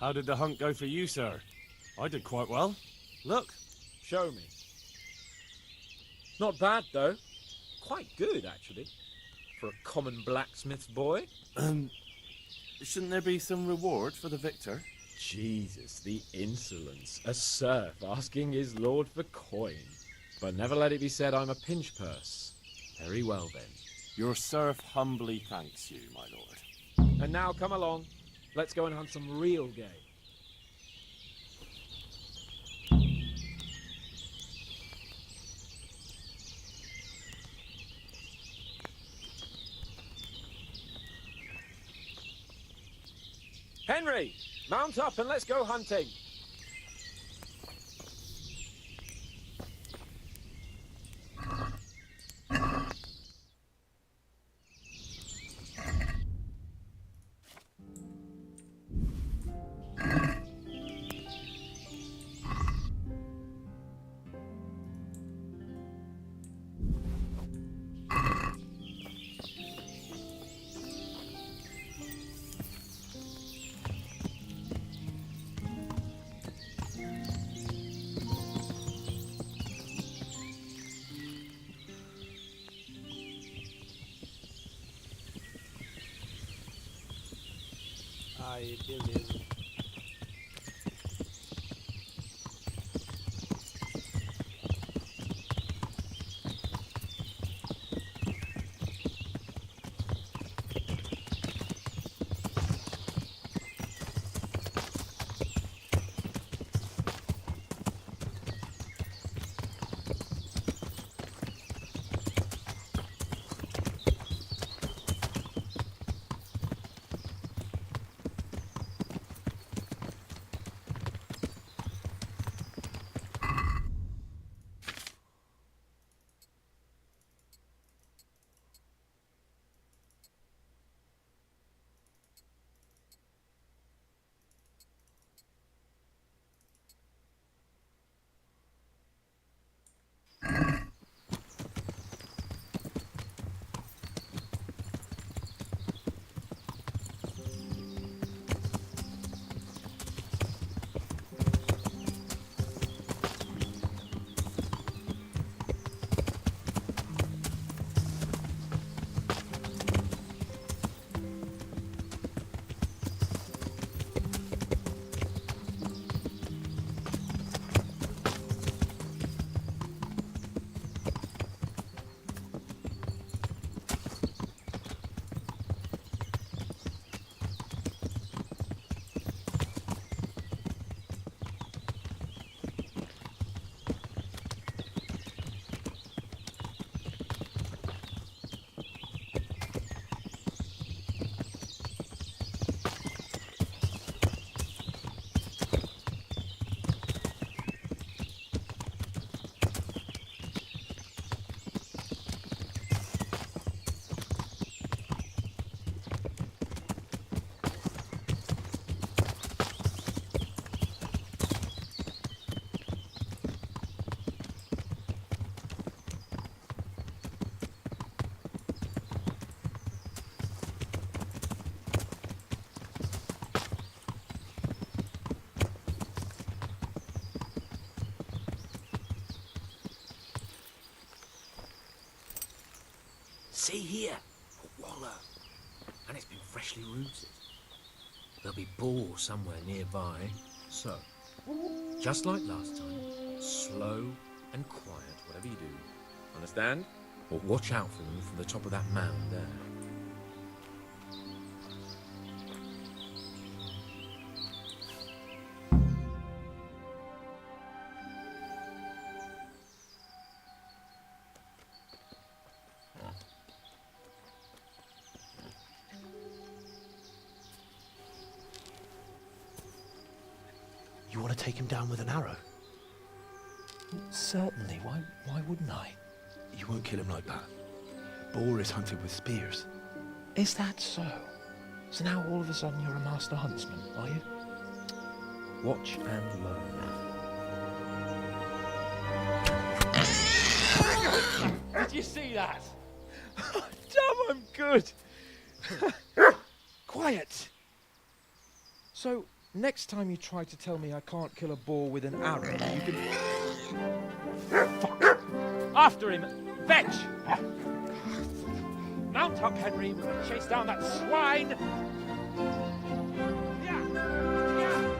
How did the hunt go for you, sir? I did quite well. Look. Show me. Not bad, though. Quite good, actually. For a common blacksmith's boy. Shouldn't there be some reward for the victor? Jesus, the insolence. A serf asking his lord for coin. But never let it be said I'm a pinch purse. Very well, then. Your serf humbly thanks you, my lord. And now come along. Let's go and hunt some real game. Henry, mount up and let's go hunting. Aí, beleza. See here, a wallow, and it's been freshly rooted. There'll be boar somewhere nearby, so, just like last time, slow and quiet, whatever you do. Understand? Or watch out for them from the top of that mound there. You want to take him down with an arrow? Certainly. Why wouldn't I? You won't kill him like that. Boar is hunted with spears. Is that so? So now all of a sudden you're a master huntsman, are you? Watch and learn. Did you see that? Damn, I'm good. Quiet. So, Next time you try to tell me I can't kill a boar with an arrow, you can... Fuck! After him! Fetch! Mount up, Henry. We're going to chase down that swine! Yeah! Yeah!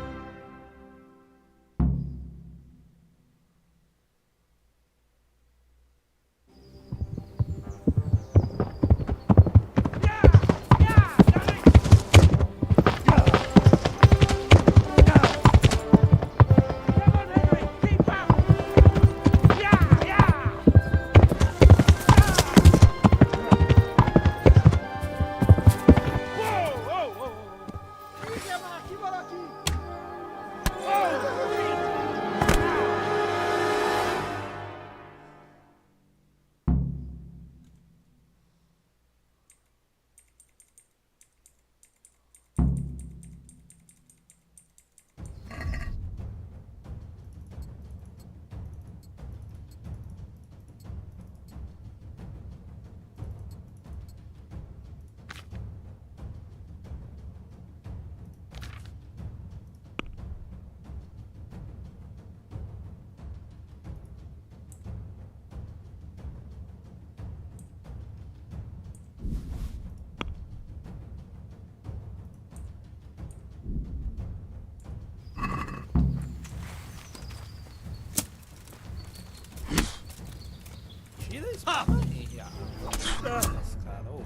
Cara, ô.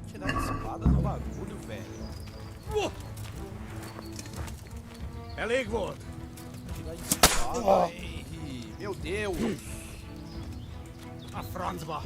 Tirar a espada do bagulho, velho. É Ligwood. Tirar a espada, velho. Meu Deus. A Franzba.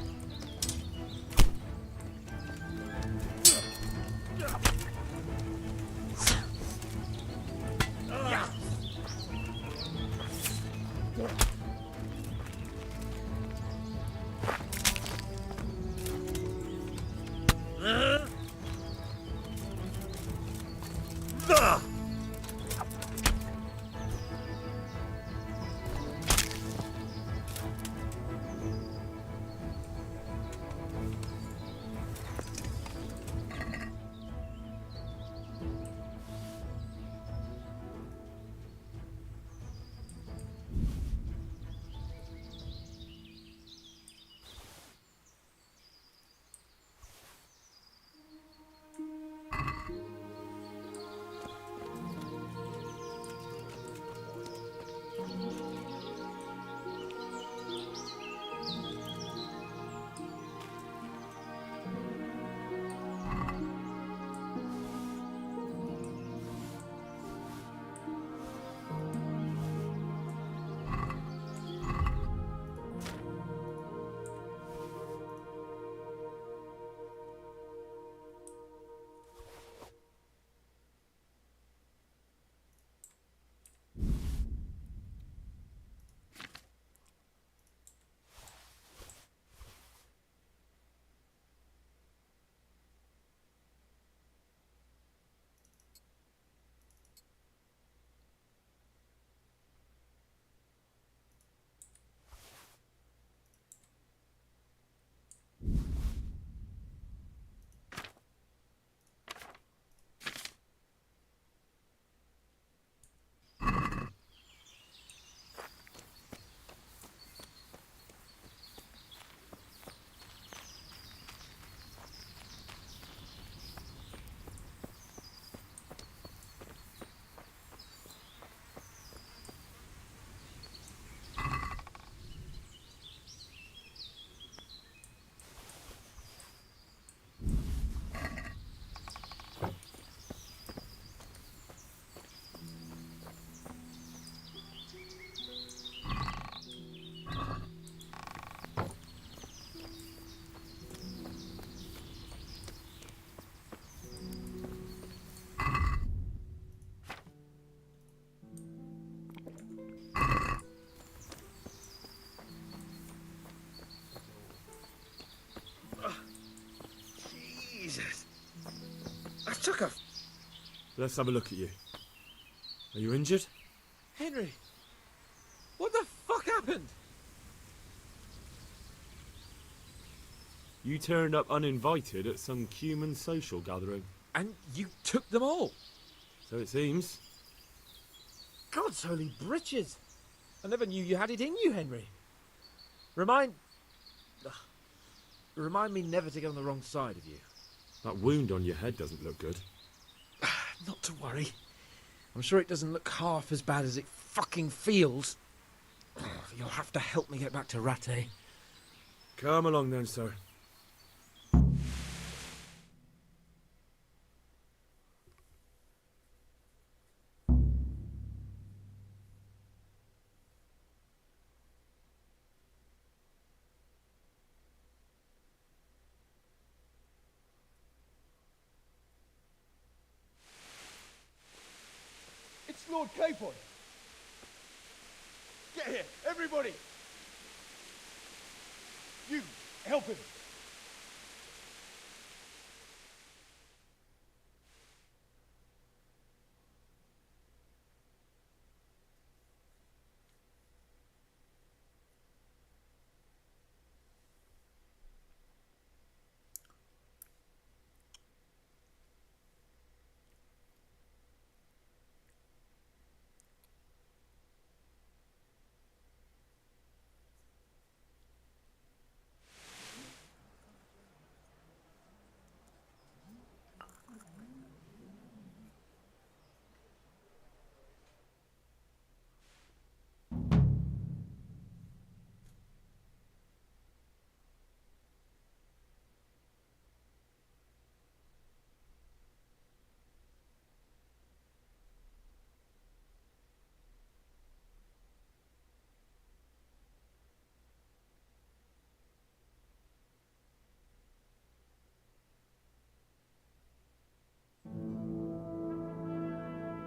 Jesus. I took a... Let's have a look at you. Are you injured? Henry, what the fuck happened? You turned up uninvited at some human social gathering. And you took them all? So it seems. God's holy britches! I never knew you had it in you, Henry. Remind me never to get on the wrong side of you. That wound on your head doesn't look good. Not to worry. I'm sure it doesn't look half as bad as it fucking feels. You'll have to help me get back to Rattay. Come along then, sir. It's Lord Capon. Get here, everybody. You, help him.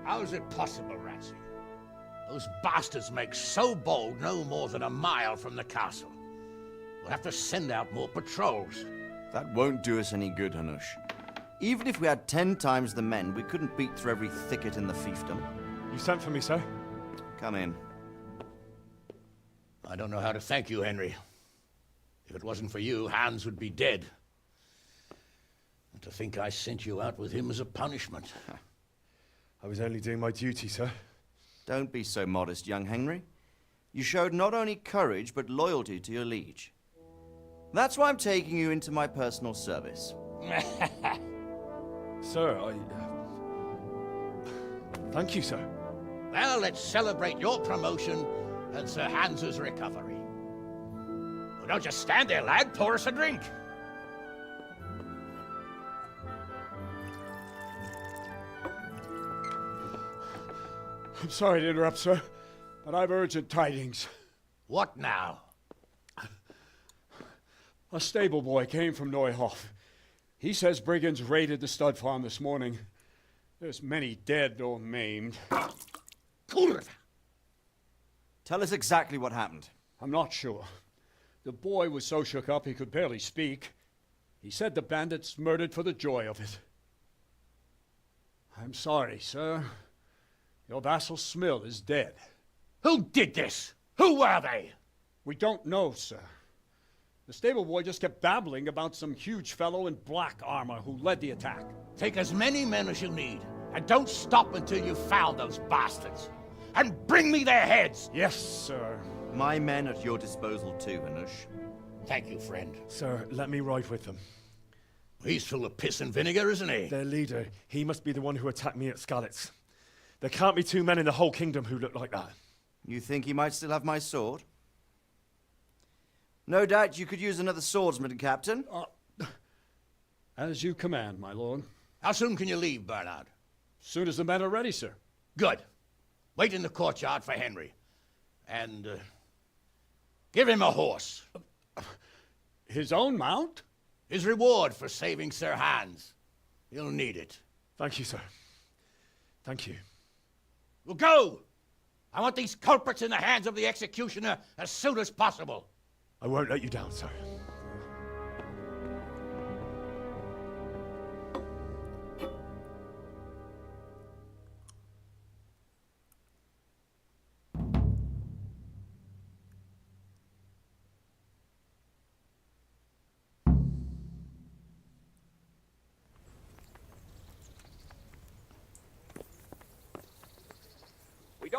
How is it possible, Ratsey? Those bastards make so bold no more than a mile from the castle. We'll have to send out more patrols. That won't do us any good, Hanush. Even if we had 10 times the men, we couldn't beat through every thicket in the fiefdom. You sent for me, sir? Come in. I don't know how to thank you, Henry. If it wasn't for you, Hans would be dead. And to think I sent you out with him as a punishment. I was only doing my duty, sir. Don't be so modest, young Henry. You showed not only courage, but loyalty to your liege. That's why I'm taking you into my personal service. Sir, thank you, sir. Well, let's celebrate your promotion and Sir Hans's recovery. Well, don't just stand there, lad. Pour us a drink. I'm sorry to interrupt, sir, but I've urgent tidings. What now? A stable boy came from Neuhof. He says brigands raided the stud farm this morning. There's many dead or maimed. Kurva! Tell us exactly what happened. I'm not sure. The boy was so shook up he could barely speak. He said the bandits murdered for the joy of it. I'm sorry, sir. Your vassal Smill is dead. Who did this? Who were they? We don't know, sir. The stable boy just kept babbling about some huge fellow in black armor who led the attack. Take as many men as you need, and don't stop until you've found those bastards. And bring me their heads! Yes, sir. My men at your disposal too, Hanush. Thank you, friend. Sir, let me ride with them. He's full of piss and vinegar, isn't he? Their leader, he must be the one who attacked me at Skalitz. There can't be two men in the whole kingdom who look like that. You think he might still have my sword? No doubt you could use another swordsman, Captain. As you command, my lord. How soon can you leave, Bernard? Soon as the men are ready, sir. Good. Wait in the courtyard for Henry. And, give him a horse. His own mount? His reward for saving Sir Hans. He'll need it. Thank you, sir. Thank you. Well, go! I want these culprits in the hands of the executioner as soon as possible. I won't let you down, sir.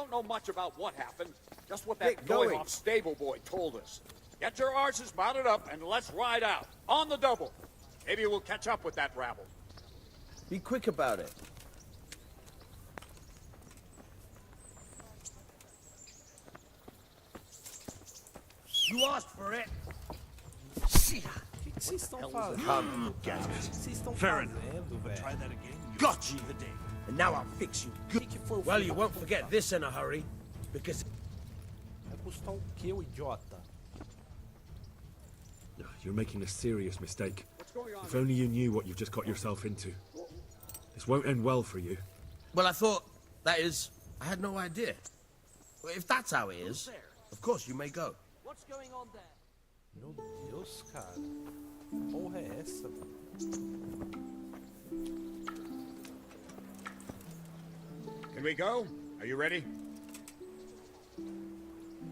don't know much about what happened, just what that Get going. going-off stable boy told us. Get your arses mounted up and let's ride out. On the double. Maybe we'll catch up with that rabble. Be quick about it. You asked for it. O que vocês estão fazendo, cara? O que vocês estão fazendo, velho? Got you. And now I'll fix you good. Que foi o Well, filho you da won't puta? forget this in a hurry, because Vai custar o quê, o idiota? You're making a serious mistake. What's going on? If only you knew what you've just got yourself into. This won't end well for you. well, I thought, that is, I had no idea. Well, if that's how it is, of course you may go. What's going on there? Meu Deus, cara. Que porra é essa, mano? Can we go? Are you ready?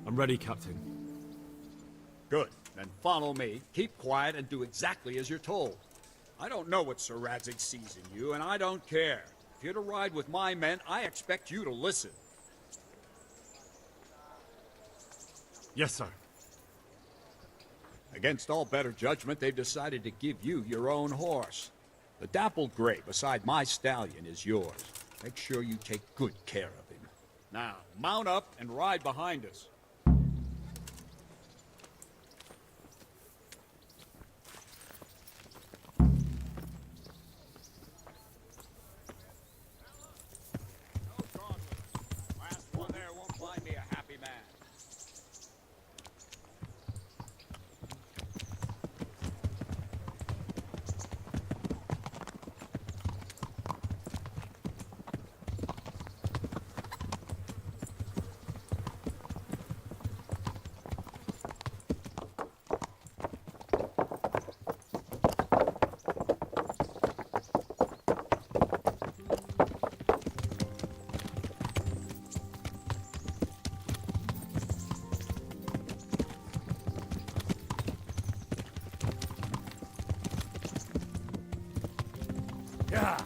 I'm ready, Captain. Good. Then follow me. Keep quiet and do exactly as you're told. I don't know what Sir Radzig sees in you, and I don't care. If you're to ride with my men, I expect you to listen. Yes, sir. Against all better judgment, they've decided to give you your own horse. The dappled gray beside my stallion is yours. Make sure you take good care of him. Now, mount up and ride behind us. Last one there won't find me a happy man. Yeah.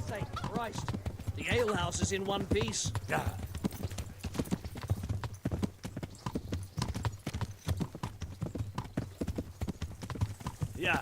Thank Christ. The alehouse is in one piece. Yeah. Yeah.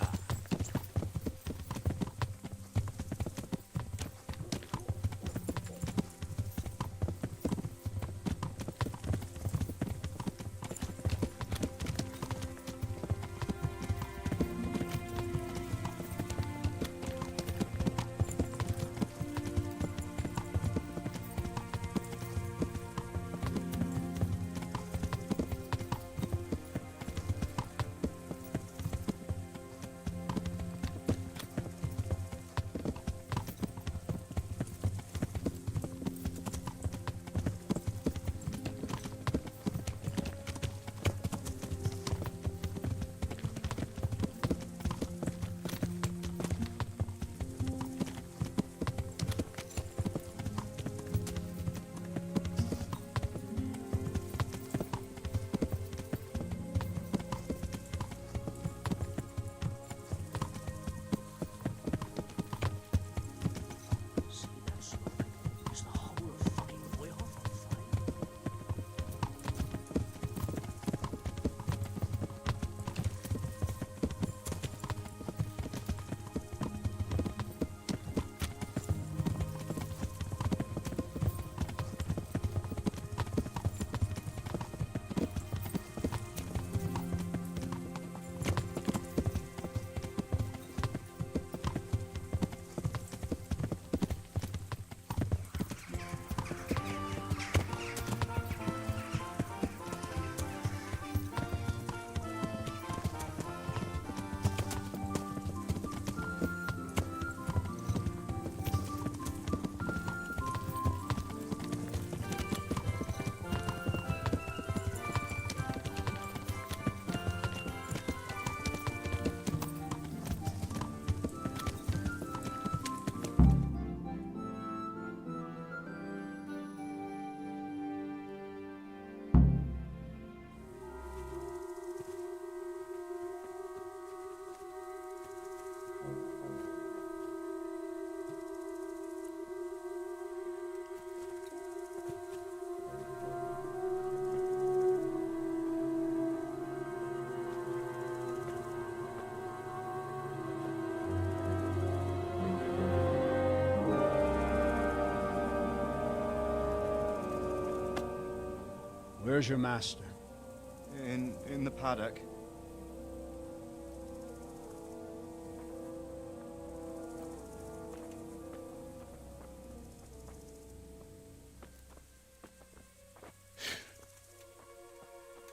Where's your master? In the paddock.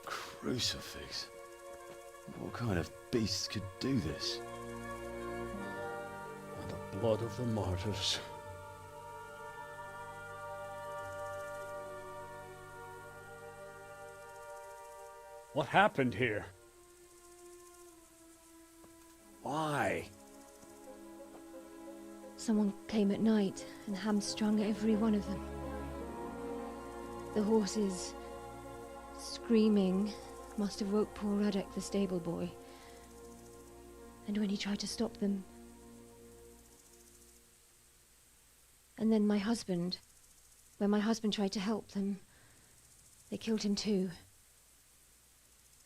Crucifix. What kind of beast could do this? And the blood of the martyrs. What happened here? Why? Someone came at night and hamstrung every one of them. The horses, screaming, must have woke poor Ruddock, the stable boy. And when he tried to stop them... And then my husband, when my husband tried to help them, they killed him too.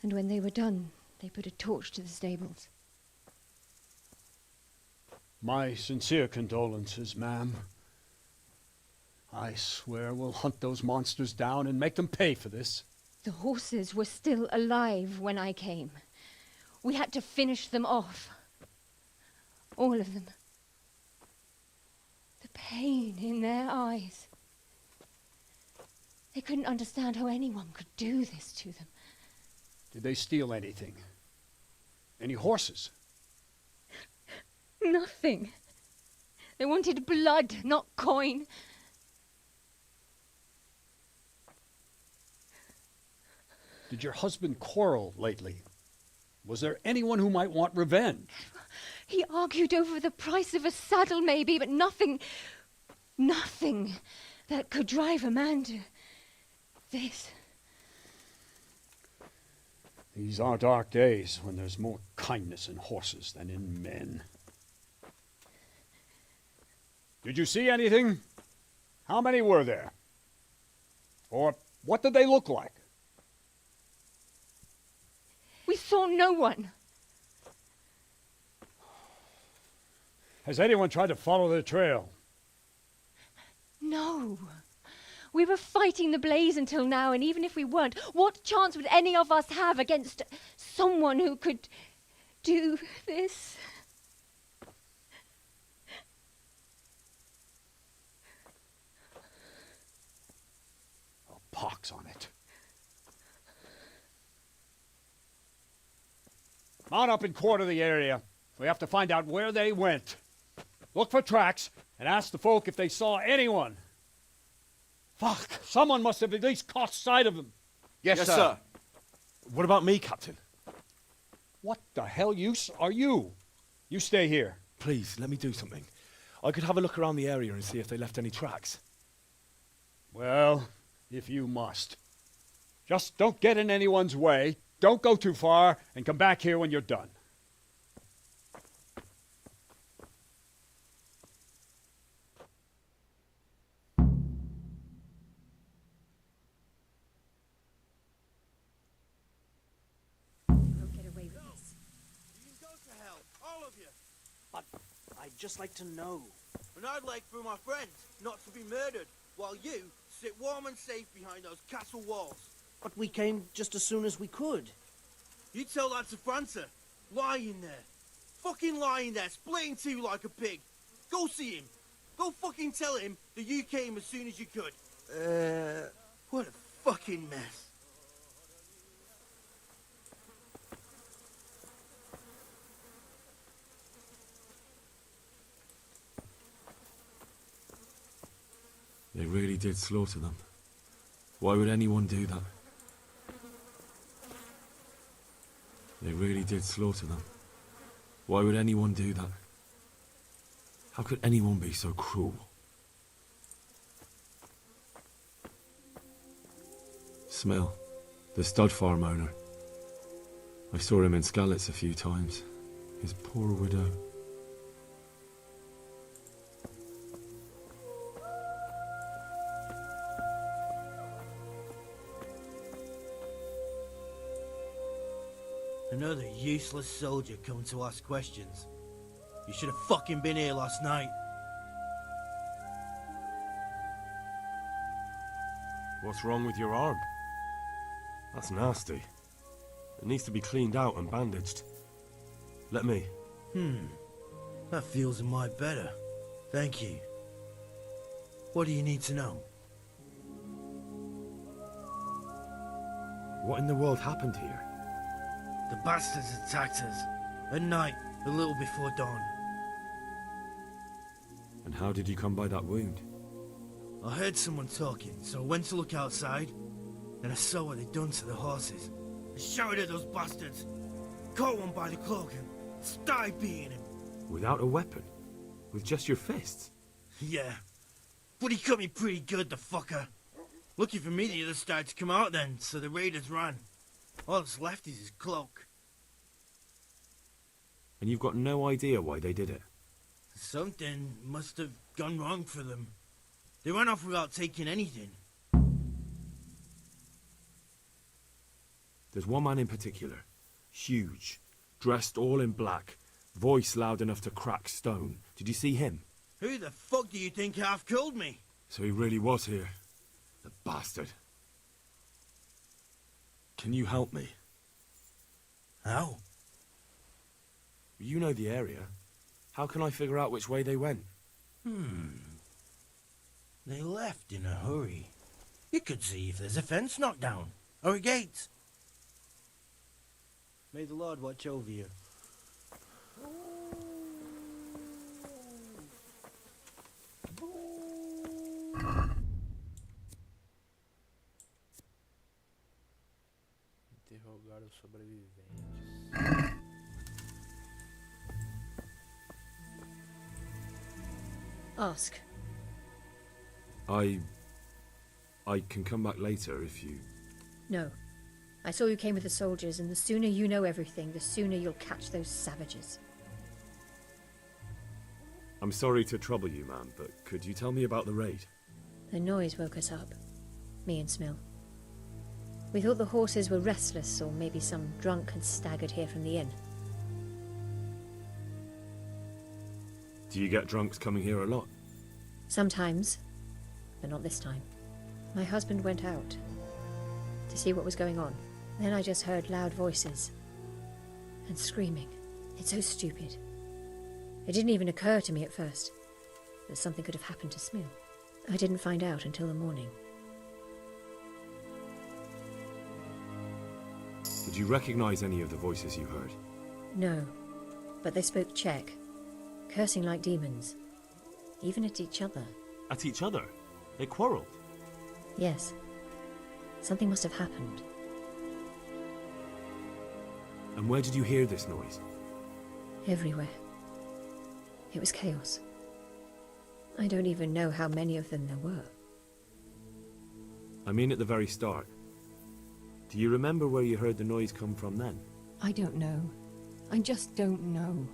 And when they were done, they put a torch to the stables. My sincere condolences, ma'am. I swear we'll hunt those monsters down and make them pay for this. The horses were still alive when I came. We had to finish them off. All of them. The pain in their eyes. They couldn't understand how anyone could do this to them. Did they steal anything? Any horses? Nothing. They wanted blood, not coin. Did your husband quarrel lately? Was there anyone who might want revenge? He argued over the price of a saddle, maybe, but nothing that could drive a man to this. These are dark days when there's more kindness in horses than in men. Did you see anything? How many were there? Or what did they look like? We saw no one. Has anyone tried to follow the trail? No. We were fighting the blaze until now, and even if we weren't, what chance would any of us have against someone who could do this? Oh, pox on it. Mount up and quarter the area. We have to find out where they went. Look for tracks and ask the folk if they saw anyone. Fuck! Someone must have at least caught sight of them. Yes, sir. What about me, Captain? What the hell use are you? You stay here. Please, let me do something. I could have a look around the area and see if they left any tracks. Well, if you must. Just don't get in anyone's way, don't go too far, and come back here when you're done. I'd just like to know. And I'd like for my friends not to be murdered, while you sit warm and safe behind those castle walls. But we came just as soon as we could. You tell that to França. Lying there. Fucking lying there, splitting two like a pig. Go see him. Go fucking tell him that you came as soon as you could. What a fucking mess. They really did slaughter them. Why would anyone do that? They really did slaughter them. Why would anyone do that? How could anyone be so cruel? Smell, the stud farm owner. I saw him in Skalitz a few times. His poor widow. Another useless soldier coming to ask questions. You should have fucking been here last night. What's wrong with your arm? That's nasty. It needs to be cleaned out and bandaged. Let me. That feels a mite better. Thank you. What do you need to know? What in the world happened here? The bastards attacked us. At night, a little before dawn. And how did you come by that wound? I heard someone talking, so I went to look outside. Then I saw what they'd done to the horses. I shouted at those bastards. Caught one by the cloak and started beating him. Without a weapon? With just your fists? Yeah. But he cut me pretty good, the fucker. Lucky for me, the others started to come out then, so the raiders ran. All that's left is his cloak. And you've got no idea why they did it? Something must have gone wrong for them. They ran off without taking anything. There's one man in particular. Huge. Dressed all in black. Voice loud enough to crack stone. Did you see him? Who the fuck do you think half killed me? So he really was here. The bastard. Can you help me? How? You know the area. How can I figure out which way they went? They left in a hurry. You could see if there's a fence knocked down, or a gate. May the Lord watch over you. Interrogar os sobreviventes. Ask. I can come back later if you... No. I saw you came with the soldiers, and the sooner you know everything, the sooner you'll catch those savages. I'm sorry to trouble you, ma'am, but could you tell me about the raid? The noise woke us up. Me and Smill. We thought the horses were restless, or maybe some drunk had staggered here from the inn. Do you get drunks coming here a lot? Sometimes, but not this time. My husband went out to see what was going on. Then I just heard loud voices and screaming. It's so stupid. It didn't even occur to me at first that something could have happened to Smill. I didn't find out until the morning. Did you recognize any of the voices you heard? No, but they spoke Czech, cursing like demons, even at each other. At each other? They quarreled? Yes. Something must have happened. And where did you hear this noise? Everywhere. It was chaos. I don't even know how many of them there were. I mean at the very start. Do you remember where you heard the noise come from then? I don't know. I just don't know.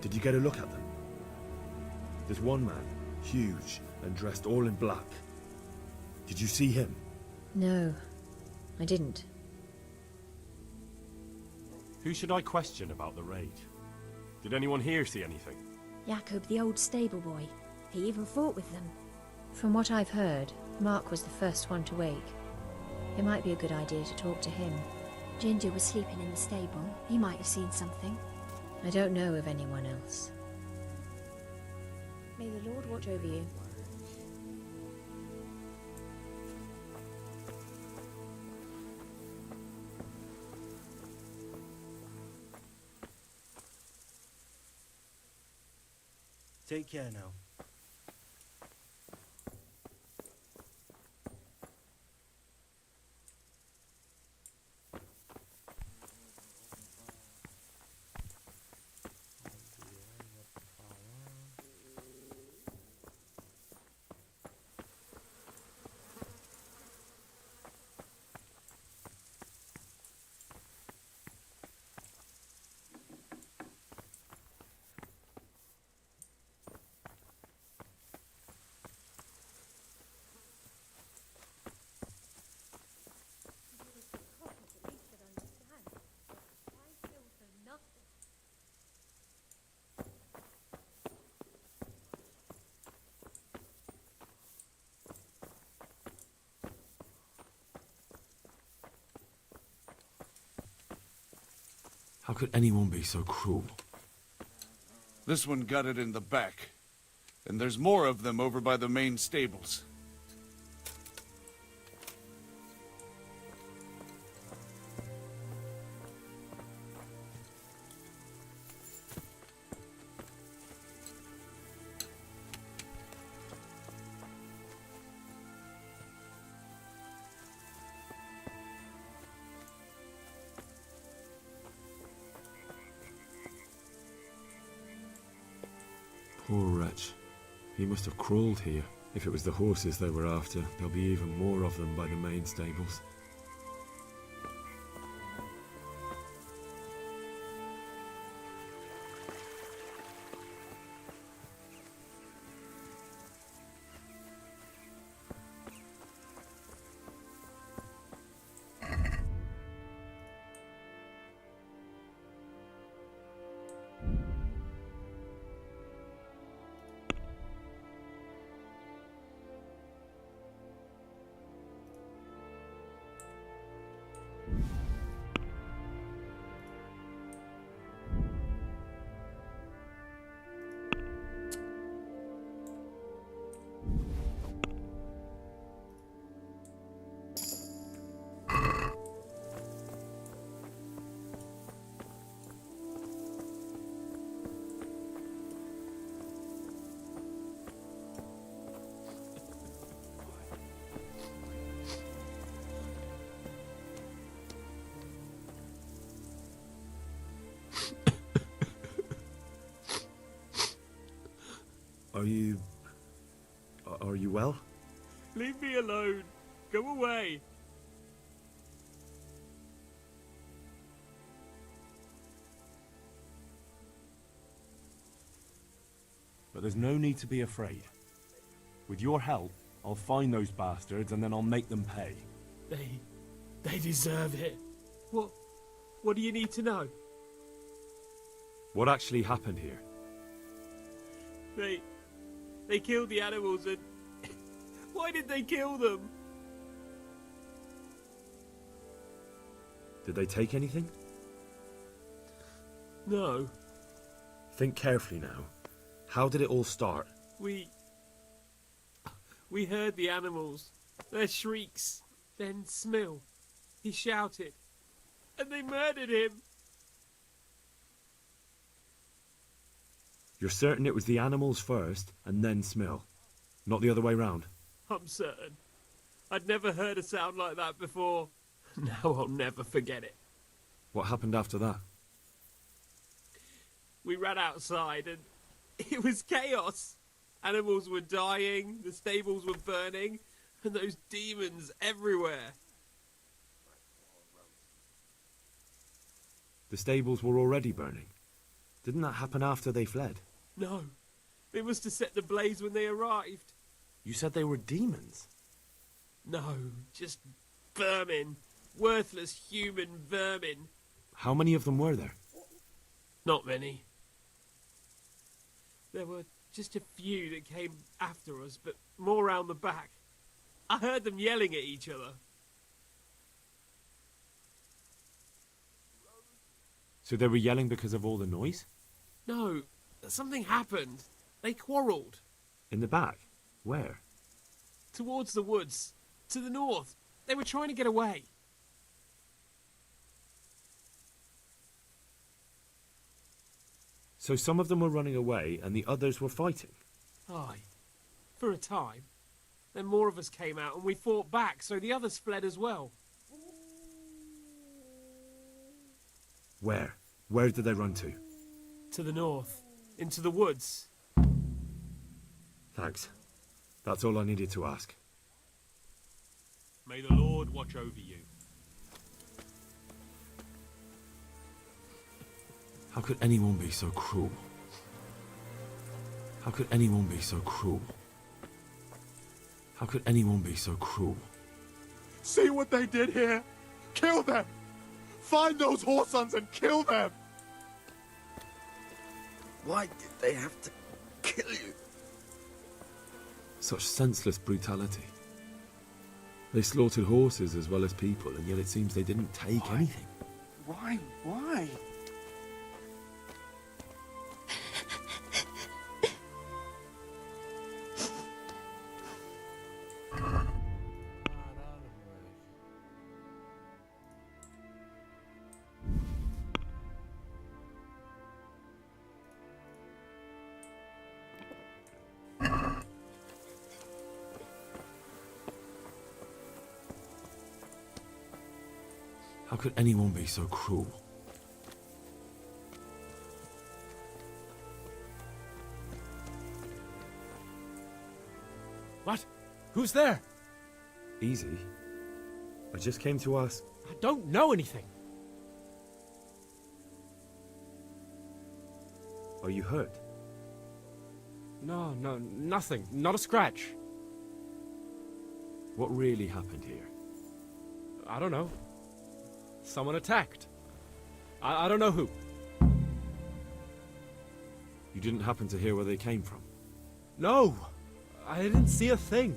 Did you get a look at them? There's one man, huge and dressed all in black. Did you see him? No, I didn't. Who should I question about the raid? Did anyone here see anything? Jakob, the old stable boy. He even fought with them. From what I've heard, Mark was the first one to wake. It might be a good idea to talk to him. Ginger was sleeping in the stable. He might have seen something. I don't know of anyone else. May the Lord watch over you. Take care now. How could anyone be so cruel? This one got it in the back. And there's more of them over by the main stables. Poor wretch. He must have crawled here. If it was the horses they were after, there'll be even more of them by the main stables. Are you well? Leave me alone. Go away. But there's no need to be afraid. With your help, I'll find those bastards and then I'll make them pay. They deserve it. What do you need to know? What actually happened here? They killed the animals and... Why did they kill them? Did they take anything? No. Think carefully now. How did it all start? We heard the animals, their shrieks, then Smill. He shouted, and they murdered him. You're certain it was the animals first, and then Smill? Not the other way round? I'm certain. I'd never heard a sound like that before. Now I'll never forget it. What happened after that? We ran outside and it was chaos. Animals were dying, the stables were burning, and those demons everywhere. The stables were already burning. Didn't that happen after they fled? No. They must have set the blaze when they arrived. You said they were demons? No, just vermin. Worthless human vermin. How many of them were there? Not many. There were just a few that came after us, but more round the back. I heard them yelling at each other. So they were yelling because of all the noise? No, something happened. They quarrelled. In the back? Where? Towards the woods. To the north. They were trying to get away. So some of them were running away and the others were fighting? Aye. For a time. Then more of us came out and we fought back, so the others fled as well. Where? Where did they run to? To the north. Into the woods. Thanks. That's all I needed to ask. May the Lord watch over you. How could anyone be so cruel? How could anyone be so cruel? How could anyone be so cruel? See what they did here? Kill them! Find those whoresons and kill them! Why did they have to kill you? Such senseless brutality. They slaughtered horses as well as people, and yet it seems they didn't take anything. Why? How could anyone be so cruel? What? Who's there? Easy. I just came to ask... I don't know anything. Are you hurt? No, nothing. Not a scratch. What really happened here? I don't know. Someone attacked. I don't know who. You didn't happen to hear where they came from? No! I didn't see a thing.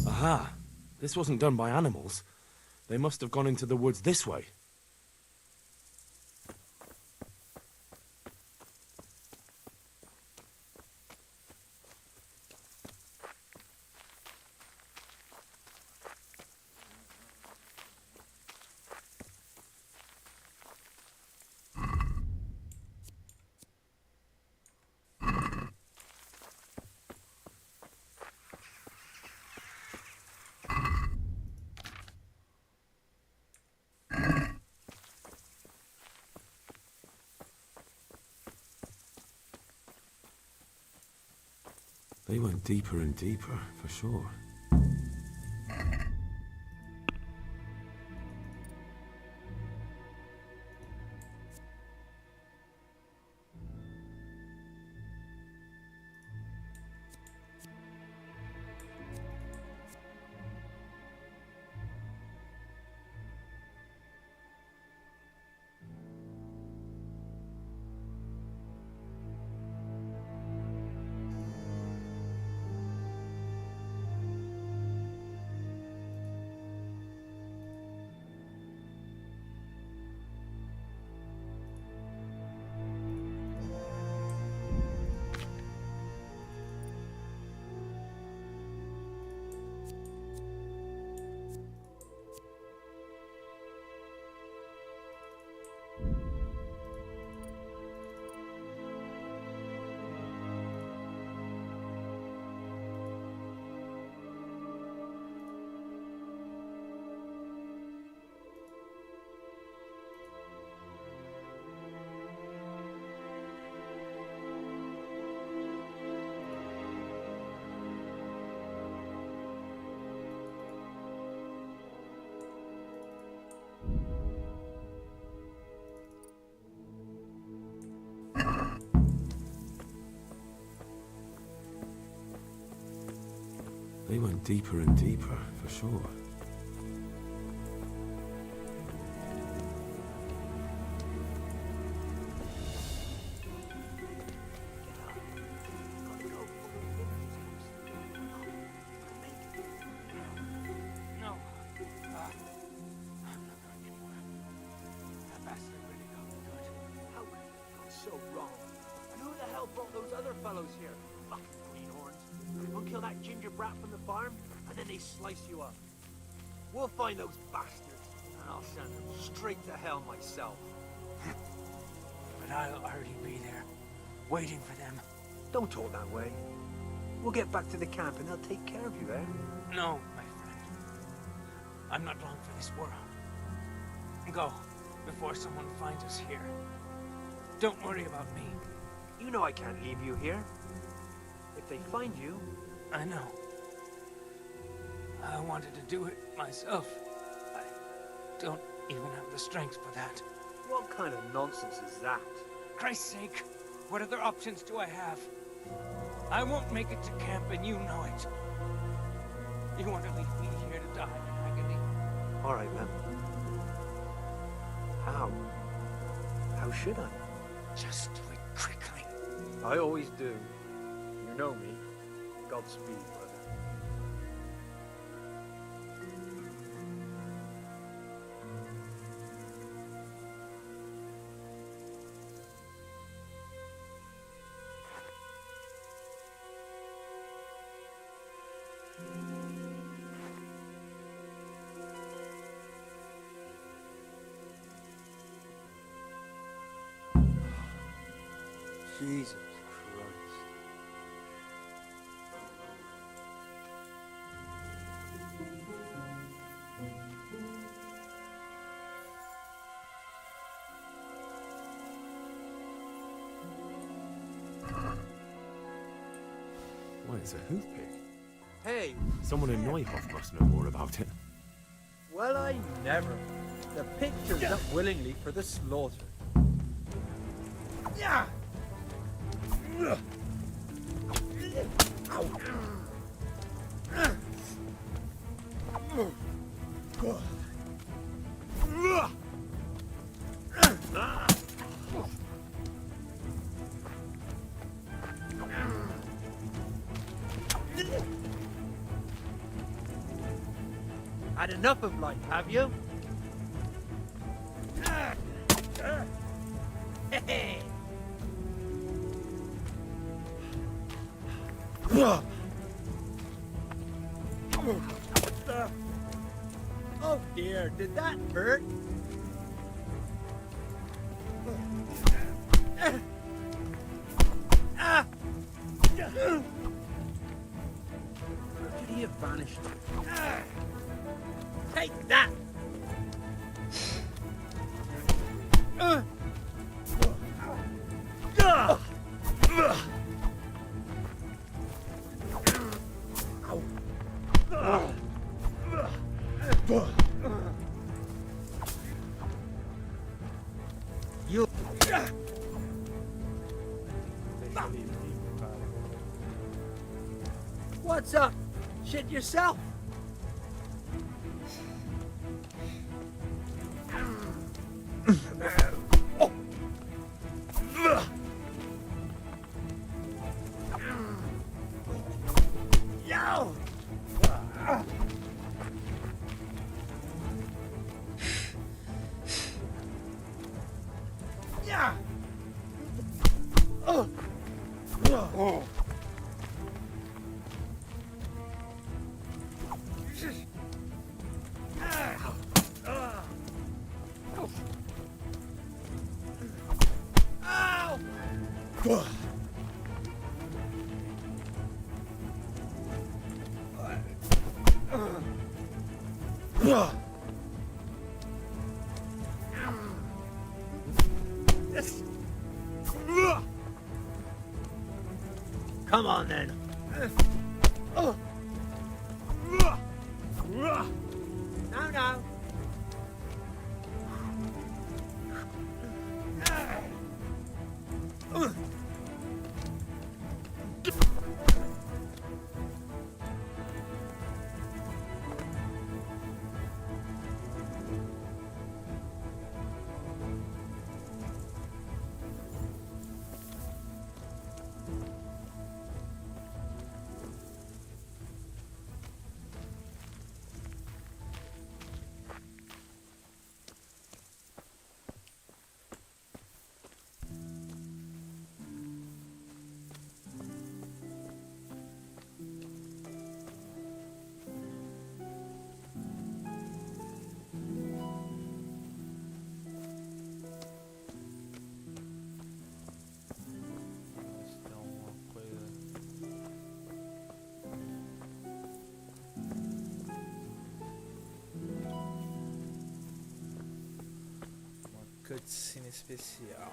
Aha! This wasn't done by animals. They must have gone into the woods this way. They went deeper and deeper, for sure. They went deeper and deeper, for sure. No. I'm not going anywhere. That bastard really got me good. How could he go so wrong? And who the hell brought those other fellows here? Fucking greenhorns. We'll kill that ginger brat from the farm, and then they slice you up. We'll find those bastards, and I'll send them straight to hell myself. But I'll already be there, waiting for them. Don't talk that way. We'll get back to the camp, and they'll take care of you, eh? No, my friend. I'm not long for this world. Go. before someone finds us here. Don't worry about me. You know I can't leave you here. If they find you... I know. I wanted to do it myself. I don't even have the strength for that. What kind of nonsense is that? Christ's sake, what other options do I have? I won't make it to camp and you know it. You want to leave me here to die in agony? All right, man. How? How should I? Just do it quickly. I always do. You know me. Godspeed, brother. Jesus Christ. Why, it's a hoof pick. Hey. Someone in Neuhoff must know more about it. Well, I never. The pig turns up willingly for the slaughter. Yeah. Had enough of life, have you? Oh dear, did that hurt? Where could he have vanished? Take that! You. What's up? Shit yourself? Yo! Yeah! Oh! Come on then. Now, now. Cutscene especial.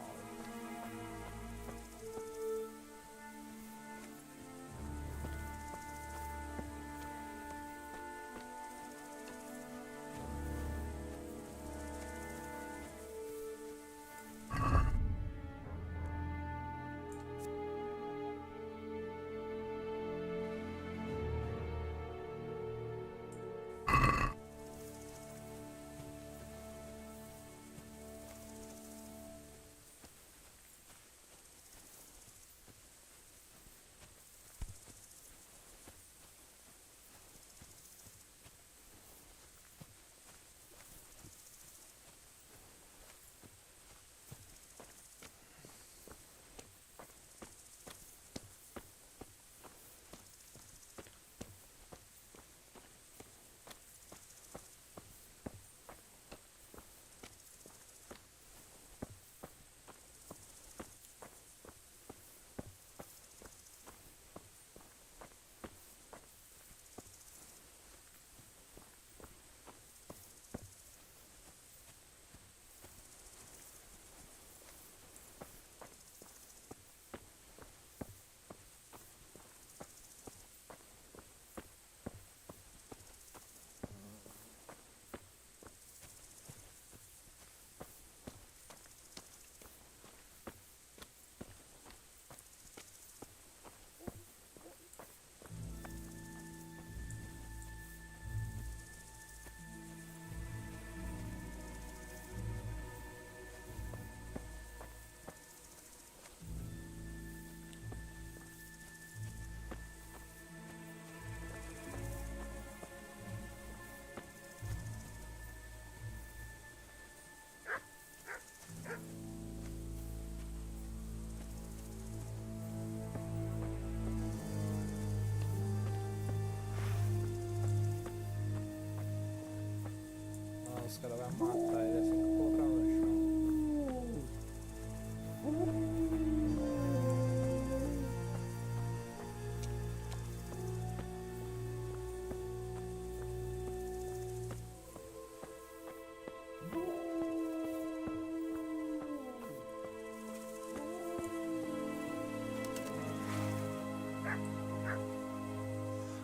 Os caras vão matar ele assim que colocar no chão.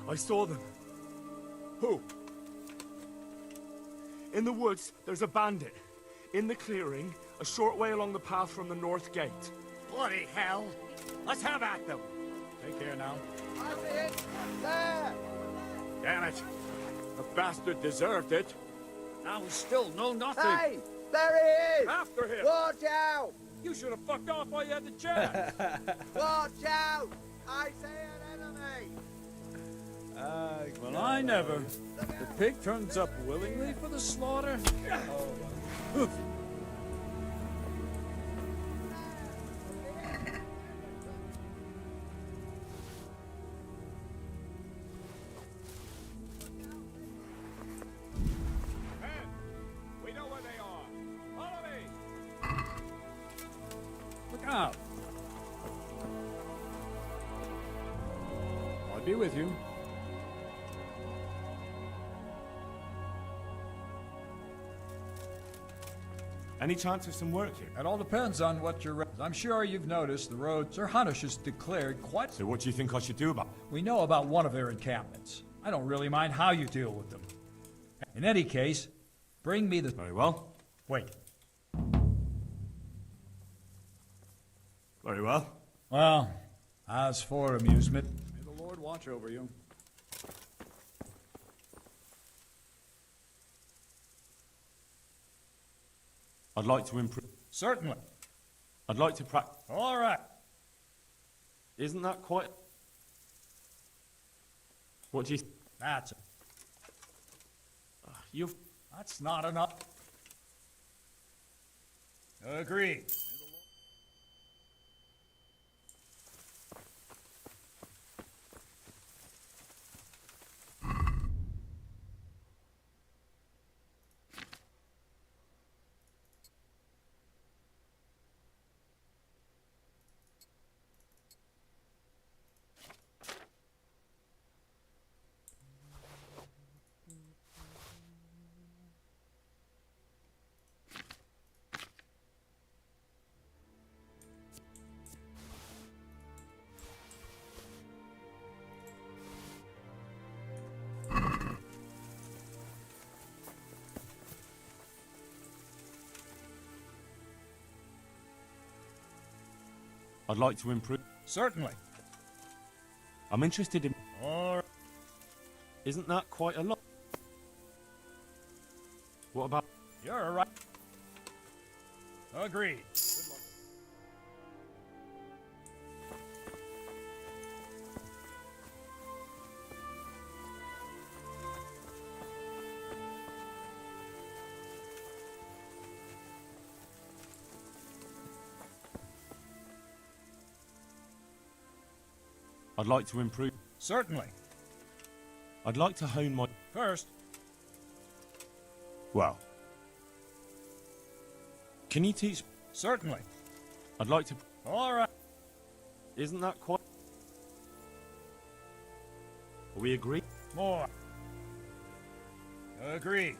I saw them. Who? In the woods, there's a bandit. In the clearing, a short way along the path from the north gate. Bloody hell! Let's have at them! Take care now. I see it! There! Damn it! The bastard deserved it. Now we still know nothing! Hey! There he is! After him! Watch out! You should have fucked off while you had the chance! Watch out! I see an enemy! Well, I never. The pig turns up willingly for the slaughter. Oof. Men, we know where they are. Follow me. Look out. I'll be with you. Any chance of some work here? It all depends on what you're... I'm sure you've noticed the road Sir Hunnish has declared quite... So what do you think I should do about it? We know about one of their encampments. I don't really mind how you deal with them. In any case, bring me the... Very well. Wait. Very well. Well, as for amusement... May the Lord watch over you. I'd like to improve. Certainly. I'd like to practice. All right. Isn't that quite... What do you... That's it. You've... That's not enough. Agreed. I'd like to improve. Certainly. I'm interested in... Or... Isn't that quite a lot? What about... You're right. Agreed. Good luck. I'd like to improve. Certainly. I'd like to hone my... First. Well. Can you teach... Certainly. I'd like to... All right. Isn't that quite... Are we agreed? More. Agreed.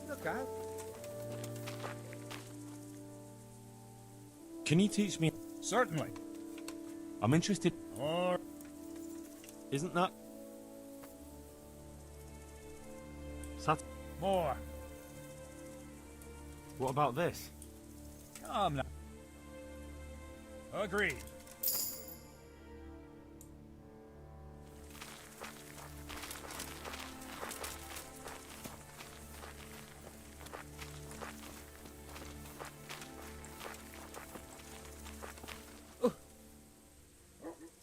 Look out. Can you teach me... Certainly. I'm interested... Or... Isn't that... More. What about this? Come now. Agreed.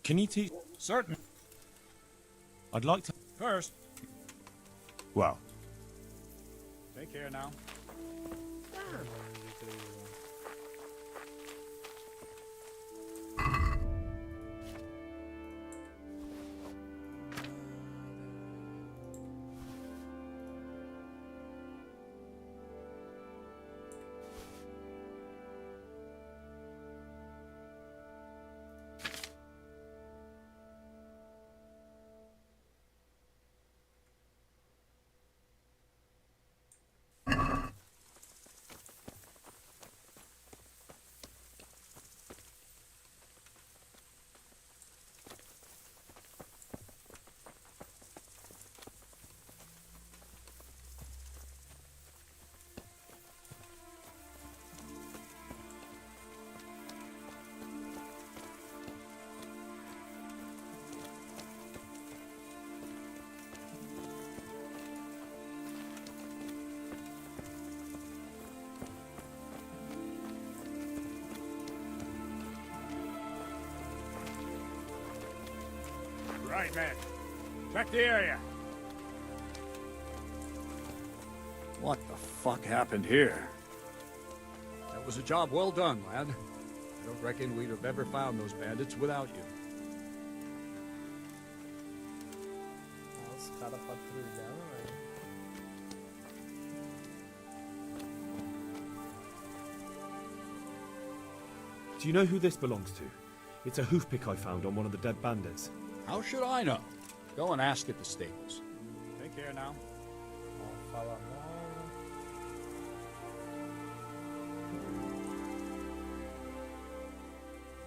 Can you teach... Certain. I'd like to... First. Well. Take care now. Right, man. Check the area. What the fuck happened here? That was a job well done, lad. I don't reckon we'd have ever found those bandits without you. Os caras patrulhando, velho. Do you know who this belongs to? It's a hoofpick I found on one of the dead bandits. How should I know? Go and ask at the stables. Take care now. Não fala nada.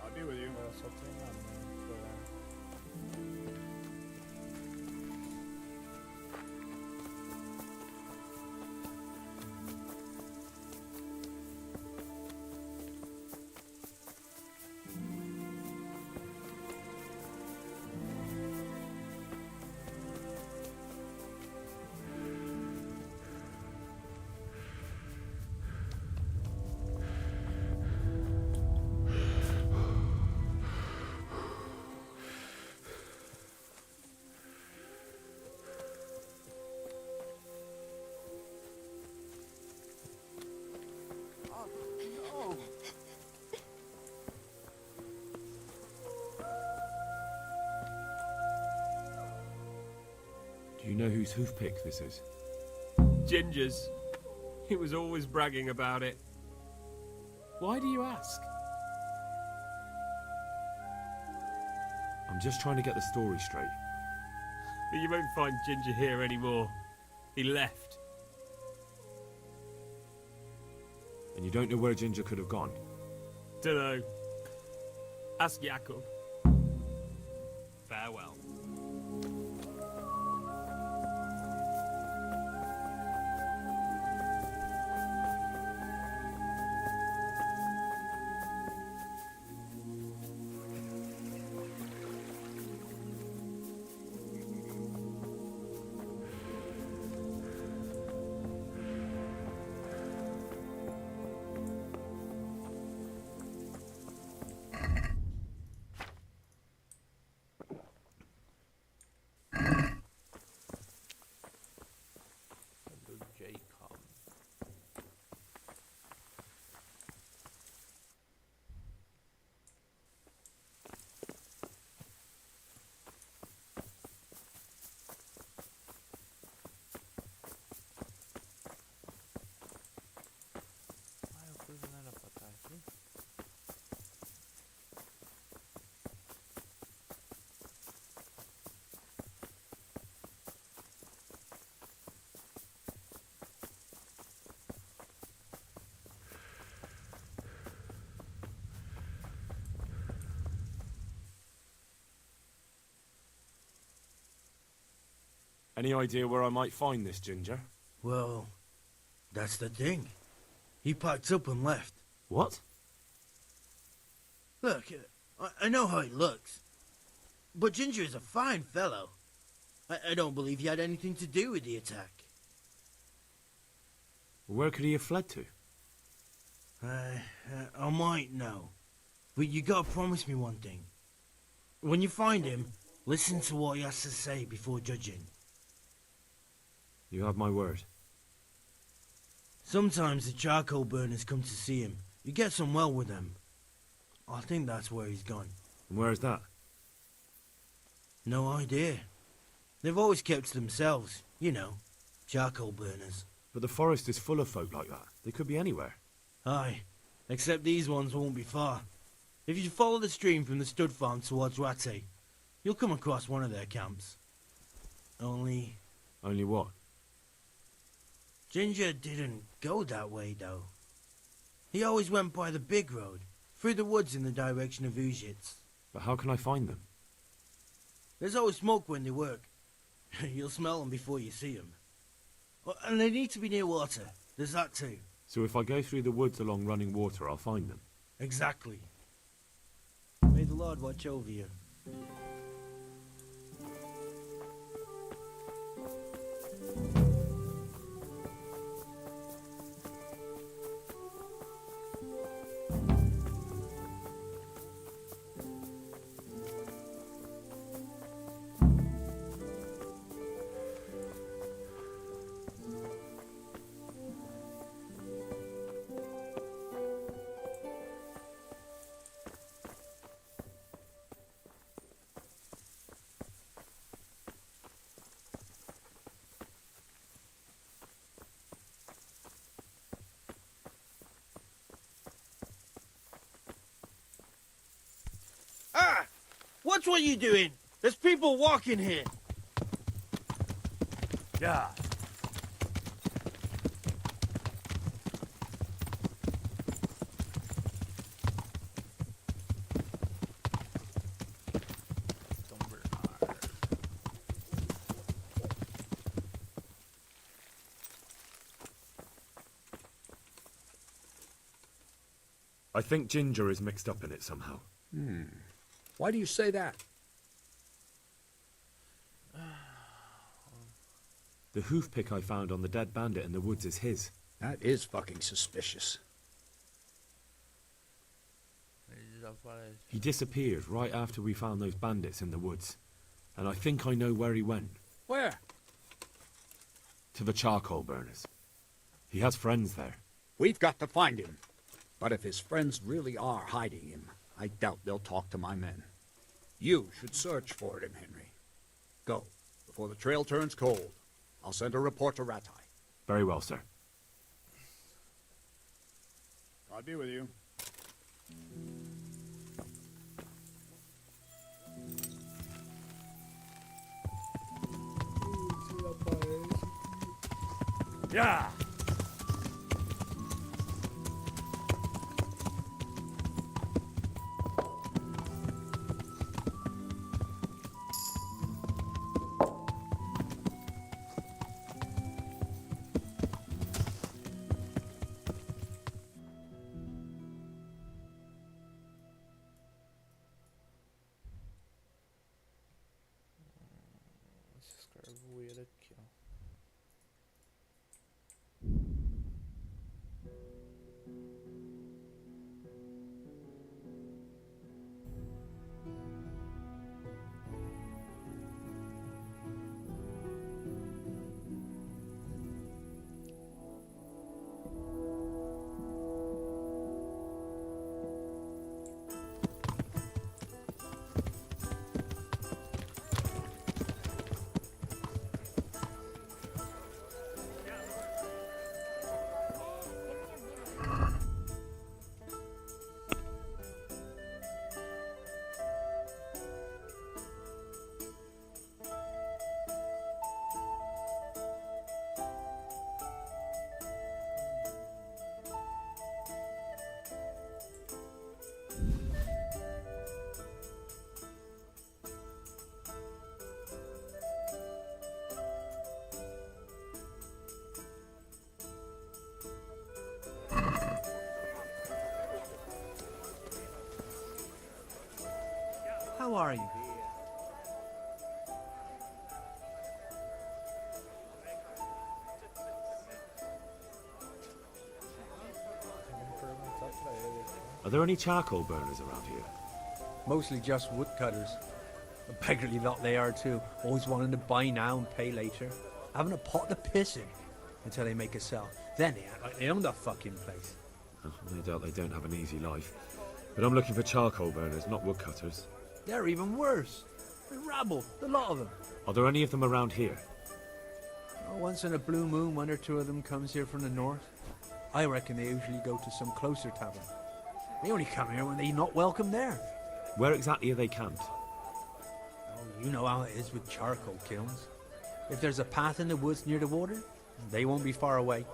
I'll be with you. Agora só treinamento. Do you know whose hoofpick this is? Ginger's. He was always bragging about it. Why do you ask? I'm just trying to get the story straight. But you won't find Ginger here anymore. He left. And you don't know where Ginger could have gone? Dunno. Ask Jakob. Farewell. Any idea where I might find this ginger? Well, that's the thing. He packed up and left. What? Look, I know how he looks. But Ginger is a fine fellow. I don't believe he had anything to do with the attack. Where could he have fled to? I might know. But you gotta promise me one thing. When you find him, listen to what he has to say before judging. You have my word. Sometimes the charcoal burners come to see him. He gets on well with them. I think that's where he's gone. And where is that? No idea. They've always kept to themselves, you know, charcoal burners. But the forest is full of folk like that. They could be anywhere. Aye, except these ones won't be far. If you follow the stream from the stud farm towards Rate, you'll come across one of their camps. Only what? Ginger didn't go that way, though. He always went by the big road, through the woods in the direction of Ujits. But how can I find them? There's always smoke when they work. You'll smell them before you see them. And they need to be near water. There's that too. So if I go through the woods along running water, I'll find them? Exactly. May the Lord watch over you. Watch what you doing! There's people walking here! Yeah. I think Ginger is mixed up in it somehow. Why do you say that? The hoof pick I found on the dead bandit in the woods is his. That is fucking suspicious. He disappeared right after we found those bandits in the woods. And I think I know where he went. Where? To the charcoal burners. He has friends there. We've got to find him. But if his friends really are hiding him, I doubt they'll talk to my men. You should search for him, Henry. Go, before the trail turns cold. I'll send a report to Ratai. Very well, sir. God be with you. Yeah. Escrevo ele aqui, ó. are you? Are there any charcoal burners around here? Mostly just woodcutters. A beggarly lot they are too, always wanting to buy now and pay later. Having a pot to piss in until they make a sell. Then they act like they own the fucking place. Oh, no doubt they don't have an easy life. But I'm looking for charcoal burners, not woodcutters. They're even worse. They're rabble, the lot of them. Are there any of them around here? Oh, once in a blue moon, one or two of them comes here from the north. I reckon they usually go to some closer tavern. They only come here when they're not welcome there. Where exactly are they camped? Oh, you know how it is with charcoal kilns. If there's a path in the woods near the water, they won't be far away.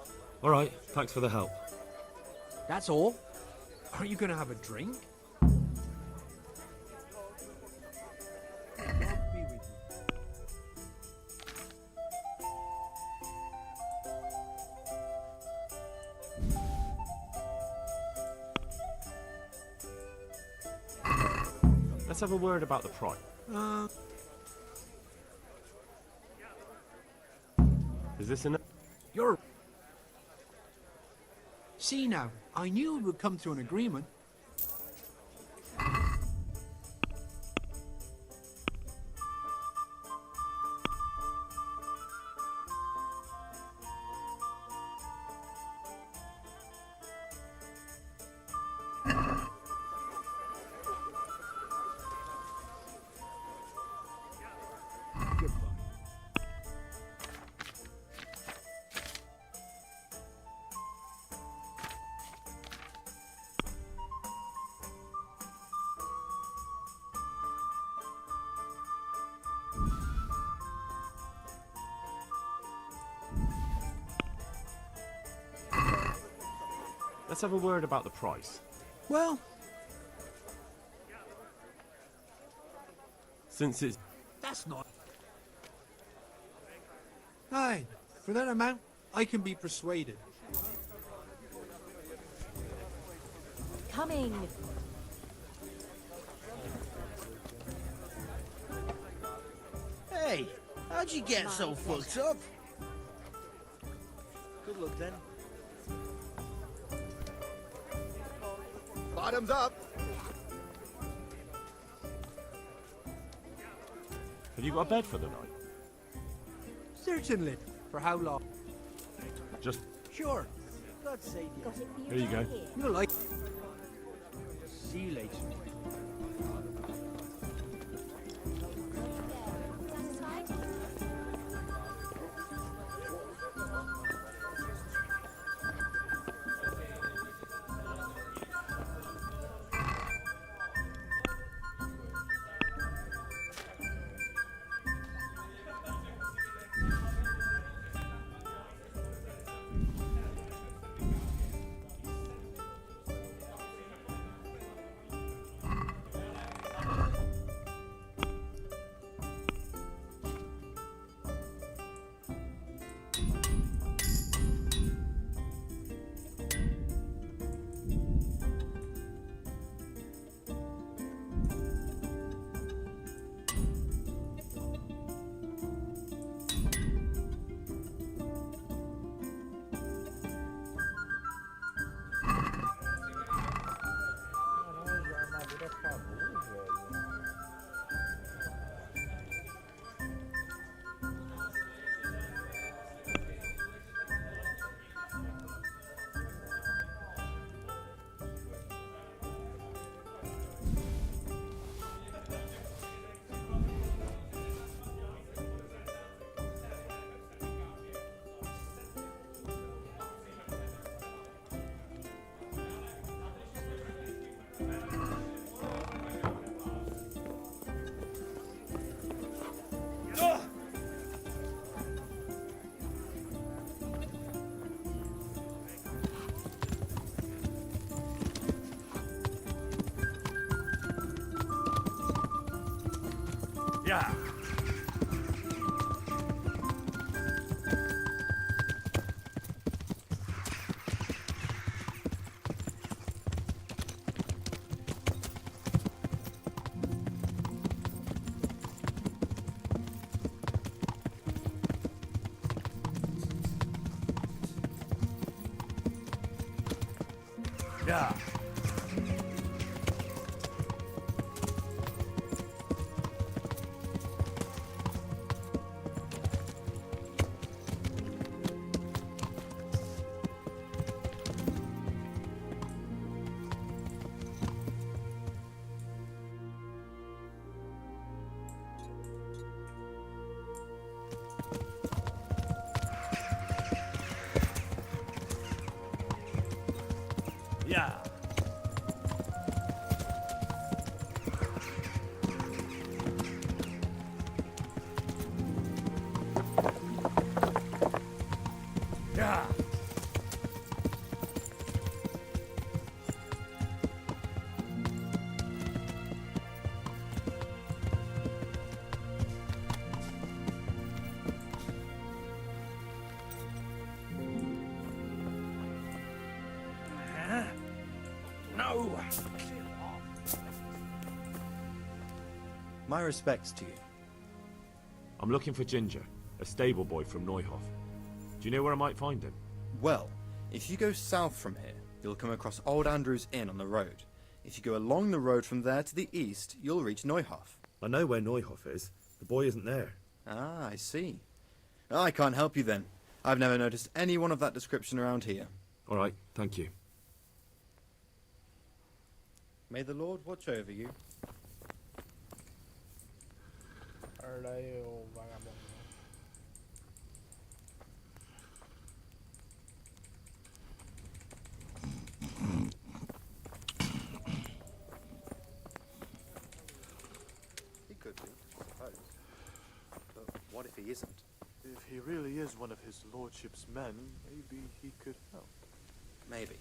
All right, thanks for the help. That's all? Aren't you gonna have a drink? Let's have a word about the price. Is this enough? You're... See now, I knew we would come to an agreement. Let's have a word about the price. Well, since it's... That's not... Aye, for that amount, I can be persuaded. Coming. Hey, how'd you get so fucked up? Good luck then. Bottoms up. Have you got a bed for the night? Certainly. For how long? Just... Sure. God's sake, Here you go. You'll like... See you later. Yeah. My respects to you. I'm looking for Ginger, a stable boy from Neuhof. Do you know where I might find him? Well, if you go south from here, you'll come across Old Andrew's Inn on the road. If you go along the road from there to the east, you'll reach Neuhof. I know where Neuhof is. The boy isn't there. Ah, I see. I can't help you then. I've never noticed anyone of that description around here. All right, thank you. May the Lord watch over you. He could be, I suppose. But what if he isn't? If he really is one of his lordship's men, maybe he could help. Maybe.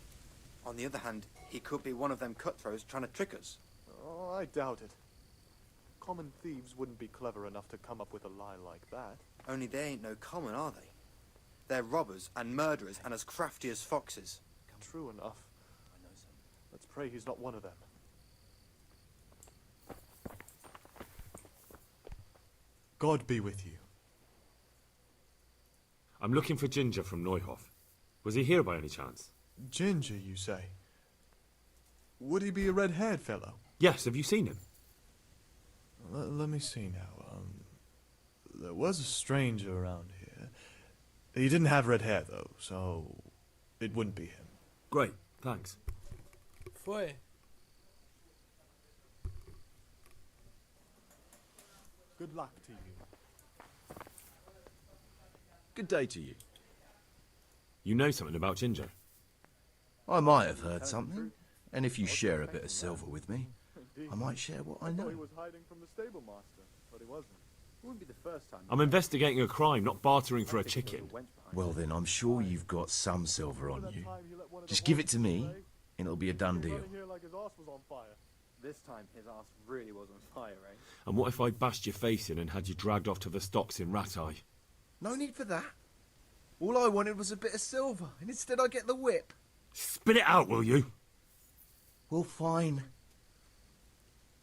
On the other hand, he could be one of them cutthroats trying to trick us. Oh, I doubt it. Common thieves wouldn't be clever enough to come up with a lie like that. Only they ain't no common, are they? They're robbers and murderers and as crafty as foxes. True enough. Let's pray he's not one of them. God be with you. I'm looking for Ginger from Neuhof. Was he here by any chance? Ginger, you say? Would he be a red-haired fellow? Yes, have you seen him? Let me see now. There was a stranger around here. He didn't have red hair, though, so it wouldn't be him. Great, thanks. Foi. Good luck to you. Good day to you. You know something about Ginger? I might have heard something, and if you share a bit of silver with me, I might share what I know. He was hiding from the stable master, but he wasn't. It wouldn't be the first time. I'm investigating a crime, not bartering for a chicken. Well then, I'm sure you've got some silver on you. Just give it to me, and it'll be a done deal. This time his ass really was on fire, eh? And what if I bashed your face in and had you dragged off to the stocks in Ratai? No need for that. All I wanted was a bit of silver, and instead I get the whip. Spit it out, will you? Well, fine.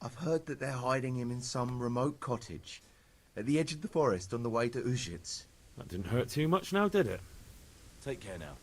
I've heard that they're hiding him in some remote cottage at the edge of the forest on the way to Ushitz. That didn't hurt too much now, did it? Take care now.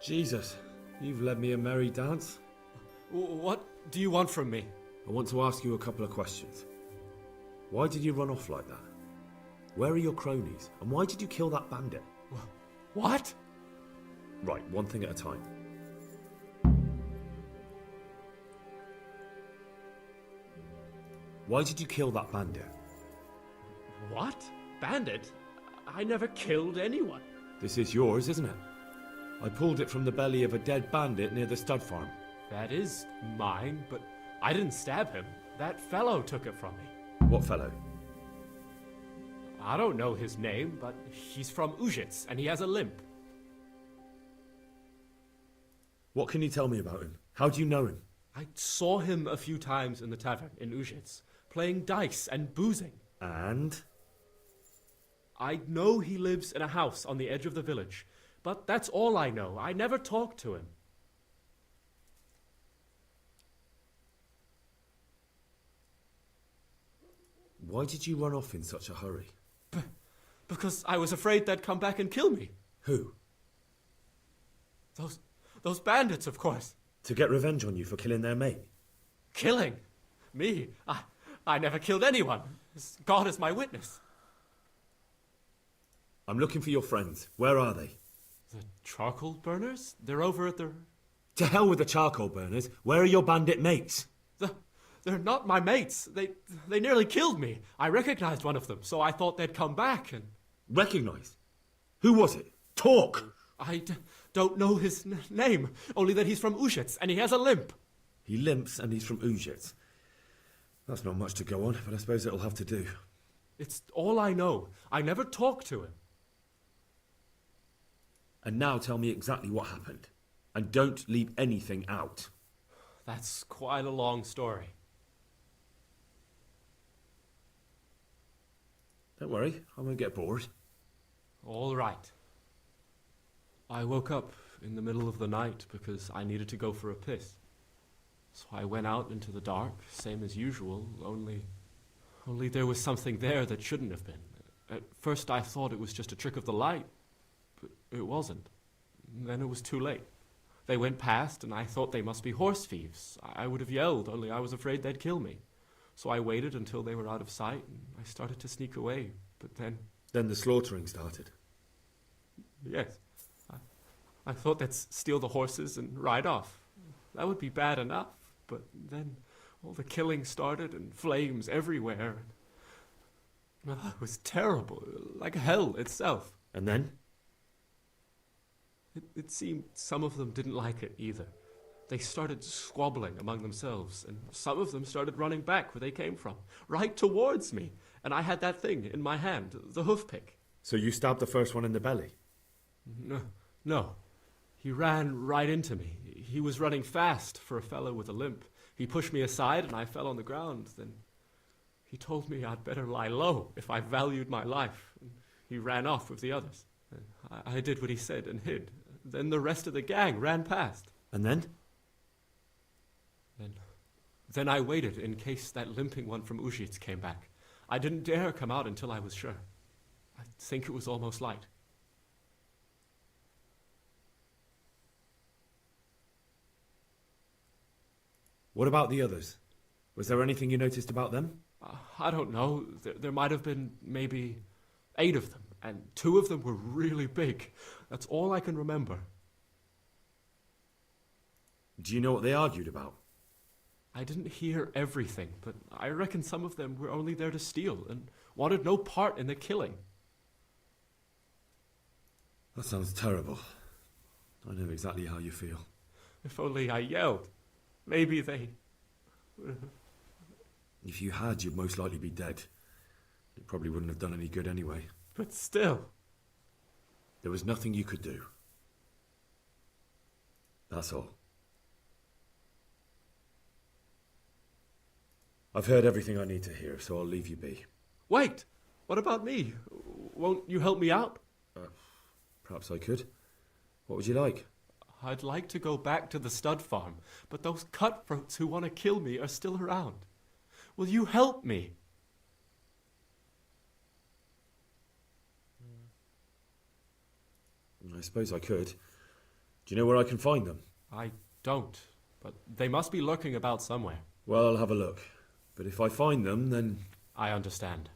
Jesus, you've led me a merry dance. What do you want from me? I want to ask you a couple of questions. Why did you run off like that? Where are your cronies? And why did you kill that bandit? What? Right, one thing at a time. Why did you kill that bandit? What? Bandit? I never killed anyone. This is yours, isn't it? I pulled it from the belly of a dead bandit near the stud farm. That is mine, but I didn't stab him. That fellow took it from me. What fellow? I don't know his name, but he's from Ujits, and he has a limp. What can you tell me about him? How do you know him? I saw him a few times in the tavern in Ujits, playing dice and boozing. And? I know he lives in a house on the edge of the village, but that's all I know. I never talked to him. Why did you run off in such a hurry? Because I was afraid they'd come back and kill me. Who? Those bandits, of course. To get revenge on you for killing their mate? Killing? Me? I never killed anyone. God is my witness. I'm looking for your friends. Where are they? The charcoal burners? They're over at the... To hell with the charcoal burners. Where are your bandit mates? They're not my mates. They nearly killed me. I recognized one of them, so I thought they'd come back and... Recognized? Who was it? Talk! I don't know his name, only that he's from Ujits, and he has a limp. He limps and he's from Ujits. That's not much to go on, but I suppose it'll have to do. It's all I know. I never talked to him. And now tell me exactly what happened. And don't leave anything out. That's quite a long story. Don't worry, I won't get bored. All right. I woke up in the middle of the night because I needed to go for a piss. So I went out into the dark, same as usual, only there was something there that shouldn't have been. At first I thought it was just a trick of the light, but it wasn't. Then it was too late. They went past, and I thought they must be horse thieves. I would have yelled, only I was afraid they'd kill me. So I waited until they were out of sight, and I started to sneak away, but then... Then the slaughtering started? Yes. I thought they'd steal the horses and ride off. That would be bad enough, but then all the killing started, and flames everywhere. It was terrible, like hell itself. And then? It seemed some of them didn't like it either. They started squabbling among themselves, and some of them started running back where they came from, right towards me. And I had that thing in my hand, the hoof pick. So you stabbed the first one in the belly? No. He ran right into me. He was running fast for a fellow with a limp. He pushed me aside and I fell on the ground. Then he told me I'd better lie low if I valued my life. And he ran off with the others. I did what he said and hid. Then the rest of the gang ran past. And then? Then I waited in case that limping one from Ujits came back. I didn't dare come out until I was sure. I think it was almost light. What about the others? Was there anything you noticed about them? I don't know. There might have been maybe 8 of them, and 2 of them were really big. That's all I can remember. Do you know what they argued about? I didn't hear everything, but I reckon some of them were only there to steal and wanted no part in the killing. That sounds terrible. I know exactly how you feel. If only I yelled. Maybe they... If you had, you'd most likely be dead. It probably wouldn't have done any good anyway. But still... There was nothing you could do. That's all. I've heard everything I need to hear, so I'll leave you be. Wait! What about me? Won't you help me out? Perhaps I could. What would you like? I'd like to go back to the stud farm, but those cutthroats who want to kill me are still around. Will you help me? I suppose I could. Do you know where I can find them? I don't, but they must be lurking about somewhere. Well, I'll have a look. But if I find them, then... I understand.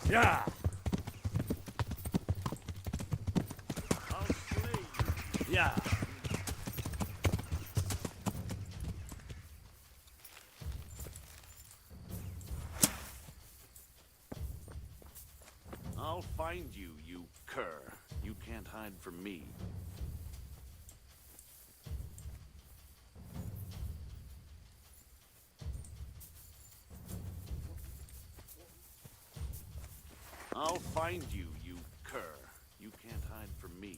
Yeah. I'll slay you. Yeah. I'll find you, you cur. You can't hide from me. I'll find you, you cur. You can't hide from me.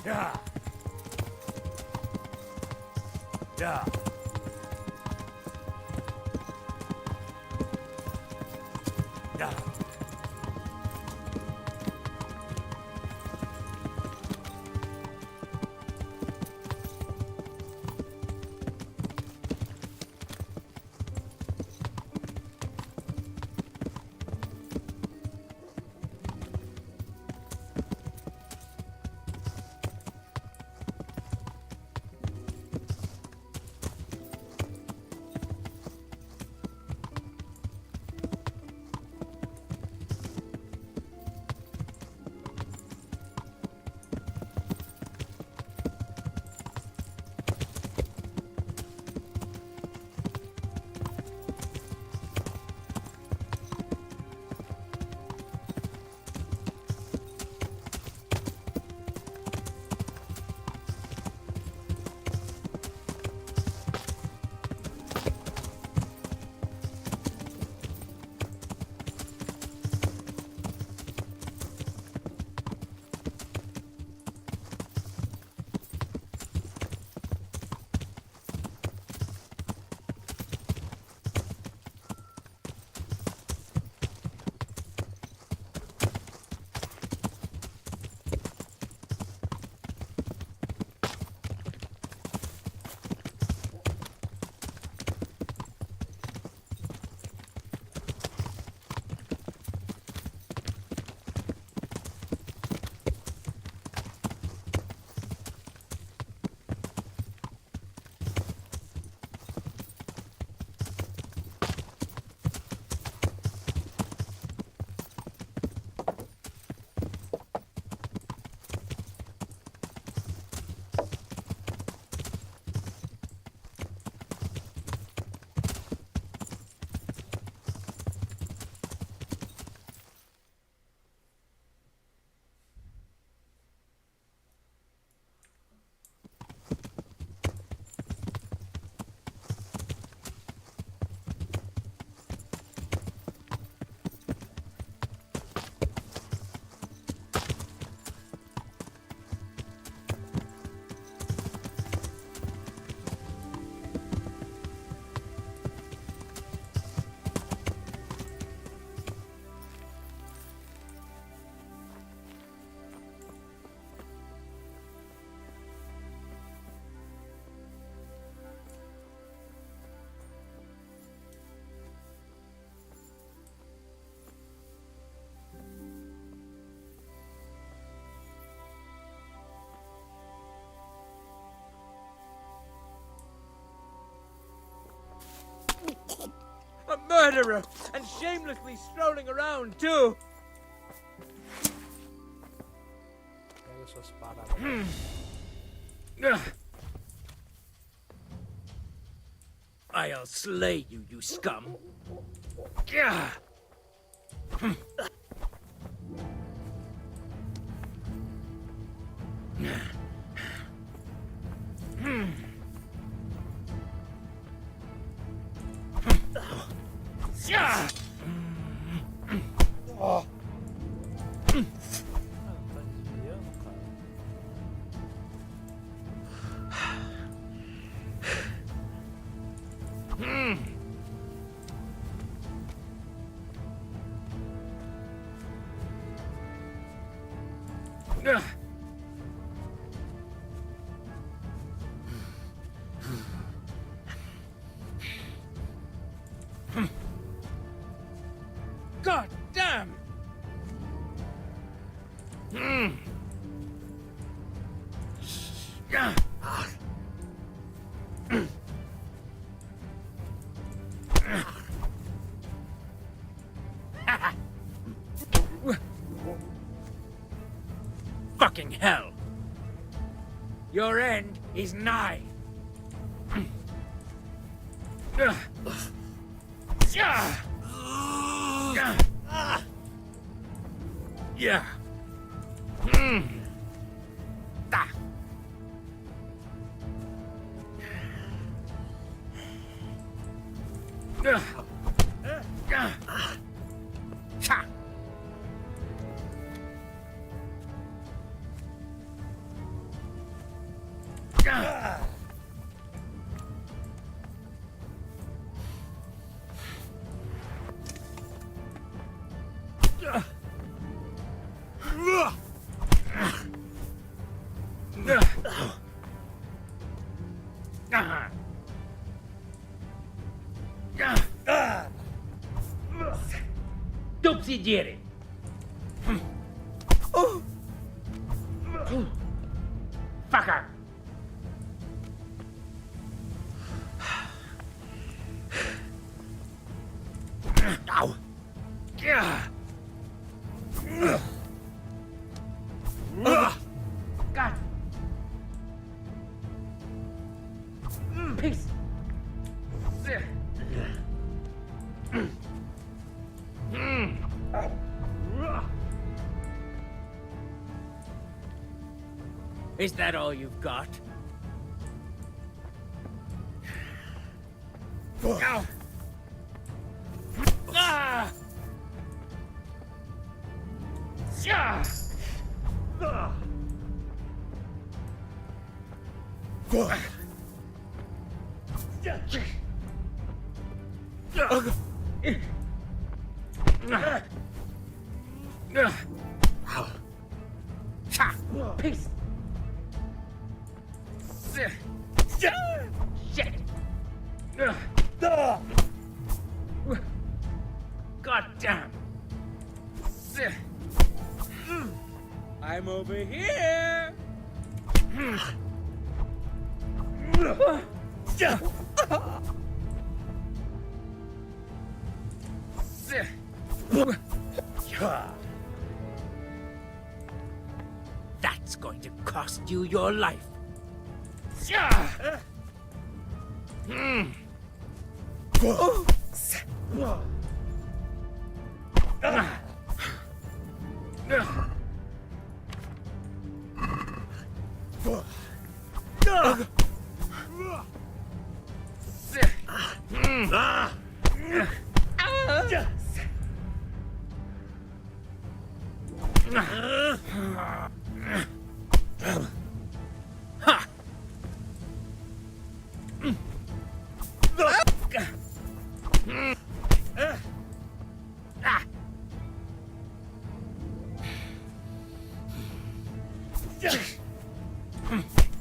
Yeah. Yeah. Yeah. murderer, and shamelessly strolling around, too. I'll slay you, you scum. Gah! God damn! Fucking hell! Your end is nigh. Yeah. Dupsidiere. Fucker. Ow. God. Peace. Is that all you've got? Ow! Ah! Yeah! Ah! Peace! Shit! God damn! I'm over here! That's going to cost you your life.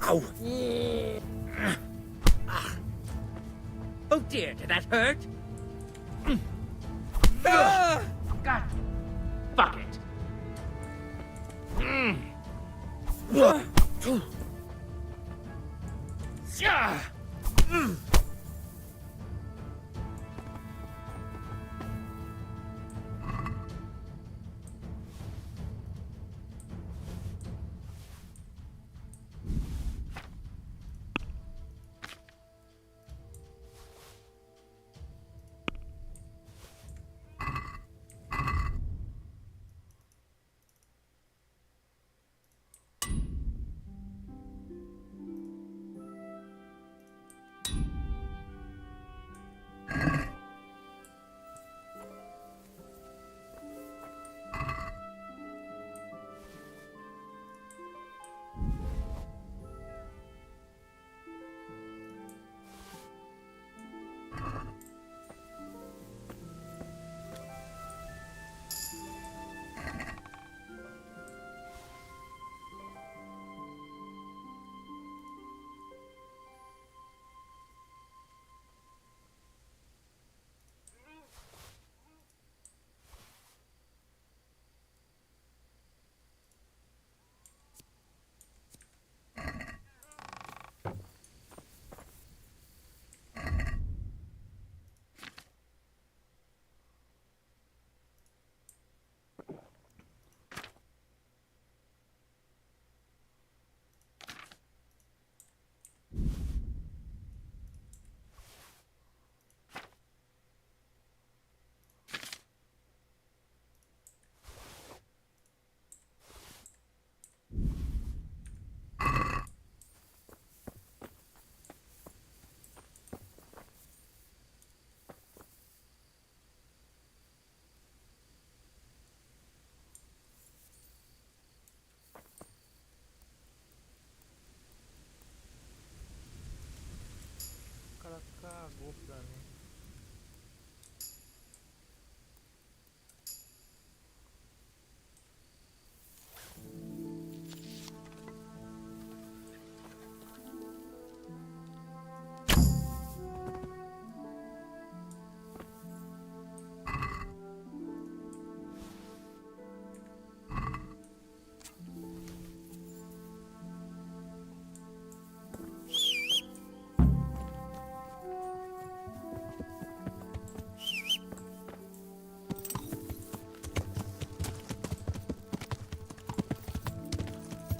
Ow! Oh dear, did that hurt? God, fuck it.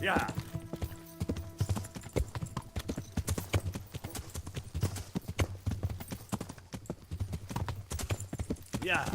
Yeah. Yeah.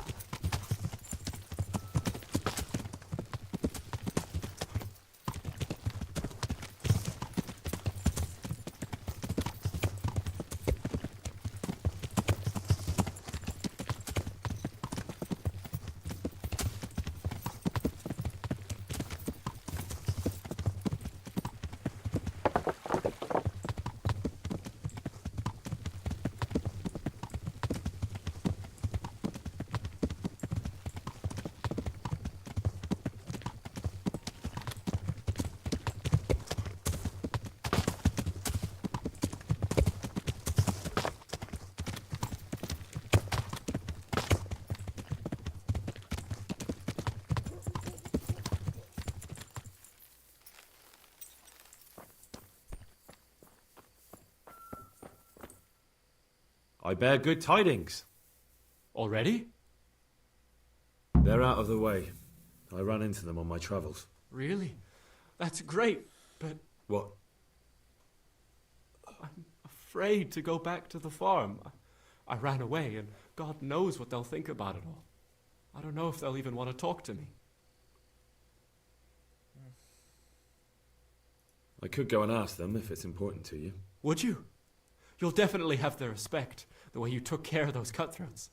I bear good tidings. Already? They're out of the way. I ran into them on my travels. Really? That's great, but... What? I'm afraid to go back to the farm. I ran away, and God knows what they'll think about it all. I don't know if they'll even want to talk to me. I could go and ask them if it's important to you. Would you? You'll definitely have their respect, the way you took care of those cutthroats.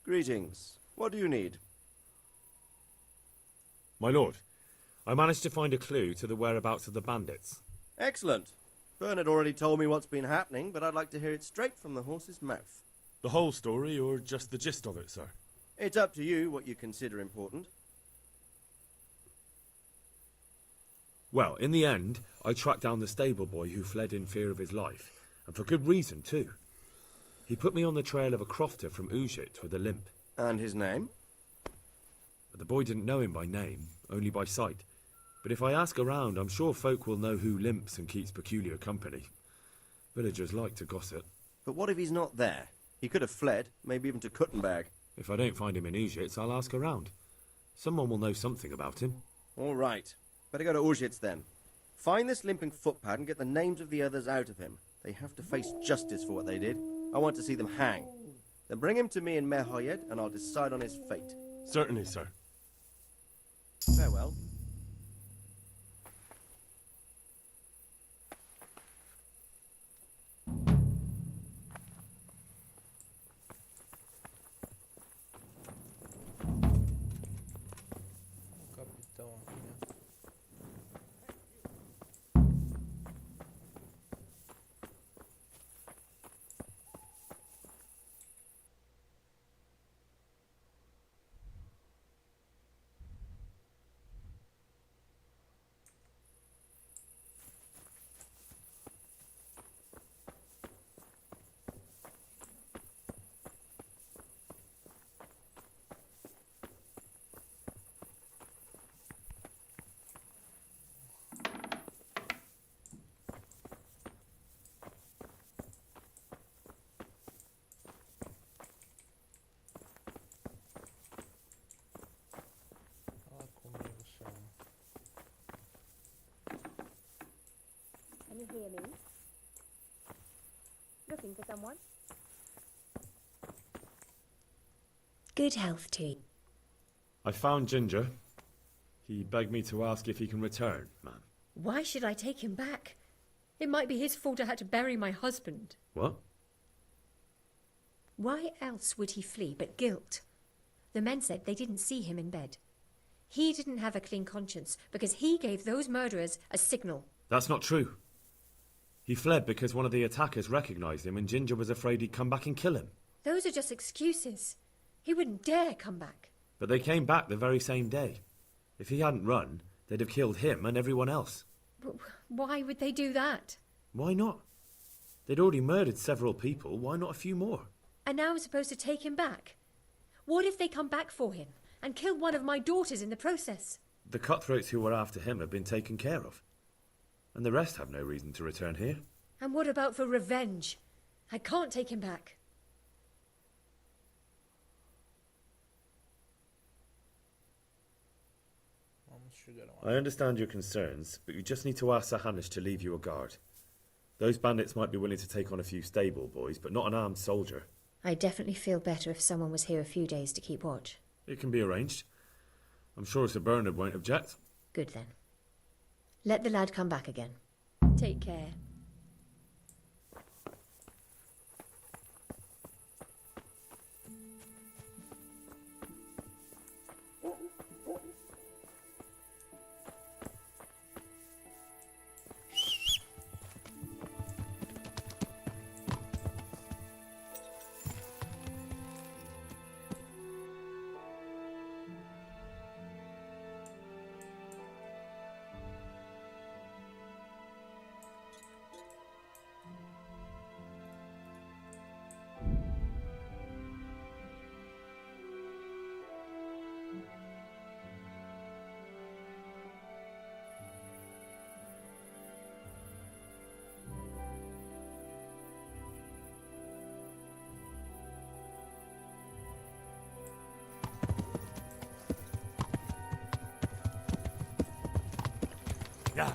Greetings. What do you need? My lord, I managed to find a clue to the whereabouts of the bandits. Excellent. Bernard already told me what's been happening, but I'd like to hear it straight from the horse's mouth. The whole story, or just the gist of it, sir? It's up to you what you consider important. Well, in the end, I tracked down the stable boy who fled in fear of his life, and for good reason, too. He put me on the trail of a crofter from Ujit with a limp. And his name? The boy didn't know him by name, only by sight. But if I ask around, I'm sure folk will know who limps and keeps peculiar company. Villagers like to gossip. But what if he's not there? He could have fled, maybe even to Kuttenberg. If I don't find him in Ujit, I'll ask around. Someone will know something about him. All right. Better go to Ujits then. Find this limping footpad and get the names of the others out of him. They have to face justice for what they did. I want to see them hang. Then bring him to me in Merhoyed, and I'll decide on his fate. Certainly, sir. Farewell. me? Looking for someone? Good health to you. I found Ginger. He begged me to ask if he can return, man. Why should I take him back? It might be his fault I had to bury my husband. What? Why else would he flee but guilt? The men said they didn't see him in bed. He didn't have a clean conscience because he gave those murderers a signal. That's not true. He fled because one of the attackers recognised him and Ginger was afraid he'd come back and kill him. Those are just excuses. He wouldn't dare come back. But they came back the very same day. If he hadn't run, they'd have killed him and everyone else. But why would they do that? Why not? They'd already murdered several people. Why not a few more? And now I'm supposed to take him back? What if they come back for him and kill one of my daughters in the process? The cutthroats who were after him have been taken care of. And the rest have no reason to return here. And what about for revenge? I can't take him back. I understand your concerns, but you just need to ask Sir Hanish to leave you a guard. Those bandits might be willing to take on a few stable boys, but not an armed soldier. I'd definitely feel better if someone was here a few days to keep watch. It can be arranged. I'm sure Sir Bernard won't object. Good then. Let the lad come back again. Take care. Yeah.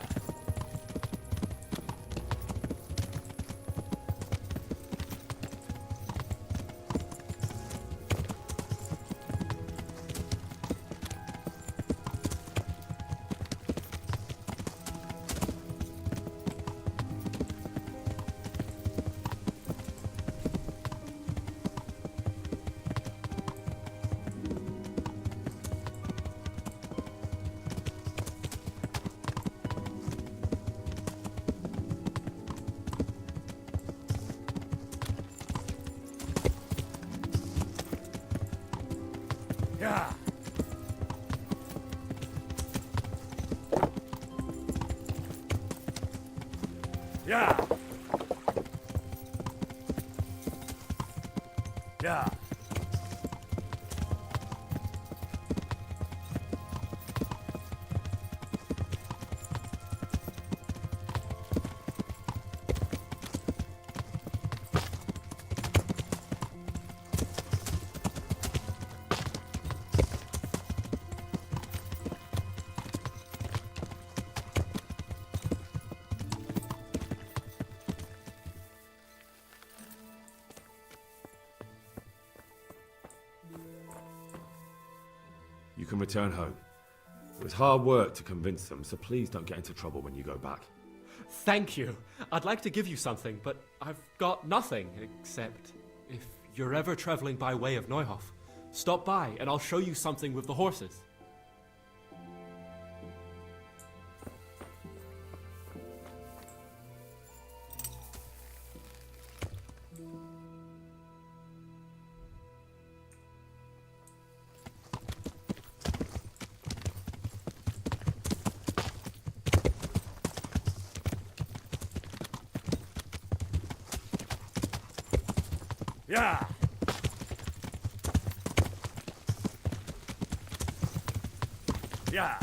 Yeah. Yeah. Yeah. You can return home. It was hard work to convince them, so please don't get into trouble when you go back. Thank you. I'd like to give you something, but I've got nothing, except if you're ever traveling by way of Neuhof, stop by and I'll show you something with the horses. Yeah. Yeah.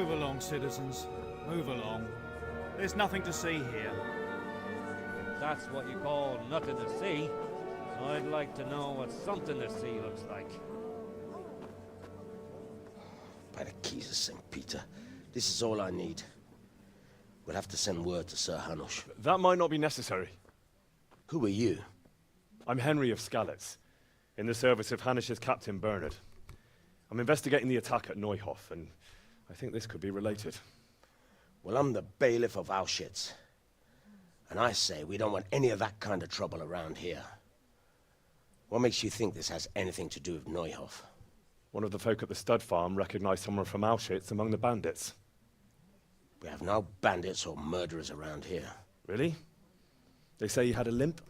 Move along, citizens. Move along. There's nothing to see here. If that's what you call nothing to see, I'd like to know what something to see looks like. By the keys of St. Peter, this is all I need. We'll have to send word to Sir Hanush. That might not be necessary. Who are you? I'm Henry of Skalitz, in the service of Hanush's Captain Bernard. I'm investigating the attack at Neuhof, and I think this could be related. Well, I'm the bailiff of Auschwitz. And I say we don't want any of that kind of trouble around here. What makes you think this has anything to do with Neuhof? One of the folk at the stud farm recognized someone from Auschwitz among the bandits. We have no bandits or murderers around here. Really? They say he had a limp?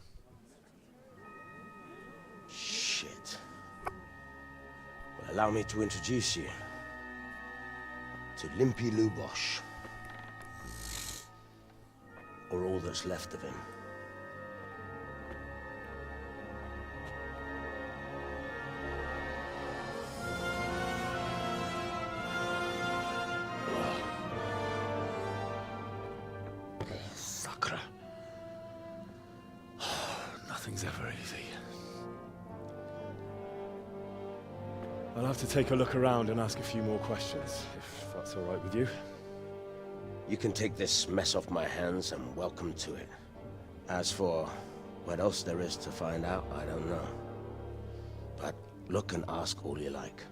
Shit. Well, allow me to introduce you to Limpy Lubosh. Or all that's left of him. Sakra. Nothing's ever easy. I'll have to take a look around and ask a few more questions, if that's all right with you. You can take this mess off my hands and welcome to it. As for what else there is to find out, I don't know. But look and ask all you like.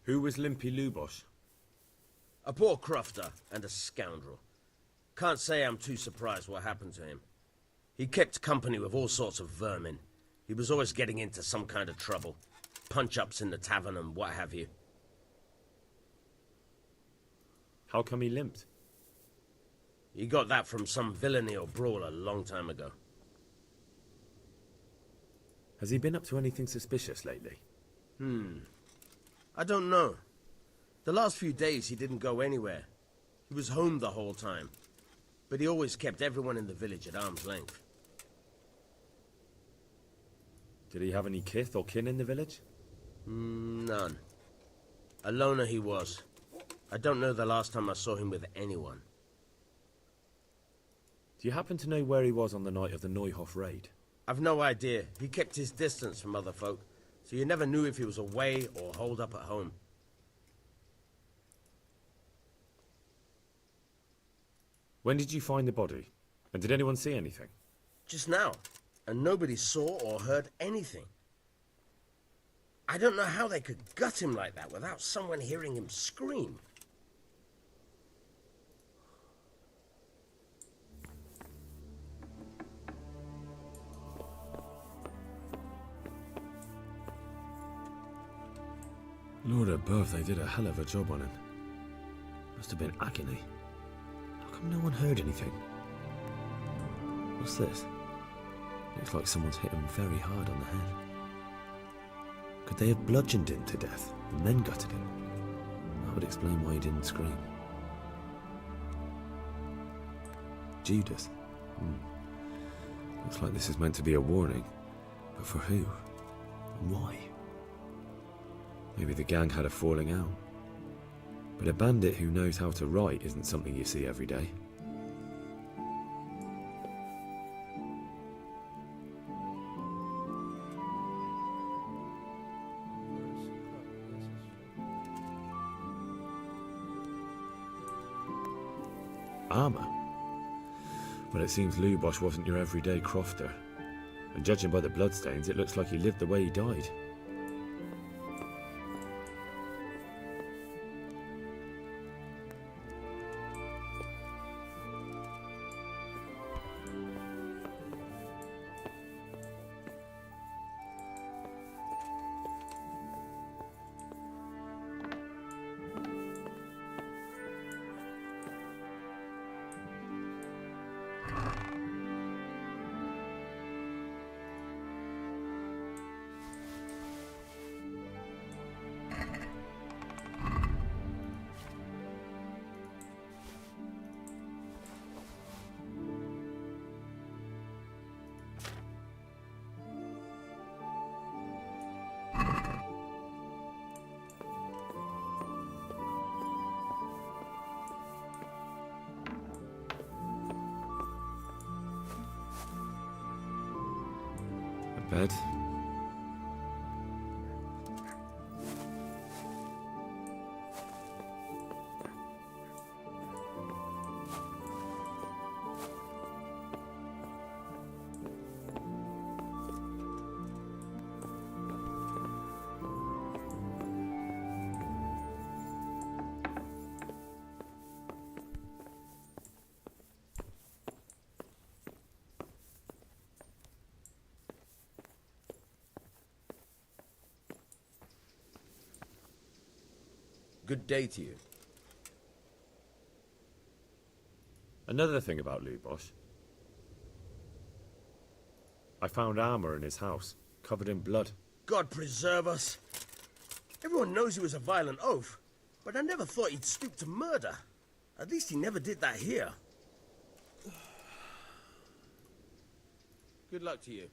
Who was Limpy Lubosh? A poor crofter and a scoundrel. Can't say I'm too surprised what happened to him. He kept company with all sorts of vermin. He was always getting into some kind of trouble. Punch-ups in the tavern and what have you. How come he limped? He got that from some villainy or brawl a long time ago. Has he been up to anything suspicious lately? I don't know. The last few days he didn't go anywhere. He was home the whole time. But he always kept everyone in the village at arm's length. Did he have any kith or kin in the village? None. A loner he was. I don't know the last time I saw him with anyone. Do you happen to know where he was on the night of the Neuhof raid? I've no idea. He kept his distance from other folk, so you never knew if he was away or holed up at home. When did you find the body? And did anyone see anything? Just now, and nobody saw or heard anything. I don't know how they could gut him like that without someone hearing him scream. Lord above, they did a hell of a job on him. Must have been agony. How come no one heard anything? What's this? Looks like someone's hit him very hard on the head. Could they have bludgeoned him to death and then gutted him? That would explain why he didn't scream. Judas. Looks like this is meant to be a warning. But for who? And why? Maybe the gang had a falling out. But a bandit who knows how to write isn't something you see every day. Armour? Well, it seems Lubosh wasn't your everyday crofter. And judging by the bloodstains, it looks like he lived the way he died. Bed. Good day to you. Another thing about Lubosh. I found armor in his house, covered in blood. God preserve us. Everyone knows he was a violent oaf, but I never thought he'd stoop to murder. At least he never did that here. Good luck to you.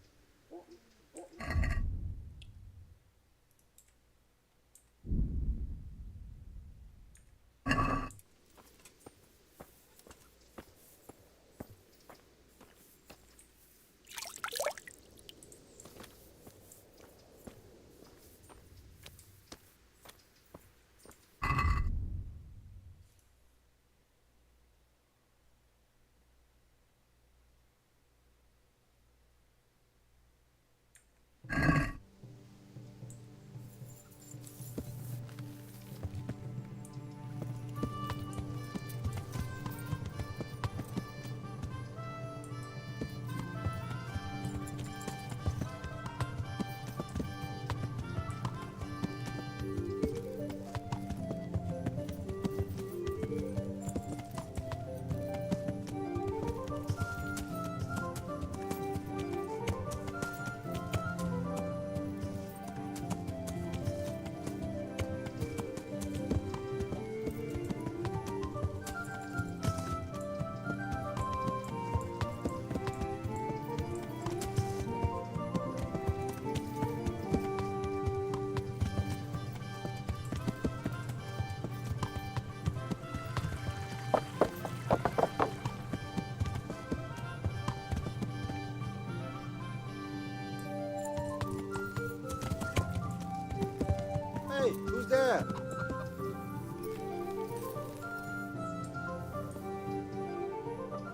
Hey, who's there?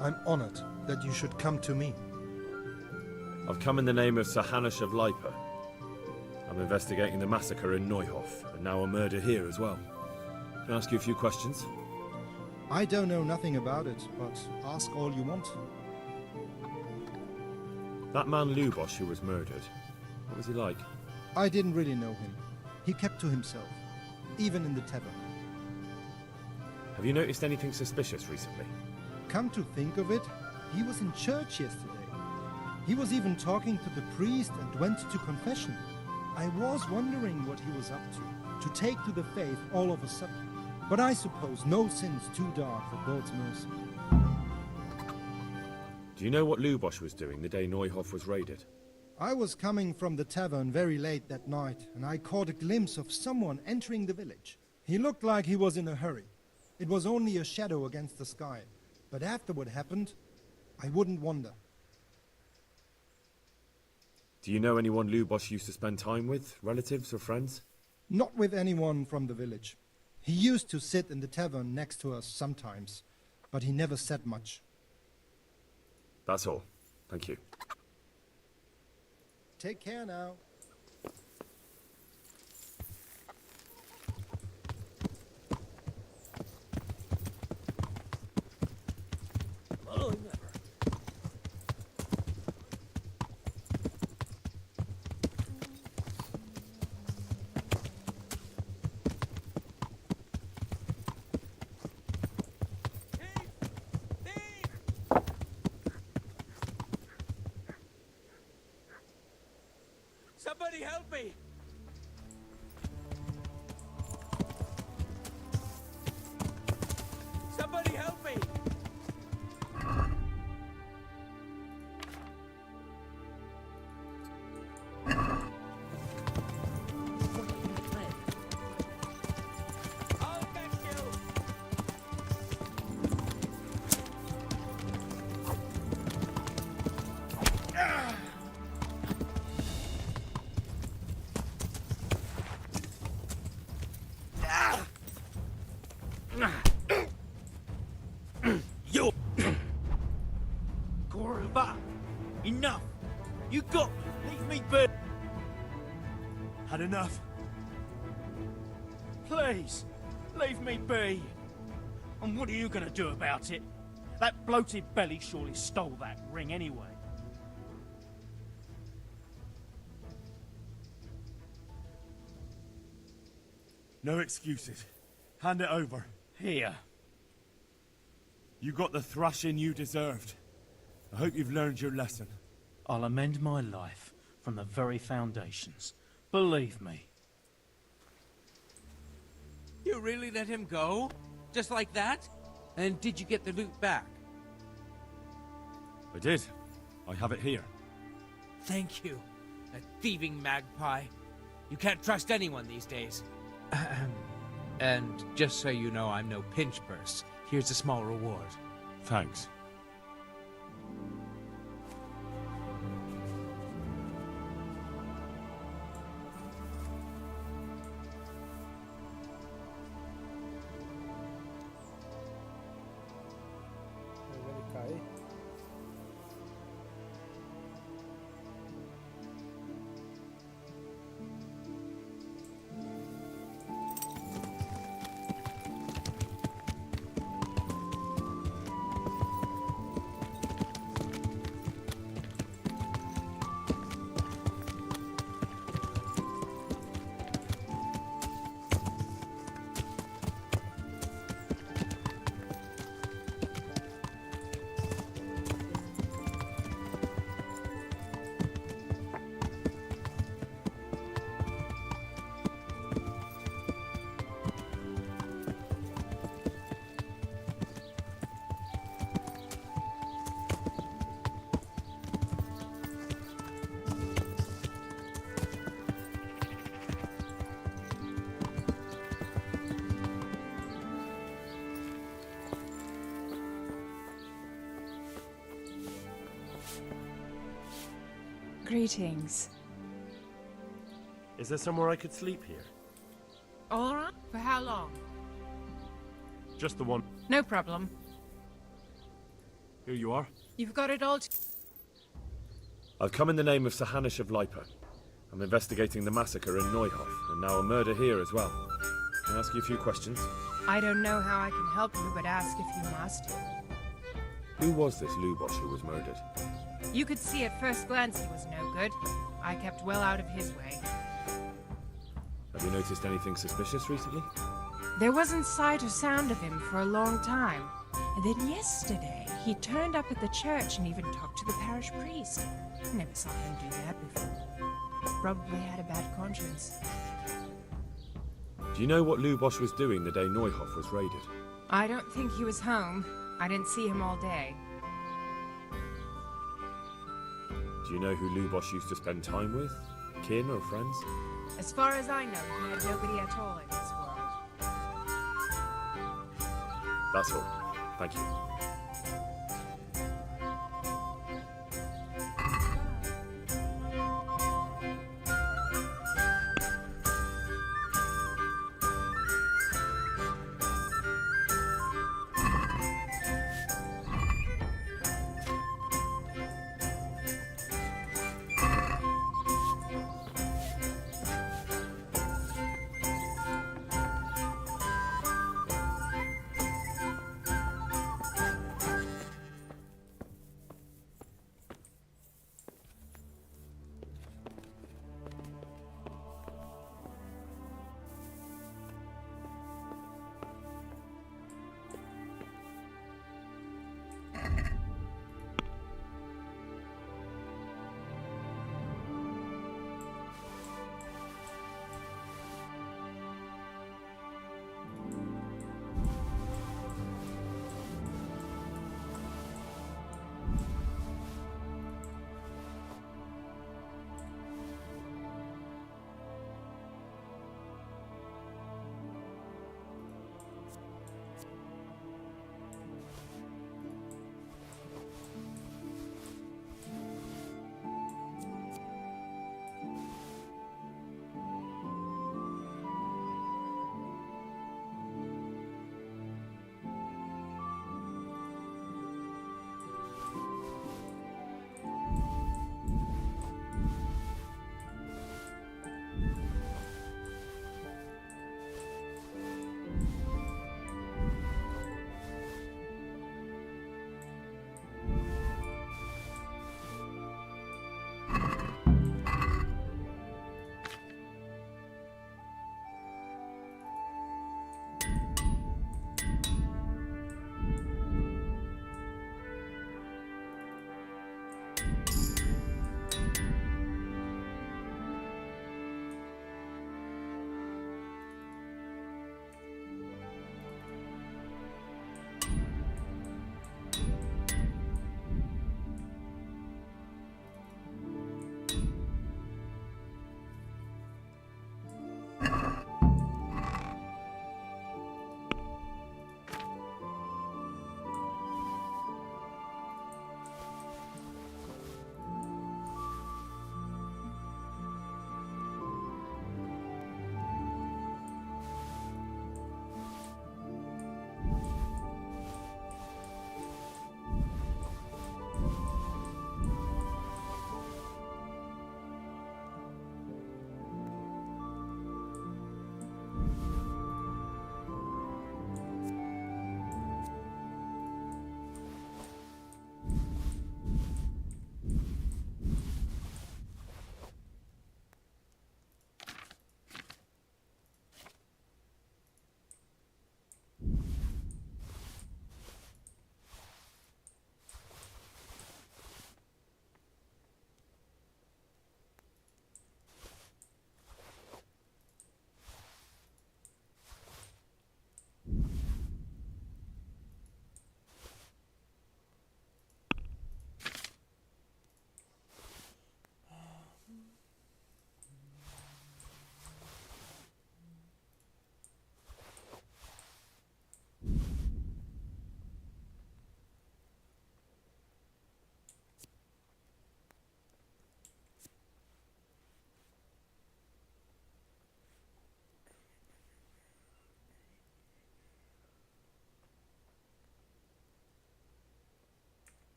I'm honored that you should come to me. I've come in the name of Sir Hanush of Lipa. I'm investigating the massacre in Neuhof, and now a murder here as well. Can I ask you a few questions? I don't know nothing about it, but ask all you want. That man Lubosh who was murdered, what was he like? I didn't really know him. He kept to himself, even in the tavern. Have you noticed anything suspicious recently? Come to think of it, he was in church yesterday. He was even talking to the priest and went to confession. I was wondering what he was up to take to the faith all of a sudden. But I suppose no sin's too dark for God's mercy. Do you know what Lubosh was doing the day Neuhof was raided? I was coming from the tavern very late that night, and I caught a glimpse of someone entering the village. He looked like he was in a hurry. It was only a shadow against the sky. But after what happened, I wouldn't wonder. Do you know anyone Lubosh used to spend time with? Relatives or friends? Not with anyone from the village. He used to sit in the tavern next to us sometimes, but he never said much. That's all. Thank you. Take care now. Oh, never. Somebody help me! Somebody help me! I'll get you! You got me! Leave me be! Had enough? Please! Leave me be! And what are you gonna do about it? That bloated belly surely stole that ring anyway. No excuses. Hand it over. Here. You got the thrashing you deserved. I hope you've learned your lesson. I'll amend my life from the very foundations. Believe me. You really let him go? Just like that? And did you get the loot back? I did. I have it here. Thank you. That thieving magpie. You can't trust anyone these days. And just so you know, I'm no pinch purse. Here's a small reward. Thanks. Ele cai. Greetings. Is there somewhere I could sleep here? All right. For how long? Just the one. No problem. Here you are. You've got it all. I've come in the name of Sir Hanish of Lipa. I'm investigating the massacre in Neuhof, and now a murder here as well. Can I ask you a few questions? I don't know how I can help you, but ask if you must. Who was this Lubosh who was murdered? You could see at first glance he was no good. I kept well out of his way. Have you noticed anything suspicious recently? There wasn't sight or sound of him for a long time. And then yesterday, he turned up at the church and even talked to the parish priest. Never saw him do that before. Probably had a bad conscience. Do you know what Lubosh was doing the day Neuhof was raided? I don't think he was home. I didn't see him all day. Do you know who Lubosh used to spend time with? Kin or friends? As far as I know, he had nobody at all in this world. That's all. Thank you.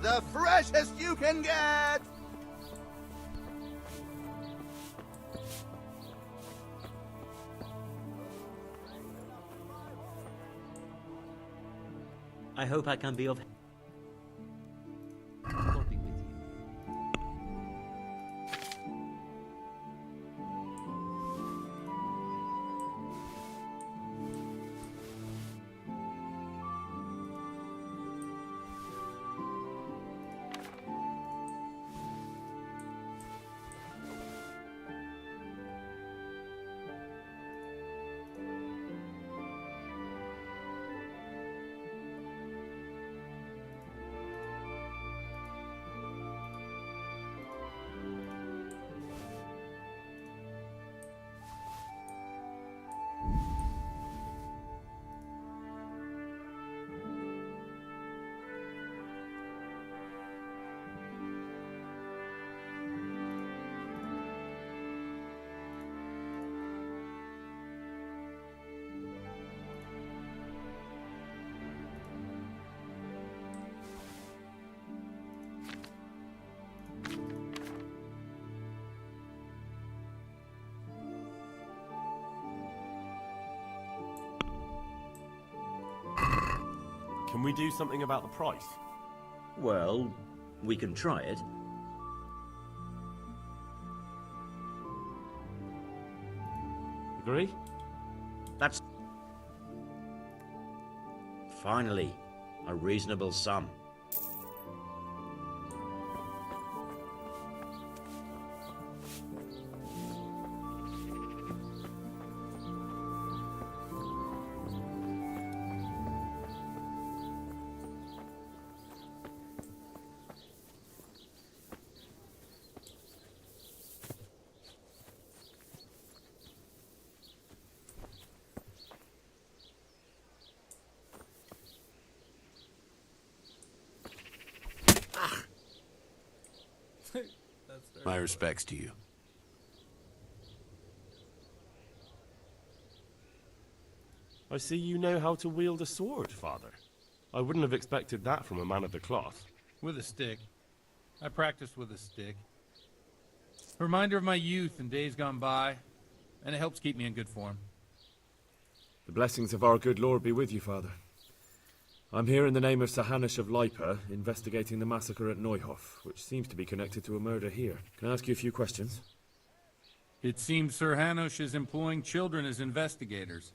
The freshest you can get! I hope I can be of Can we do something about the price? Well, we can try it. Agree? That's... Finally, a reasonable sum. My respects to you. I see you know how to wield a sword, Father. I wouldn't have expected that from a man of the cloth. With a stick. I practiced with a stick. A reminder of my youth and days gone by, and it helps keep me in good form. The blessings of our good Lord be with you, Father. I'm here in the name of Sir Hanush of Lipa, investigating the massacre at Neuhof, which seems to be connected to a murder here. Can I ask you a few questions? It seems Sir Hanush is employing children as investigators.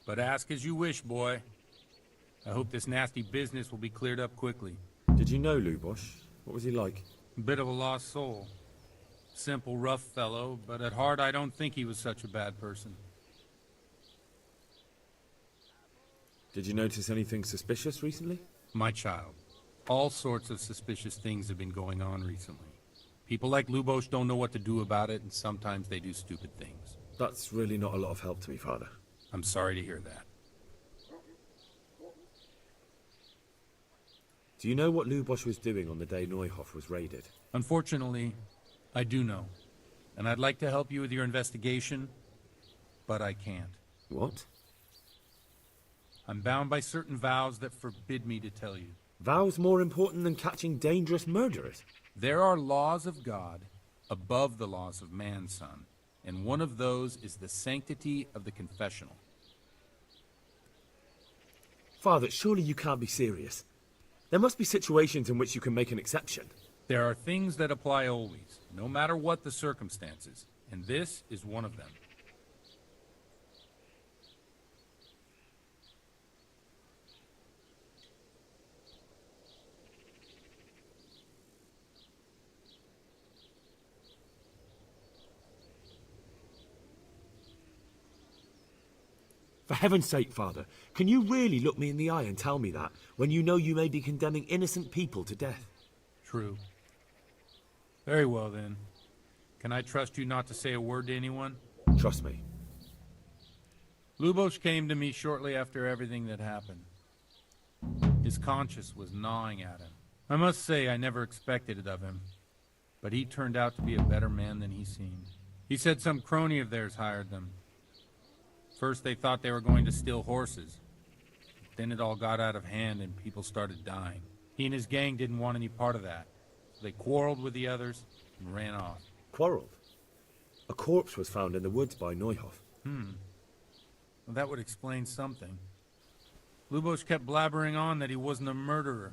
But ask as you wish, boy. I hope this nasty business will be cleared up quickly. Did you know Lubosh? What was he like? A bit of a lost soul. Simple, rough fellow, but at heart I don't think he was such a bad person. Did you notice anything suspicious recently? My child. All sorts of suspicious things have been going on recently. People like Lubosh don't know what to do about it, and sometimes they do stupid things. That's really not a lot of help to me, Father. I'm sorry to hear that. Do you know what Lubosh was doing on the day Neuhof was raided? Unfortunately, I do know. And I'd like to help you with your investigation, but I can't. What? I'm bound by certain vows that forbid me to tell you. Vows more important than catching dangerous murderers? There are laws of God above the laws of man, son. And one of those is the sanctity of the confessional. Father, surely you can't be serious. There must be situations in which you can make an exception. There are things that apply always, no matter what the circumstances. And this is one of them. For heaven's sake, Father, can you really look me in the eye and tell me that, when you know you may be condemning innocent people to death? True. Very well, then. Can I trust you not to say a word to anyone? Trust me. Lubosh came to me shortly after everything that happened. His conscience was gnawing at him. I must say I never expected it of him, but he turned out to be a better man than he seemed. He said some crony of theirs hired them. First they thought they were going to steal horses. Then it all got out of hand and people started dying. He and his gang didn't want any part of that. So they quarreled with the others and ran off. Quarreled? A corpse was found in the woods by Neuhoff. Well, that would explain something. Lubos kept blabbering on that he wasn't a murderer.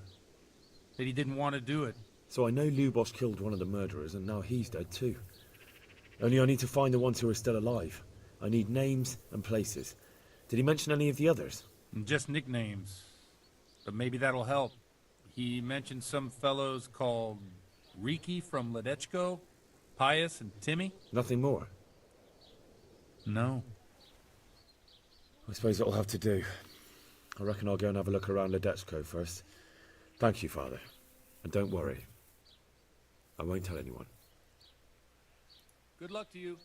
That he didn't want to do it. So I know Lubos killed one of the murderers, and now he's dead too. Only I need to find the ones who are still alive. I need names and places. Did he mention any of the others? Just nicknames. But maybe that'll help. He mentioned some fellows called Riki from Ledechko, Pius and Timmy. Nothing more? No. I suppose it'll have to do. I reckon I'll go and have a look around Ledechko first. Thank you, Father. And don't worry. I won't tell anyone. Good luck to you.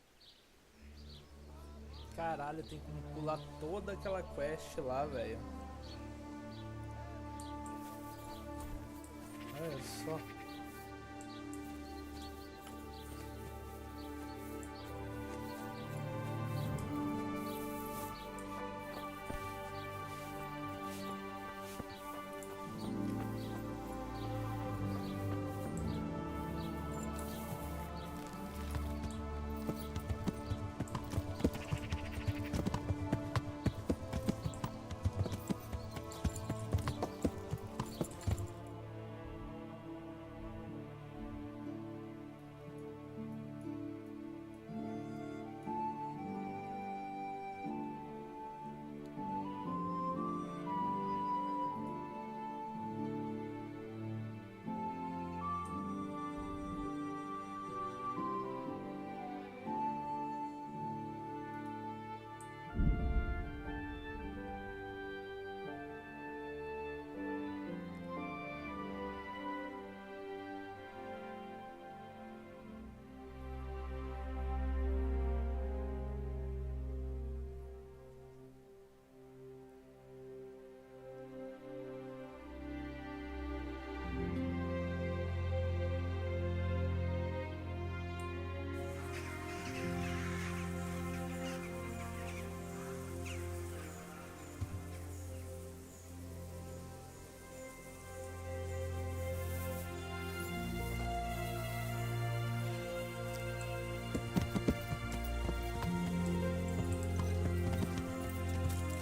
Caralho, tem que pular toda aquela quest lá, velho. Olha só.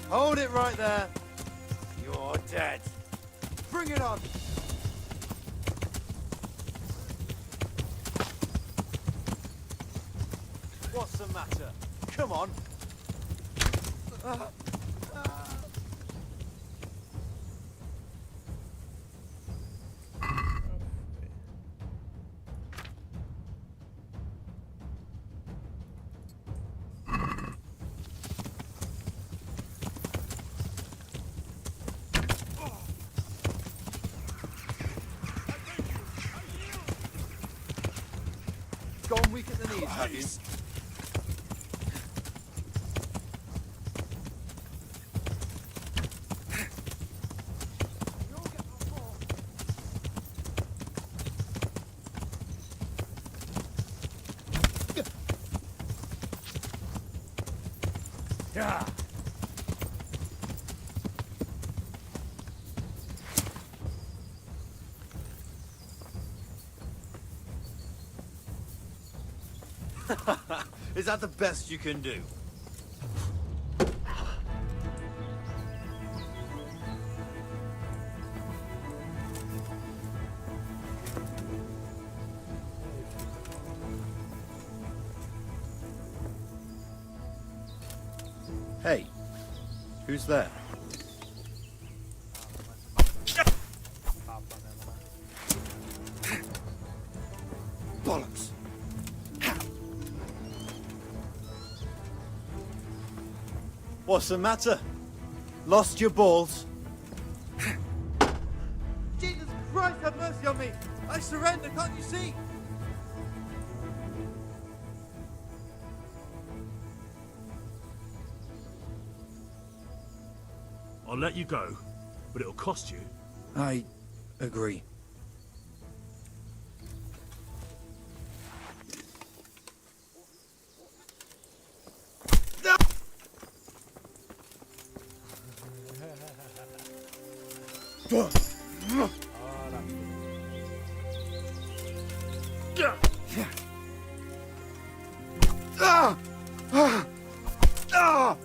Hold it right there. You're dead. Bring it on. What's the matter? Come on. Gone weak at the knees, have you? Yeah. Is that the best you can do? Hey, who's there? Bollocks! What's the matter? Lost your balls? Jesus Christ, have mercy on me! I surrender, can't you see? I'll let you go, but it'll cost you. I agree. Ah! Ah! Ah!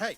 Hey!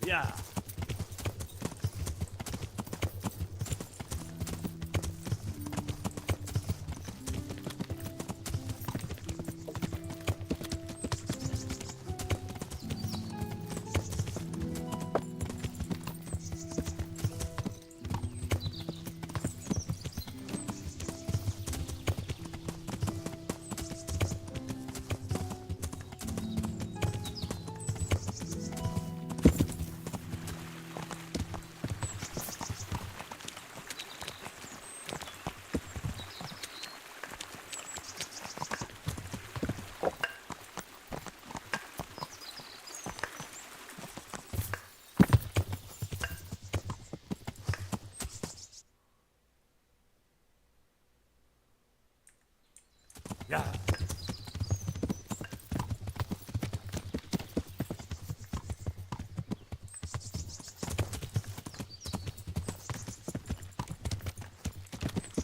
Yeah. Yeah.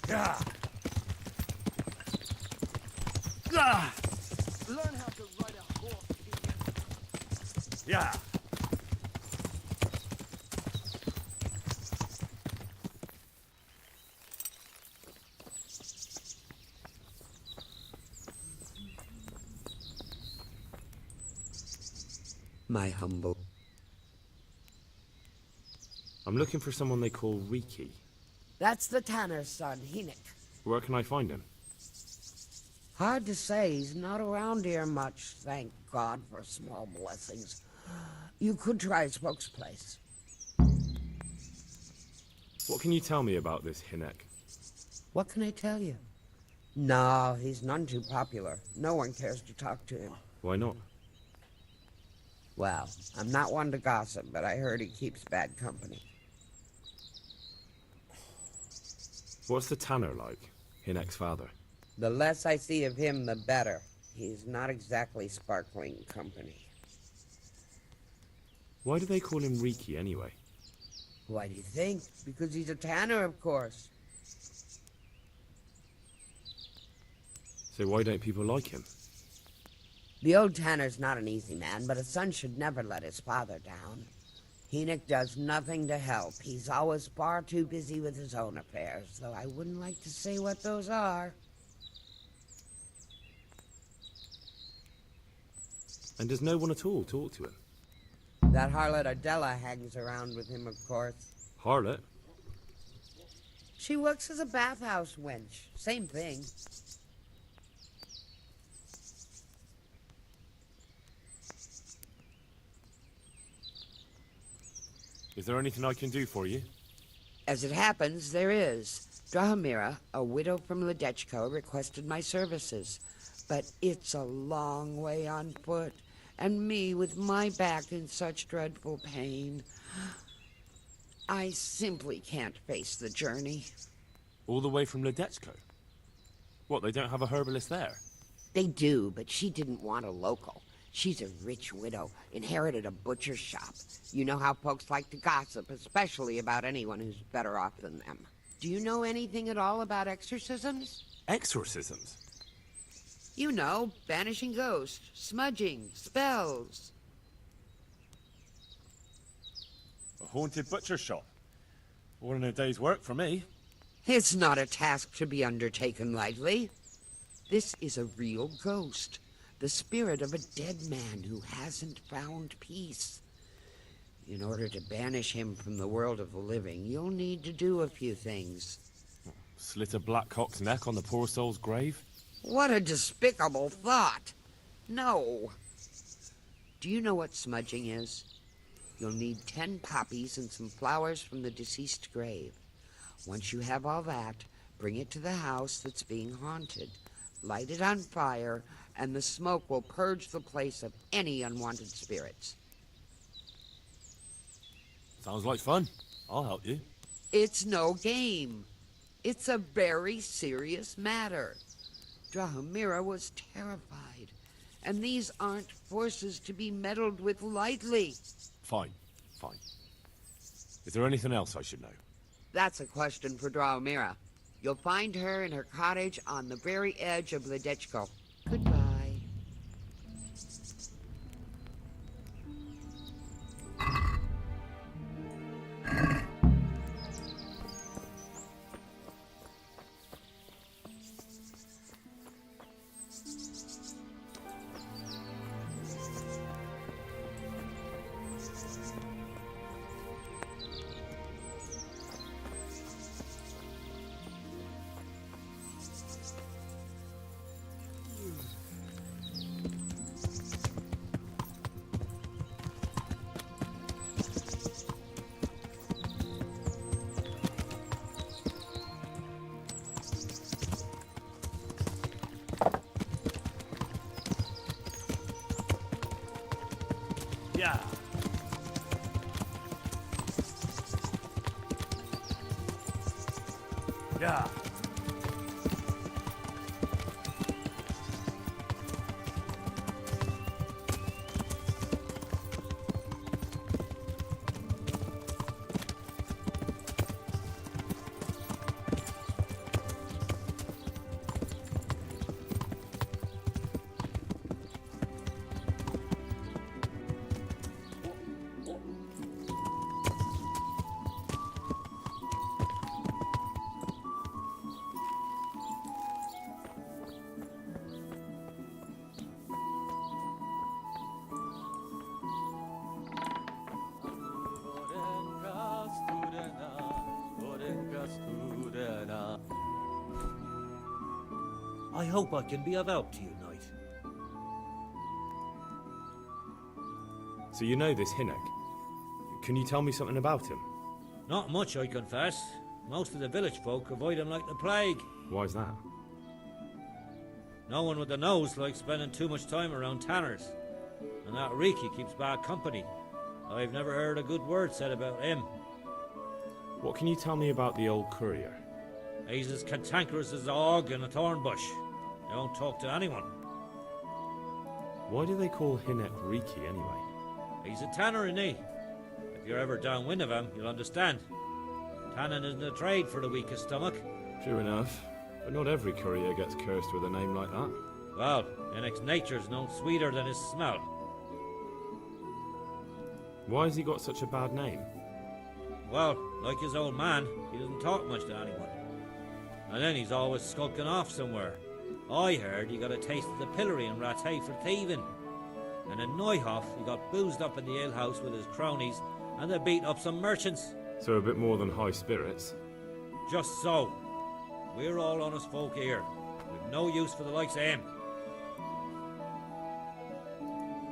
Yeah. Ah. Learn how to ride a horse, idiot. Yeah. My humble. I'm looking for someone they call Riki. That's the tanner's son, Hinek. Where can I find him? Hard to say. He's not around here much, thank God for small blessings. You could try his folks' place. What can you tell me about this Hinek? What can I tell you? No, he's none too popular. No one cares to talk to him. Why not? Well, I'm not one to gossip, but I heard he keeps bad company. What's the tanner like? Hinek's father. The less I see of him, the better. He's not exactly sparkling company. Why do they call him Riki anyway? Why do you think? Because he's a tanner, of course. So why don't people like him? The old tanner's not an easy man, but a son should never let his father down. Hinek does nothing to help. He's always far too busy with his own affairs, though I wouldn't like to say what those are. And does no one at all talk to him? That harlot Adela hangs around with him, of course. Harlot? She works as a bathhouse wench. Same thing. Is there anything I can do for you? As it happens, there is. Drahomira, a widow from Ledechko, requested my services. But it's a long way on foot, and me with my back in such dreadful pain. I simply can't face the journey. All the way from Ledechko? What, they don't have a herbalist there? They do, but she didn't want a local. She's a rich widow, inherited a butcher's shop. You know how folks like to gossip, especially about anyone who's better off than them. Do you know anything at all about exorcisms? Exorcisms? You know, banishing ghosts, smudging, spells. A haunted butcher shop? All in a day's work for me. It's not a task to be undertaken lightly. This is a real ghost. The spirit of a dead man who hasn't found peace. In order to banish him from the world of the living, you'll need to do a few things. Slit a black cock's neck on the poor soul's grave? What a despicable thought! No. Do you know what smudging is? You'll need 10 poppies and some flowers from the deceased grave. Once you have all that, bring it to the house that's being haunted. Light it on fire, and the smoke will purge the place of any unwanted spirits. Sounds like fun. I'll help you. It's no game. It's a very serious matter. Drahomira was terrified, and these aren't forces to be meddled with lightly. Fine, fine. Is there anything else I should know? That's a question for Drahomira. You'll find her in her cottage on the very edge of Ledechko. Goodbye. Yeah. I hope I can be of help to you, Knight. So you know this Hinnek? Can you tell me something about him? Not much, I confess. Most of the village folk avoid him like the plague. Why's that? No one with a nose likes spending too much time around tanners. And that Riki keeps bad company. I've never heard a good word said about him. What can you tell me about the old courier? He's as cantankerous as a hog in a thorn bush. He won't talk to anyone. Why do they call Hinnek Riki anyway? He's a tanner, isn't he? If you're ever downwind of him, you'll understand. Tanning isn't a trade for the weakest stomach. True enough, but not every courier gets cursed with a name like that. Well, Hinnick's nature's no sweeter than his smell. Why has he got such a bad name? Well, like his old man, he doesn't talk much to anyone. And then he's always skulking off somewhere. I heard he got a taste of the pillory in Rattay for thieving. And in Neuhof, he got boozed up in the alehouse with his cronies, and they beat up some merchants. So a bit more than high spirits? Just so. We're all honest folk here. We've no use for the likes of him.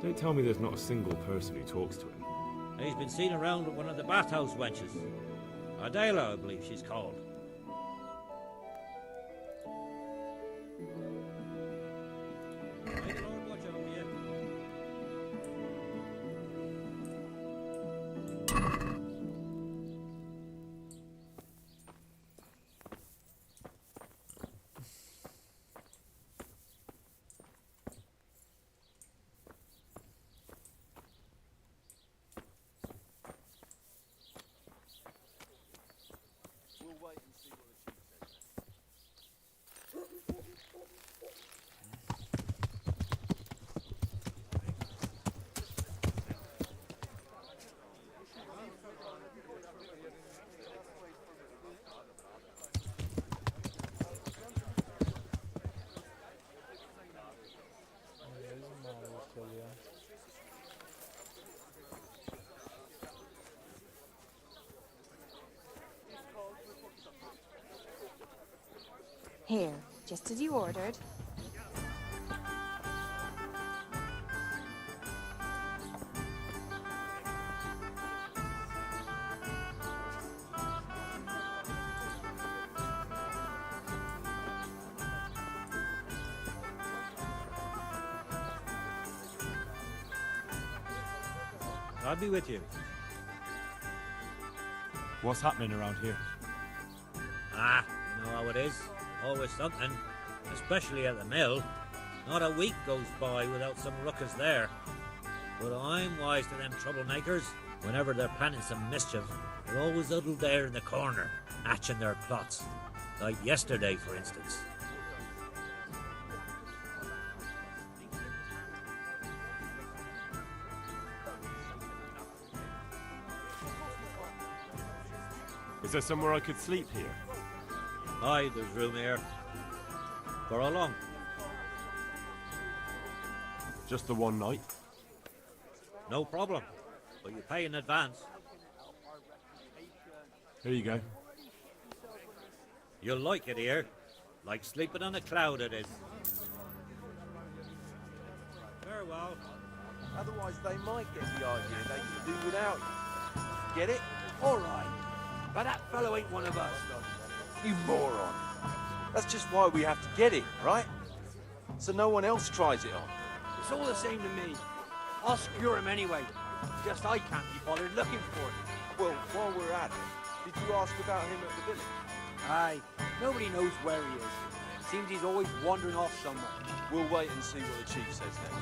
Don't tell me there's not a single person who talks to him. He's been seen around with one of the bathhouse wenches. Adela, I believe she's called. May the Lord watch over you. Here, just as you ordered. I'll be with you. What's happening around here? Ah, you know how it is. Always something, especially at the mill. Not a week goes by without some ruckus there. But I'm wise to them troublemakers. Whenever they're planning some mischief, they're always huddled there in the corner, hatching their plots. Like yesterday, for instance. Is there somewhere I could sleep here? Aye, there's room here. For how long? Just the one night? No problem. But you pay in advance. Here you go. You'll like it here. Like sleeping on a cloud it is. Farewell. Otherwise they might get the idea they can do without you. Get it? All right. But that fellow ain't one of us. You moron. That's just why we have to get it, right? So no one else tries it on. It's all the same to me. I'll secure him anyway. Just I can't be bothered looking for him. Well, while we're at it, Did you ask about him at the village? Aye, nobody knows where he is. Seems he's always wandering off somewhere. We'll wait and see what the chief says then.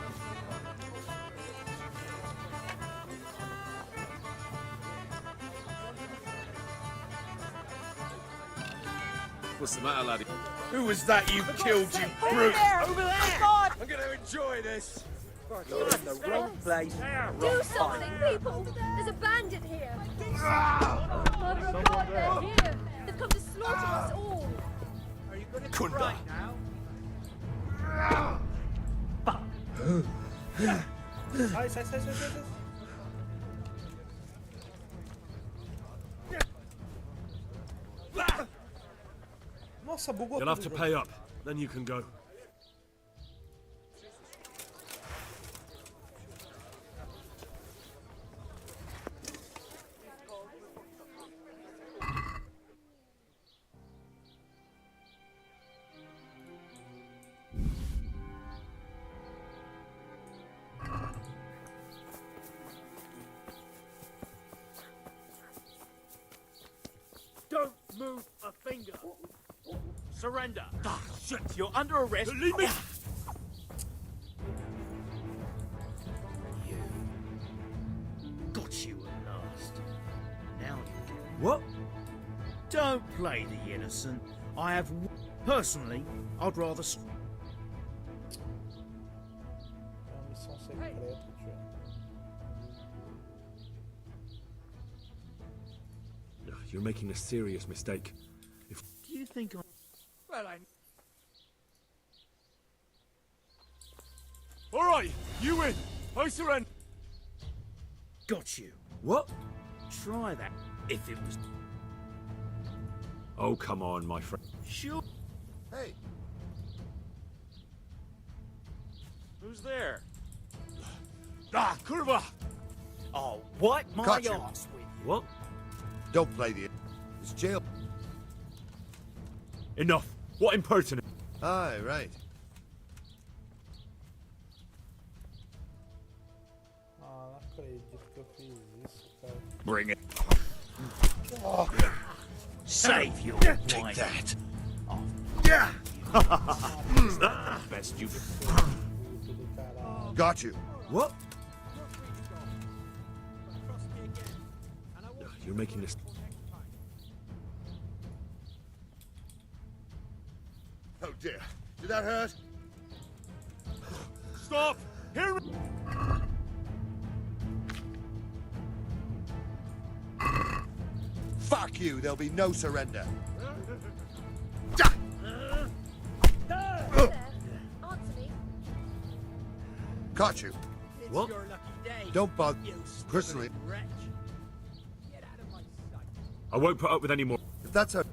What's the matter, laddie? Who was that you killed, you brute? Over there! God! I'm gonna enjoy this. You're in the wrong place. Do something, people! There's a bandit here! Mother of God, they're here! They've come to slaughter us all! Are you gonna Kunda. cry now? Sai, sai, sai, sai, sai. Nossa, bugou You'll have to tudo, pay up, then you can go. Don't move a finger. Surrender. Ah, shit, you're under arrest. Leave me! Got you at last. Now you can. What? Don't play the innocent. I have... Personally, I'd rather... É uma missão secreta, tio. You're making a serious mistake. If Do you think I... Well, I... All right, you win. I surrender. Got you. What? Try that, if it was... Oh, come on, my friend. Sure. Hey, Who's there? Ah, kurva! Oh, what? My Got you. arse with you. What? don't play the... It's jail... Enough. What impertinence? Aye, right. Ah, não acredito que eu fiz isso, cara. Bring it. Oh. Save your Take wife. that. Oh, Yeah! is that the best you can... Got you. What? You're making this... Oh dear. Did that hurt? Stop! Here... Fuck you, there'll be no surrender. There! Answer me. Got you. It's What? your lucky day. Don't bug. You stupid Personally, wretch. Get out of my sight. I won't put up with any more. if that's a...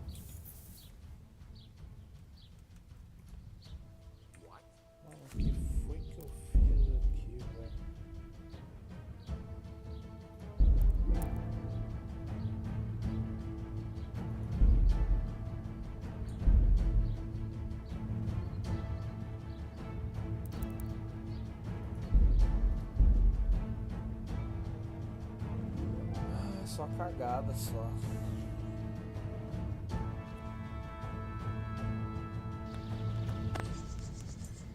Mano, o que foi que eu fiz aqui, velho? Ah, só cagada só.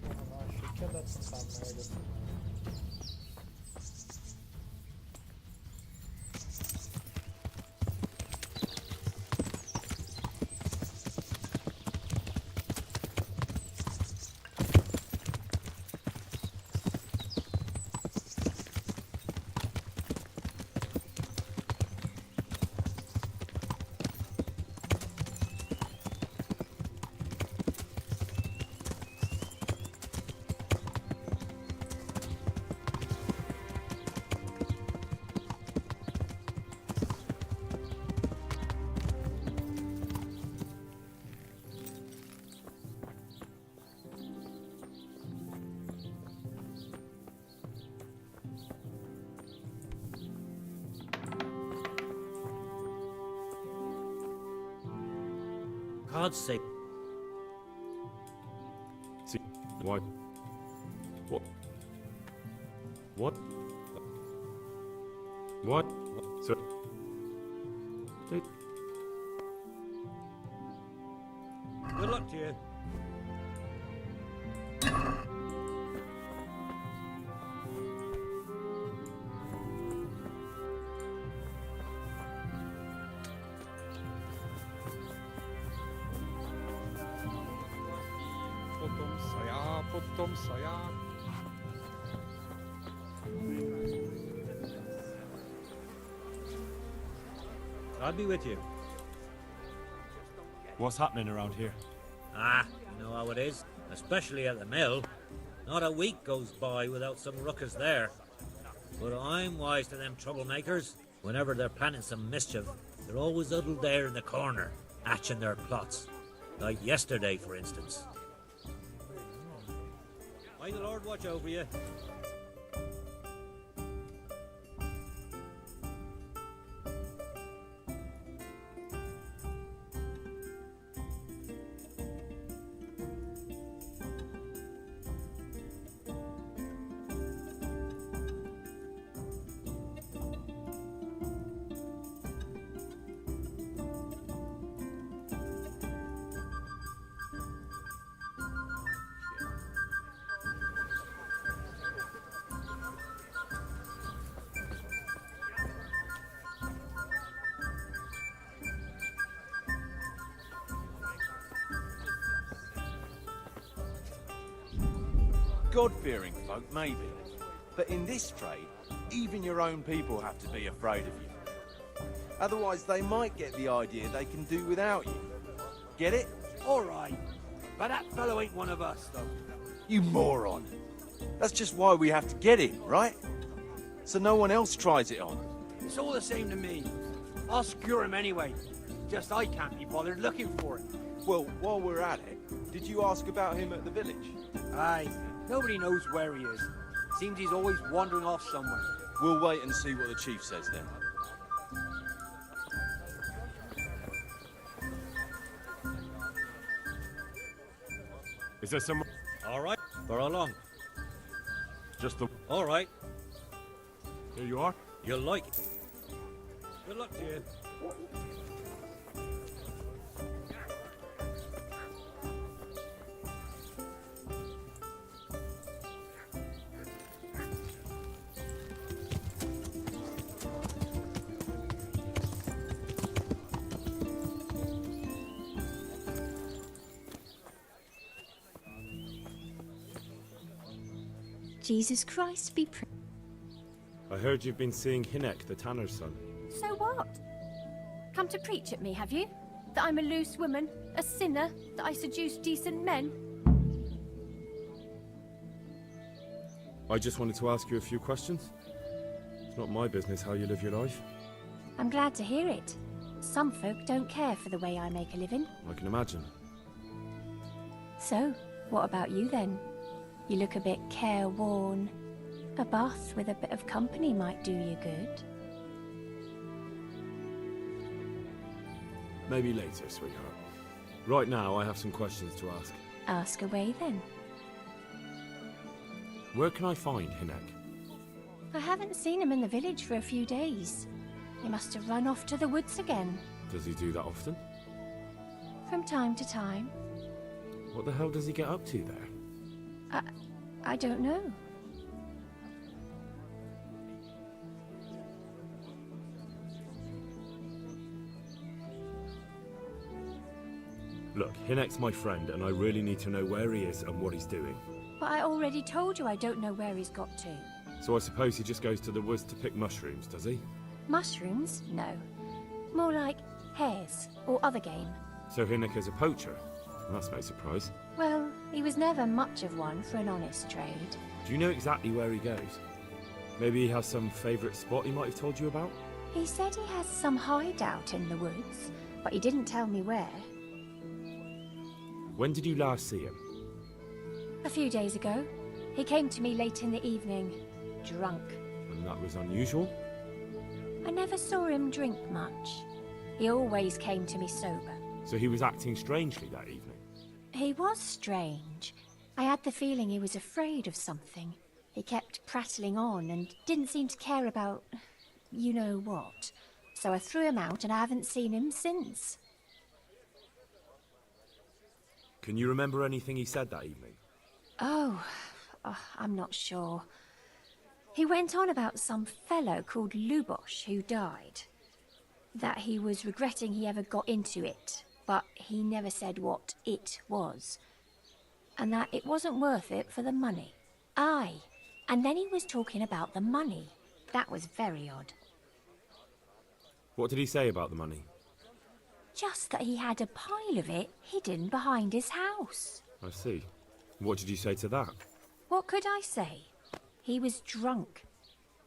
Porra, não, achei que ia dar tanta merda também. God's sake. See, why? What? What? What? So, Good luck to you. Potom saya. I'll be with you. What's happening around here? Ah, you know how it is, especially at the mill. Not a week goes by without some ruckus there. But I'm wise to them troublemakers. Whenever they're planning some mischief, they're always huddled there in the corner, hatching their plots. Like yesterday, for instance. May the Lord watch over you. God-fearing folk, maybe. But in this trade, even your own people have to be afraid of you. Otherwise, they might get the idea they can do without you. Get it? All right. But that fellow ain't one of us, though. You moron. That's just why we have to get him, right? So no one else tries it on. It's all the same to me. I'll secure him anyway. Just I can't be bothered looking for him. Well, while we're at it, did you ask about him at the village? Aye. Nobody knows where he is. Seems he's always wandering off somewhere. We'll wait and see what the chief says then. Is there some... All right. For how long? Just the... All right. Here you are. You'll like it. Good luck to you. Jesus Christ be praised. I heard you've been seeing Hinek, the tanner's son. So what? Come to preach at me, have you? That I'm a loose woman, a sinner, that I seduce decent men? I just wanted to ask you a few questions. It's not my business how you live your life. I'm glad to hear it. Some folk don't care for the way I make a living. I can imagine. So, what about you then? You look a bit careworn. A bath with a bit of company might do you good. Maybe later, sweetheart. Right now, I have some questions to ask. Ask away then. Where can I find Hinek? I haven't seen him in the village for a few days. He must have run off to the woods again. Does he do that often? From time to time. What the hell does he get up to there? I don't know. Look, Hinek's my friend, and I really need to know where he is and what he's doing. But I already told you I don't know where he's got to. So I suppose he just goes to the woods to pick mushrooms, does he? Mushrooms? No. More like hares or other game. So Hinek is a poacher? That's no surprise. Well, he was never much of one for an honest trade. Do you know exactly where he goes? Maybe he has some favourite spot he might have told you about? He said he has some hideout in the woods, but he didn't tell me where. When did you last see him? A few days ago. He came to me late in the evening, drunk. And that was unusual? I never saw him drink much. He always came to me sober. So he was acting strangely that evening? He was strange. I had the feeling he was afraid of something. He kept prattling on and didn't seem to care about you know what. So I threw him out and I haven't seen him since. Can you remember anything he said that evening? Oh, I'm not sure. He went on about some fellow called Lubosh who died. That he was regretting he ever got into it, but he never said what it was. And that it wasn't worth it for the money. Aye, and then he was talking about the money. That was very odd. What did he say about the money? Just that he had a pile of it hidden behind his house. I see. What did you say to that? What could I say? He was drunk.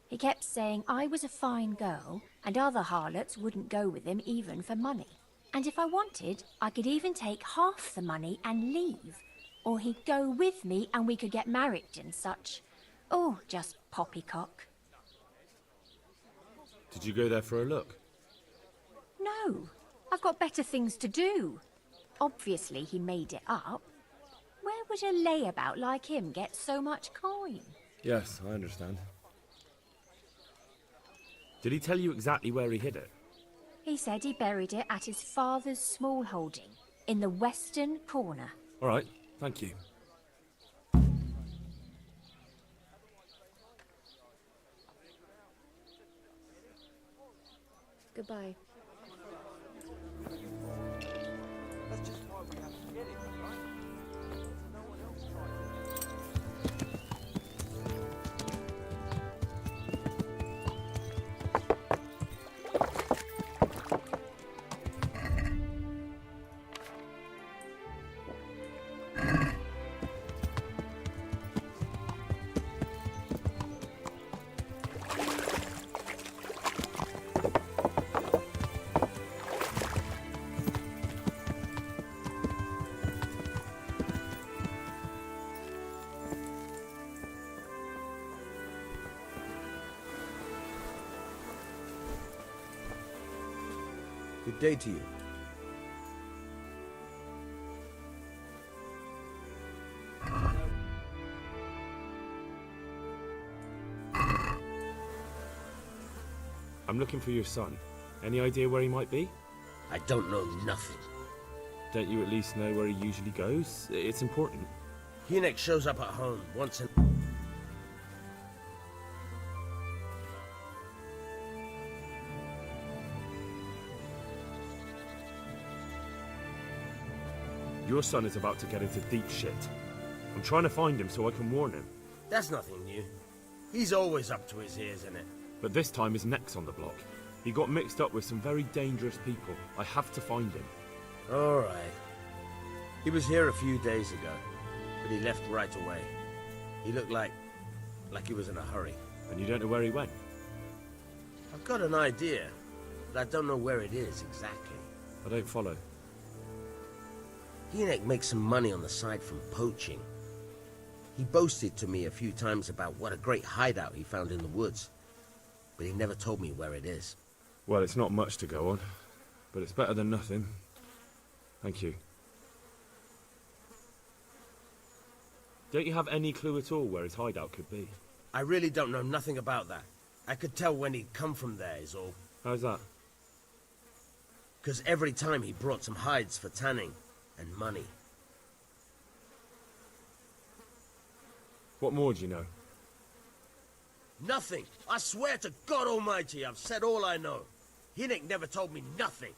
He kept saying I was a fine girl, and other harlots wouldn't go with him even for money. And if I wanted, I could even take half the money and leave. Or he'd go with me and we could get married and such. Oh, just poppycock. Did you go there for a look? No, I've got better things to do. Obviously he made it up. Where would a layabout like him get so much coin? Yes, I understand. Did he tell you exactly where he hid it? He said he buried it at his father's small holding, in the western corner. All right, thank you. Goodbye. That's just why we have to get it, right? No one else tried. Good day to you. I'm looking for your son. Any idea where he might be? I don't know nothing. Don't you at least know where he usually goes? It's important. Hynek shows up at home once in... Your son is about to get into deep shit. I'm trying to find him so I can warn him. That's nothing new. He's always up to his ears in it. But this time his neck's on the block. He got mixed up with some very dangerous people. I have to find him. All right. He was here a few days ago, but he left right away. He looked like he was in a hurry. And you don't know where he went? I've got an idea, but I don't know where it is exactly. I don't follow. Hynek makes some money on the side from poaching. He boasted to me a few times about what a great hideout he found in the woods, but he never told me where it is. Well, it's not much to go on, but it's better than nothing. Thank you. Don't you have any clue at all where his hideout could be? I really don't know nothing about that. I could tell when he'd come from there is all. How's that? Because every time he brought some hides for tanning and money. What more do you know? Nothing. I swear to God Almighty, I've said all I know. Hynek never told me nothing.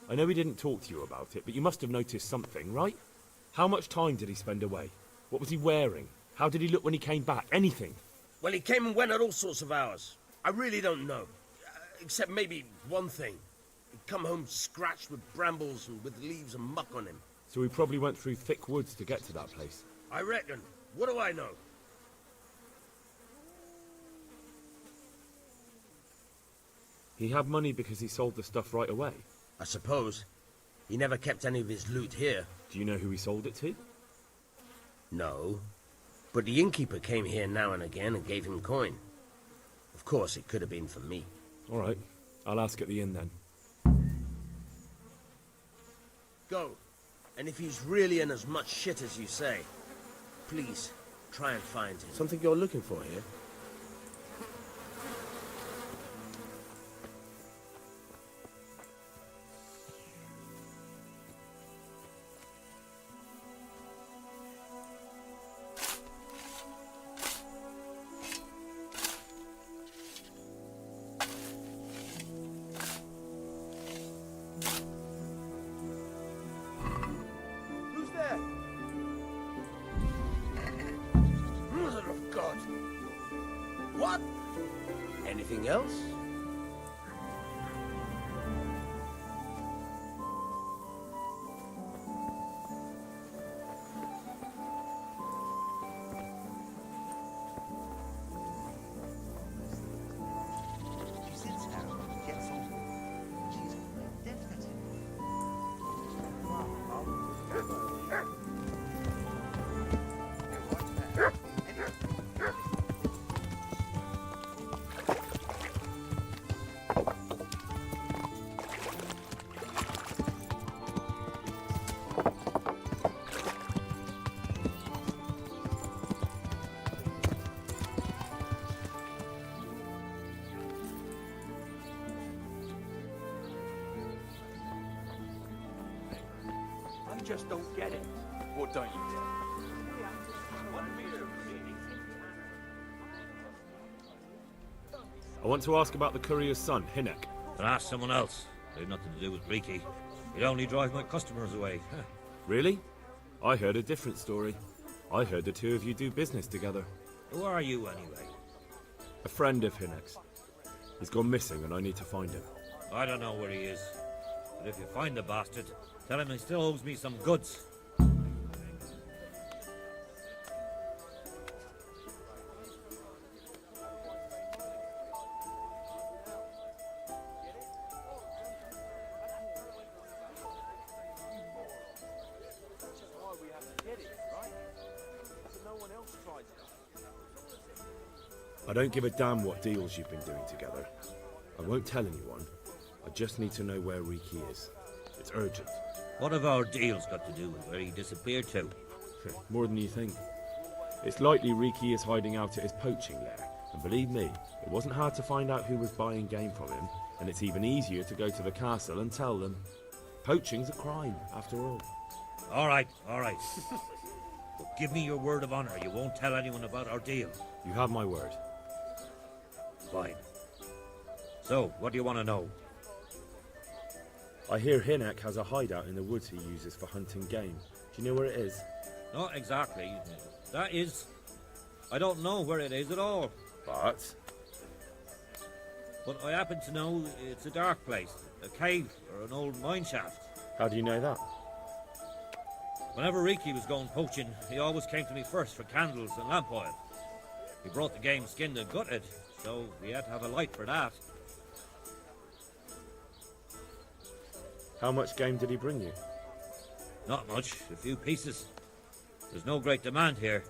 I know he didn't talk to you about it, but you must have noticed something, right? How much time did he spend away? What was he wearing? How did he look when he came back? Anything? Well, he came and went at all sorts of hours. I really don't know. Except maybe one thing. He'd come home scratched with brambles and with leaves and muck on him. So he probably went through thick woods to get to that place. I reckon. What do I know? He had money because he sold the stuff right away. I suppose. He never kept any of his loot here. Do you know who he sold it to? No. But the innkeeper came here now and again and gave him coin. Of course, it could have been for me. All right. I'll ask at the inn then. Go. And if he's really in as much shit as you say, please, try and find him. Something you're looking for here? Anything else? I just don't get it. What don't you get? I want to ask about the courier's son, Hinek. But ask someone else. They've nothing to do with Riki. He'd only drive my customers away. Really? I heard a different story. I heard the two of you do business together. Who are you, anyway? A friend of Hinek's. He's gone missing and I need to find him. I don't know where he is. But if you find the bastard, tell him he still owes me some goods. I don't give a damn what deals you've been doing together. I won't tell anyone. I just need to know where Riki is. It's urgent. What have our deals got to do with where he disappeared to? More than you think. It's likely Riki is hiding out at his poaching lair. And believe me, it wasn't hard to find out who was buying game from him, and it's even easier to go to the castle and tell them. Poaching's a crime, after all. All right. But give me your word of honor you won't tell anyone about our deal. You have my word. Fine. So, what do you want to know? I hear Hinek has a hideout in the woods he uses for hunting game. Do you know where it is? Not exactly. That is... I don't know where it is at all. But I happen to know it's a dark place. A cave or an old mine shaft. How do you know that? Whenever Riki was going poaching, he always came to me first for candles and lamp oil. He brought the game skinned and gutted, so we had to have a light for that. How much game did he bring you? Not much, a few pieces. There's no great demand here.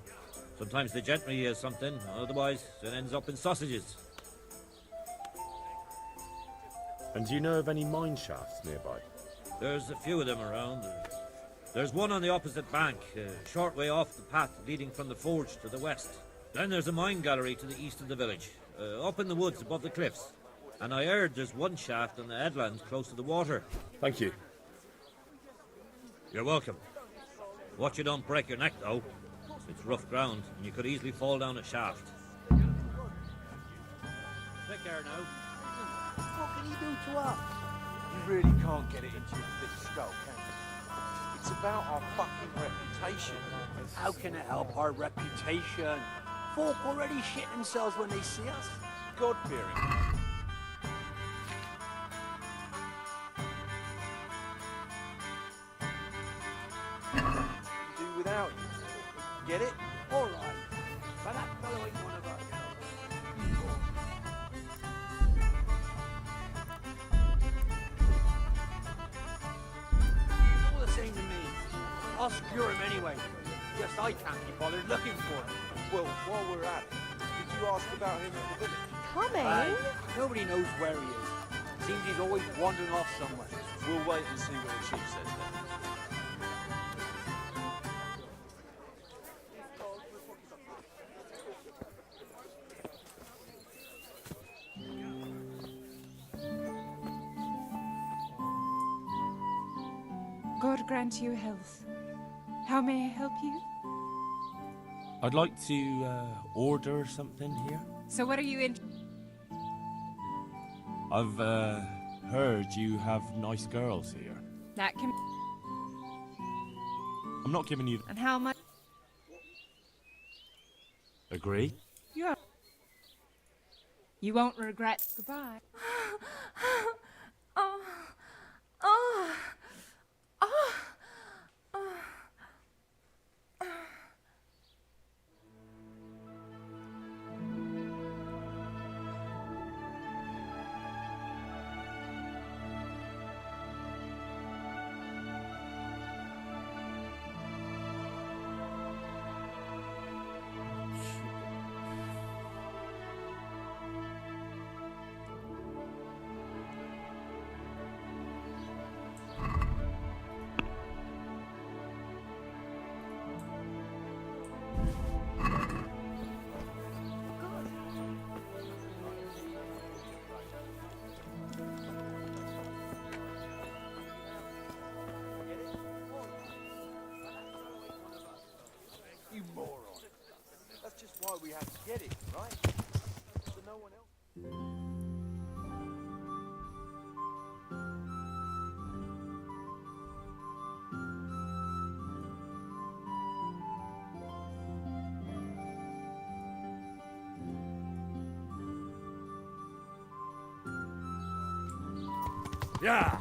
Sometimes the gentry has something, otherwise it ends up in sausages. And do you know of any mine shafts nearby? There's a few of them around. There's one on the opposite bank, a short way off the path leading from the forge to the west. Then there's a mine gallery to the east of the village, up in the woods above the cliffs. And I heard there's one shaft on the headland close to the water. Thank you. You're welcome. Watch you don't break your neck, though. It's rough ground, and you could easily fall down a shaft. Take care now. What can he do to us? You really can't get it into your thick skull, can you? It's about our fucking reputation. How can it help our reputation? Folk already shit themselves when they see us. God-fearing. Do without you. Get it? All right. But that fellow ain't one of us. All the same to me. I'll secure him anyway. Just I can't be bothered looking for him. Well, while we're at it, did you ask about him at the village? Coming? Nobody knows where he is. Seems he's always wandering off somewhere. We'll wait and see what the chief says then. God grant you health. How may I help you? I'd like to order something here. So what are you in? I've heard you have nice girls here. That can... I'm not giving you... And how much? Agree? Yeah. You won't regret. Goodbye. Oh. Oh. Oh. Oh. You moron. That's just why we have to get it, right? So no one else. Yeah.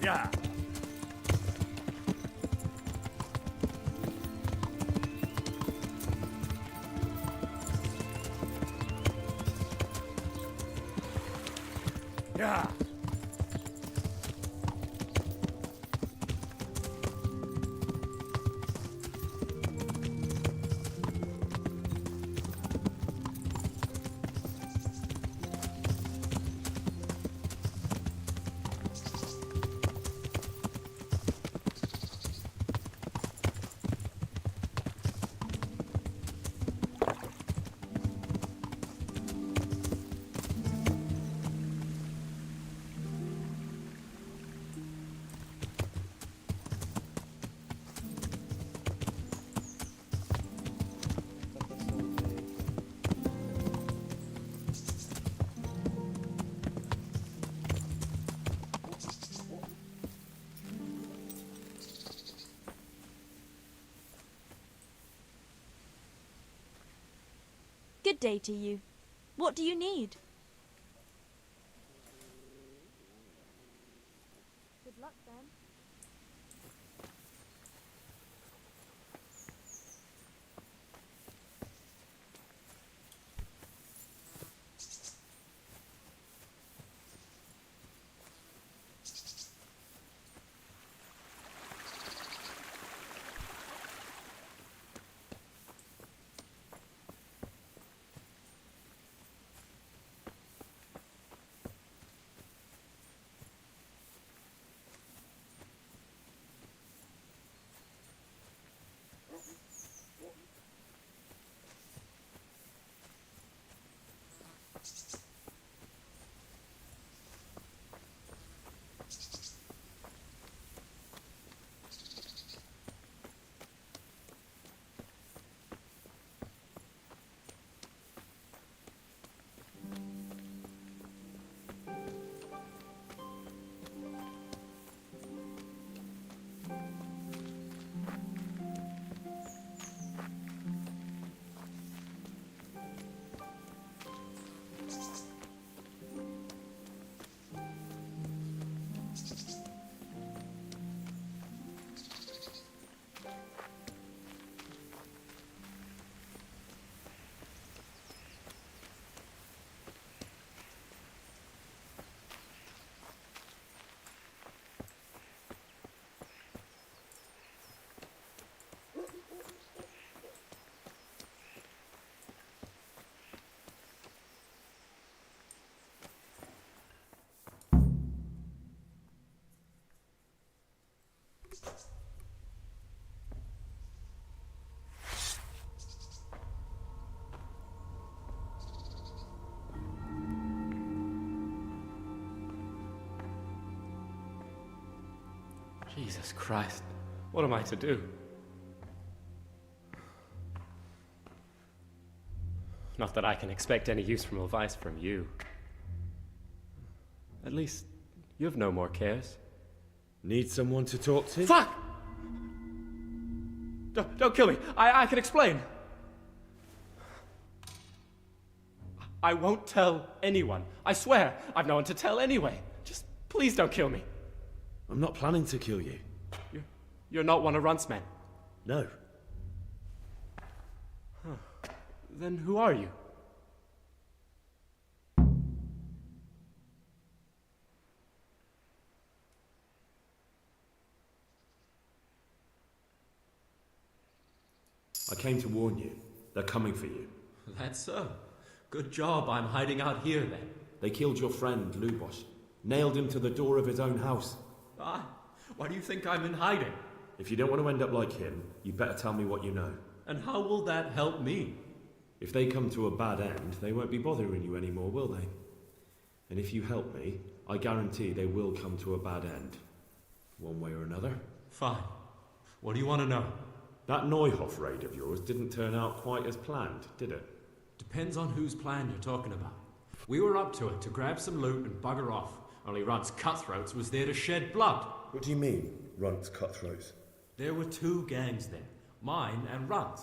Yeah. Yeah. Good day to you. What do you need? Good luck then. Jesus Christ, what am I to do? Not that I can expect any useful advice from you. At least, you have no more cares. Need someone to talk to? Fuck! Don't kill me. I can explain. I won't tell anyone. I swear, I've no one to tell anyway. Just please don't kill me. I'm not planning to kill you. You're not one of Runt's men? No. Huh. Then who are you? I came to warn you. They're coming for you. That's so. Good job I'm hiding out here then. They killed your friend, Lubosh. Nailed him to the door of his own house. Why do you think I'm in hiding? If you don't want to end up like him, you better tell me what you know. And how will that help me? If they come to a bad end, they won't be bothering you anymore, will they? And if you help me, I guarantee they will come to a bad end. One way or another. Fine. What do you want to know? That Neuhoff raid of yours didn't turn out quite as planned, did it? Depends on whose plan you're talking about. We were up to it to grab some loot and bugger off. Only Runt's cutthroats was there to shed blood. What do you mean, Runt's cutthroats? There were two gangs there, mine and Runt's.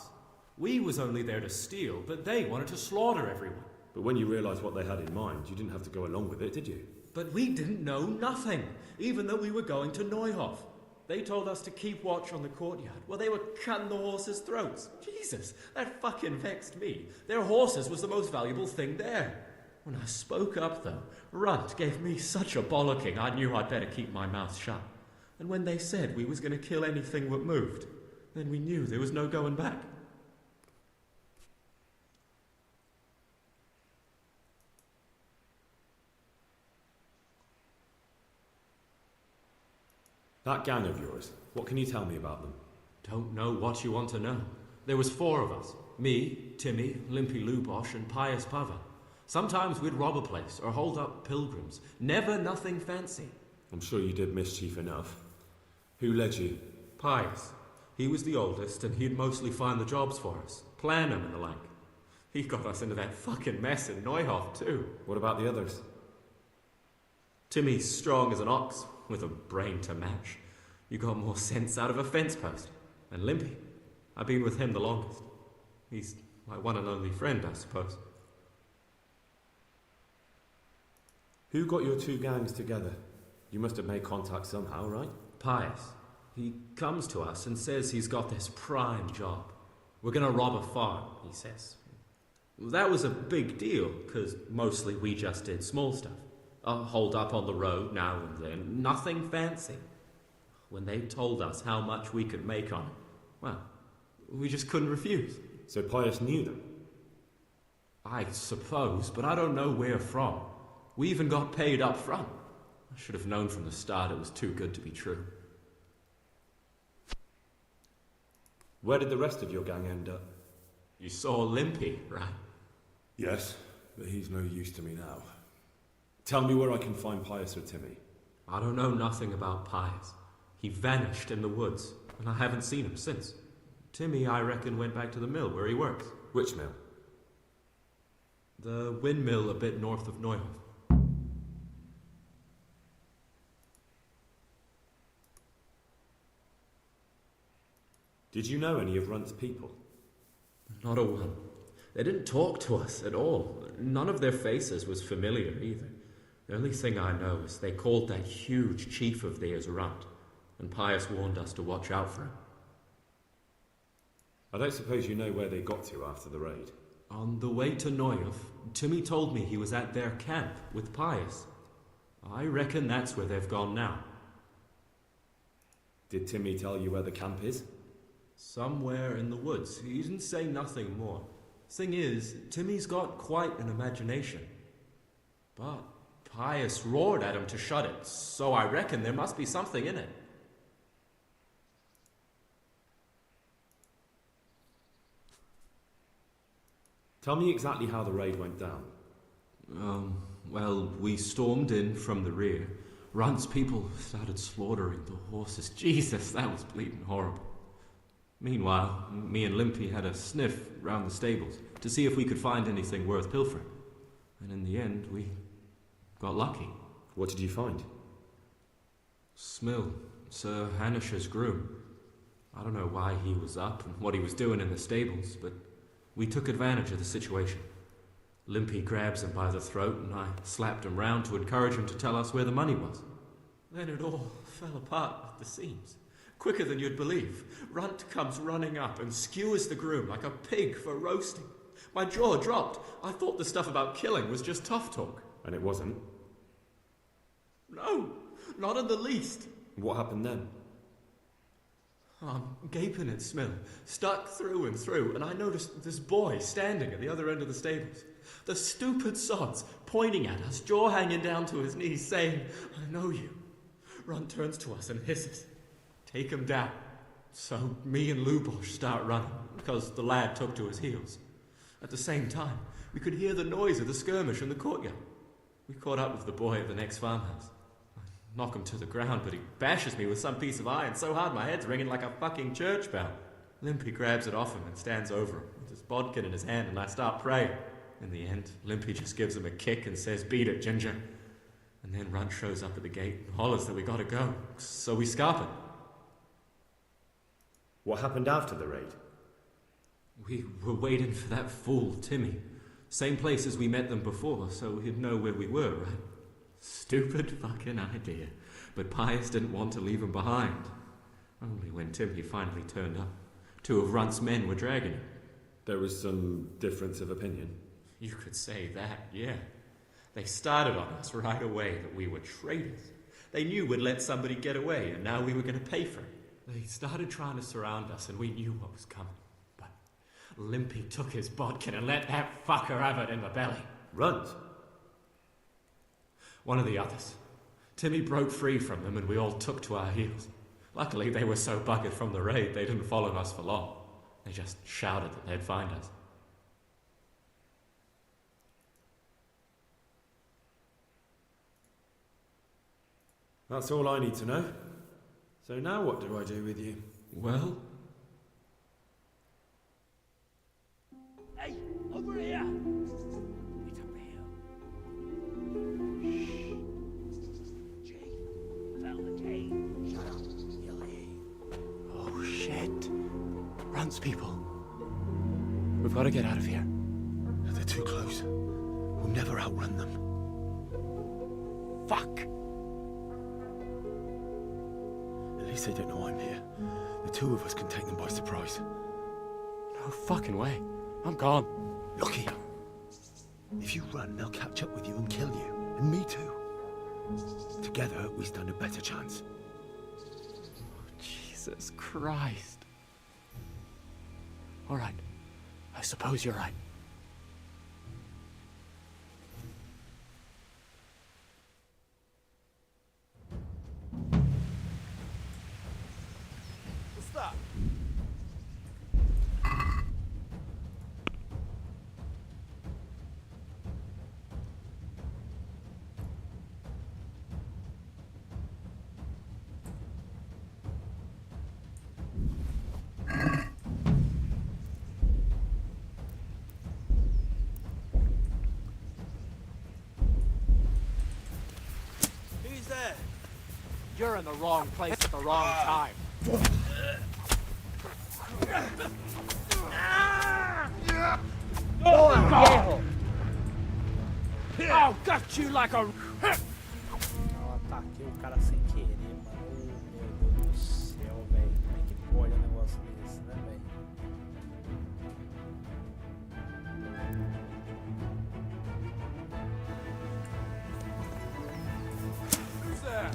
We was only there to steal, but they wanted to slaughter everyone. But when you realised what they had in mind, you didn't have to go along with it, did you? But we didn't know nothing, even though we were going to Neuhoff. They told us to keep watch on the courtyard while they were cutting the horses' throats. Jesus, that fucking vexed me. Their horses was the most valuable thing there. When I spoke up, though, Runt gave me such a bollocking I knew I'd better keep my mouth shut. And when they said we was going to kill anything that moved, then we knew there was no going back. That gang of yours, what can you tell me about them? Don't know what you want to know. There was 4 of us. Me, Timmy, Limpy Lubosh, and Pius Pava. Sometimes we'd rob a place or hold up pilgrims. Never nothing fancy. I'm sure you did mischief enough. Who led you? Pius. He was the oldest, and he'd mostly find the jobs for us. Plan them and the like. He got us into that fucking mess in Neuhoff, too. What about the others? Timmy's strong as an ox, with a brain to match. You got more sense out of a fence post. And Limpy. I've been with him the longest. He's my one and only friend, I suppose. Who got your 2 gangs together? You must have made contact somehow, right? Pius. He comes to us and says he's got this prime job. We're gonna rob a farm, he says. That was a big deal, because mostly we just did small stuff. Hold up on the road now and then, nothing fancy. When they told us how much we could make on it, well, we just couldn't refuse. So Pius knew them? I suppose, but I don't know where from. We even got paid up front. I should have known from the start it was too good to be true. Where did the rest of your gang end up? You saw Limpy, right? Yes, but he's no use to me now. Tell me where I can find Pius or Timmy. I don't know nothing about Pius. He vanished in the woods, and I haven't seen him since. Timmy, I reckon, went back to the mill where he works. Which mill? The windmill a bit north of Neuhoff. Did you know any of Runt's people? Not a one. They didn't talk to us at all. None of their faces was familiar either. The only thing I know is they called that huge chief of theirs Runt, and Pius warned us to watch out for him. I don't suppose you know where they got to after the raid? On the way to Neuhoff, Timmy told me he was at their camp with Pius. I reckon that's where they've gone now. Did Timmy tell you where the camp is? Somewhere in the woods. He didn't say nothing more. Thing is, Timmy's got quite an imagination. But Pius roared at him to shut it, so I reckon there must be something in it. Tell me exactly how the raid went down. Well, we stormed in from the rear. Runt's people started slaughtering the horses. Jesus, that was bleeding horrible. Meanwhile, me and Limpy had a sniff round the stables to see if we could find anything worth pilfering. And in the end, we got lucky. What did you find? Smill, Sir Hanish's groom. I don't know why he was up and what he was doing in the stables, but we took advantage of the situation. Limpy grabs him by the throat and I slapped him round to encourage him to tell us where the money was. Then it all fell apart at the seams. Quicker than you'd believe. Runt comes running up and skewers the groom like a pig for roasting. My jaw dropped. I thought the stuff about killing was just tough talk. And it wasn't? No, not in the least. What happened then? I'm gaping at Smill, stuck through and through, and I noticed this boy standing at the other end of the stables. The stupid sods pointing at us, jaw hanging down to his knees, saying, "I know you." Runt turns to us and hisses, "Take him down." So me and Lubosh start running, because the lad took to his heels. At the same time, we could hear the noise of the skirmish in the courtyard. We caught up with the boy at the next farmhouse. I knock him to the ground, but he bashes me with some piece of iron so hard my head's ringing like a fucking church bell. Limpy grabs it off him and stands over him with his bodkin in his hand, and I start praying. In the end, Limpy just gives him a kick and says, "Beat it, Ginger." And then Runt shows up at the gate and hollers that we gotta go, so we scarp it. What happened after the raid? We were waiting for that fool, Timmy. Same place as we met them before, so he'd know where we were, right? Stupid fucking idea. But Pius didn't want to leave him behind. Only when Timmy finally turned up, 2 of Runt's men were dragging him. There was some difference of opinion? You could say that, yeah. They started on us right away that we were traitors. They knew we'd let somebody get away, and now we were going to pay for it. They started trying to surround us, and we knew what was coming. But Limpy took his bodkin and let that fucker have it in the belly. Runt? One of the others. Timmy broke free from them, and we all took to our heels. Luckily, they were so buggered from the raid, they didn't follow us for long. They just shouted that they'd find us. That's all I need to know. So now what do I do with you? Well? Hey, over here! It's up here. Shh. Jay, fell the cave. Shut up, Billy. Oh, shit. Runt's people. We've got to get out of here. They're too close. We'll never outrun them. Fuck! At least they don't know I'm here. The 2 of us can take them by surprise. No fucking way. I'm gone. Look here. If you run, they'll catch up with you and kill you. And me too. Together, we stand a better chance. Jesus Christ. All right. I suppose you're right. What's that? Who's there? You're in the wrong place at the wrong time. Oh, I'll gut you like a... Eu ataquei o cara sem querer, mano. Oh, meu Deus do céu, velho. Como é que pode um negócio desse, né, velho? Who's there?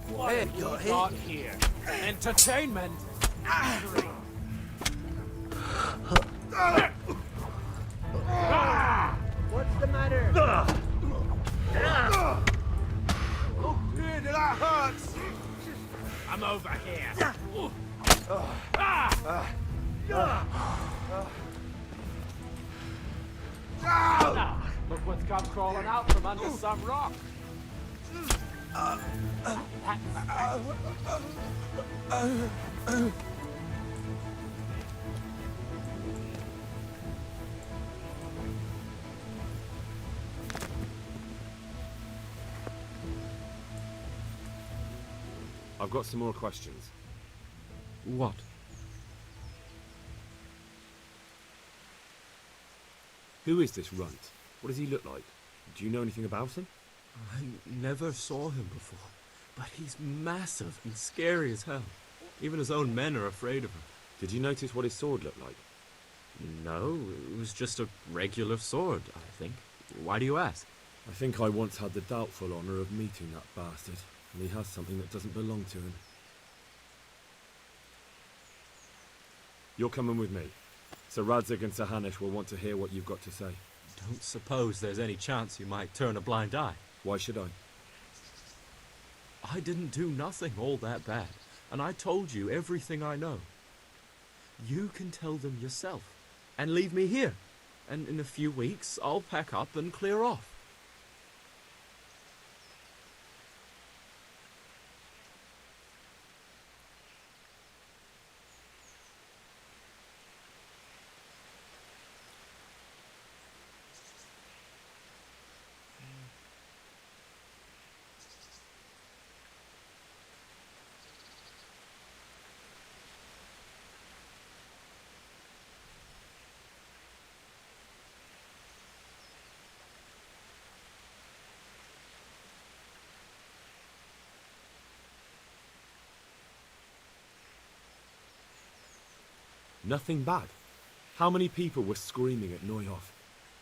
What have you got here? Entertainment? What's the matter? Oh, dude, that hurts! I'm over here. Look what's come crawling out from under some rock. I've got some more questions. What? Who is this runt? What does he look like? Do you know anything about him? I never saw him before, but he's massive and scary as hell. Even his own men are afraid of him. Did you notice what his sword looked like? No, it was just a regular sword, I think. Why do you ask? I think I once had the doubtful honour of meeting that bastard, and he has something that doesn't belong to him. You're coming with me. Sir Radzig and Sir Hanush will want to hear what you've got to say. Don't suppose there's any chance you might turn a blind eye. Why should I? I didn't do nothing all that bad, and I told you everything I know. You can tell them yourself, and leave me here, and in a few weeks I'll pack up and clear off. Nothing bad. How many people were screaming at Neuhof?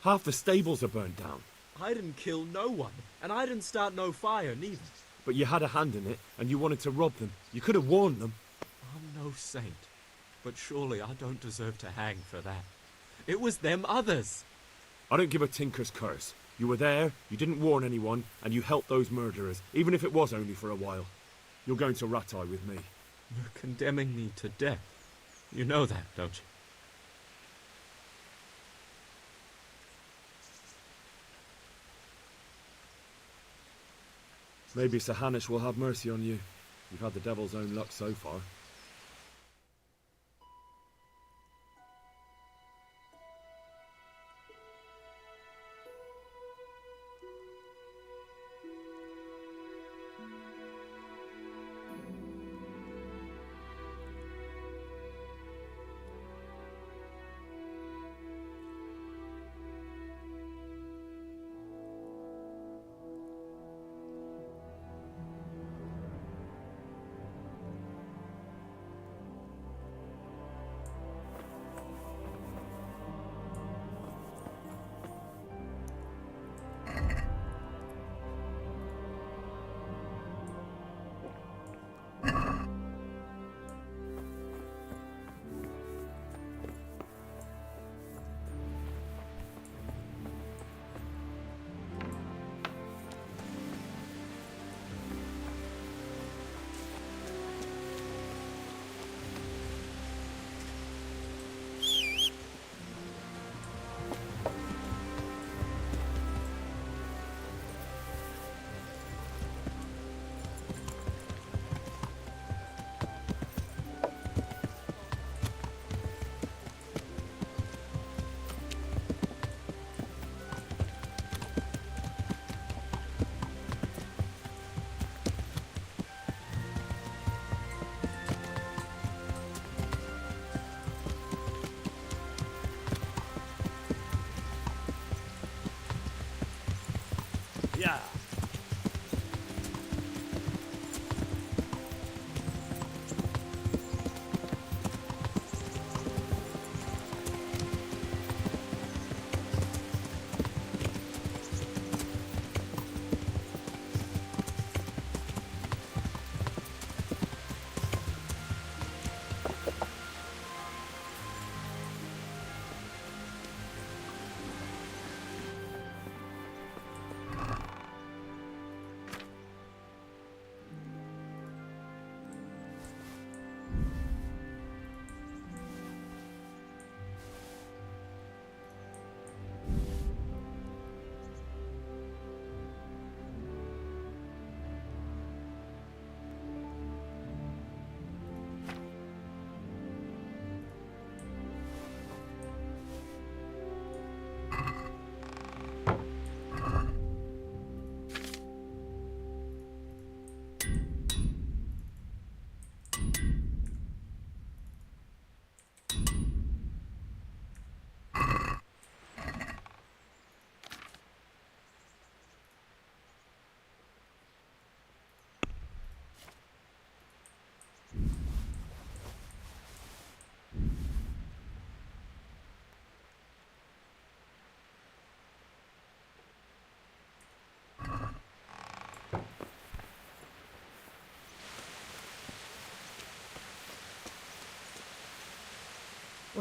Half the stables are burned down. I didn't kill no one, and I didn't start no fire neither. But you had a hand in it, and you wanted to rob them. You could have warned them. I'm no saint, but surely I don't deserve to hang for that. It was them others. I don't give a tinker's curse. You were there, you didn't warn anyone, and you helped those murderers, even if it was only for a while. You're going to Rattay with me. You're condemning me to death. You know that, don't you? Maybe Sir Hanush will have mercy on you. You've had the devil's own luck so far.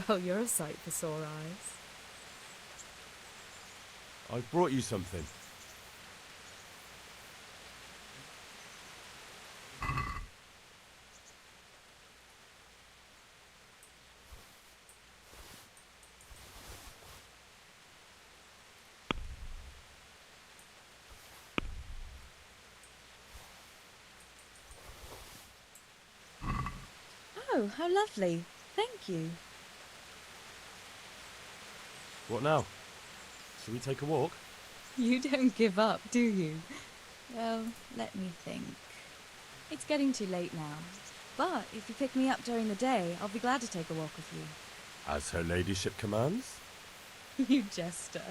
Well, you're a sight for sore eyes. I've brought you something. Oh, how lovely. Thank you. What now? Shall we take a walk? You don't give up, do you? Well, let me think. It's getting too late now. But if you pick me up during the day, I'll be glad to take a walk with you. As her ladyship commands? You jester.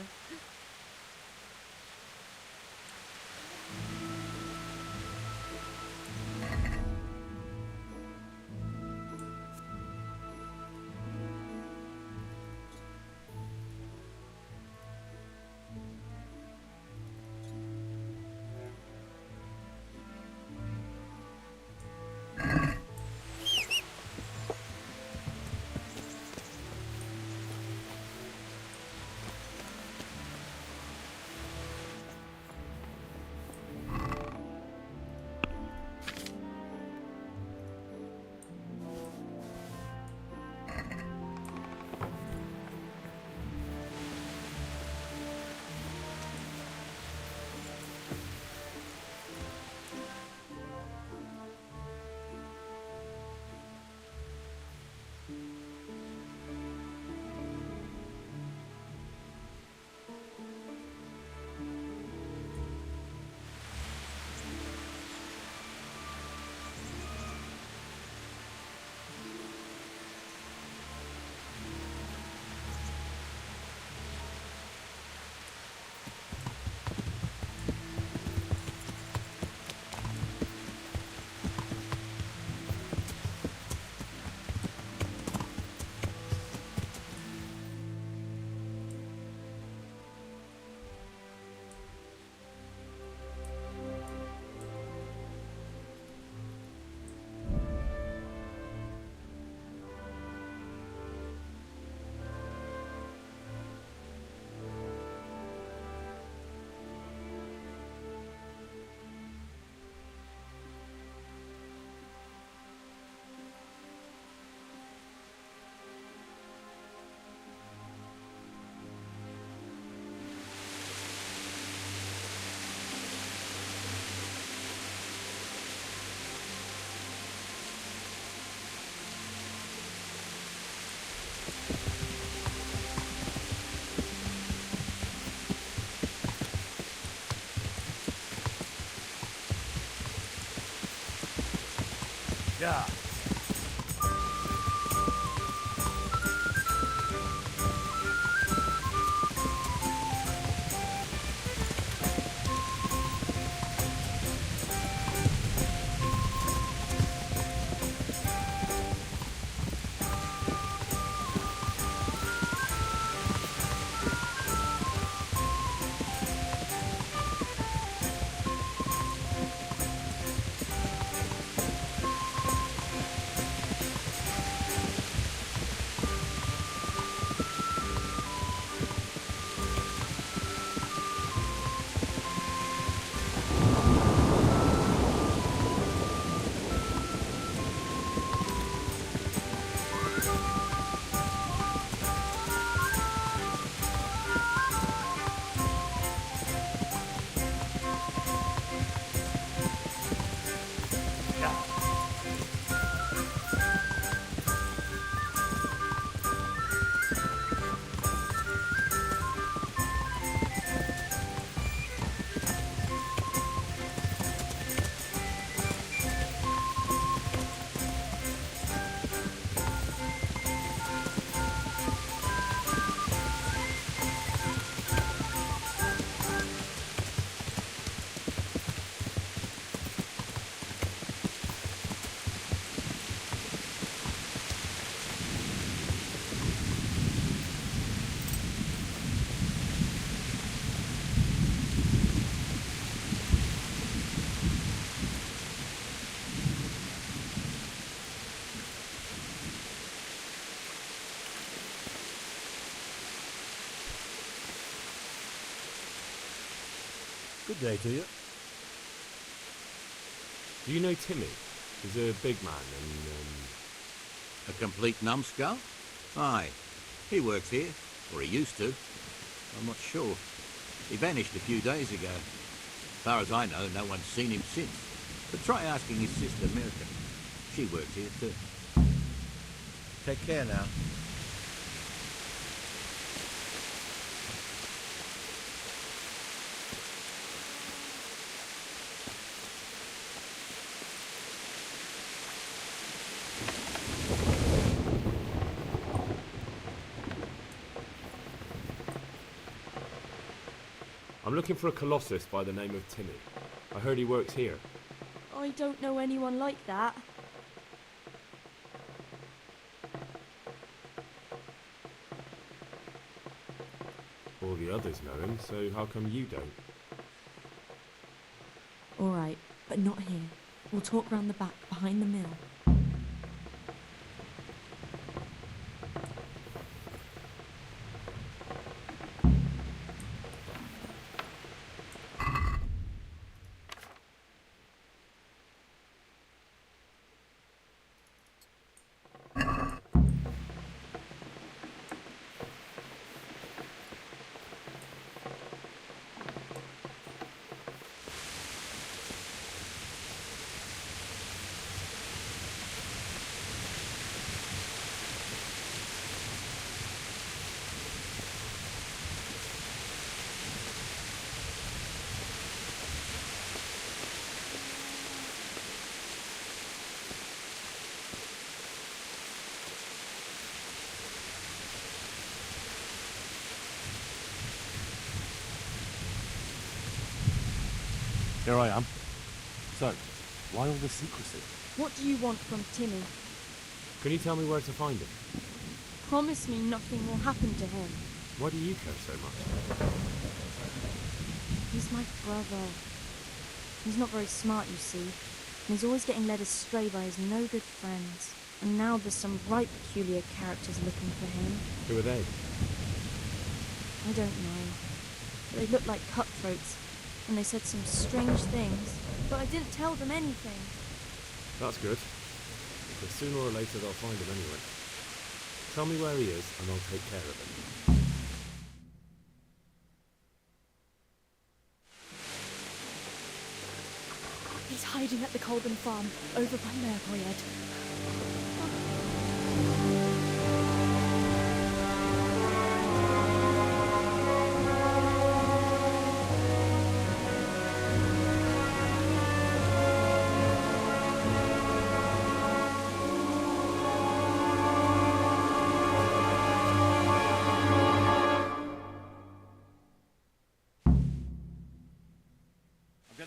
Yeah. Good day to you. Do you know Timmy? He's a big man and, A complete numbskull? Aye. He works here. Or he used to. I'm not sure. He vanished a few days ago. As far as I know, no one's seen him since. But try asking his sister, Mirka. She works here too. Take care now. I'm looking for a colossus by the name of Timmy. I heard he works here. I don't know anyone like that. All the others know him, so how come you don't? All right, but not here. We'll talk round the back, behind the mill. Here I am. So, why all the secrecy? What do you want from Timmy? Can you tell me where to find him? Promise me nothing will happen to him. Why do you care so much? He's my brother. He's not very smart, you see. And he's always getting led astray by his no-good friends. And now there's some right peculiar characters looking for him. Who are they? I don't know. They look like cutthroats. And they said some strange things. But I didn't tell them anything. That's good. Because sooner or later they'll find him anyway. Tell me where he is and I'll take care of him. He's hiding at the Colburn farm, over by Mervoyed.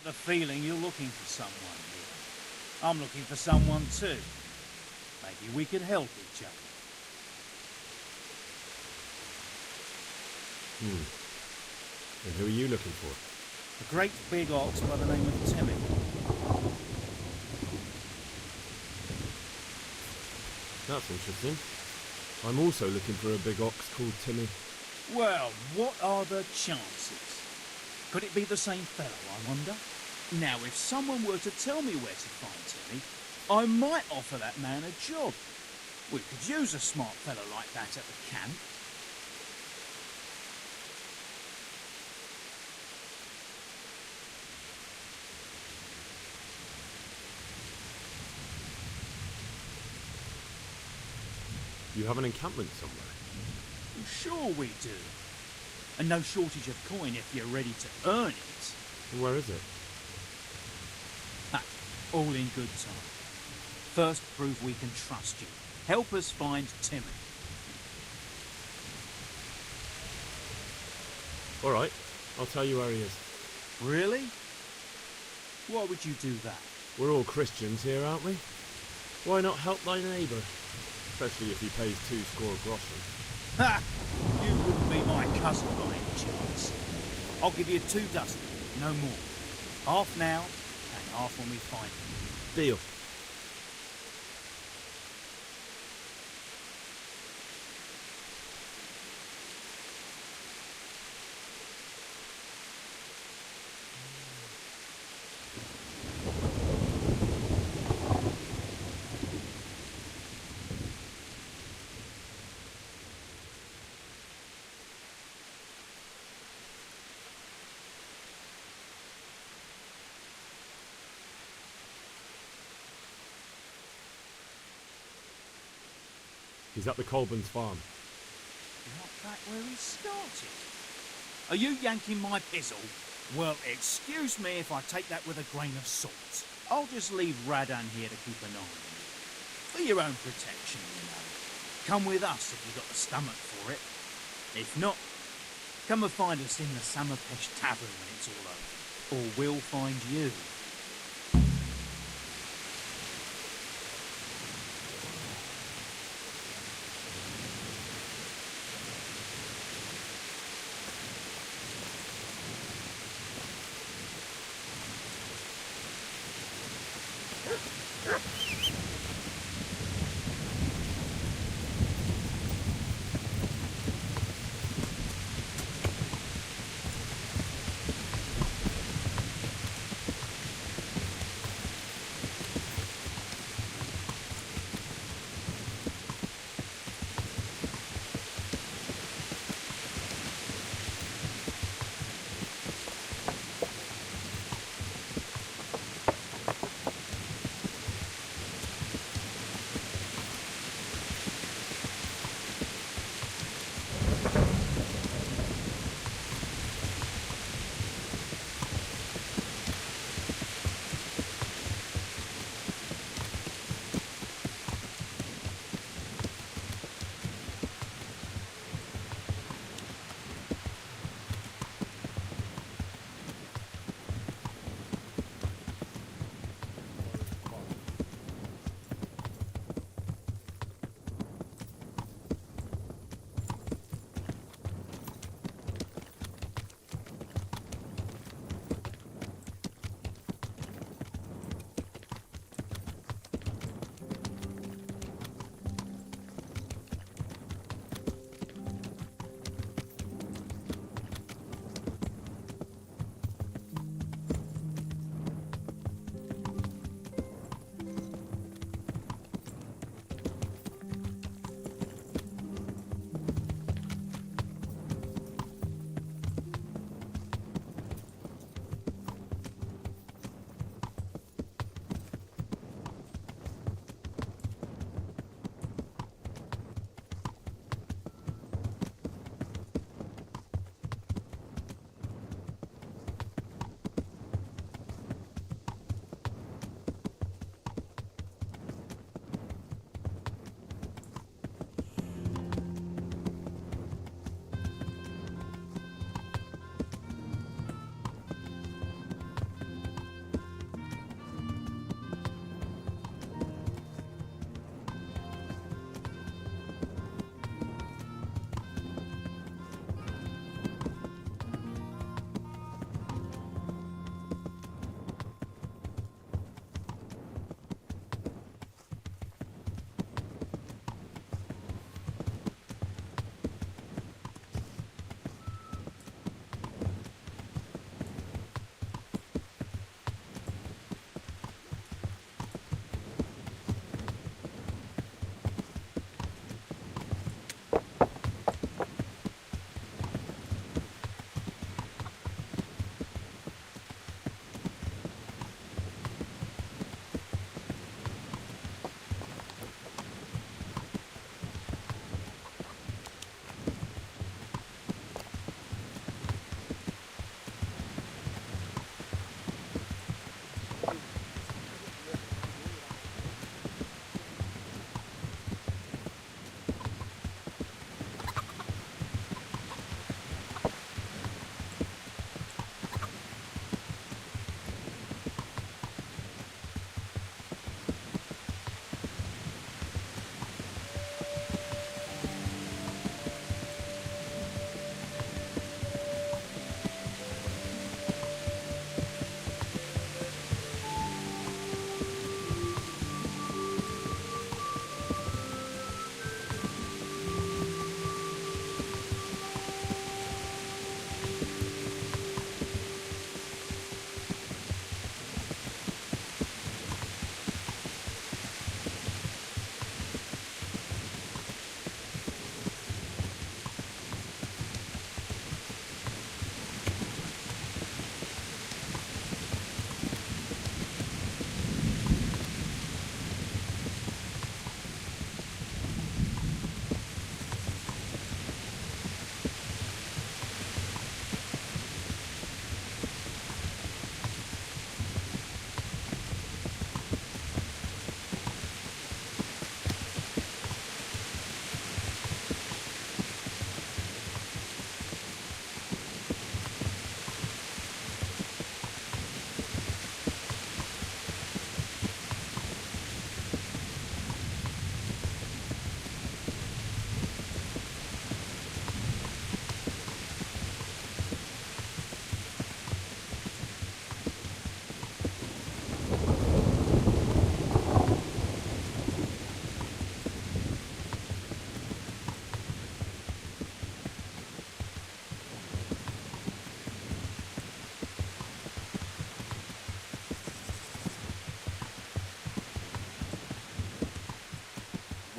The feeling you're looking for someone here. I'm looking for someone too. Maybe we could help each other. And who are you looking for? A great big ox by the name of Timmy. That's interesting. I'm also looking for a big ox called Timmy. Well, what are the chances? Could it be the same fellow, I wonder? Now, if someone were to tell me where to find Timmy, I might offer that man a job. We could use a smart fellow like that at the camp. You have an encampment somewhere? Sure we do. And no shortage of coin if you're ready to earn it. Where is it? Ha, all in good time. First, prove we can trust you. Help us find Timmy. All right, I'll tell you where he is. Really? Why would you do that? We're all Christians here, aren't we? Why not help thy neighbour? Especially if he pays 2 groschen. Ha! You wouldn't be my cousin by any chance. I'll give you 2 dozen, no more. Half now, and half when we find him. Deal. He's at the Colburn's farm. Right back where he started. Are you yanking my pizzle? Well, excuse me if I take that with a grain of salt. I'll just leave Radan here to keep an eye on you. For your own protection, you know. Come with us if you've got the stomach for it. If not, come and find us in the Summerpesh Tavern when it's all over. Or we'll find you.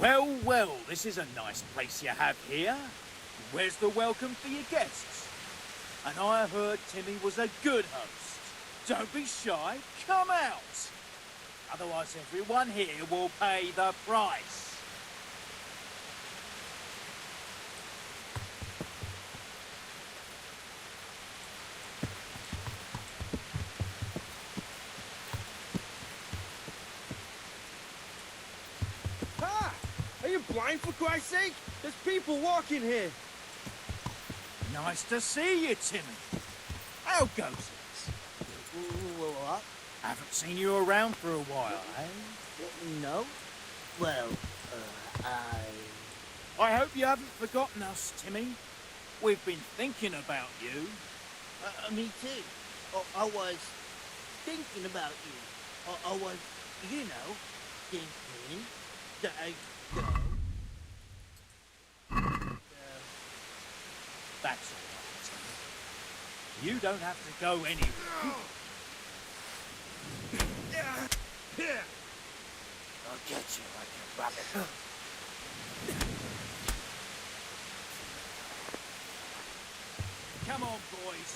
Well, well, this is a nice place you have here. Where's the welcome for your guests? And I heard Timmy was a good host. Don't be shy, come out. Otherwise everyone here will pay the price. Ah! Are you blind, for Christ's sake? There's people walking here. Nice to see you, Timmy. How goes it? What? Haven't seen you around for a while, eh? No. Well, I hope you haven't forgotten us, Timmy. We've been thinking about you. Me too. I was thinking about you. I was, thinking that I go. That's all right, Timmy. You don't have to go anywhere. I'll get you like a rabbit. Come on, boys.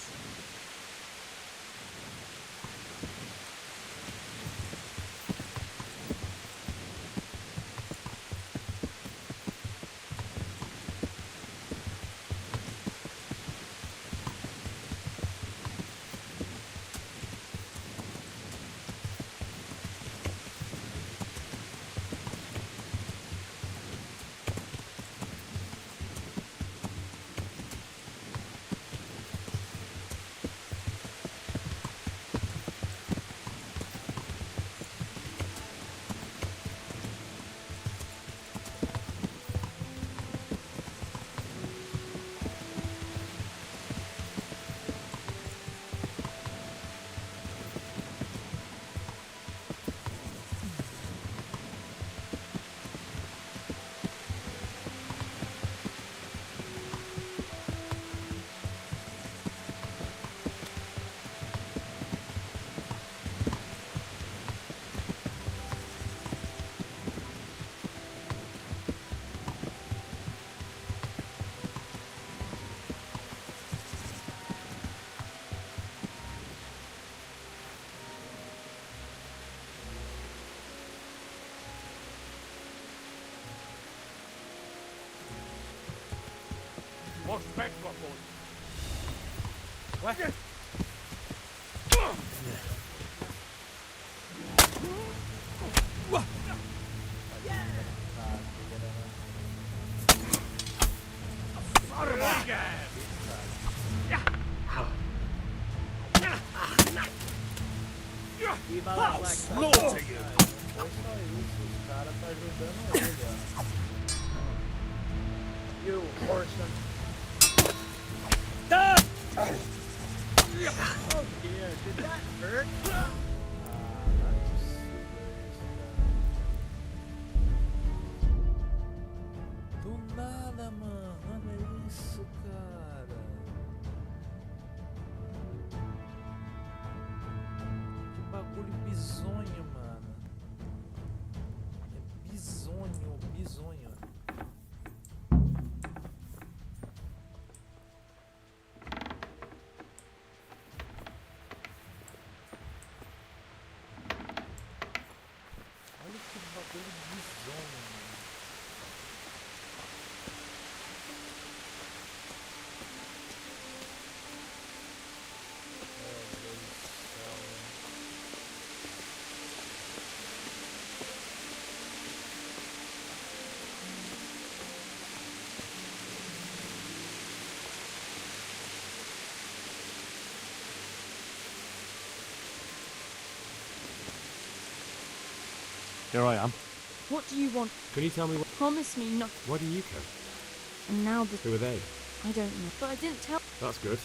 What's back for? What? I'll slaughter you! You horse. Oh dear, did that hurt? Do nada, mano. Olha isso, cara. Que bagulho bizonho, mano. É bizonho, bizonho. Olha que bagulho bizonho, mano. Here I am. What do you want? Can you tell me what... Promise me not. Why do you care? And now the... Who are they? I don't know. But I didn't tell... That's good.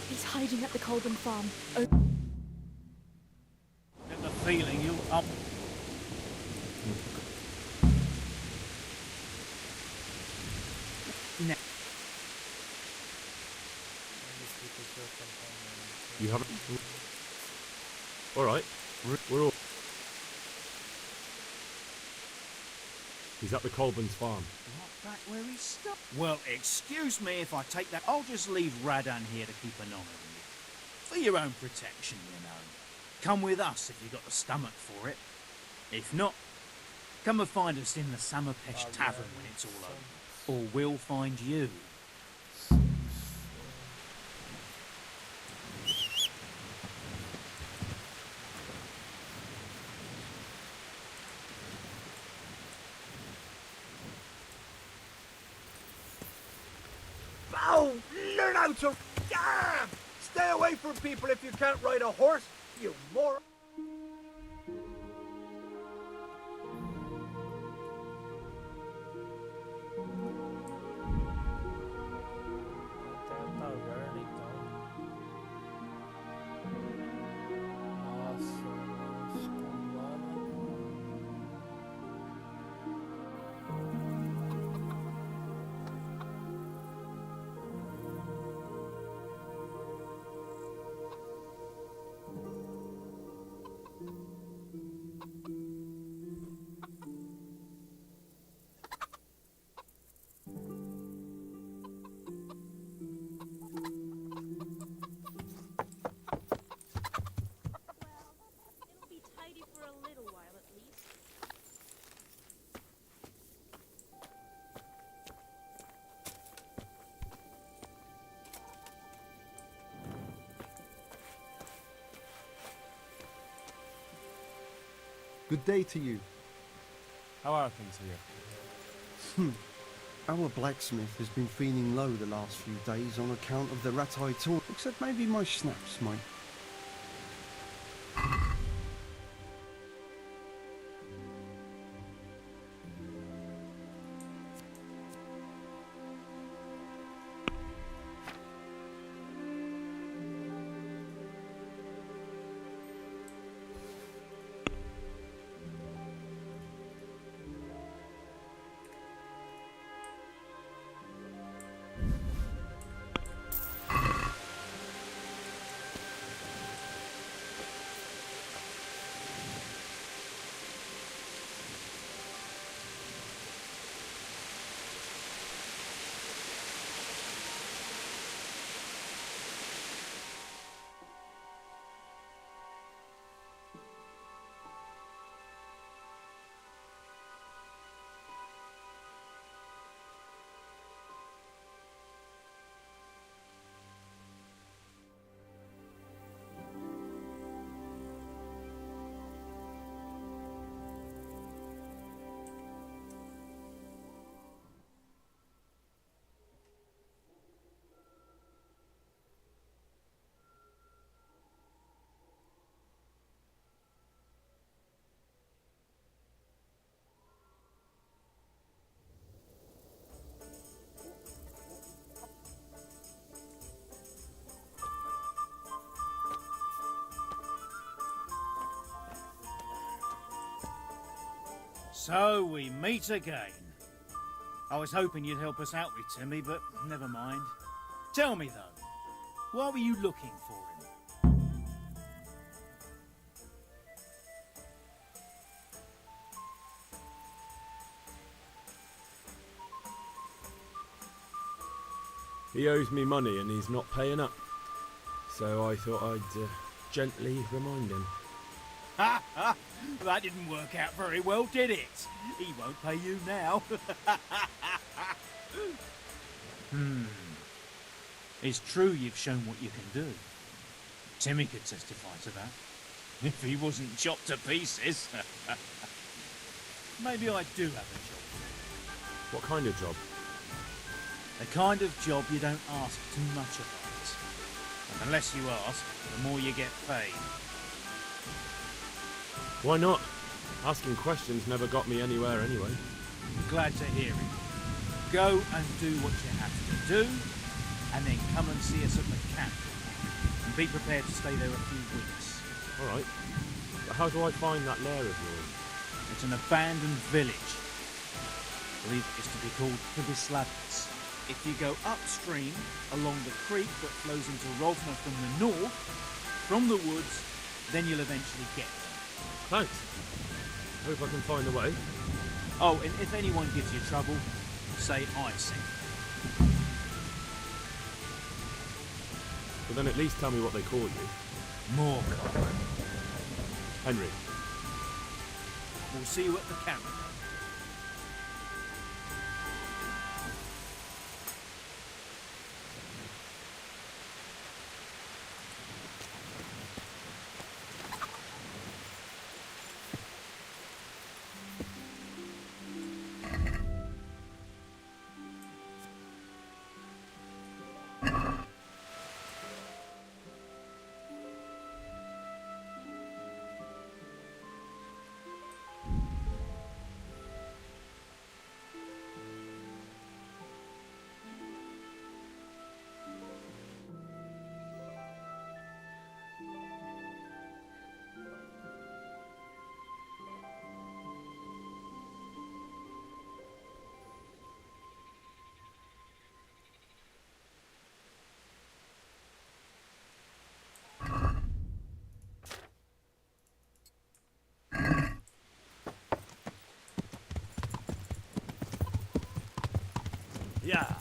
He's hiding at the Colburn farm. Oh. Get the feeling you up. No. You haven't... All right. We're all... He's at the Colburn's farm. Right back where he stopped. Well, excuse me if I take that. I'll just leave Radan here to keep an eye on you. For your own protection, you know. Come with us if you've got the stomach for it. If not, come and find us in the Summerpesh Tavern when it's all over. Or we'll find you. Oh, learn how to... Damn! Stay away from people if you can't ride a horse, you moron. Até a taverna, então. Nossa, vamos combar. It'll be tidy for a little while at least. Good day to you. How are things here? Our blacksmith has been feeling low the last few days on account of the rat-eye taunt, except maybe my snaps might. So we meet again. I was hoping you'd help us out with Timmy, but never mind. Tell me though, why were you looking for him? He owes me money and he's not paying up. So I thought I'd gently remind him. Ha ha! That didn't work out very well, did it? He won't pay you now. It's true you've shown what you can do. Timmy could testify to that. If he wasn't chopped to pieces. Maybe I do have a job. What kind of job? The kind of job you don't ask too much about. And unless you ask, the more you get paid. Why not? Asking questions never got me anywhere anyway. Glad to hear it. Go and do what you have to do, and then come and see us at the camp. And be prepared to stay there a few weeks. All right. But how do I find that lair of yours? It's an abandoned village. I believe it is to be called Hibislavitz. If you go upstream along the creek that flows into Rovna from the north, from the woods, then you'll eventually get there. Thanks. Hope I can find the way. Oh, and if anyone gives you trouble, say I sent you. But then at least tell me what they call you. Morgan. Henry. We'll see you at the camera. Yeah.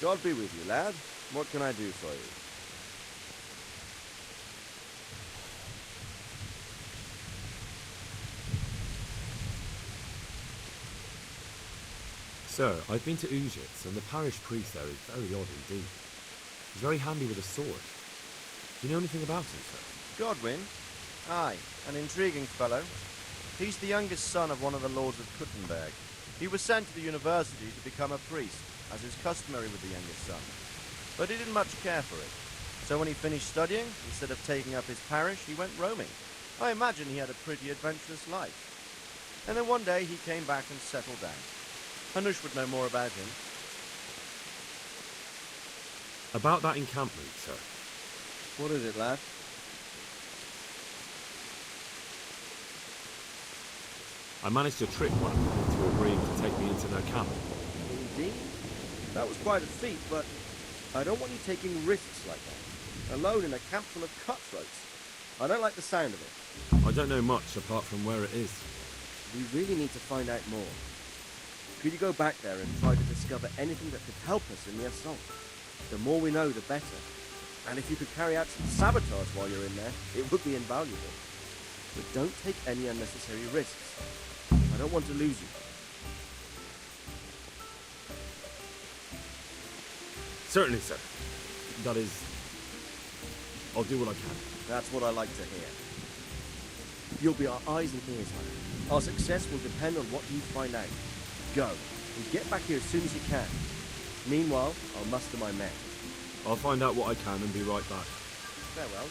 God be with you, lad. What can I do for you? Sir, I've been to Ujits, and the parish priest there is very odd indeed. He's very handy with a sword. Do you know anything about him, sir? Godwin? Aye, an intriguing fellow. He's the youngest son of one of the lords of Kuttenberg. He was sent to the university to become a priest, as is customary with the youngest son. But he didn't much care for it. So when he finished studying, instead of taking up his parish, he went roaming. I imagine he had a pretty adventurous life. And then one day he came back and settled down. Hanush would know more about him. About that encampment, sir. What is it, lad? I managed to trick one of them into agreeing to take me into their camp. Indeed? That was quite a feat, but I don't want you taking risks like that. Alone in a camp full of cutthroats. I don't like the sound of it. I don't know much apart from where it is. We really need to find out more. Could you go back there and try to discover anything that could help us in the assault? The more we know, the better. And if you could carry out some sabotage while you're in there, it would be invaluable. But don't take any unnecessary risks. I don't want to lose you. Certainly, sir. That is... I'll do what I can. That's what I like to hear. You'll be our eyes and ears, man. Our success will depend on what you find out. Go, and get back here as soon as you can. Meanwhile, I'll muster my men. I'll find out what I can and be right back. Farewell.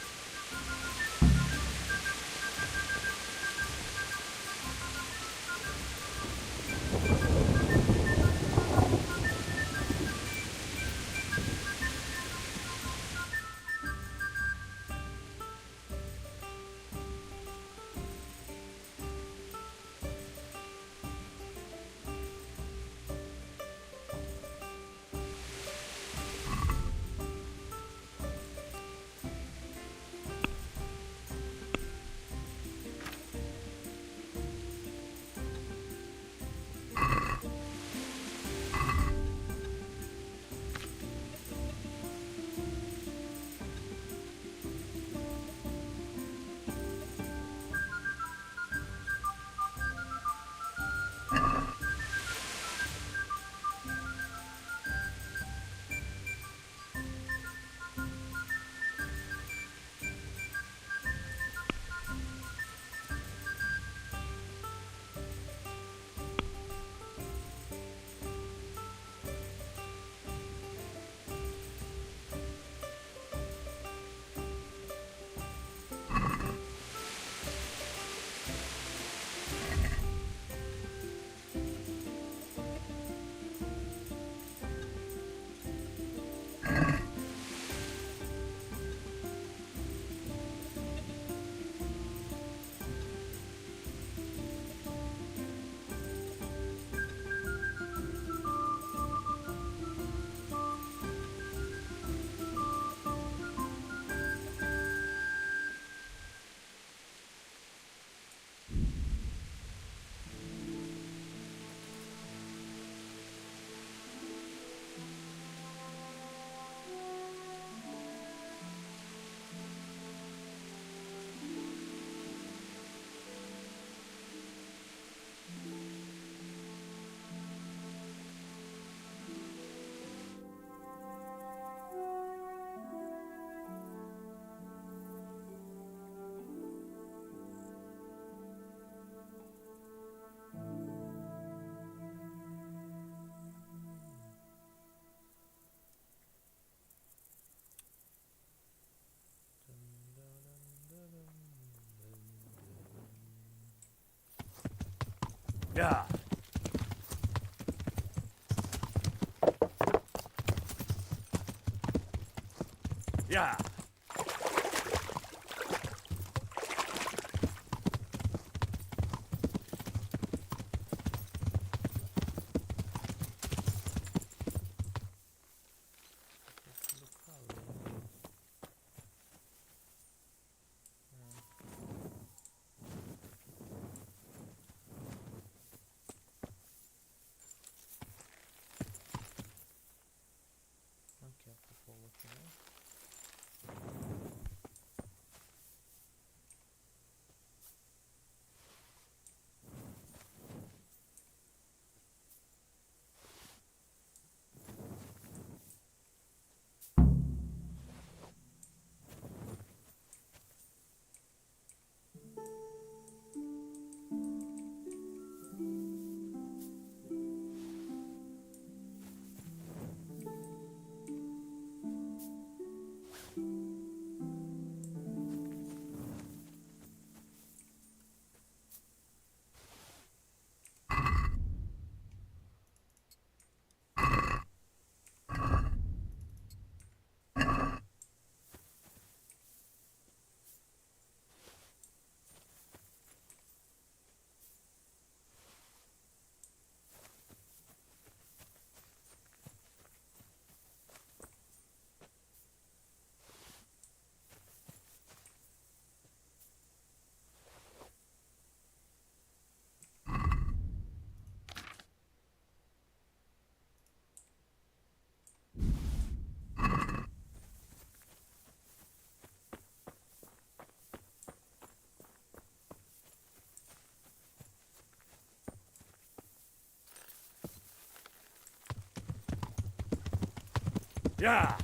Yeah. Yeah. Yeah.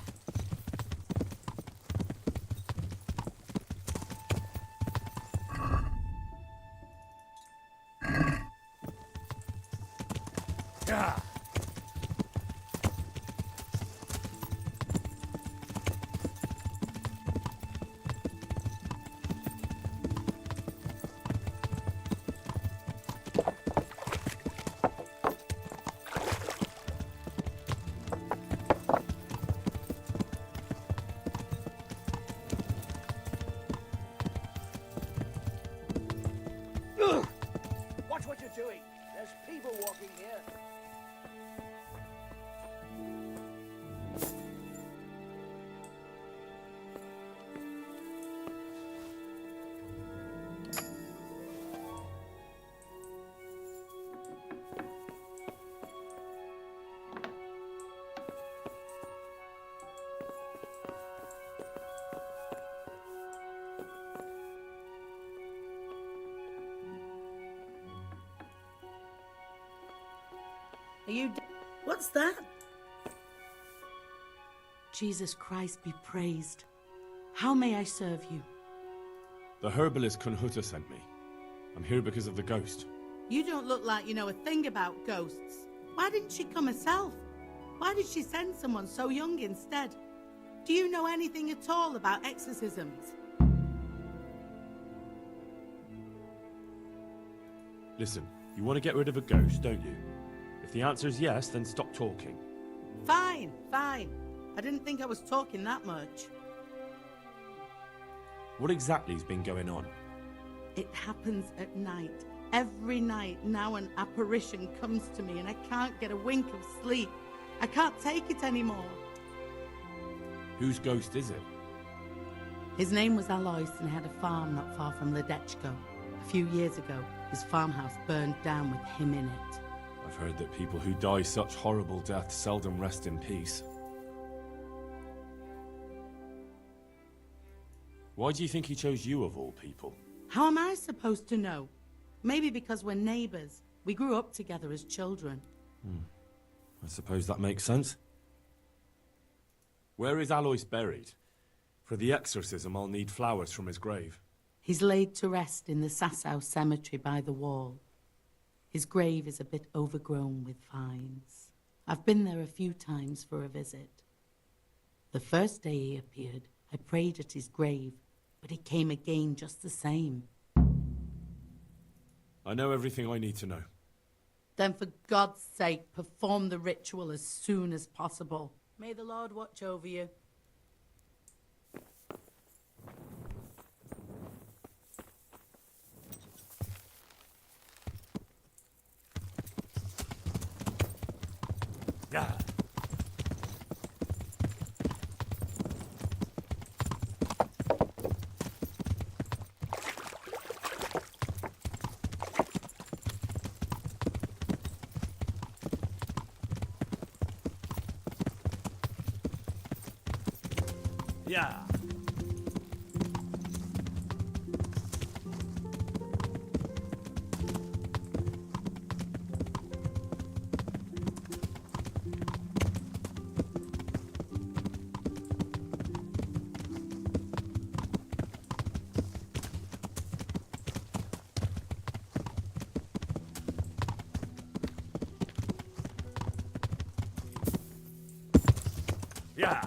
Yeah. Watch what you're doing. There's people walking here. Are you... What's that? Jesus Christ be praised. How may I serve you? The herbalist Kunhuta sent me. I'm here because of the ghost. You don't look like you know a thing about ghosts. Why didn't she come herself? Why did she send someone so young instead? Do you know anything at all about exorcisms? Listen, you want to get rid of a ghost, don't you? If the answer is yes, then stop talking. Fine, fine. I didn't think I was talking that much. What exactly has been going on? It happens at night. Every night now an apparition comes to me and I can't get a wink of sleep. I can't take it anymore. Whose ghost is it? His name was Alois and had a farm not far from Ledechko. A few years ago, his farmhouse burned down with him in it. I've heard that people who die such horrible deaths seldom rest in peace. Why do you think he chose you of all people? How am I supposed to know? Maybe because we're neighbours. We grew up together as children. I suppose that makes sense. Where is Alois buried? For the exorcism, I'll need flowers from his grave. He's laid to rest in the Sasau cemetery by the wall. His grave is a bit overgrown with vines. I've been there a few times for a visit. The first day he appeared, I prayed at his grave, but he came again just the same. I know everything I need to know. Then for God's sake, perform the ritual as soon as possible. May the Lord watch over you. Yeah. Yeah. Yeah.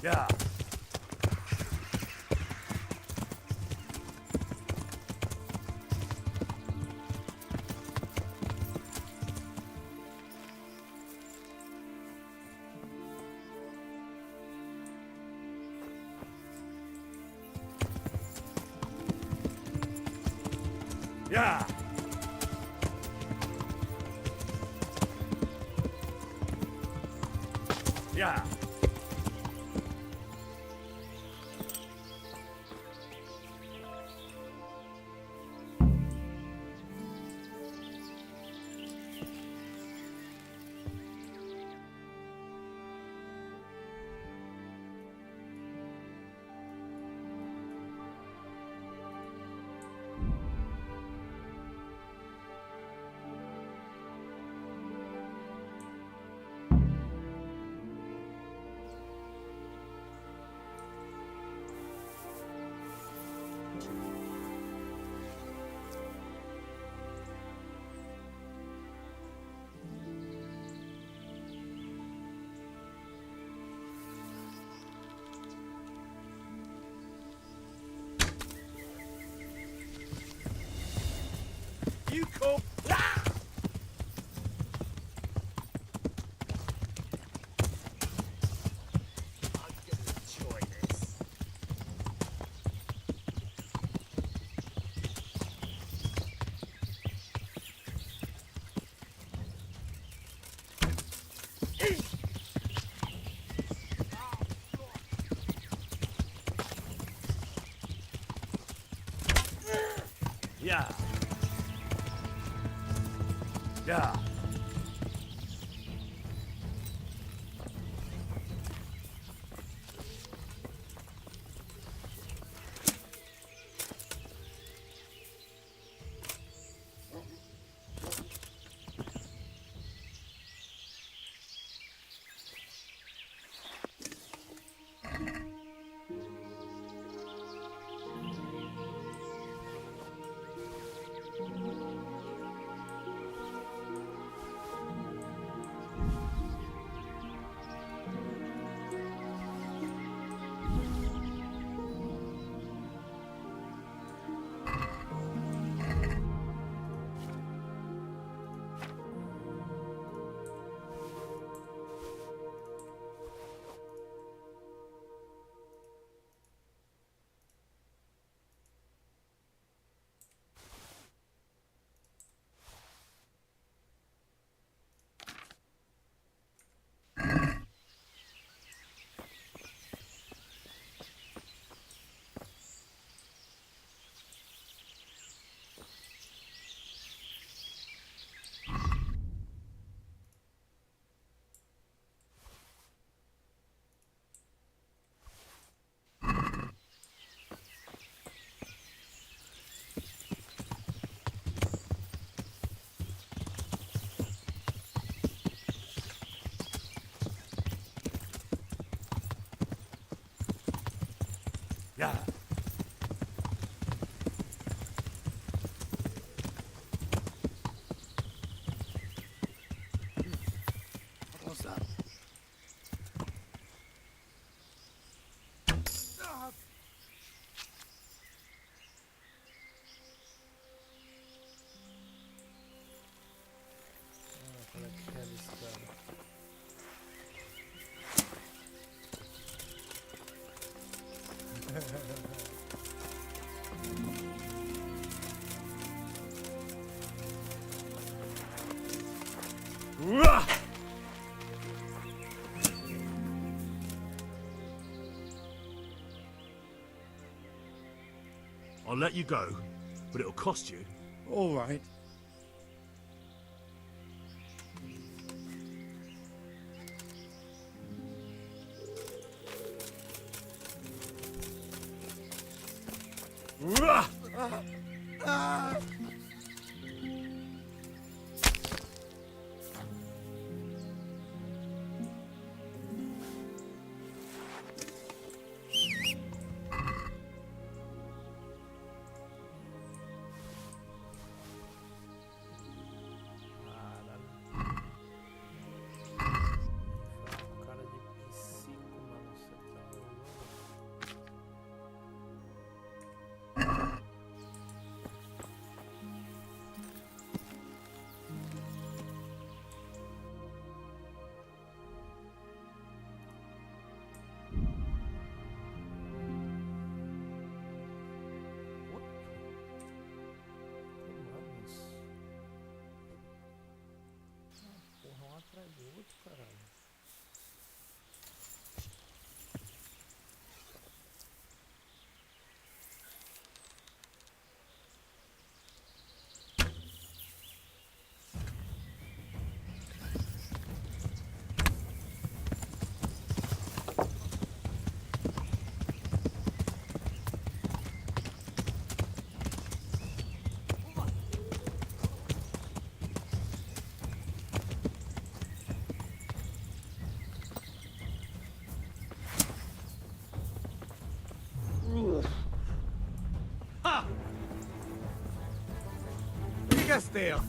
Yeah. Yeah. Yeah. Yeah. Yeah. What was that? Kolla kvällskväll. I'll let you go, but it'll cost you. All right. Atrás do outro, caralho. There.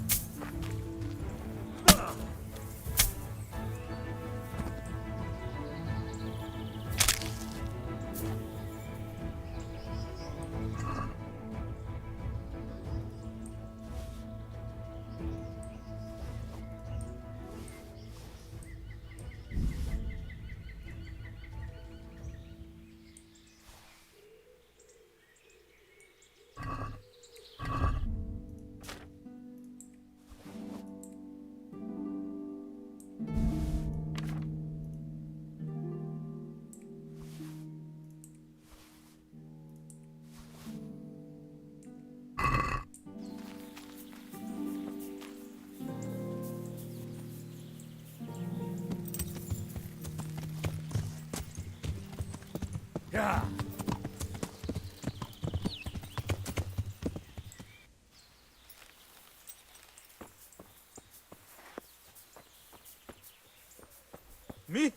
Mi?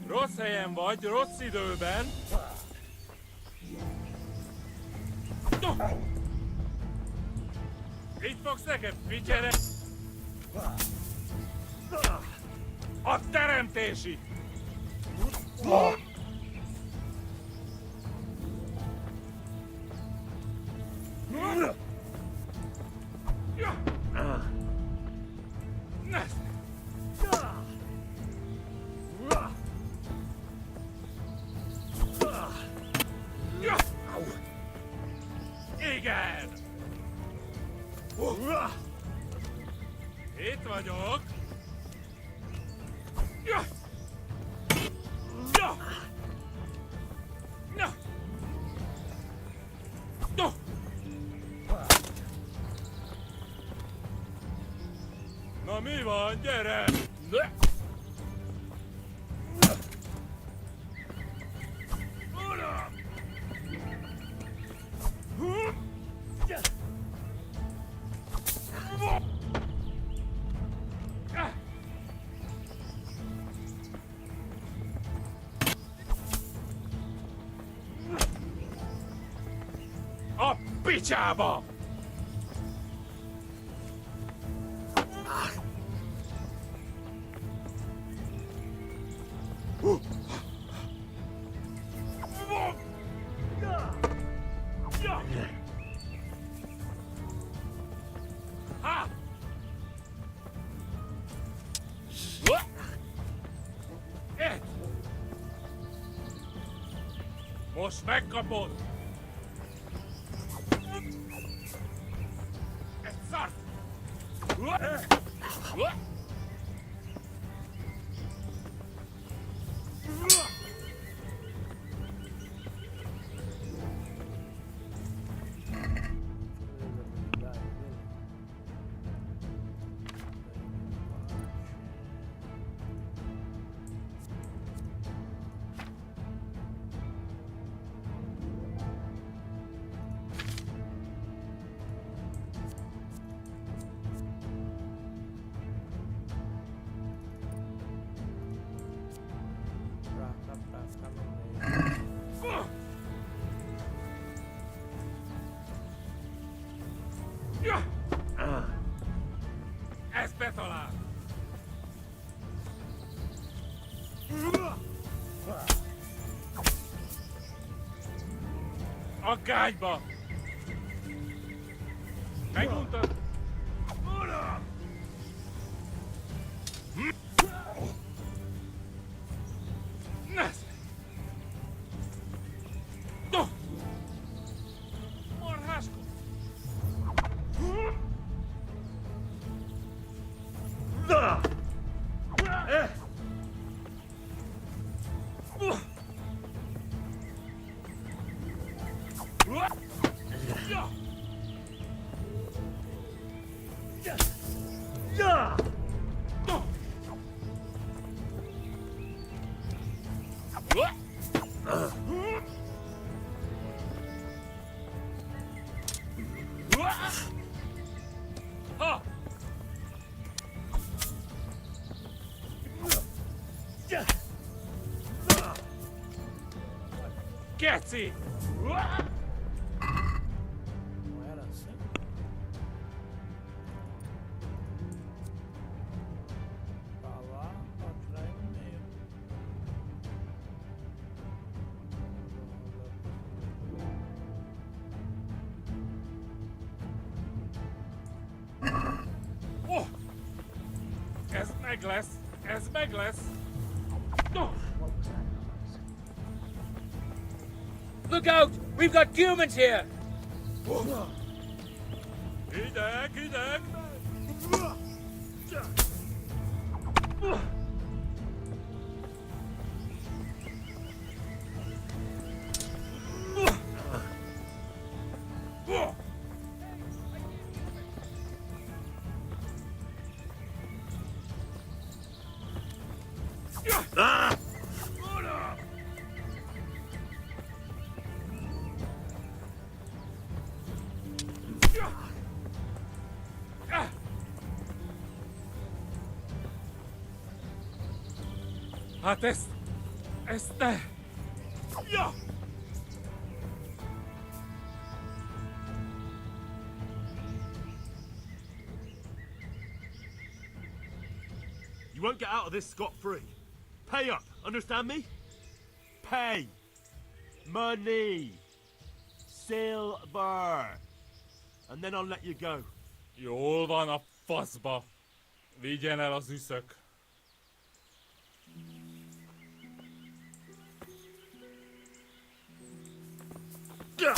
Rossz helyen vagy, rossz időben. Így fogsz neked, figyelj! A teremtési! Igen! Itt vagyok! Na mi van, gyere! A picsába! Most megkapod! Egy szart! Ez betalál! A gágyba! Meguntad! Uram! Nesze! Marháskod! Geci! Não era assim? Pra lá, pra trás no meio. Oh! Ez meg lesz! Ez meg lesz! Oh! Look out! We've got humans here! Ideg, ideg! Ah! Hát ezt ne! Ja! You won't get out of this scot-free. Pay up, understand me? Pay. Money. Silver. And then I'll let you go. Jól van a faszba. Vigyen el az üszök. Yeah.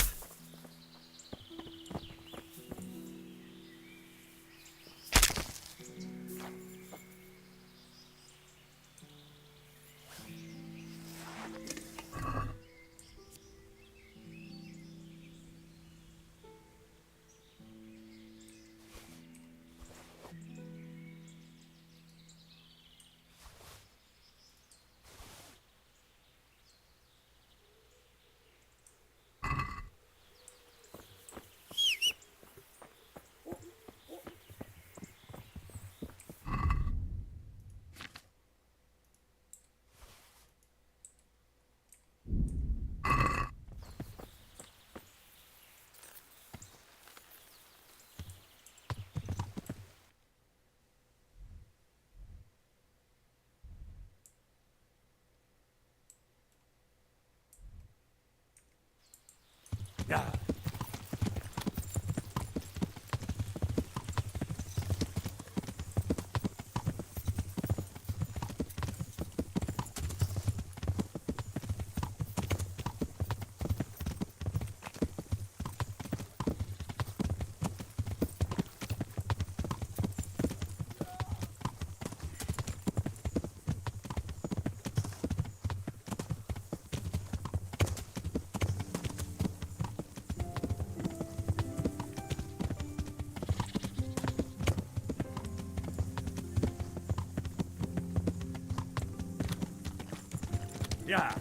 Yeah.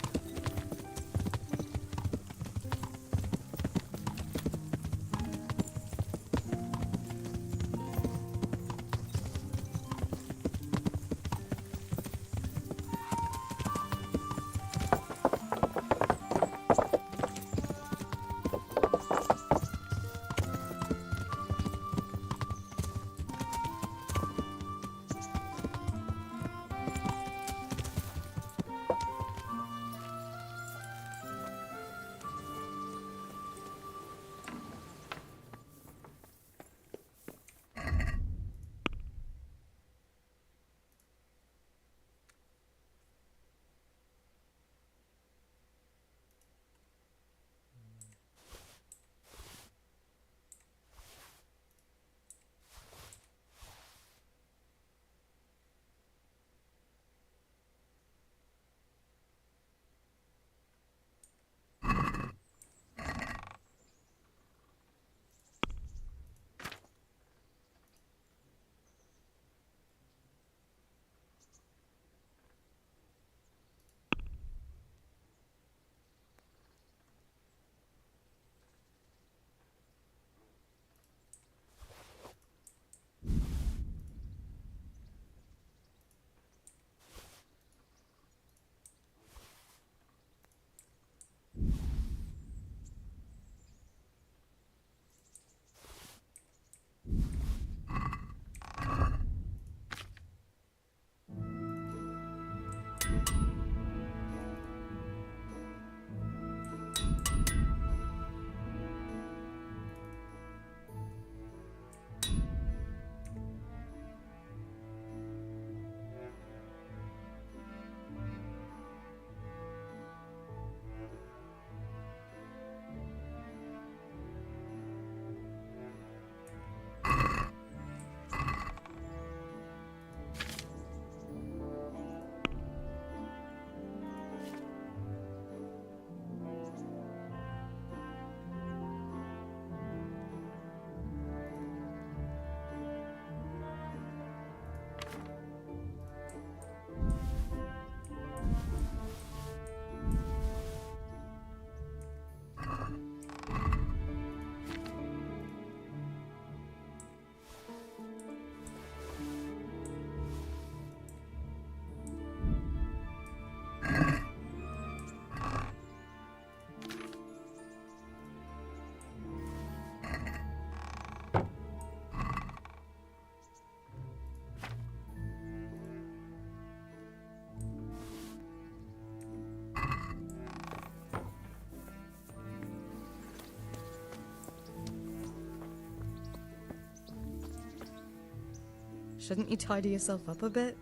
Shouldn't you tidy yourself up a bit?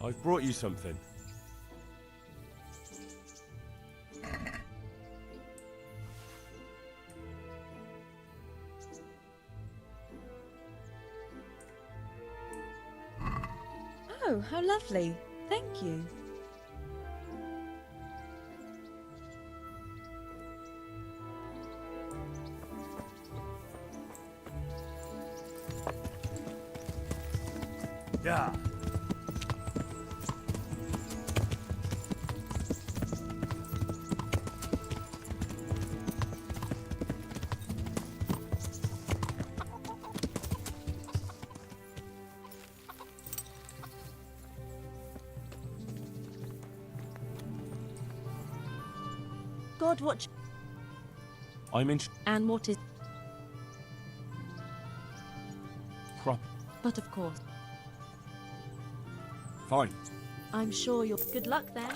I've brought you something. Oh, how lovely. Thank you. Yeah. God, what? I'm in. And what is? Prop. But of course, Fine. I'm sure you're. Good luck then.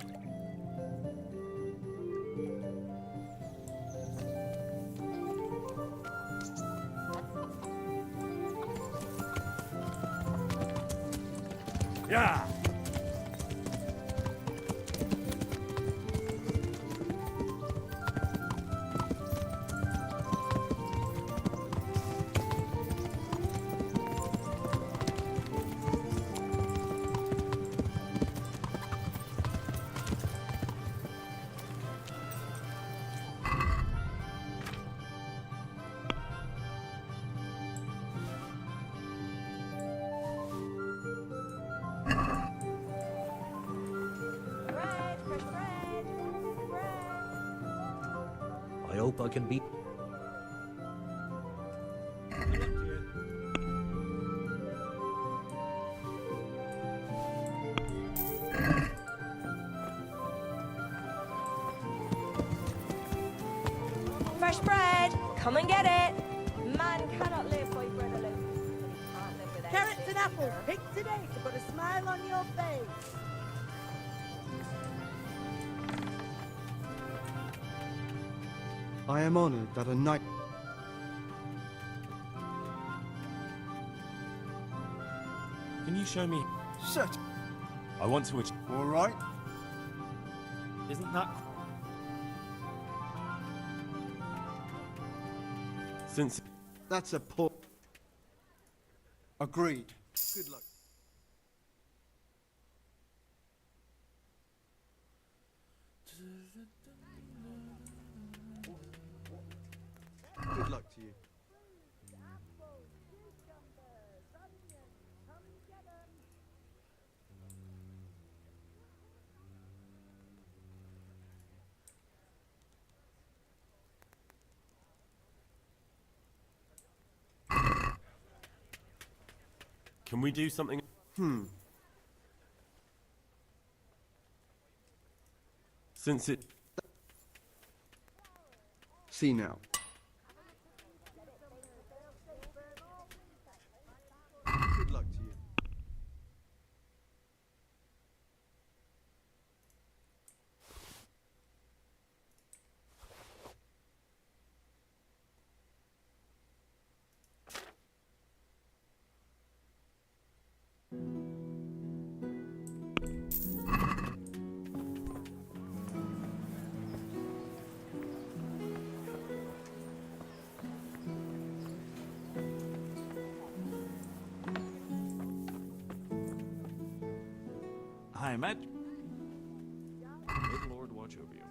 Yeah. I hope I can beat. Fresh bread! Come and get it! Man cannot live by bread alone. Can't live without Carrots it and apples, either. picked today to put a smile on your face. I am honoured that a knight. Can you show me? Shut. I want to. All right. Isn't that? Since. That's a poor. Agreed. Good luck. Good luck to you. Can we do something? Since it. See now. Good luck to you. Hi, Matt. Good Lord, watch over you.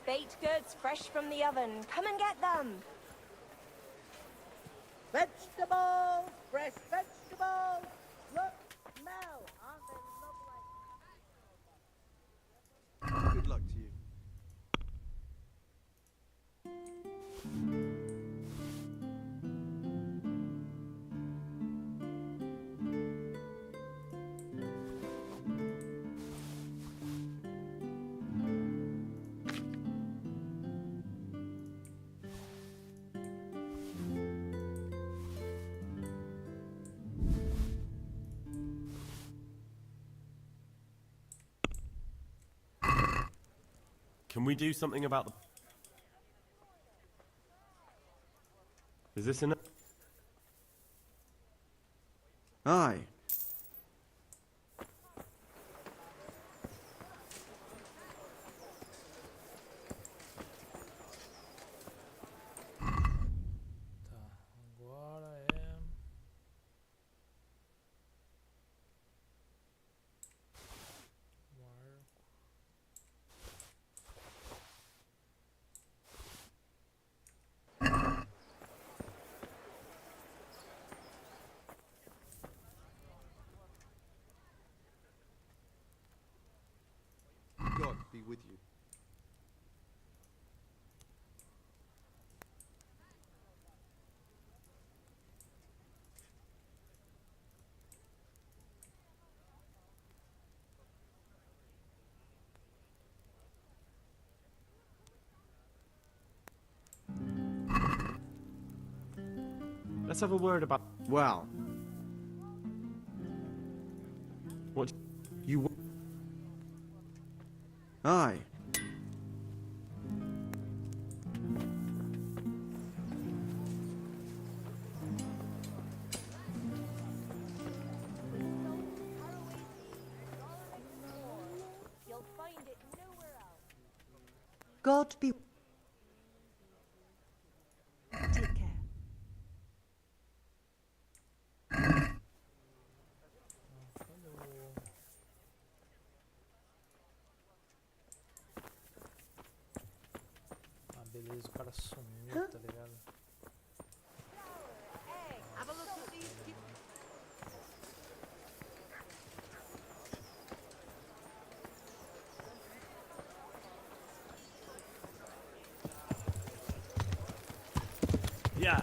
Baked goods fresh from the oven. Come and get them. Vegetables! Fresh vegetables! Look, smell! Aren't they lovely? Good luck to you. Can we do something about the... Is this enough? Aye. Agora é. God be with you. Let's have a word about... Well. What you want? Aye. You'll find it nowhere else. God be. Take care. Ah, beleza, o cara sumiu, tá ligado? Have a look at these. Yeah.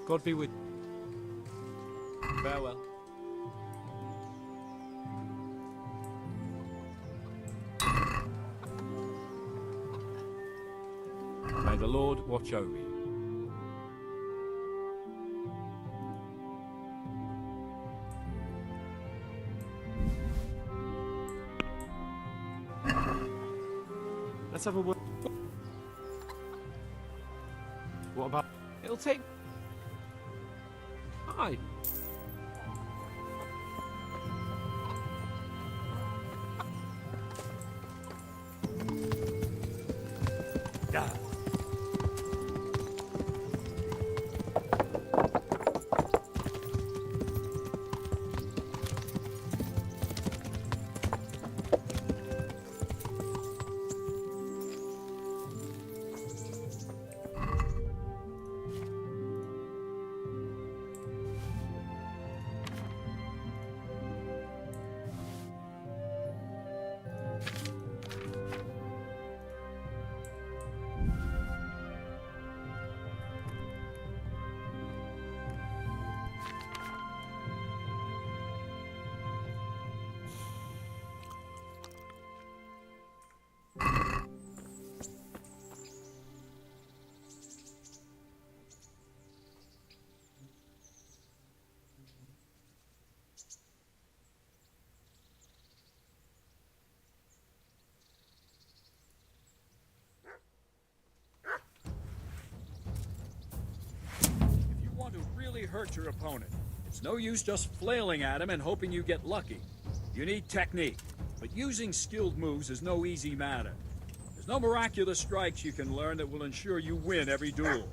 God be with... Farewell. May the Lord watch over you. Let's have a word... What about... It'll take... Aye. Yeah. hurt your opponent. It's no use just flailing at him and hoping you get lucky. You need technique, but using skilled moves is no easy matter. There's no miraculous strikes you can learn that will ensure you win every duel.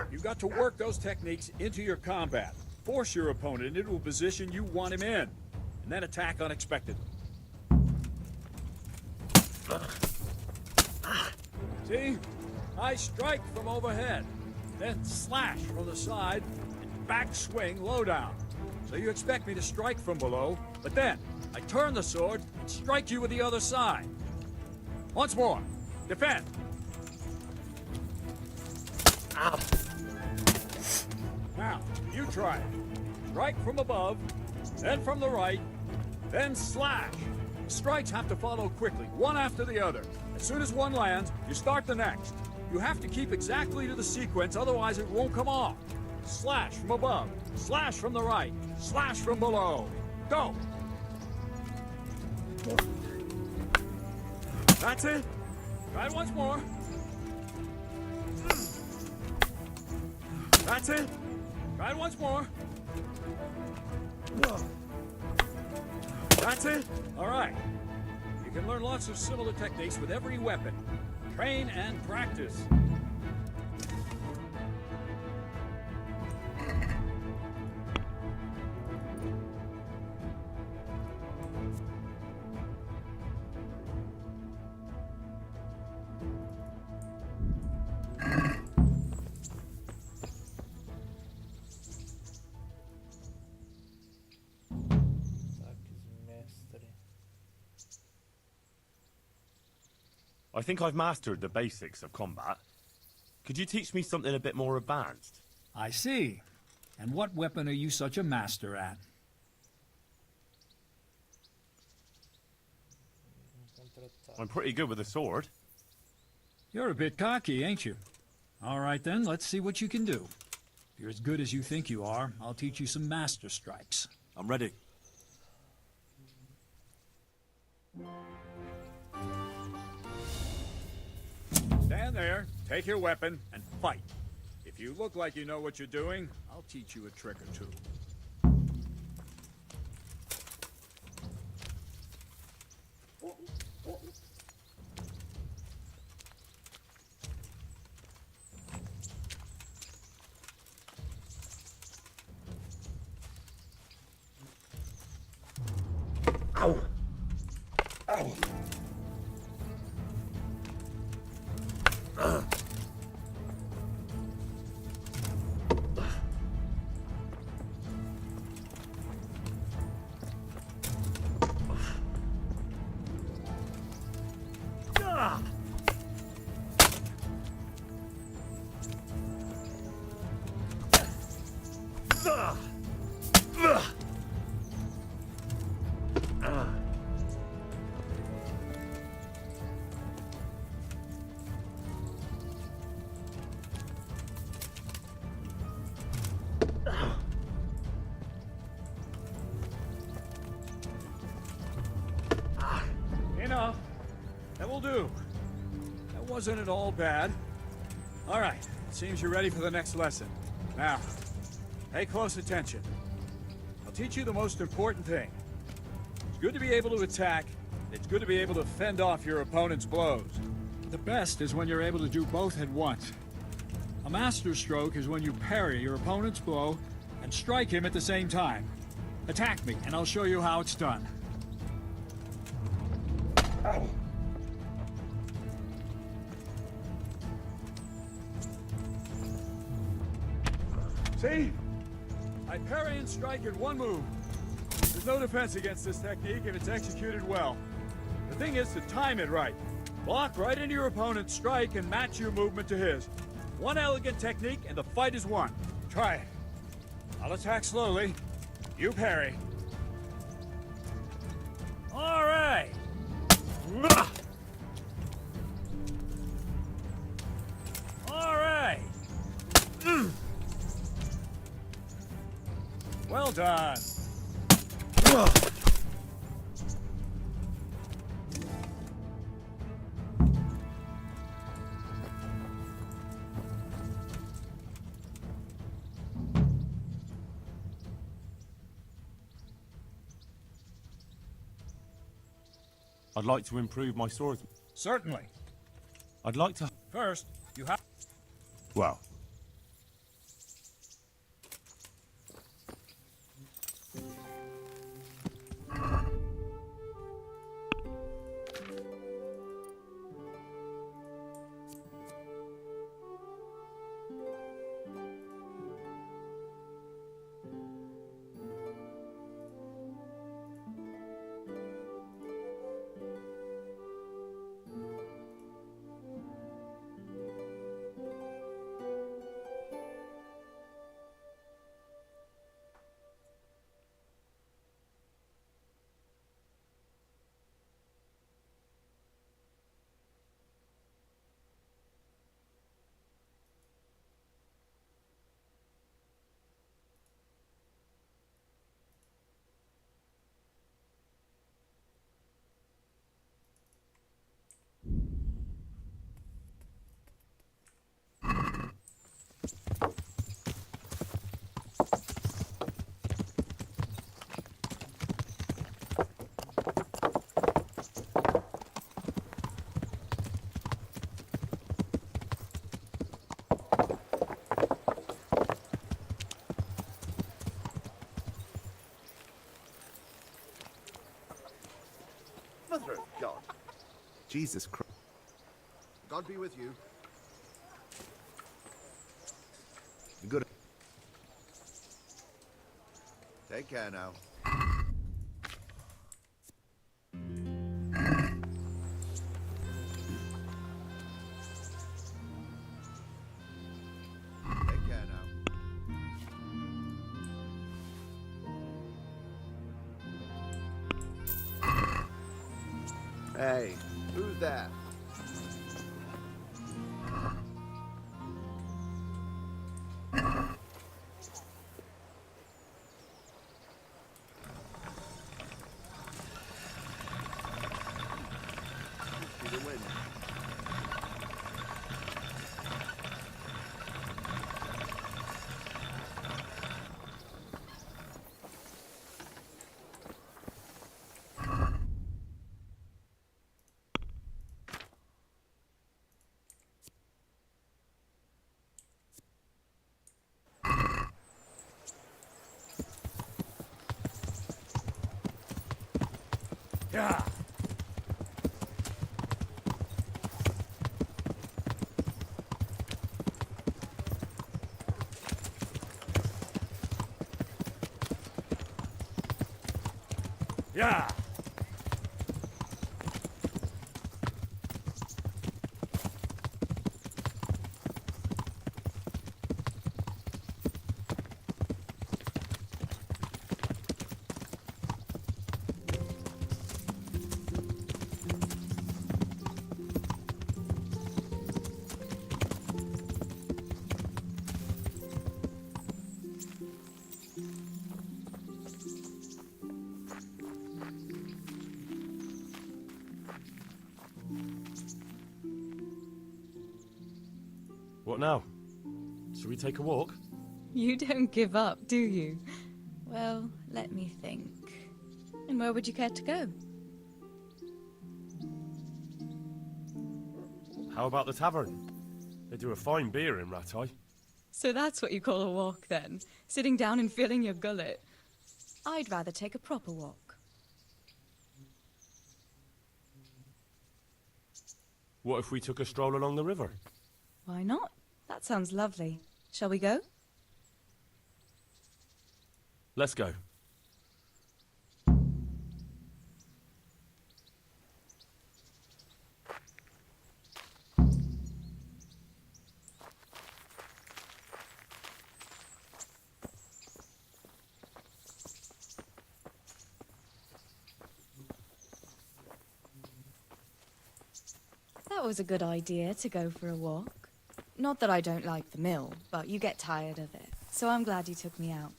You've got to work those techniques into your combat, force your opponent into a position you want him in, and then attack unexpectedly. See? I strike from overhead, then slash from the side, and back swing low down. So you expect me to strike from below, but then I turn the sword and strike you with the other side. Once more. Defend. Ow. Now, you try it. Strike from above, then from the right, then slash. The strikes have to follow quickly, one after the other. As soon as one lands, you start the next. You have to keep exactly to the sequence, otherwise it won't come off. Slash from above, slash from the right, slash from below. Go! That's it. Try it once more. That's it. Try it once more. That's it. All right. You can learn lots of similar techniques with every weapon. Train and practice. I think I've mastered the basics of combat. Could you teach me something a bit more advanced? I see. And what weapon are you such a master at? I'm pretty good with a sword. You're a bit cocky, ain't you? All right then, let's see what you can do. If you're as good as you think you are, I'll teach you some master strikes. I'm ready. Stand there, take your weapon, and fight. If you look like you know what you're doing, I'll teach you a trick or two. Ow! Ow! Enough. That will do. That wasn't at all bad. All right, it seems you're ready for the next lesson. Now, pay close attention. I'll teach you the most important thing. It's good to be able to attack. It's good to be able to fend off your opponent's blows. The best is when you're able to do both at once. A master stroke is when you parry your opponent's blow and strike him at the same time. Attack me, and I'll show you how it's done. Ow! See? I parry and strike in one move. There's no defense against this technique if it's executed well. The thing is to time it right. Block right into your opponent's strike and match your movement to his. One elegant technique and the fight is won. Try it. I'll attack slowly. You parry. All right. All right. Well done. I'd like to improve my sword. Certainly. I'd like to... First, you have... Well, Mother of God. Jesus Christ. God be with you. Good. Take care now. Take care now. Hey, who's there? Must be the wind. Yeah. Yeah. what now? Shall we take a walk? You don't give up, do you? Well, let me think. And where would you care to go? How about the tavern? They do a fine beer in Rattay. So that's what you call a walk, then? Sitting down and filling your gullet? I'd rather take a proper walk. What if we took a stroll along the river? Why not? That sounds lovely. Shall we go? Let's go. That was a good idea to go for a walk. Not that I don't like the mill, but you get tired of it. So I'm glad you took me out.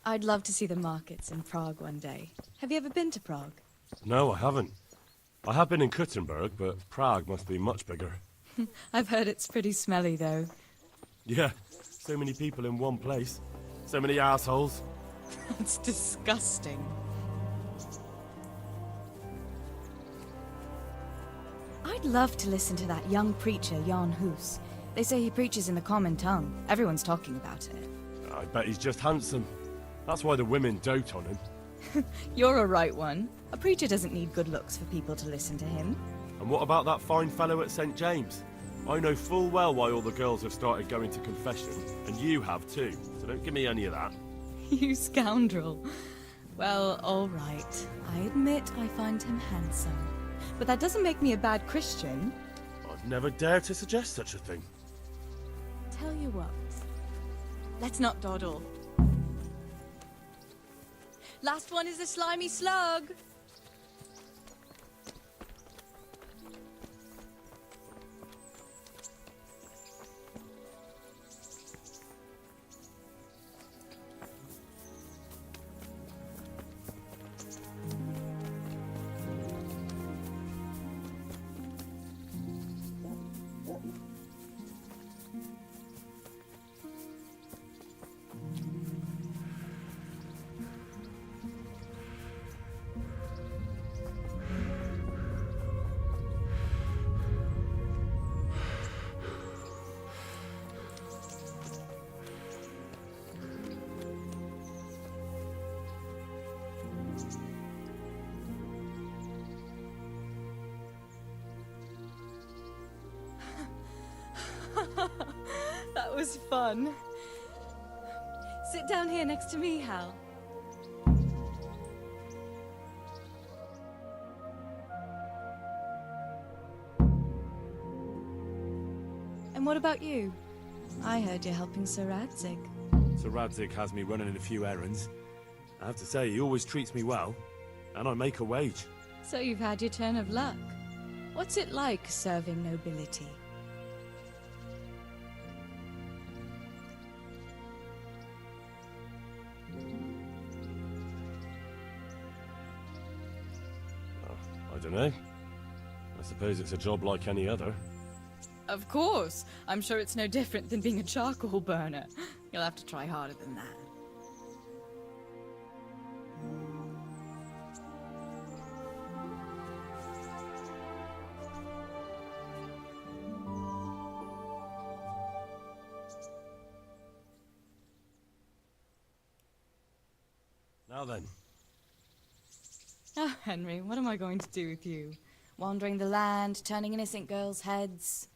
I'd love to see the markets in Prague one day. Have you ever been to Prague? No, I haven't. I have been in Kuttenberg, but Prague must be much bigger. I've heard it's pretty smelly, though. Yeah, so many people in one place. So many assholes. That's disgusting. I'd love to listen to that young preacher, Jan Hus. They say he preaches in the common tongue. Everyone's talking about it. I bet he's just handsome. That's why the women dote on him. You're a right one. A preacher doesn't need good looks for people to listen to him. And what about that fine fellow at St. James? I know full well why all the girls have started going to confession, and you have too, so don't give me any of that. You scoundrel. Well, all right. I admit I find him handsome. But that doesn't make me a bad Christian. I'd never dare to suggest such a thing. Tell you what. Let's not dawdle. Last one is a slimy slug. That was fun. Sit down here next to me, Hal. And what about you? I heard you're helping Sir Radzig. Sir Radzig has me running a few errands. I have to say, he always treats me well, and I make a wage. So you've had your turn of luck. What's it like serving nobility? I don't know. I suppose it's a job like any other. Of course. I'm sure it's no different than being a charcoal burner. You'll have to try harder than that. Now then. Oh, Henry, what am I going to do with you? Wandering the land, turning innocent girls' heads.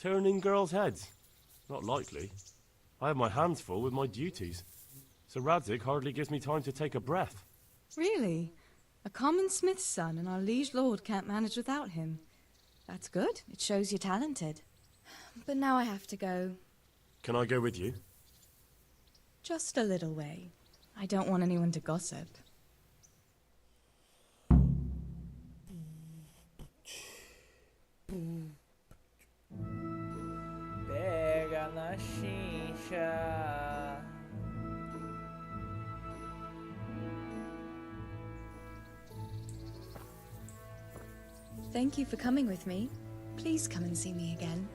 Turning girls' heads? Not likely. I have my hands full with my duties. Sir Radzig hardly gives me time to take a breath. Really? A common smith's son and our liege lord can't manage without him. That's good. It shows you're talented. But now I have to go. Can I go with you? Just a little way. I don't want anyone to gossip. Pega na chincha. Thank you for coming with me. Please come and see me again.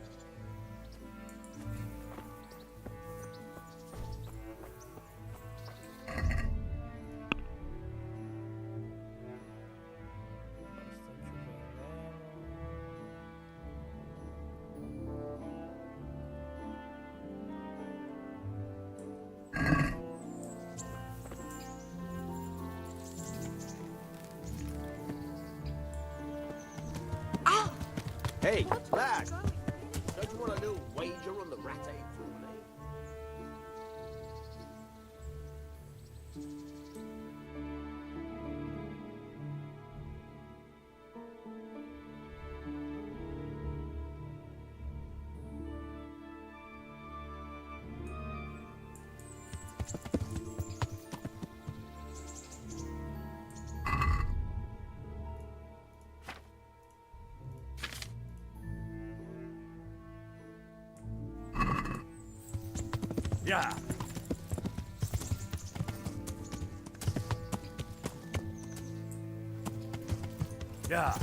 Hey, lad! Don't you want a little wager on the rat egg for me? Yeah. Yeah.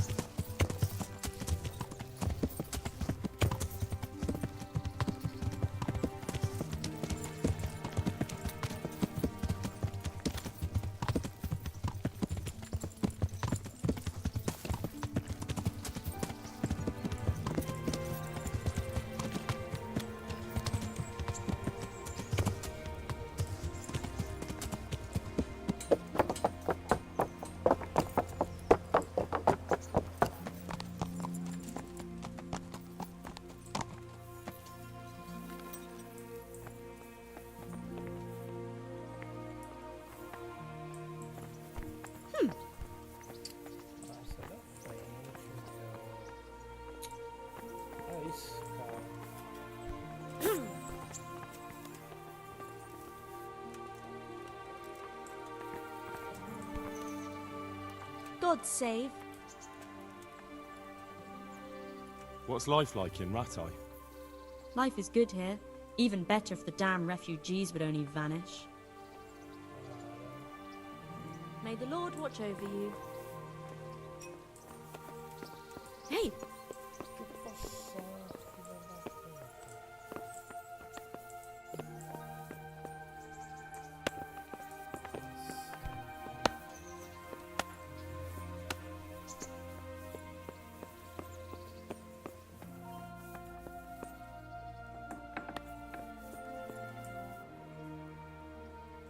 God save. What's life like in Ratai? Life is good here. Even better if the damn refugees would only vanish. May the Lord watch over you. Hey!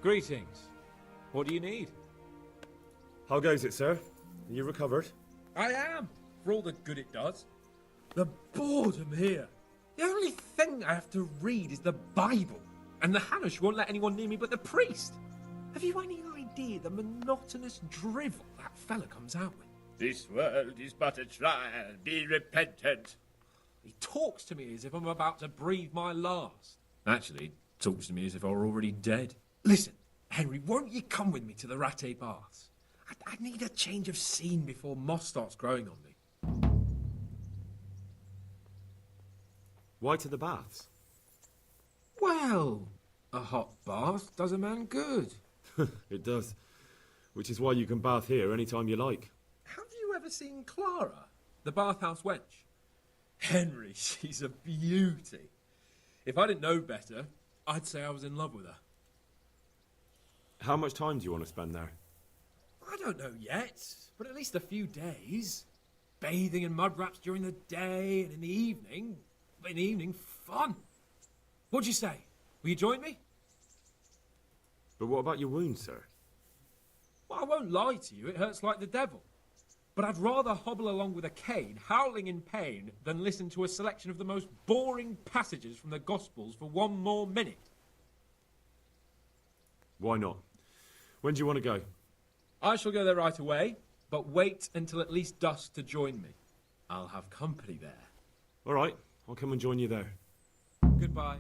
Greetings. What do you need? How goes it, sir? Are you recovered? I am, for all the good it does. The boredom here. The only thing I have to read is the Bible, and the Hanush won't let anyone near me but the priest. Have you any idea the monotonous drivel that fella comes out with? This world is but a trial. Be repentant. He talks to me as if I'm about to breathe my last. Actually, he talks to me as if I were already dead. Listen, Henry, won't you come with me to the Rattay Baths? I need a change of scene before moss starts growing on me. Why to the baths? Well, a hot bath does a man good. It does. Which is why you can bath here anytime you like. Have you ever seen Clara, the bathhouse wench? Henry, she's a beauty. If I didn't know better, I'd say I was in love with her. How much time do you want to spend there? I don't know yet, but at least a few days. Bathing in mud wraps during the day, and in the evening, fun. What'd you say? Will you join me? But what about your wound, sir? Well, I won't lie to you, it hurts like the devil. But I'd rather hobble along with a cane, howling in pain, than listen to a selection of the most boring passages from the Gospels for one more minute. Why not? When do you want to go? I shall go there right away, but wait until at least dusk to join me. I'll have company there. All right, I'll come and join you there. Goodbye.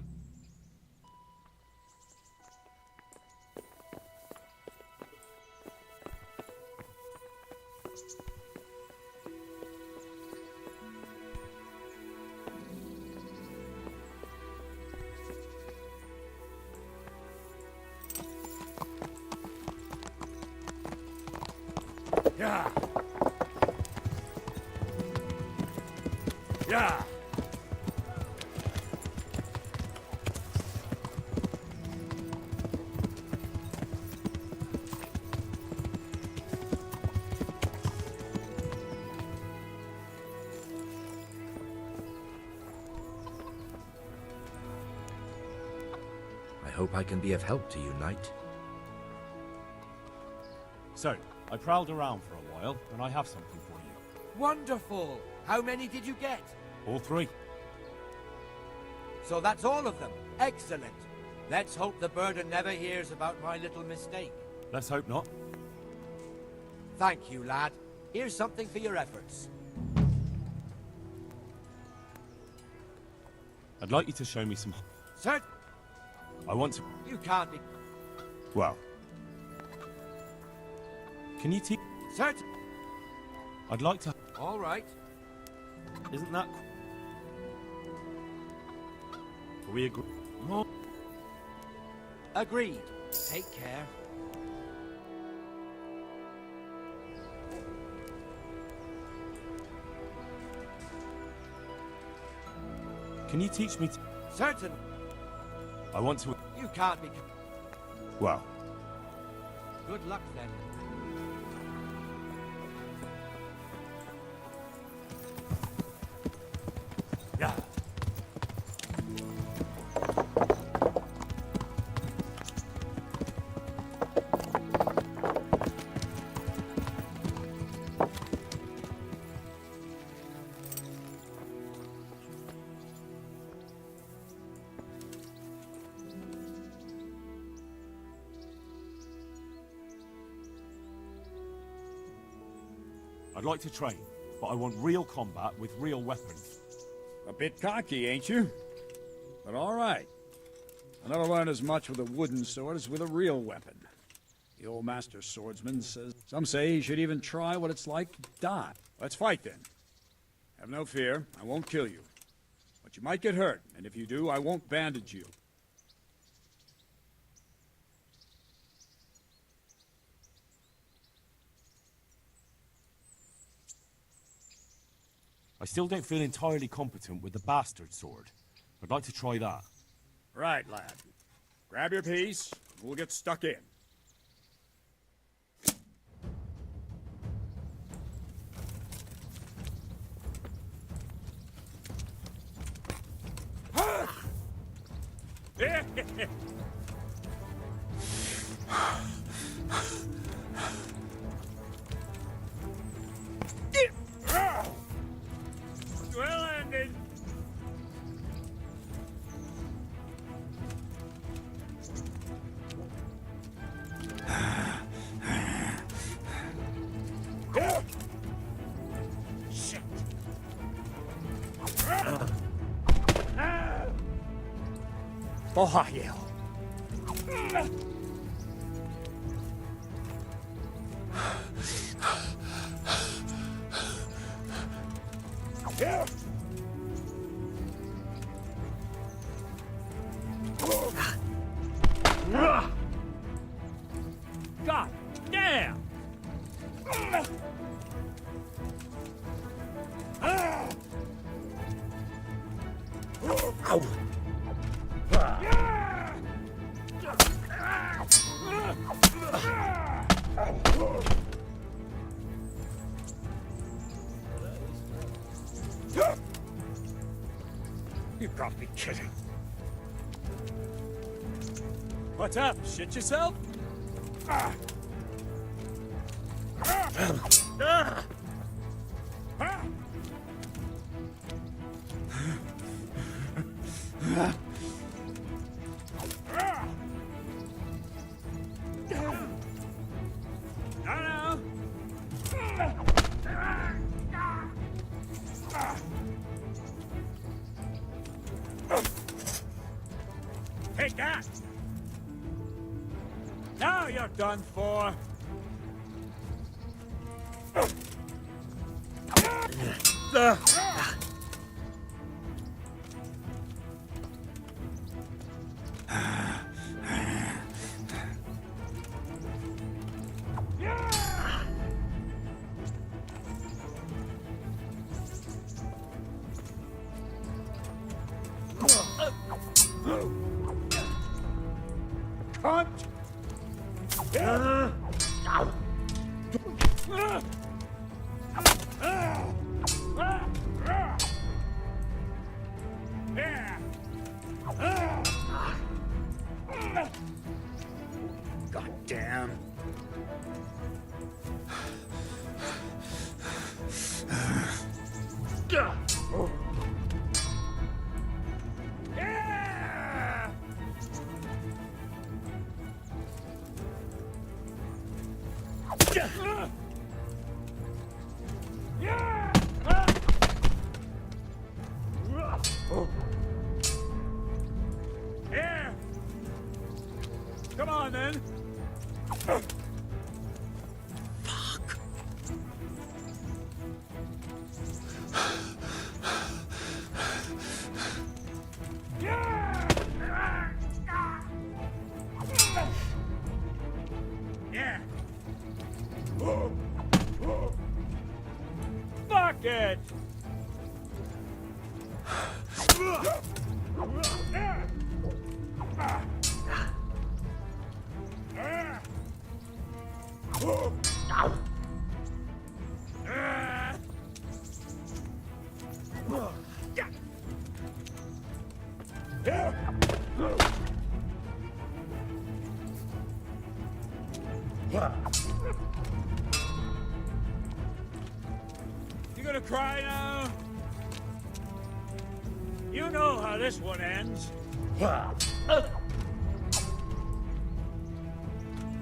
Yeah. Yeah. I hope I can be of help to you, Knight. So, I prowled around for a while, and I have something for you. Wonderful! How many did you get? All three. So that's all of them. Excellent. Let's hope the burden never hears about my little mistake. Let's hope not. Thank you, lad. Here's something for your efforts. I'd like you to show me some... Sir? I want to... You can't be... Well... Can you teach... Sir? I'd like to... All right. Isn't that... We agree... Agreed. Take care. Can you teach me to... Certain. I want to... You can't be... Well, Good luck, then. yeah. I'd like to train, but I want real combat with real weapons. A bit cocky, ain't you? But all right. I never learned as much with a wooden sword as with a real weapon. The old master swordsman says... Some say you should even try what it's like to die. Let's fight, then. Have no fear. I won't kill you. But you might get hurt, and if you do, I won't bandage you. I still don't feel entirely competent with the bastard sword. I'd like to try that. Right, lad. Grab your piece, and we'll get stuck in. Well ended. Shit. Ohio. God damn! You've got to be kidding. What's up? Shit yourself? Take that! Now you're done for! Cunt! God damn. Here! Come on, then! Fuck! You gonna cry now? You know how this one ends. Well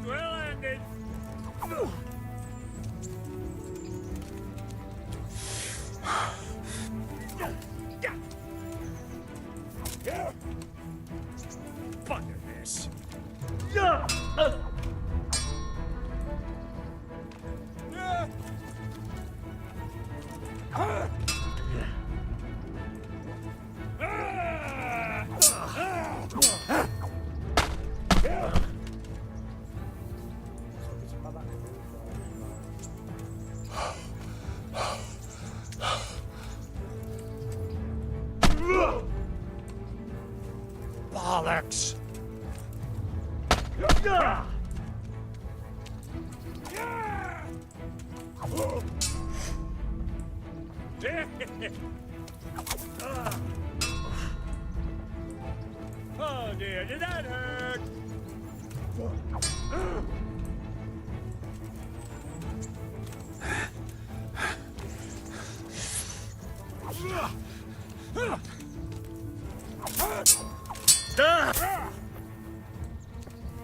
ended. Fucking this. Bollocks! Oh dear, did that hurt?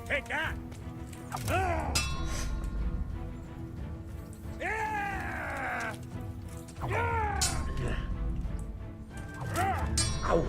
Take that! Ow!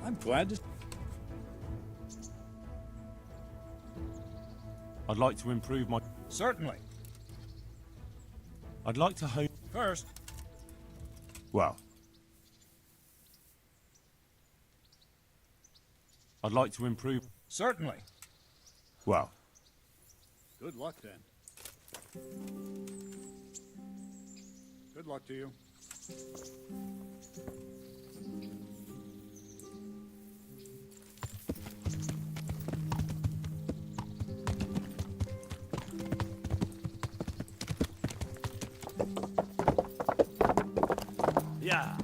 I'm glad to... I'd like to improve my... Certainly. I'd like to hone... First, Well... I'd like to improve... certainly. Well... Good luck then. Good luck to you. Yeah.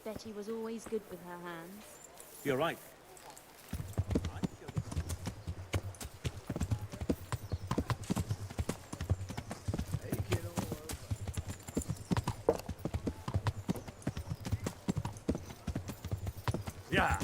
Betty was always good with her hands. You're right. Yeah.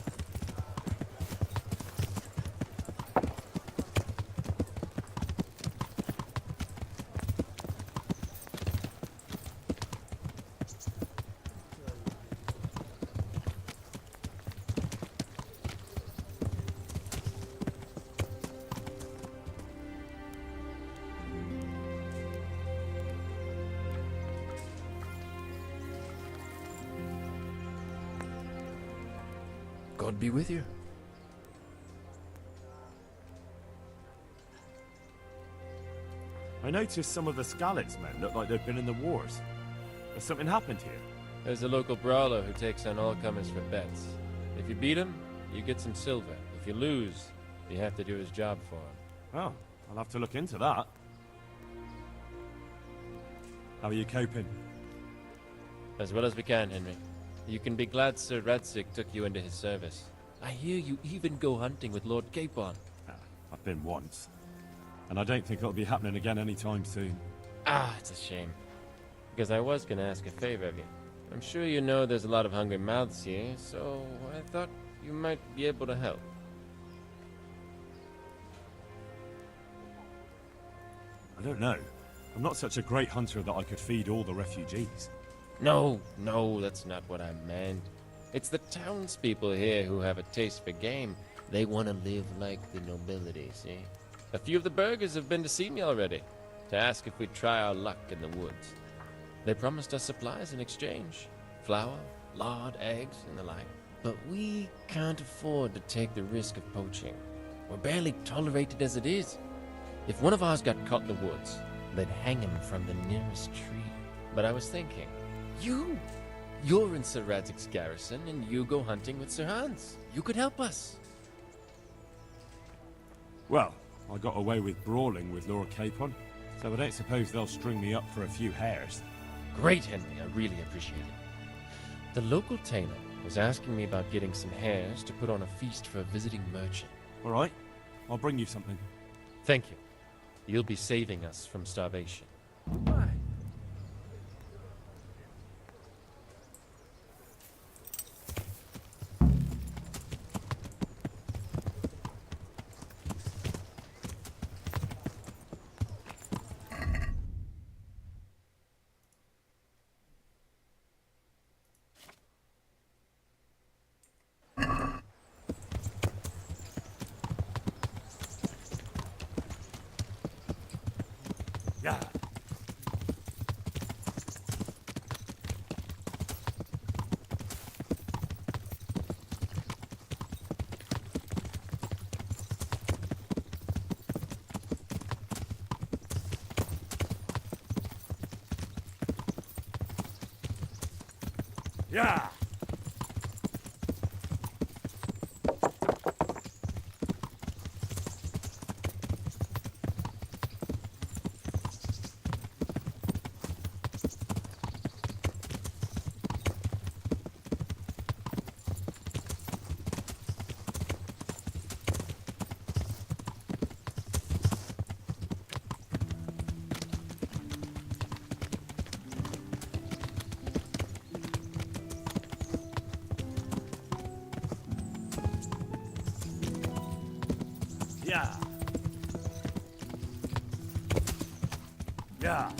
God be with you. I noticed some of the Skalitz men look like they've been in the wars. Has something happened here? There's a local brawler who takes on all comers for bets. If you beat him, you get some silver. If you lose, you have to do his job for him. Oh, I'll have to look into that. How are you coping? As well as we can, Henry. You can be glad Sir Radzig took you into his service. I hear you even go hunting with Lord Capon. I've been once. And I don't think it'll be happening again anytime soon. Ah, it's a shame. Because I was gonna ask a favor of you. I'm sure you know there's a lot of hungry mouths here, so I thought you might be able to help. I don't know. I'm not such a great hunter that I could feed all the refugees. No, that's not what I meant. It's the townspeople here who have a taste for game. They want to live like the nobility, see? A few of the burghers have been to see me already, to ask if we'd try our luck in the woods. They promised us supplies in exchange. Flour, lard, eggs, and the like. But we can't afford to take the risk of poaching. We're barely tolerated as it is. If one of ours got caught in the woods, they'd hang him from the nearest tree. But I was thinking, you're in Sir Radzig's garrison, and you go hunting with Sir Hans. You could help us. Well, I got away with brawling with Lord Capon, so I don't suppose they'll string me up for a few hares. Great, Henry. I really appreciate it. The local tailor was asking me about getting some hares to put on a feast for a visiting merchant. All right. I'll bring you something. Thank you. You'll be saving us from starvation. Yeah. Yeah. Yeah. Yeah.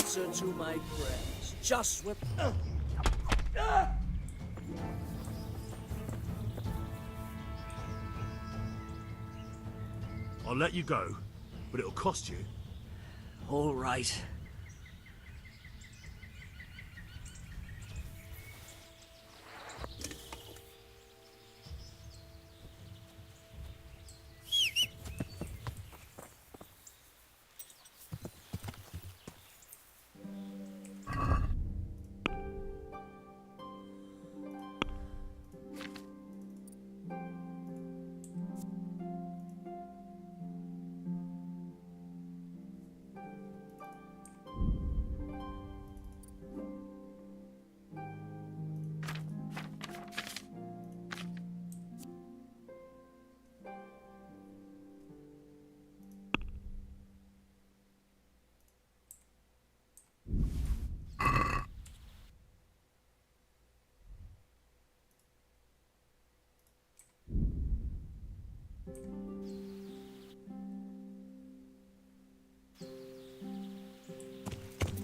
answer to my prayers. Just what... I'll let you go, but it'll cost you. All right.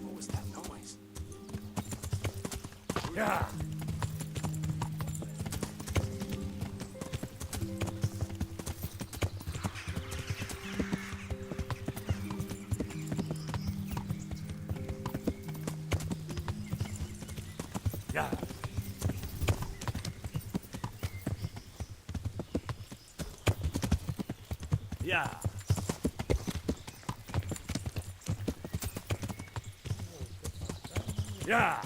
What was that noise? Yeah. Yeah. Yeah. Yeah.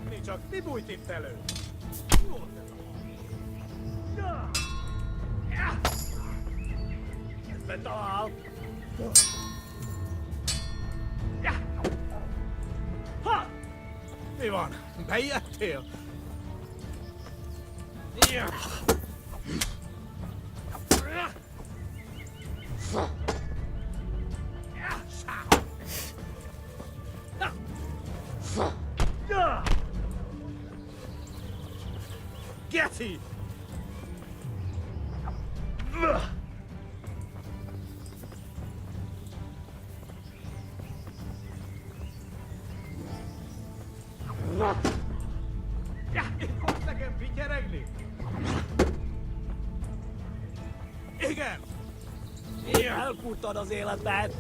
Niczak, mi bújtippelő! Ez betalál! Ha! Mi van? Bejöttél? Geci! Itt fogsz nekem pityeregni? Igen! Elkurtad az életed!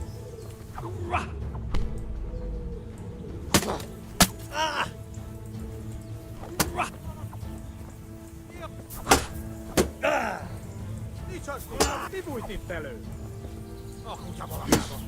Niczak, mi bújt itt elő? A kutya valamába!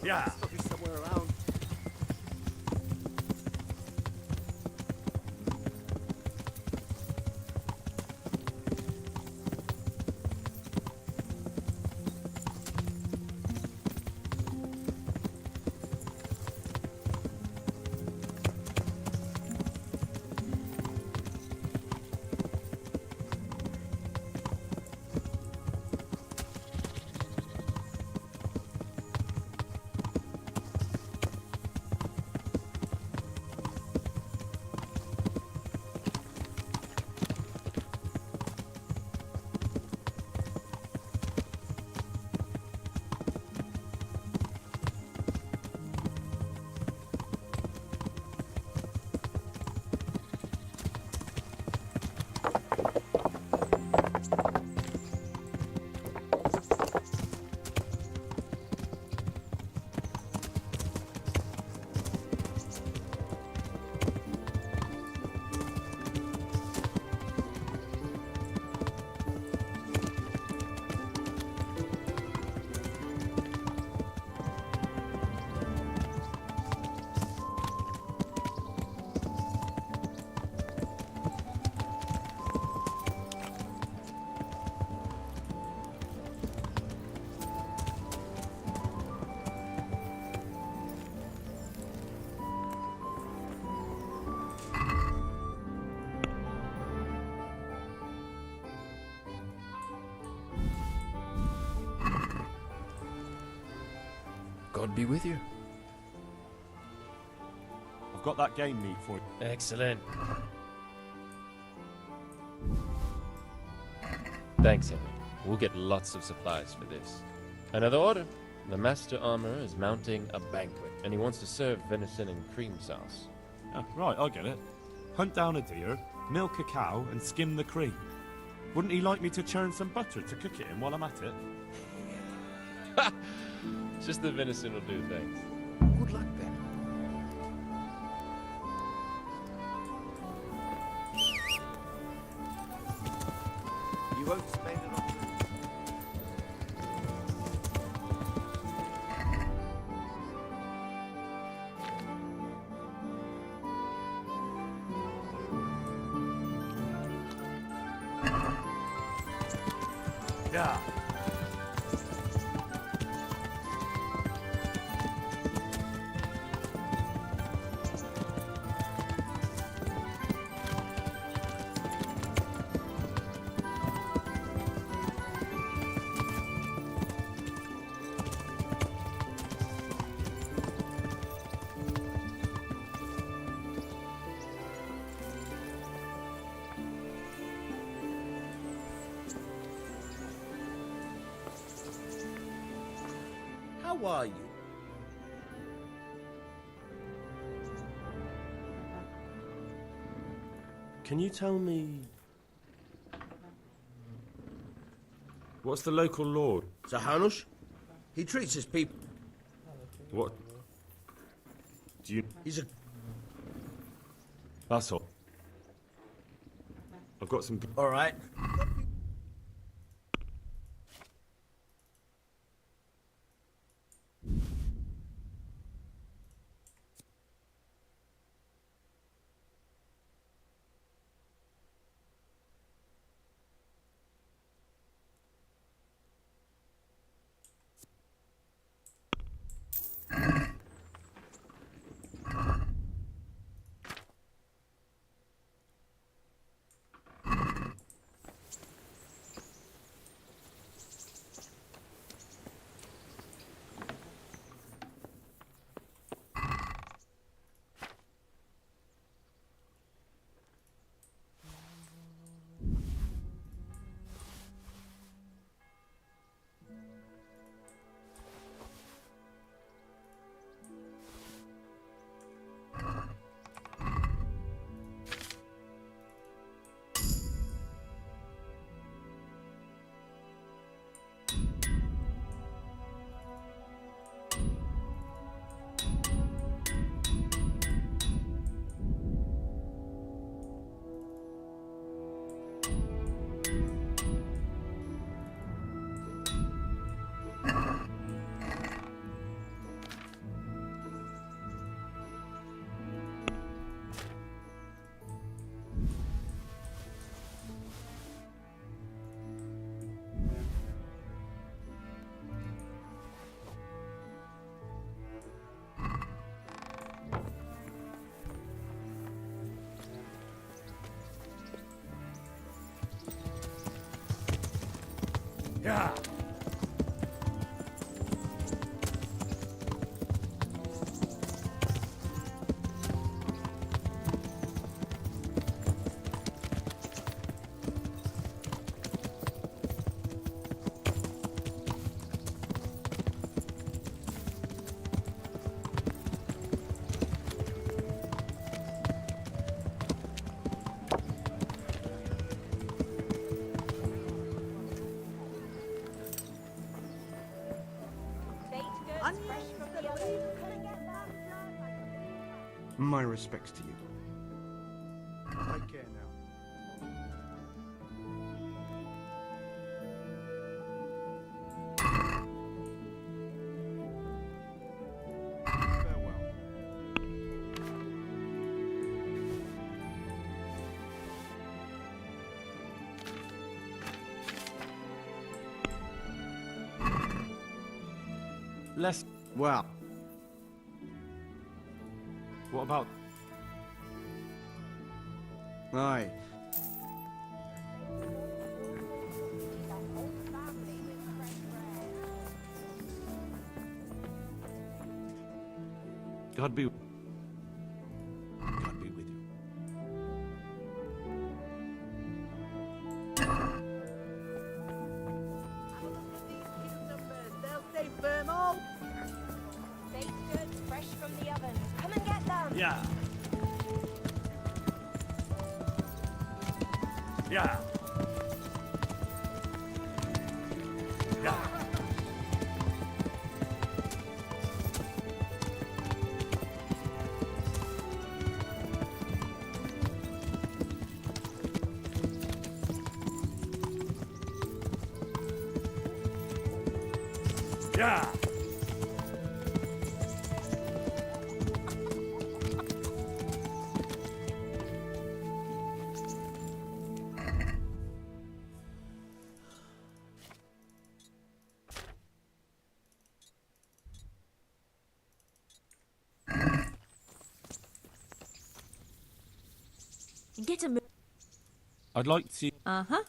Yeah. It's probably somewhere around. God be with you. I've got that game meat for you. Excellent. Thanks, Henry. We'll get lots of supplies for this. Another order. The Master Armorer is mounting a banquet, and he wants to serve venison and cream sauce. Ah, right, I get it. Hunt down a deer, milk a cow, and skim the cream. Wouldn't he like me to churn some butter to cook it in while I'm at it? Just the venison will do, thanks. Good luck then. You won't spend it on. Yeah. How are you? Can you tell me... What's the local lord? Zahanush? He treats his people. What? Do you... He's a... That's all. I've got some... All right. Yeah. My respects to you. Take care now. Farewell. Less. Well. What about? Aye. God be. God be with you. They'll stay firm all. Baked goods fresh from the oven. Come and get them. Yeah. Yeah. Yeah. Yeah. Get a move. I'd like to. Uh-huh.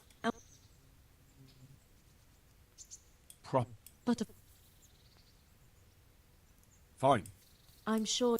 Prop. But Fine. I'm sure.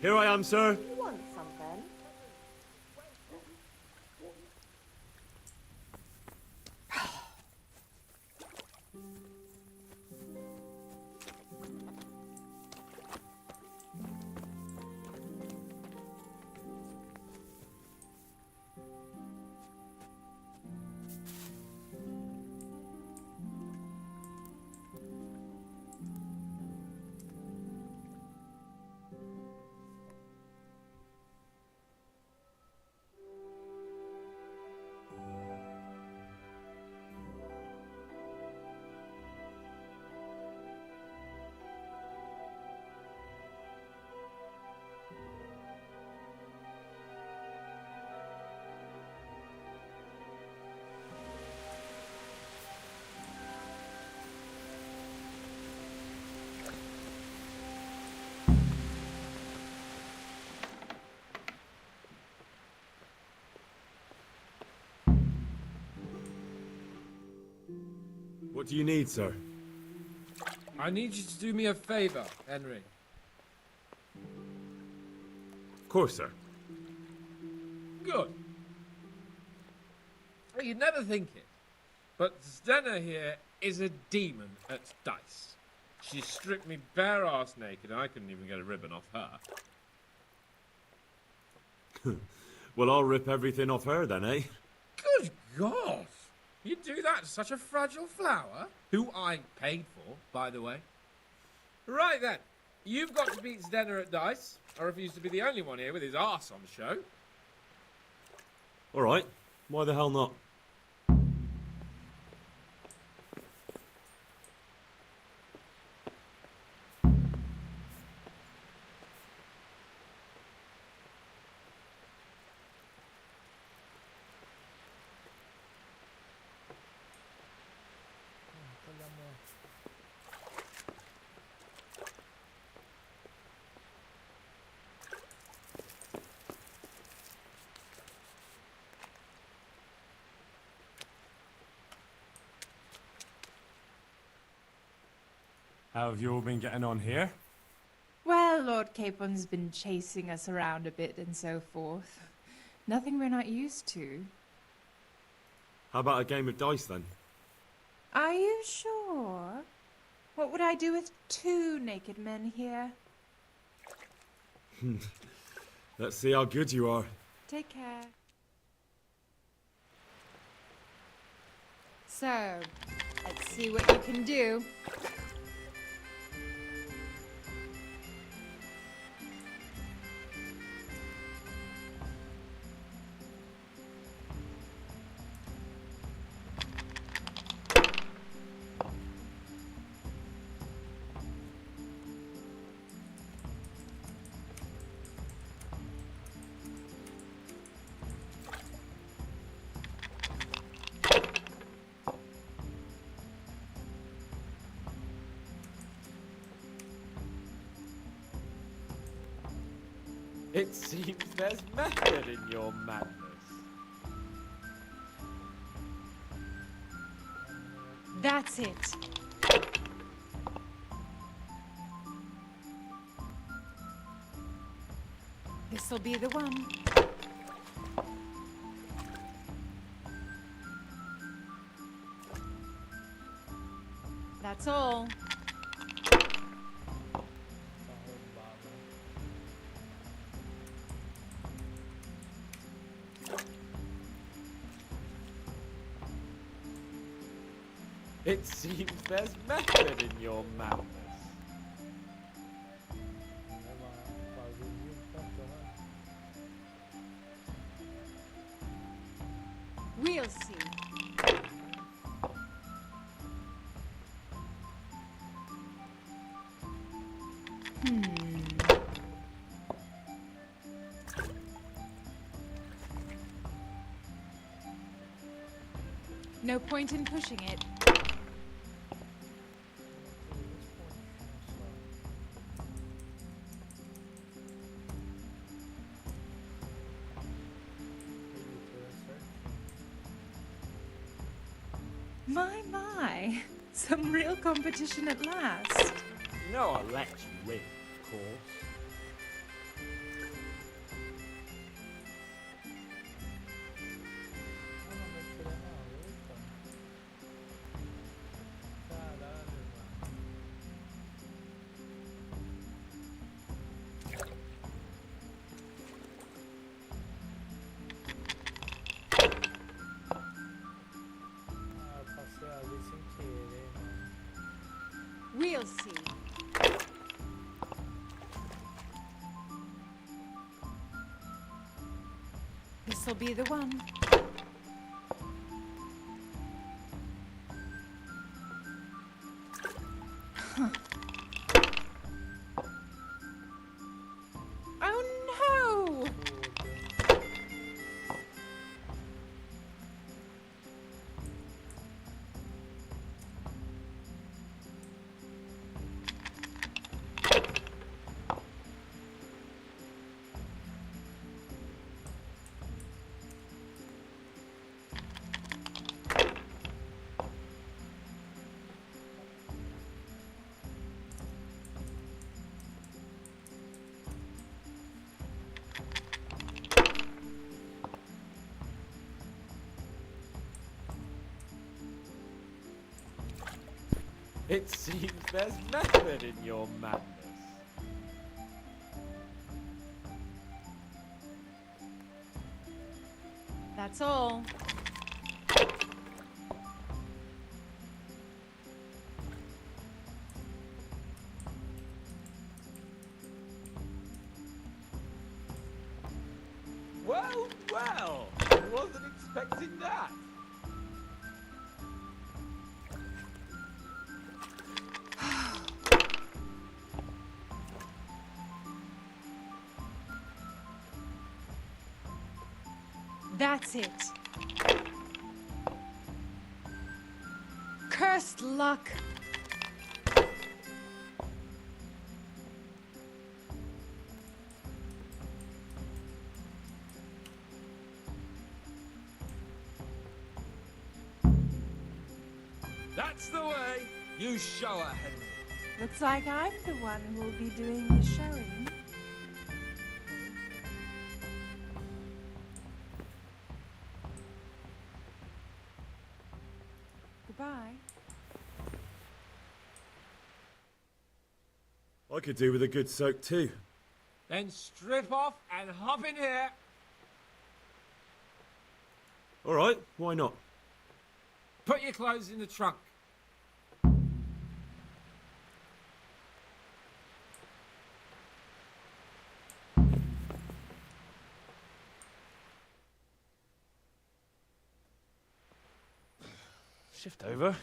Here I am, sir. You want something? What do you need, sir? I need you to do me a favor, Henry. Of course, sir. Good. You'd never think it, but Stenna here is a demon at dice. She stripped me bare ass naked and I couldn't even get a ribbon off her. Well, I'll rip everything off her then, eh? Good God! You do that to such a fragile flower? Who I paid for, by the way. Right then, you've got to beat Zdenna at dice. I refuse to be the only one here with his arse on show. Alright, why the hell not? How have you all been getting on here? Well, Lord Capon's been chasing us around a bit and so forth. Nothing we're not used to. How about a game of dice then? Are you sure? What would I do with 2 naked men here? Let's see how good you are. Take care. So, let's see what you can do. It seems there's method in your madness. That's it. This'll be the one. That's all. It seems there's method in your madness. We'll see. No point in pushing it. My. Some real competition at last. You know I'll let you win, of course. We'll see. This'll be the one. Huh. Oh no! It seems there's method in your madness. That's all. Well, well, I wasn't expecting that. That's it. Cursed luck. That's the way. You show her, Henry. Looks like I'm the one who will be doing the showing. Goodbye. I could do with a good soak too. Then strip off and hop in here. All right, why not? Put your clothes in the trunk. Shift over.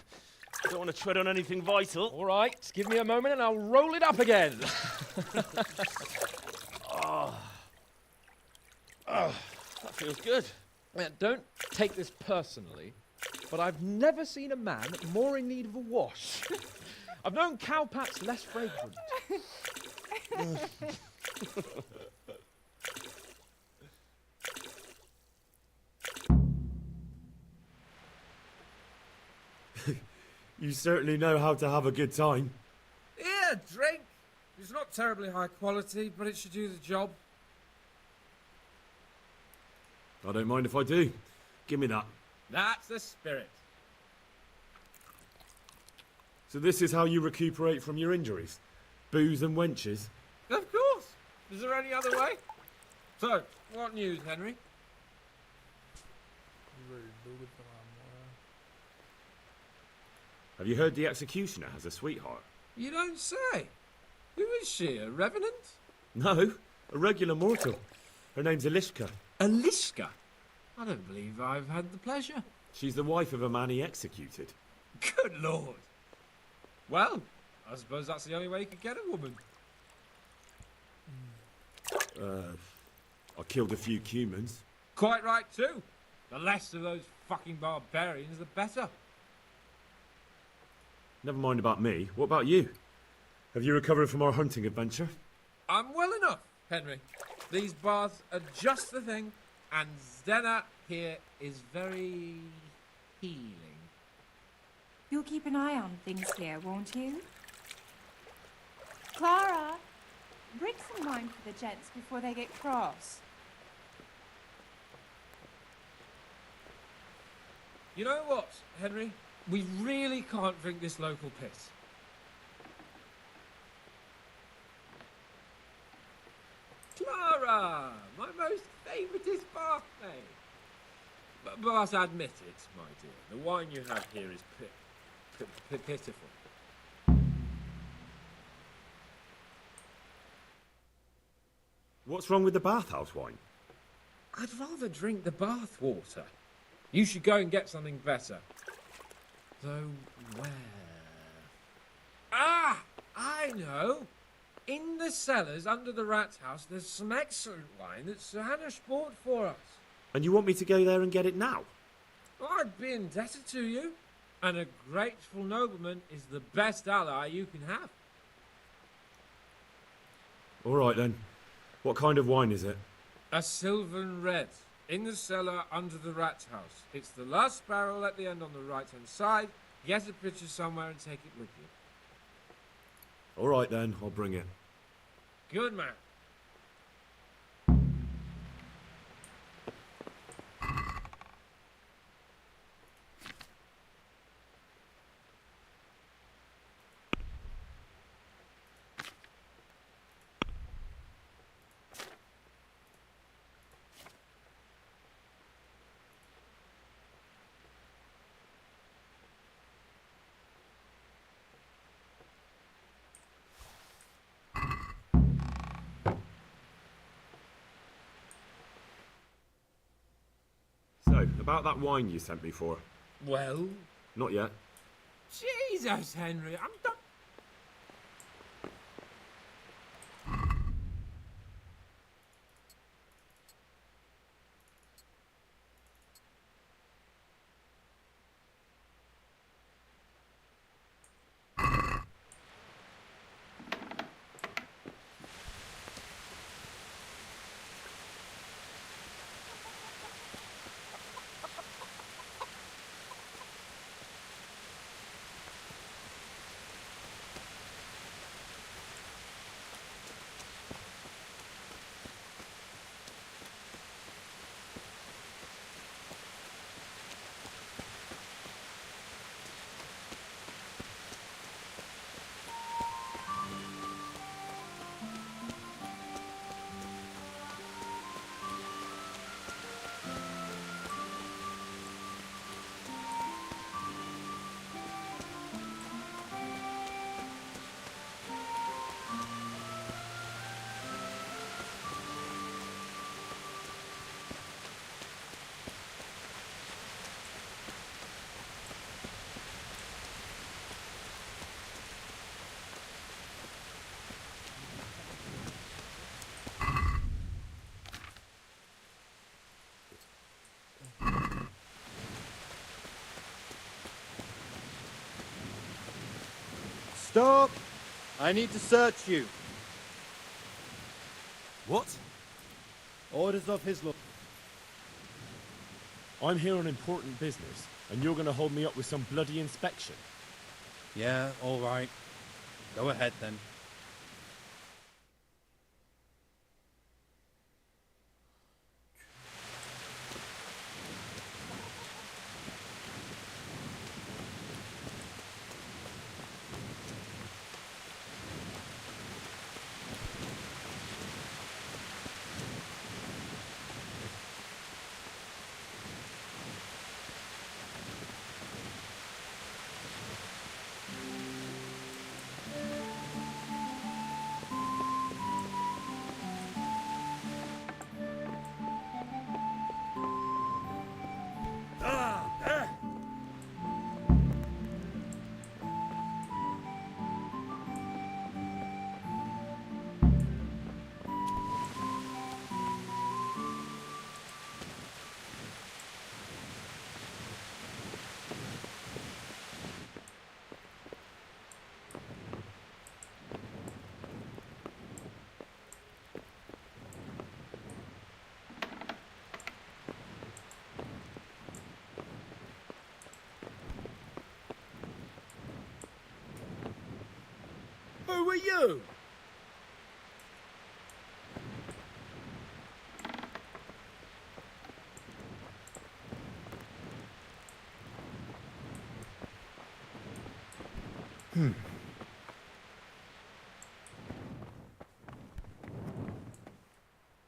Don't want to tread on anything vital. All right, give me a moment and I'll roll it up again. Oh, that feels good. Don't take this personally, but I've never seen a man more in need of a wash. I've known cowpats less fragrant. You certainly know how to have a good time. Here, drink. It's not terribly high quality, but it should do the job. I don't mind if I do. Give me that. That's the spirit. So this is how you recuperate from your injuries? Booze and wenches? Of course. Is there any other way? So, what news, Henry? Have you heard the executioner has a sweetheart? You don't say. Who is she, a revenant? No, a regular mortal. Her name's Elishka. Elishka? I don't believe I've had the pleasure. She's the wife of a man he executed. Good lord. Well, I suppose that's the only way you could get a woman. I killed a few humans. Quite right, too. The less of those fucking barbarians, the better. Never mind about me. What about you? Have you recovered from our hunting adventure? I'm well enough, Henry. These baths are just the thing, and Zdena here is very healing. You'll keep an eye on things here, won't you? Clara, bring some wine for the gents before they get cross. You know what, Henry? We really can't drink this local piss. Clara! My most favouriteest birthday! But admit it, my dear, the wine you have here is pitiful. What's wrong with the bathhouse wine? I'd rather drink the bath water. You should go and get something better. Though where? Ah! I know! In the cellars under the rat house, there's some excellent wine that Sir Hannah bought for us. And you want me to go there and get it now? I'd be indebted to you. And a grateful nobleman is the best ally you can have. All right then. What kind of wine is it? A Sylvan Red. In the cellar under the rat house. It's the last barrel at the end on the right-hand side. Get a picture somewhere and take it with you. All right then, I'll bring it. Good man. So, about that wine you sent me for. Well? Not yet. Jesus, Henry, I'm done. Stop! I need to search you. What? Orders of his lord. I'm here on important business, and you're gonna hold me up with some bloody inspection. Yeah, all right. Go ahead then. Who are you?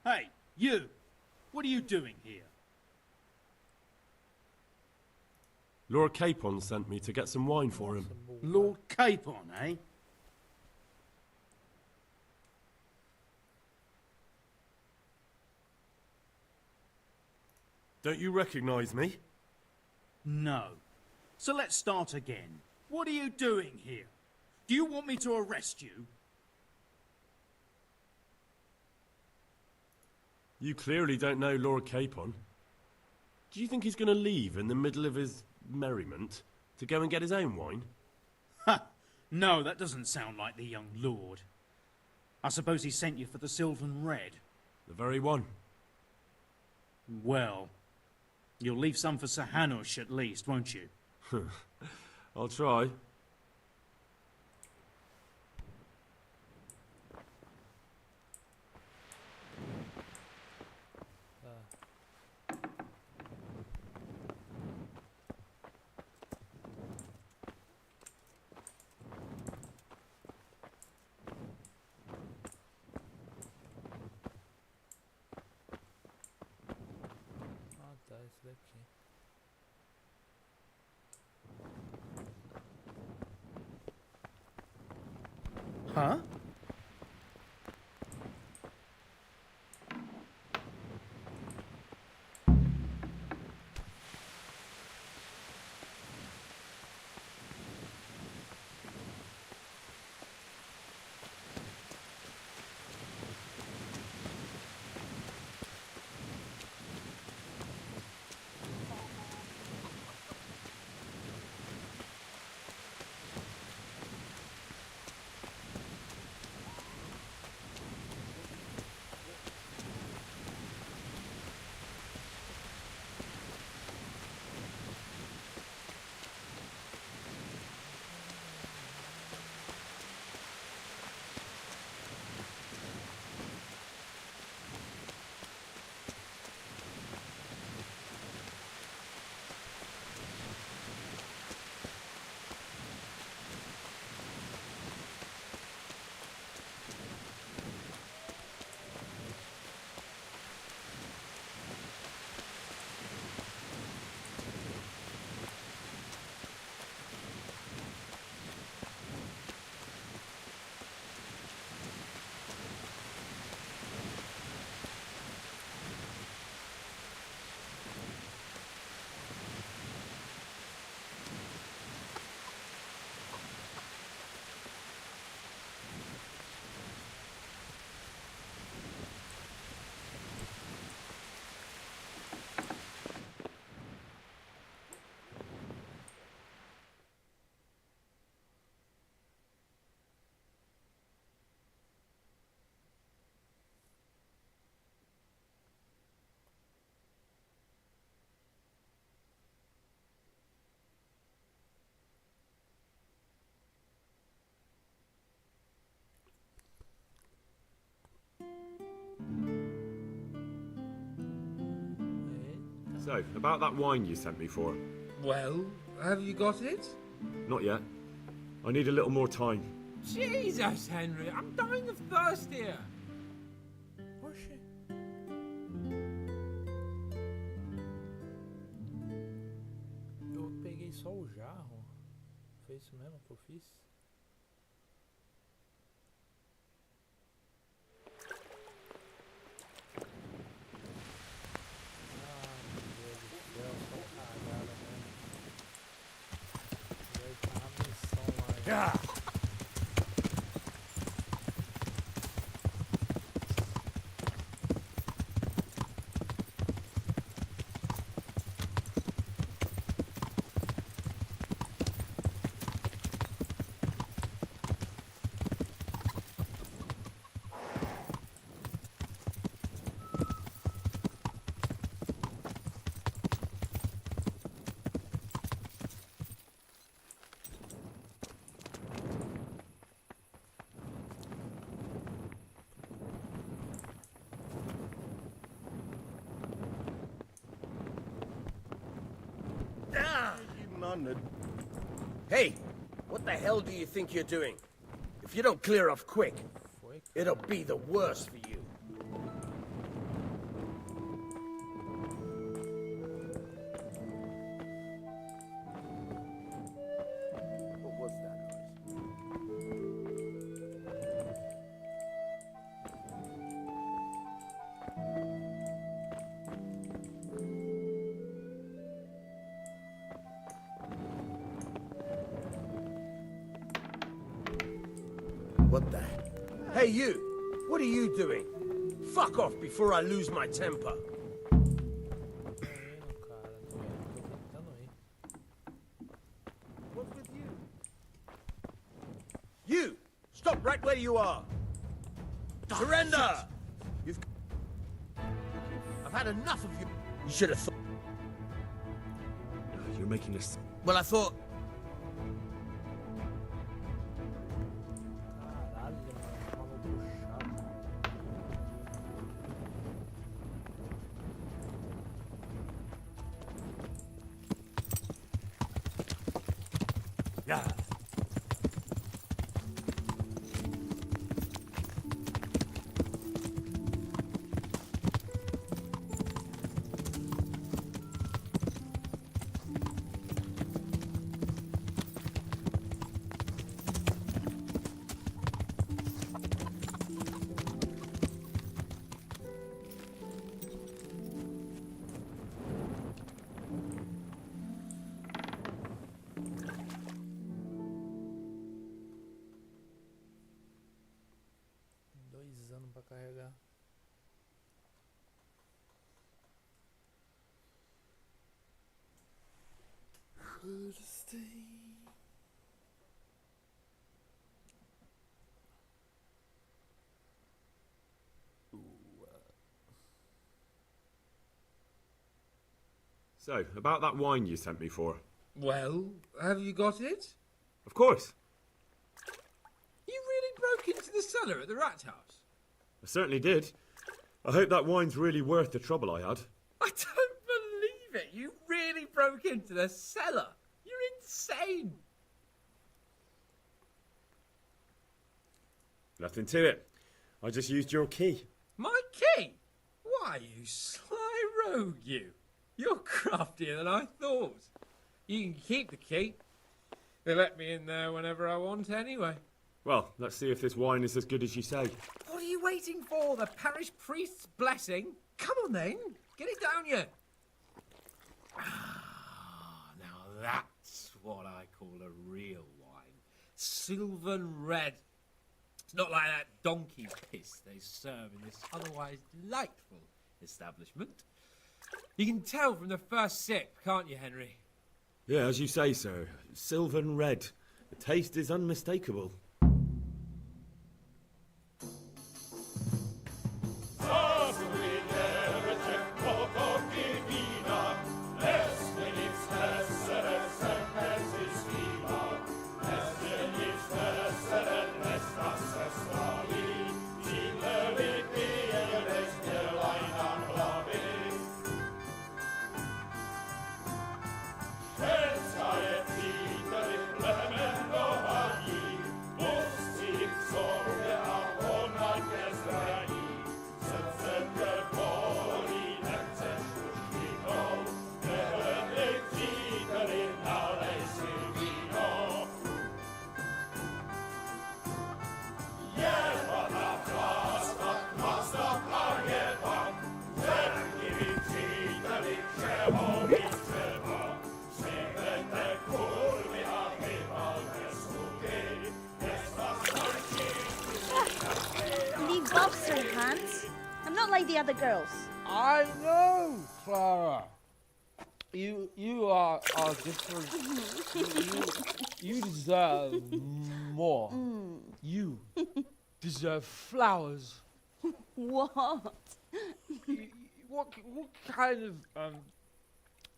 Hey, you! What are you doing here? Lord Capon sent me to get some wine for him. Lord Capon, eh? Don't you recognise me? No. So let's start again. What are you doing here? Do you want me to arrest you? You clearly don't know Lord Capon. Do you think he's going to leave in the middle of his merriment to go and get his own wine? Ha! No, that doesn't sound like the young lord. I suppose he sent you for the Sylvan Red. The very one. Well, you'll leave some for Sir Hanush at least, won't you? I'll try. Ah, tá, esse daqui. Huh? So, about that wine you sent me for. Well, have you got it? Not yet. I need a little more time. Jesus, Henry, I'm dying of thirst here. Oxi. Eu peguei só o jarro. Foi isso mesmo que eu fiz? Yeah. Hey, what the hell do you think you're doing? If you don't clear off quick, it'll be the worse for you. What was that noise? What the? Hey, you! What are you doing? Fuck off before I lose my temper. What's with you? You! Stop right where you are! Surrender! You've... I've had enough of you. You should have thought... You're making this... Well, I thought... Yeah. Pra carregar. So, about that wine you sent me for. Well, have you got it? Of course. You really broke into the cellar at the rat house? I certainly did. I hope that wine's really worth the trouble I had. I don't believe it. You really broke into the cellar. You're insane. Nothing to it. I just used your key. My key? Why, you sly rogue, you. You're craftier than I thought. You can keep the key. They let me in there whenever I want anyway. Well, let's see if this wine is as good as you say. What are you waiting for? The parish priest's blessing? Come on then. Get it down you. Ah, now that's what I call a real wine. Sylvan red. It's not like that donkey piss they serve in this otherwise delightful establishment. You can tell from the first sip, can't you, Henry? Yeah, as you say, sir. Sylvan red. The taste is unmistakable. the other girls. I know, Clara. You are different. you deserve more. You deserve flowers. What? What kind of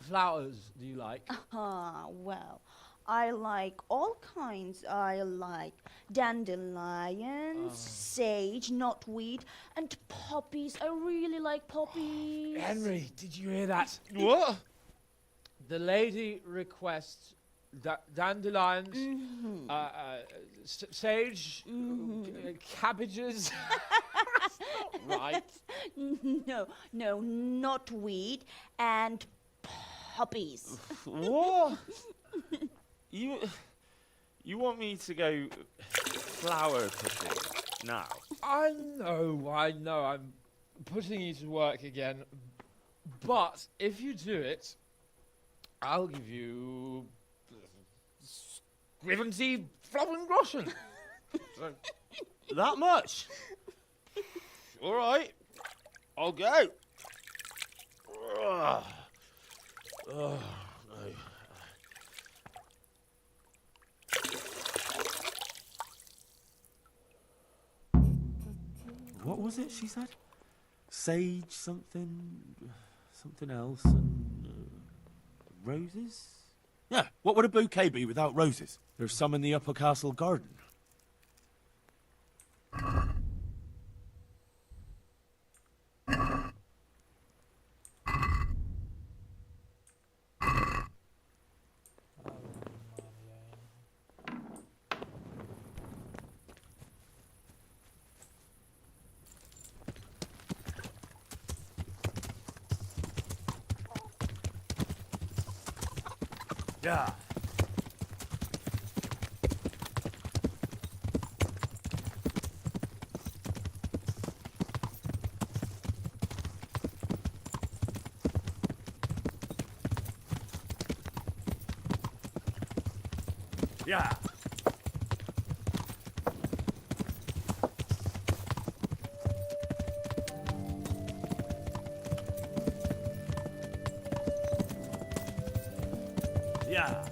flowers do you like? Well, I like all kinds. I like dandelions, sage, knotweed, and poppies. I really like poppies. Henry, did you hear that? What? The lady requests dandelions, sage, cabbages. That's not right. No, knotweed and poppies. What? You want me to go flower picking now? I know, I'm putting you to work again. But if you do it, I'll give you 70 Flauengroschen. That much? All right, I'll go. Oh, no. What was it she said? Sage something else, and roses? Yeah, what would a bouquet be without roses? There's some in the upper castle garden. Yeah. Yeah. Yeah.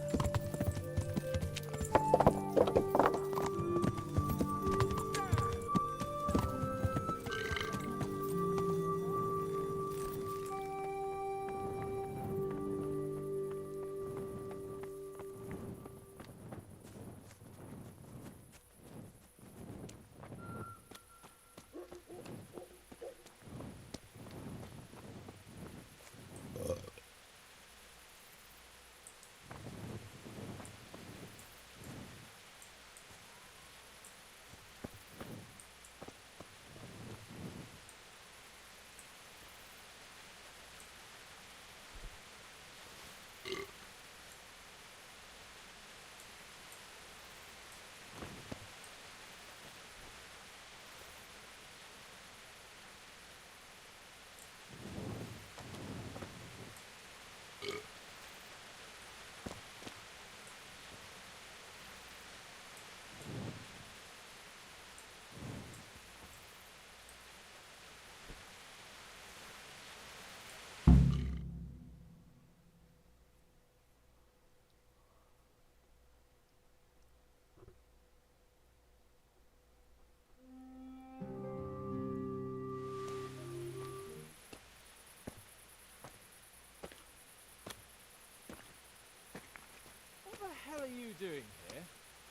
What the hell are you doing here?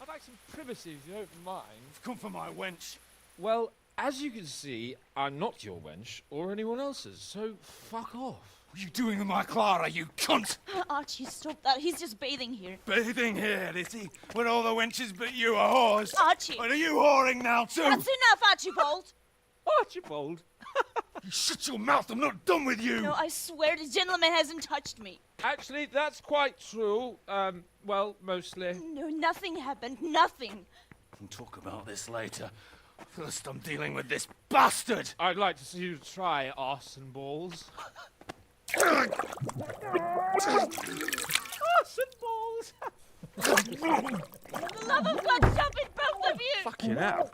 I'd like some privacy if you don't mind. Come for my wench. Well, as you can see, I'm not your wench or anyone else's, so fuck off. What are you doing with my Clara, you cunt? Archie, stop that. He's just bathing here. Bathing here, is he? When all the wenches but you are whores. Archie! But are you whoring now, too? That's enough, Archibald! Archibald? You shut your mouth, I'm not done with you! No, I swear the gentleman hasn't touched me. Actually, that's quite true. Well, mostly. No, nothing happened. Nothing. We'll talk about this later. First, I'm dealing with this bastard! I'd like to see you try arse and balls. Arse and balls! For the love of God, stop it, both of you! Fucking hell.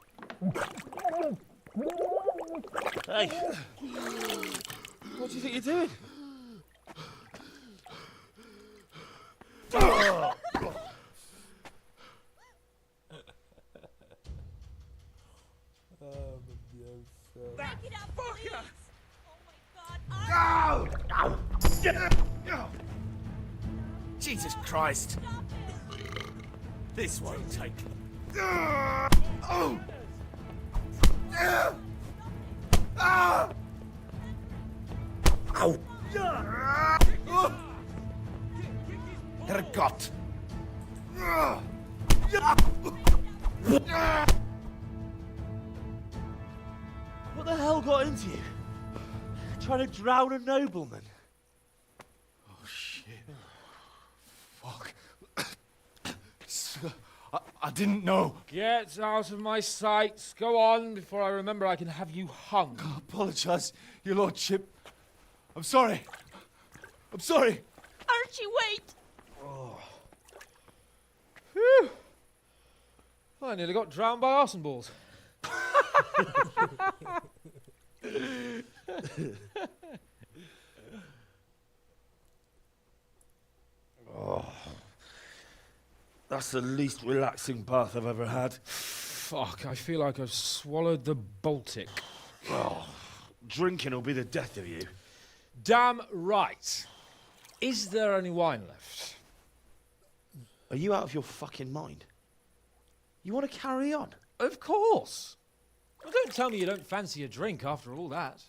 Hey! What do you think you're doing? Back it up, fucker! No! Jesus Christ! This won't take. Oh! Au! Herrgott! What the hell got into you? Trying to drown a nobleman? Oh, shit. Fuck. I didn't know. Get out of my sight. Go on before I remember I can have you hung. I apologise, your lordship. I'm sorry. I'm sorry. Archie, wait! Oh. Phew. I nearly got drowned by arson balls. Oh, that's the least relaxing bath I've ever had. Fuck, I feel like I've swallowed the Baltic. Oh, drinking will be the death of you. Damn right. Is there any wine left? Are you out of your fucking mind? You want to carry on? Of course. Well, don't tell me you don't fancy a drink after all that.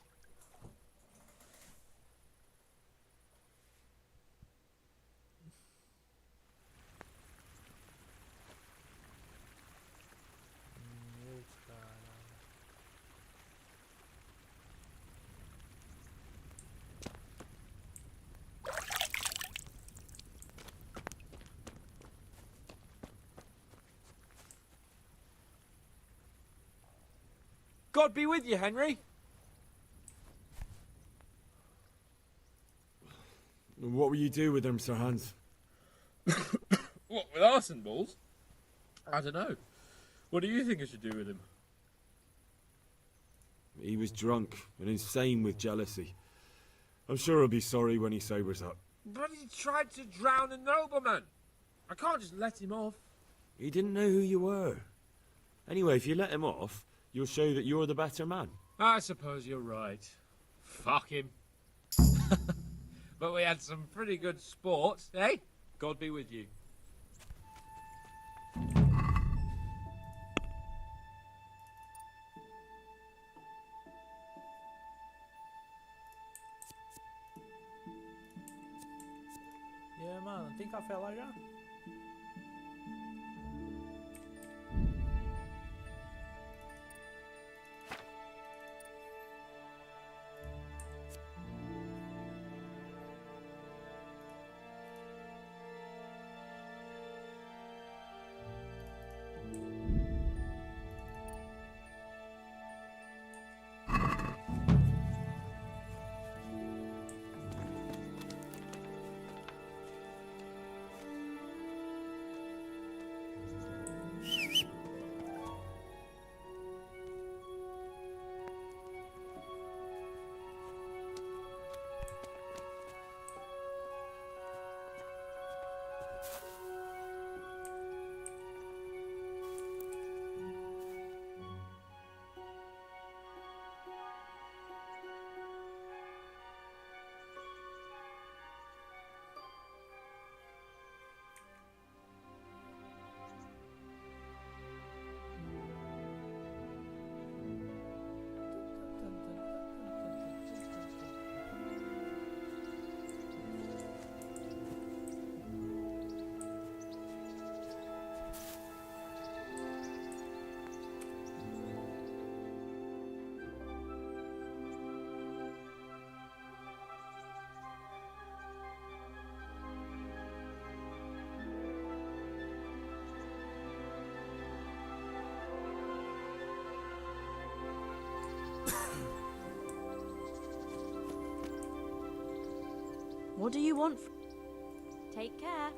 God be with you, Henry. What will you do with them, Sir Hans? What, with arson balls? I don't know. What do you think I should do with him? He was drunk and insane with jealousy. I'm sure he'll be sorry when he sobers up. But he tried to drown a nobleman. I can't just let him off. He didn't know who you were. Anyway, if you let him off, you'll show that you're the better man. I suppose you're right. Fuck him. But we had some pretty good sport, eh? God be with you. E aí, mano, tem café lá já? What do you want? Take care.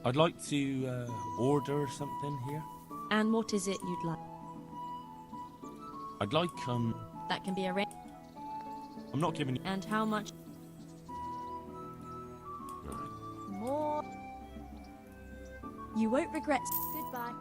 I'd like to order something here. And what is it you'd like? I'd like, That can be arranged. I'm not giving you... And how much? More. You won't regret. Goodbye.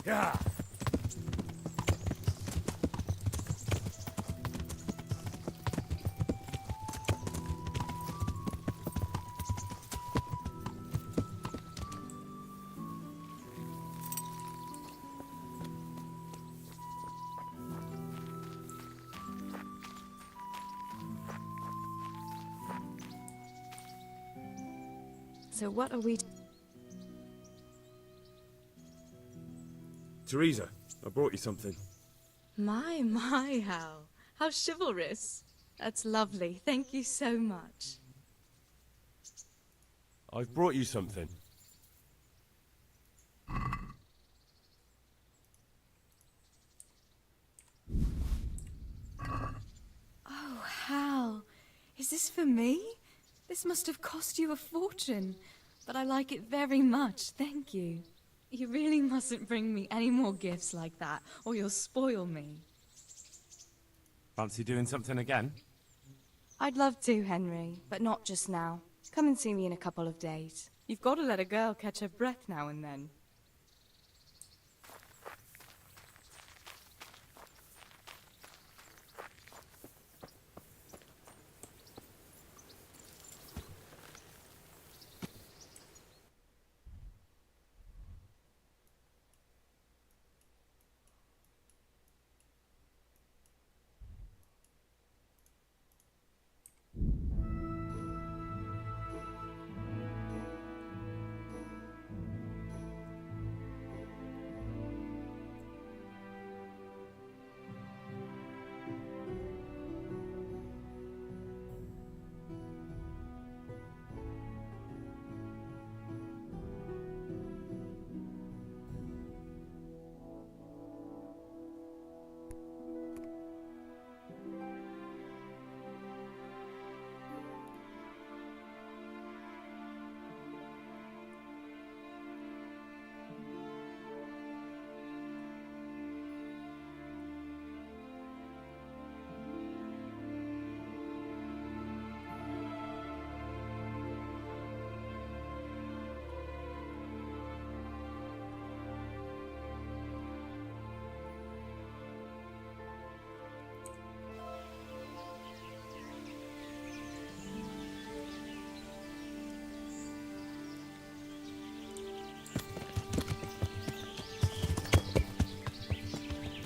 Yeah. So what are we... Teresa, I brought you something. My, how chivalrous. That's lovely. Thank you so much. I've brought you something. Oh, Hal. Is this for me? This must have cost you a fortune. But I like it very much, thank you. You really mustn't bring me any more gifts like that, or you'll spoil me. Fancy doing something again? I'd love to, Henry, but not just now. Come and see me in a couple of days. You've got to let a girl catch her breath now and then.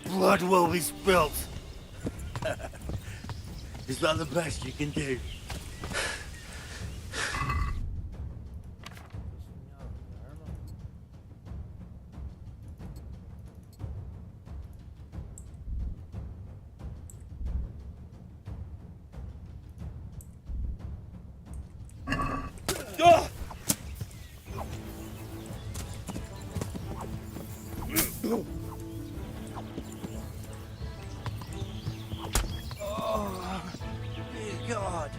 Blood will be spilt. Is that the best you can do? God.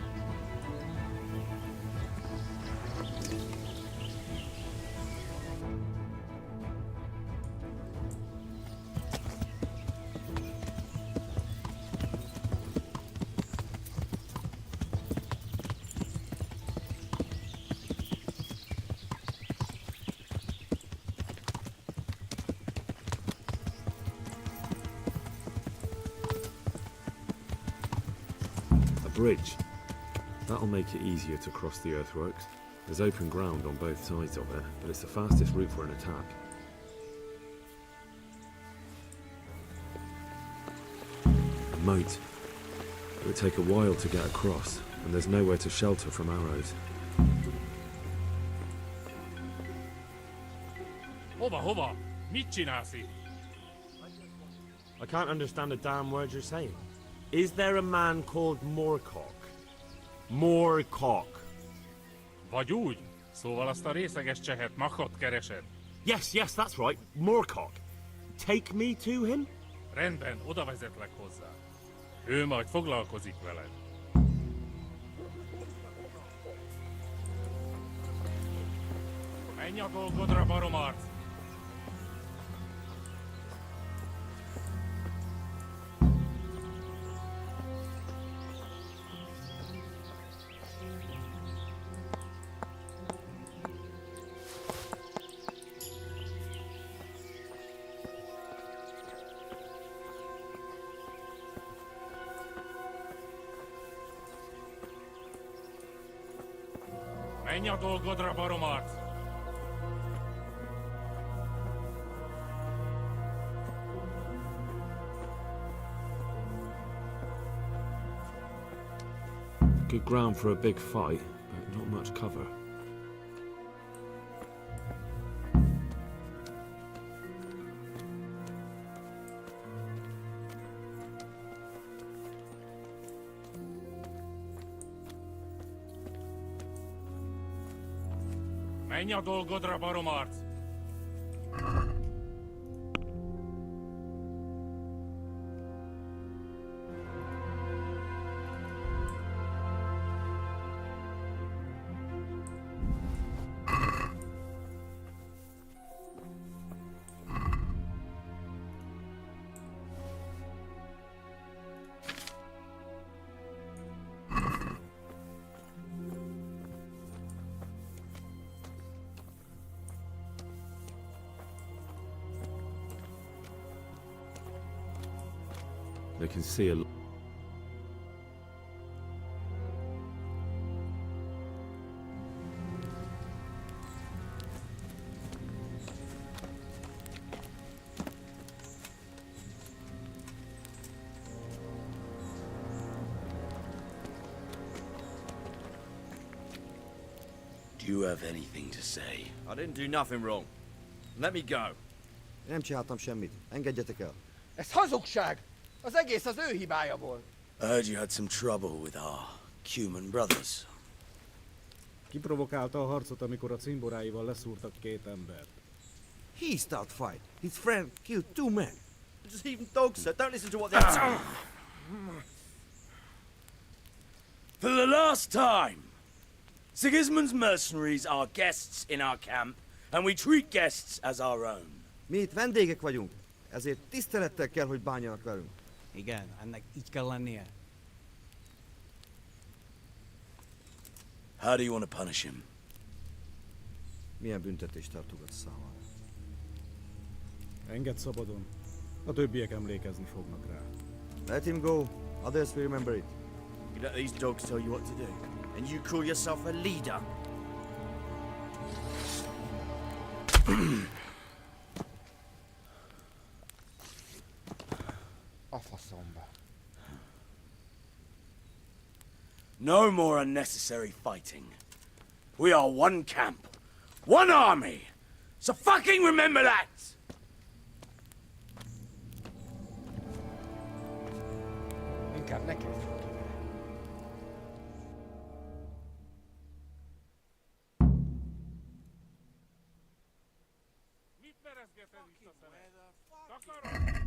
bridge. That'll make it easier to cross the earthworks. There's open ground on both sides of it, but it's the fastest route for an attack. A moat. It would take a while to get across, and there's nowhere to shelter from arrows. Hova, mit csinálsz itt? I can't understand a damn word you're saying. Is there a man called Moorcock? Moorcock. Vagy úgy? Szóval azt a részeges csehet Machot keresed? Yes, that's right. Moorcock. Take me to him? Rendben, oda vezetlek hozzá. Ő majd foglalkozik veled. Menj a dolgodra, baromarc! Menj a dolgodra, baromarc! Good ground for a big fight, but not much cover. Menj a dolgodra, baromarc! They can see a... Do you have anything to say? I didn't do nothing wrong. Let me go. Nem csináltam semmit. Engedjetek el. Ez hazugság! Az egész az ő hibája volt. I heard you had some trouble with our Cuman brothers. Kiprovokálta a harcot, amikor a cimboráival leszúrtak két embert. He started fight. His friend killed 2 men. Just even dogs, sir. Don't listen to what they're saying. For the last time, Sigismund's mercenaries are guests in our camp, and we treat guests as our own. Mi itt vendégek vagyunk, ezért tisztelettel kell, hogy bánjanak velünk. Igen, ennek így kell lennie. How do you want to punish him? Milyen büntetést tartogat számára? Engedd szabadon. A többiek emlékezni fognak rá. Let him go. Others will remember it. You let these dogs tell you what to do, and you call yourself a leader. A faszomba. No more unnecessary fighting. We are one camp, one army. So fucking remember that! Inkább ne kezdjük ki. Mit merezgeted itt a szemed? Takarod?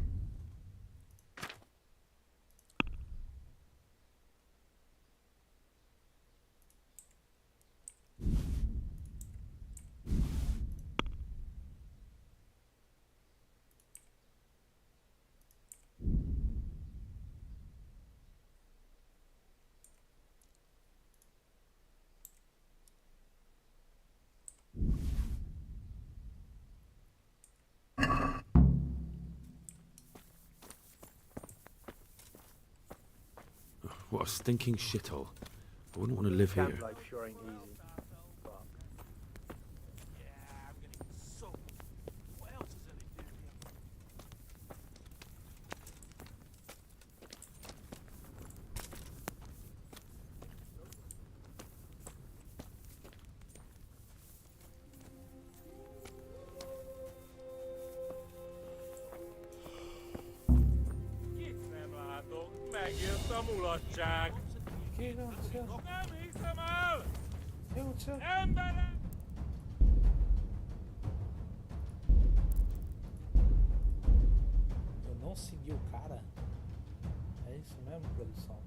What a stinking shithole. I wouldn't want to live here. Camp life sure ain't easy. Megért a mulatság! Nem hiszem el! Jó, csak... Emberek! Eu não segui o cara? É isso mesmo, produção?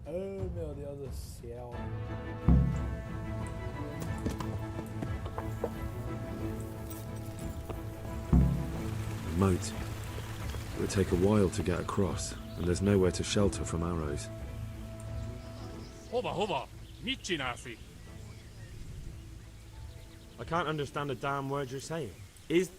Oh, meu Deus do céu. A moat. It would take a while to get across, and there's nowhere to shelter from arrows. Hova? Mit csinálsz itt? I can't understand a damn word you're saying. Is...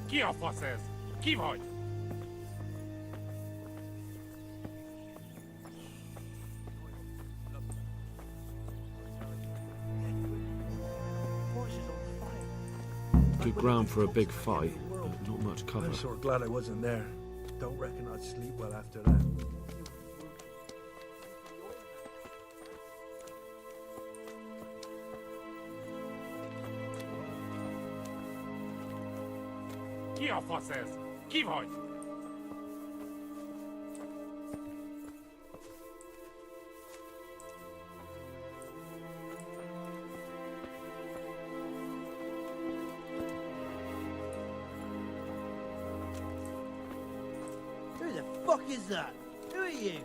Ki a fasz ez? Ki vagy? Good ground for a big fight, but not much cover. I'm sort of glad I wasn't there. Don't reckon I'd sleep well after that. Ki a fasz ez? Ki vagy? Who the fuck is that? Who are you?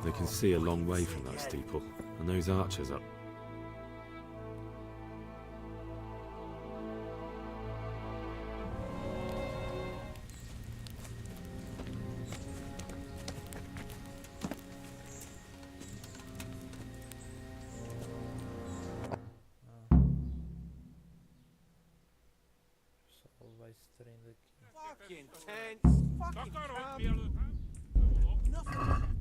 They can see a long way from that steeple, and those archers up. Só vai estreando aqui. Fucking tense! Fucking Takarod, Nothing.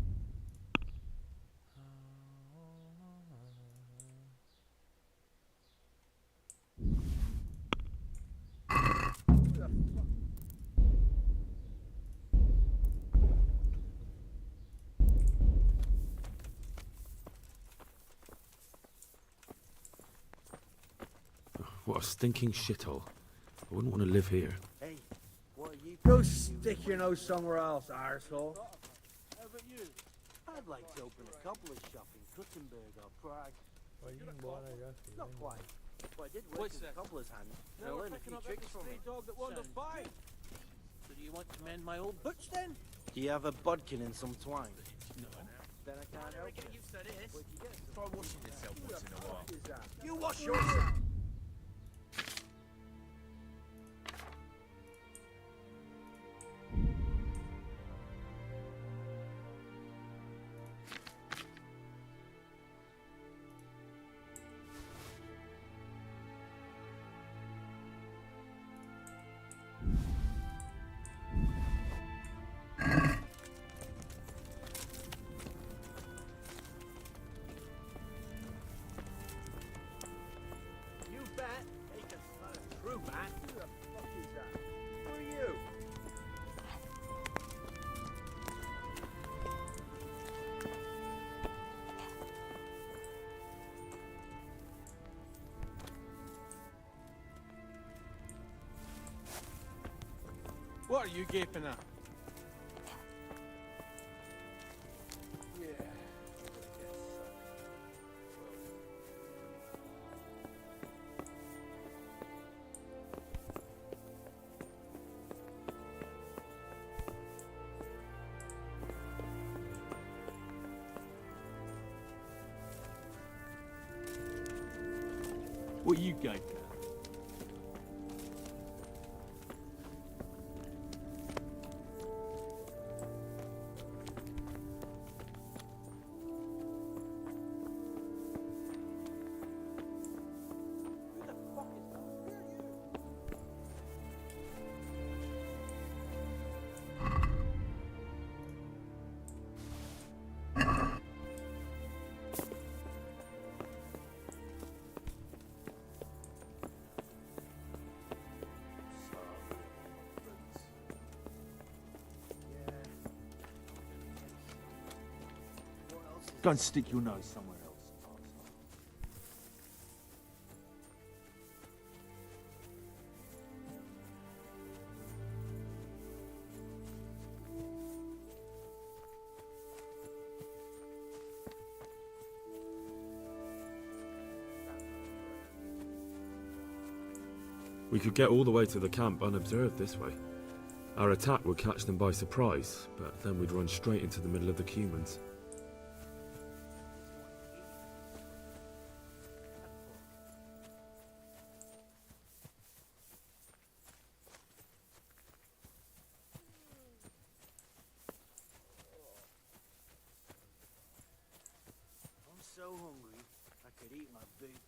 What a stinking shithole. I wouldn't want to live here. Hey, what are you? Go stick your nose somewhere else, arsehole. How about you? I'd like to open a couple of shops in Kuttenberg or Prague. Vai embora já, filho. Not quite. But I did work in a cobbler's hand. Now learn a few tricks from me. Dog that wandered by. So do you want to mend my old butch then? Do you have a bodkin and some twine? No. Then I can't help it. Try washing yourself once in a while. You wash yourself! What are you gaping at? Yeah. What are you gaping at? Go and stick your nose somewhere else. We could get all the way to the camp unobserved this way. Our attack would catch them by surprise, but then we'd run straight into the middle of the humans. I'm so hungry, I could eat my boots.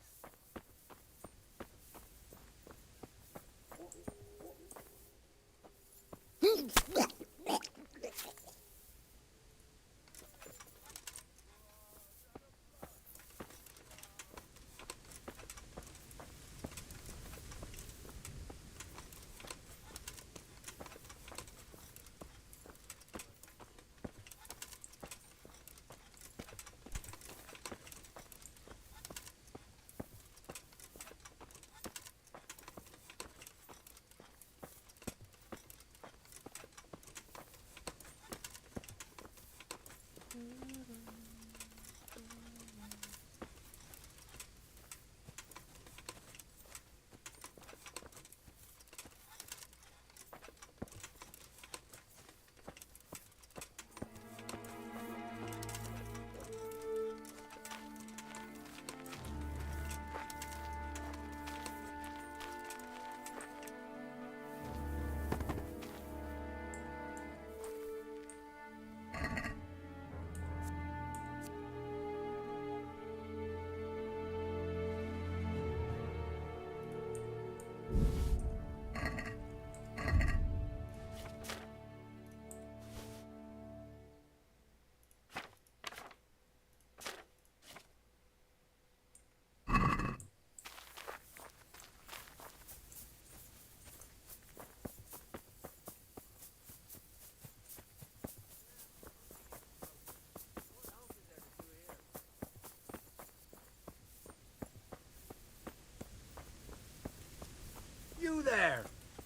You there!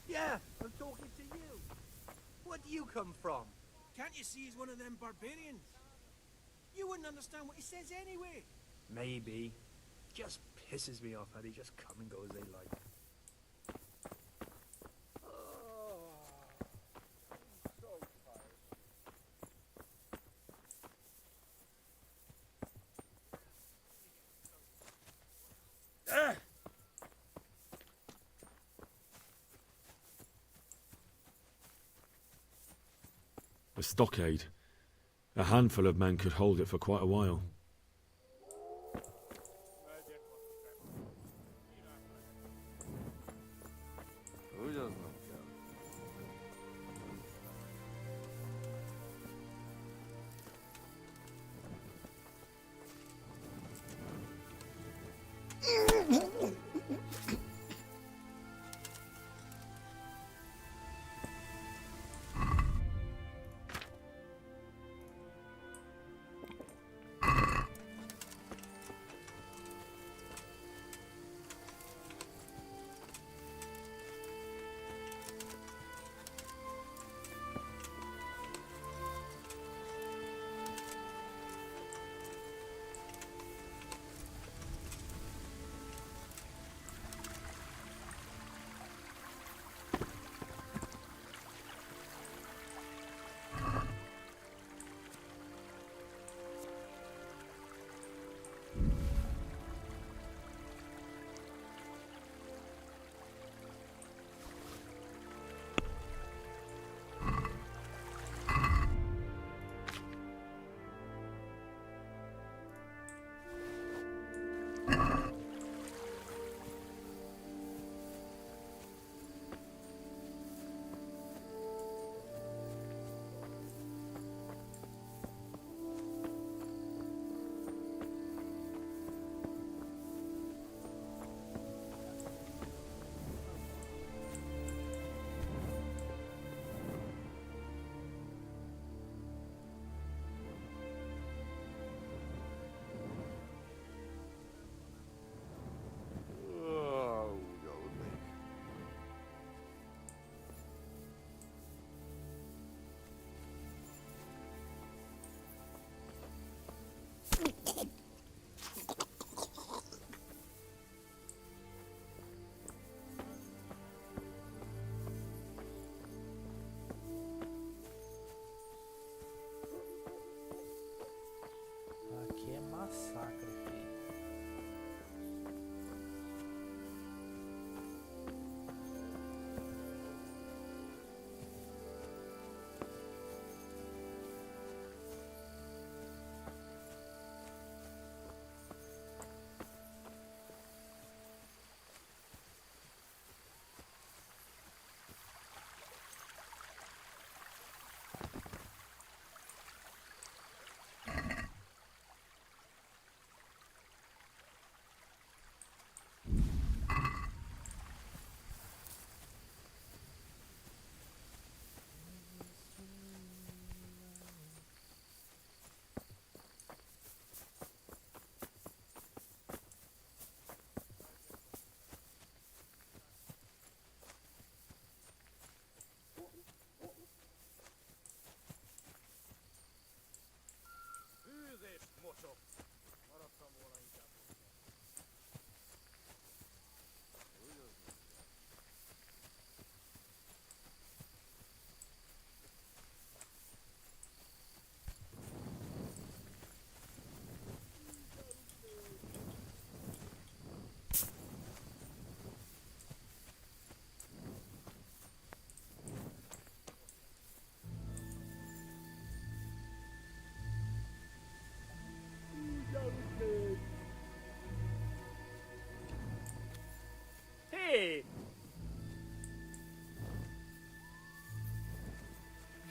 Yeah, I'm talking to you. Where do you come from? Can't you see he's one of them barbarians? You wouldn't understand what he says anyway. Maybe. Just pisses me off how they just come and go as they like. A stockade. A handful of men could hold it for quite a while. Who doesn't go?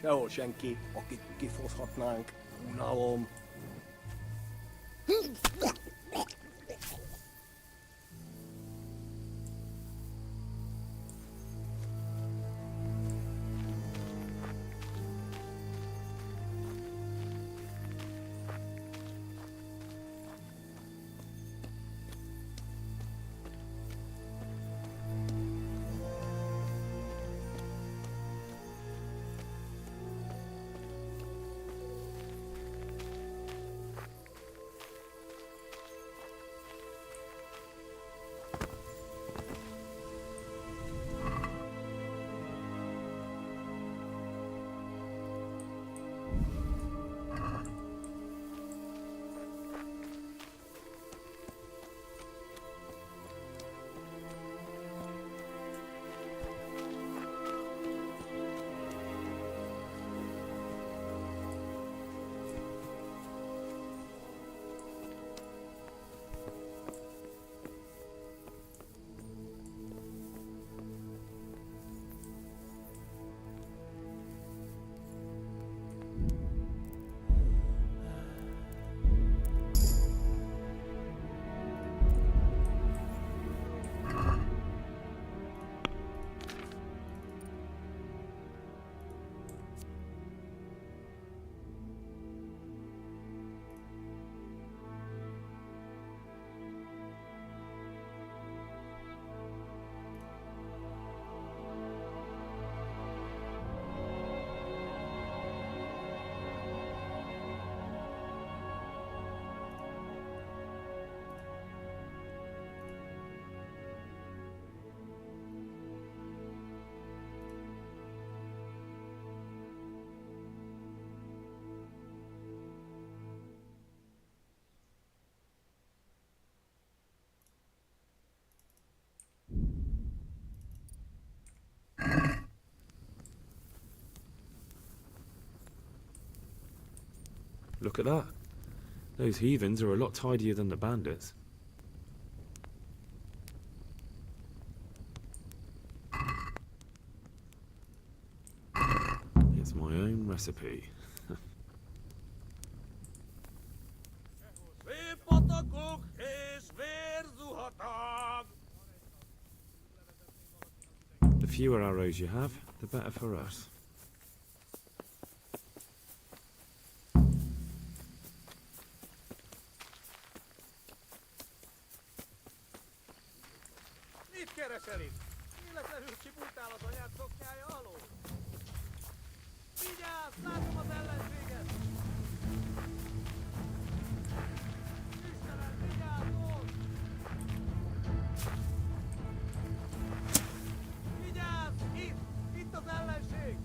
Sehol senki, akit kifozhatnánk. Unalom. Look at that. Those heathens are a lot tidier than the bandits. It's my own recipe. The fewer arrows you have, the better for us. Mit keresel itt? Véletlenül kibújtál az anyád szoknyája alól? Vigyázz! Látom az ellenséget! Istenem, vigyázz ott! Vigyázz! Itt! Itt az ellenség!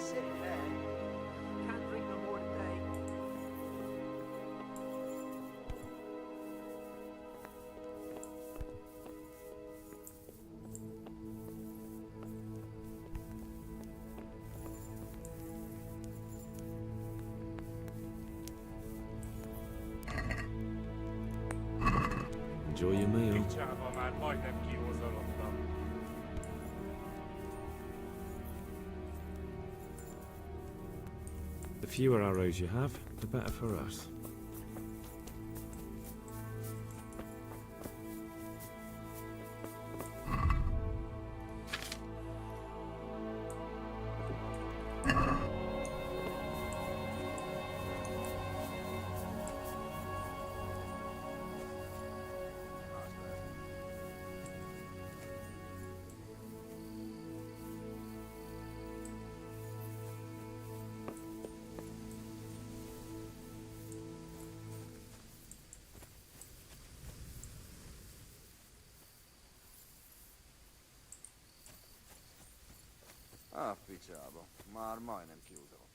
Sitting there. Can't drink no more today. Enjoy your meal. Picsába már majdnem kihozalottam. The fewer arrows you have, the better for us. Ah, picsába. Már majdnem kiúzolottam.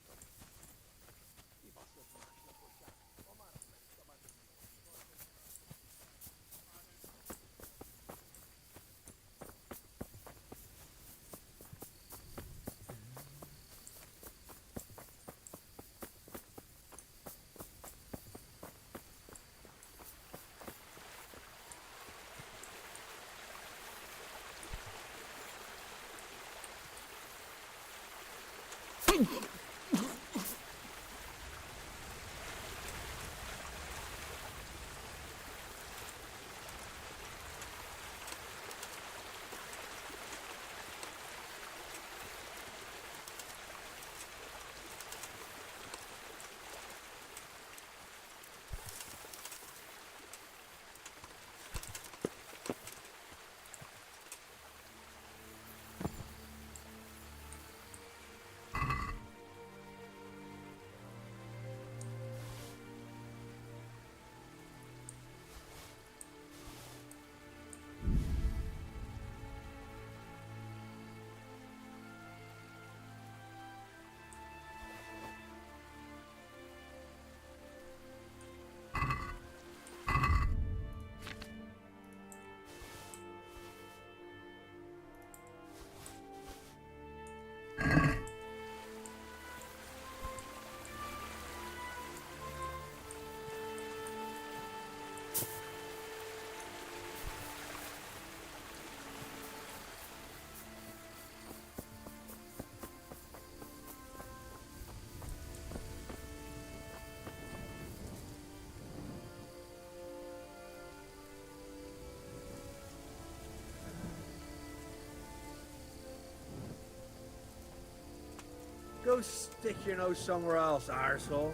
Go stick your nose somewhere else, arsehole.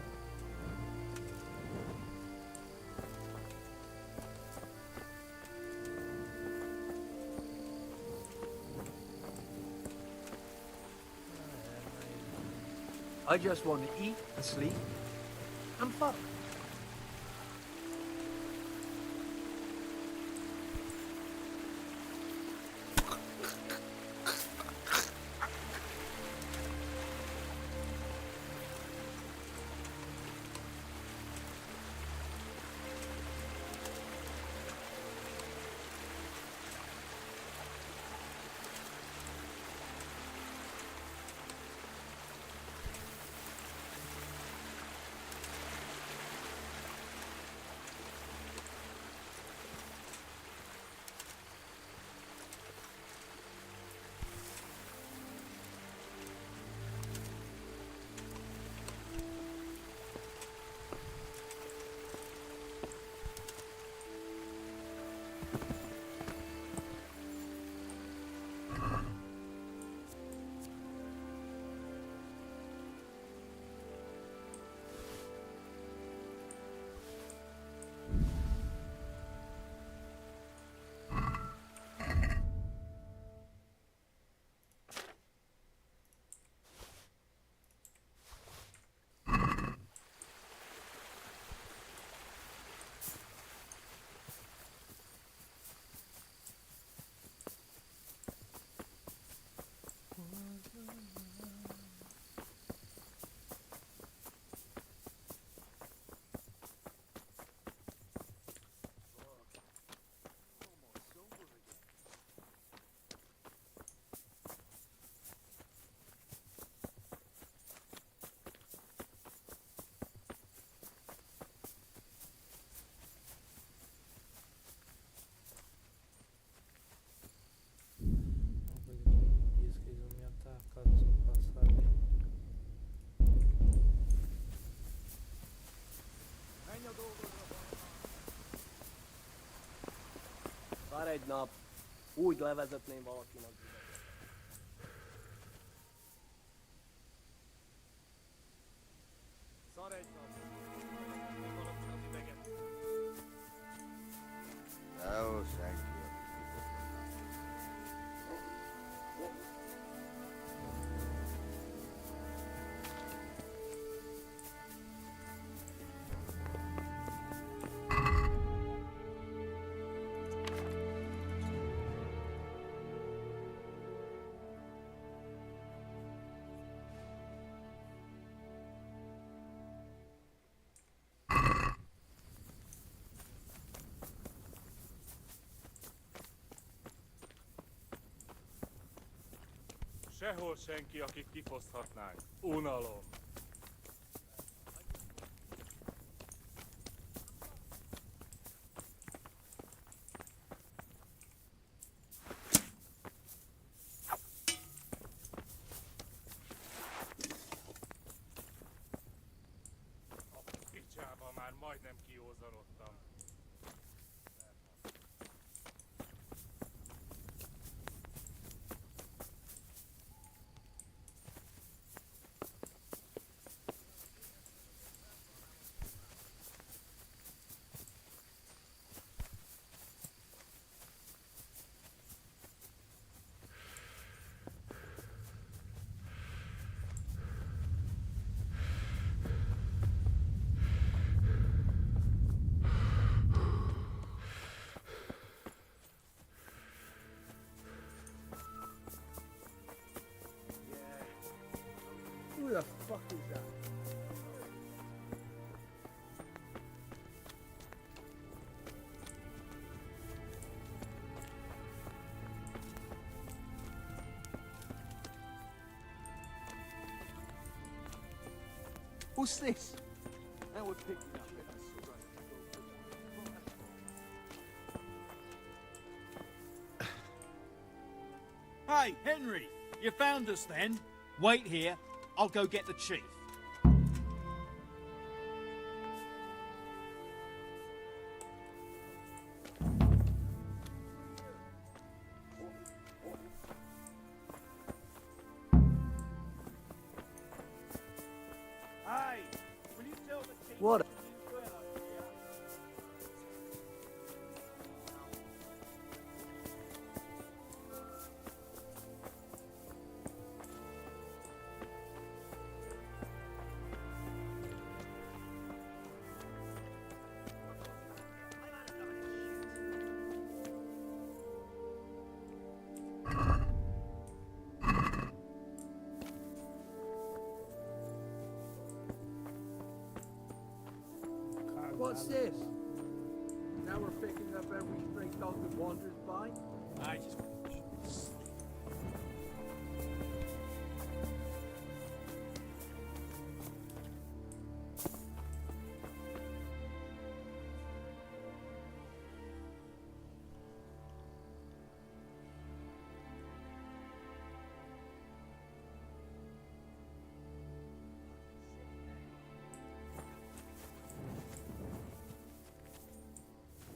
I just want to eat, sleep, and fuck. Szar egy nap, úgy levezetném valakinek. Szar egy nap, levezetném valakinek ideget. Jó, senki. Sehol senki, akit kifoszthatnánk. Unalom. A picsába már majdnem kiózanodtam. Who the fuck is that? What's this? Now we're picking up. Hey, Henry, you found us then? Wait here, I'll go get the chief. Hey, will you tell the chief? What? What's this? Now we're picking up every stray dog that wanders by? I just...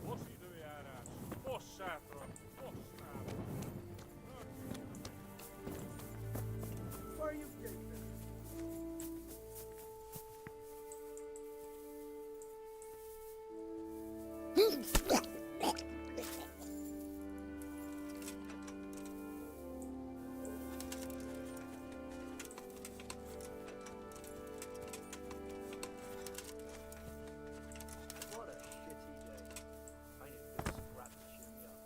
Most időjárás, most sátrak, most nálam. Where are you taking? What a shitty day. I need a bit of scrap to cheer me up.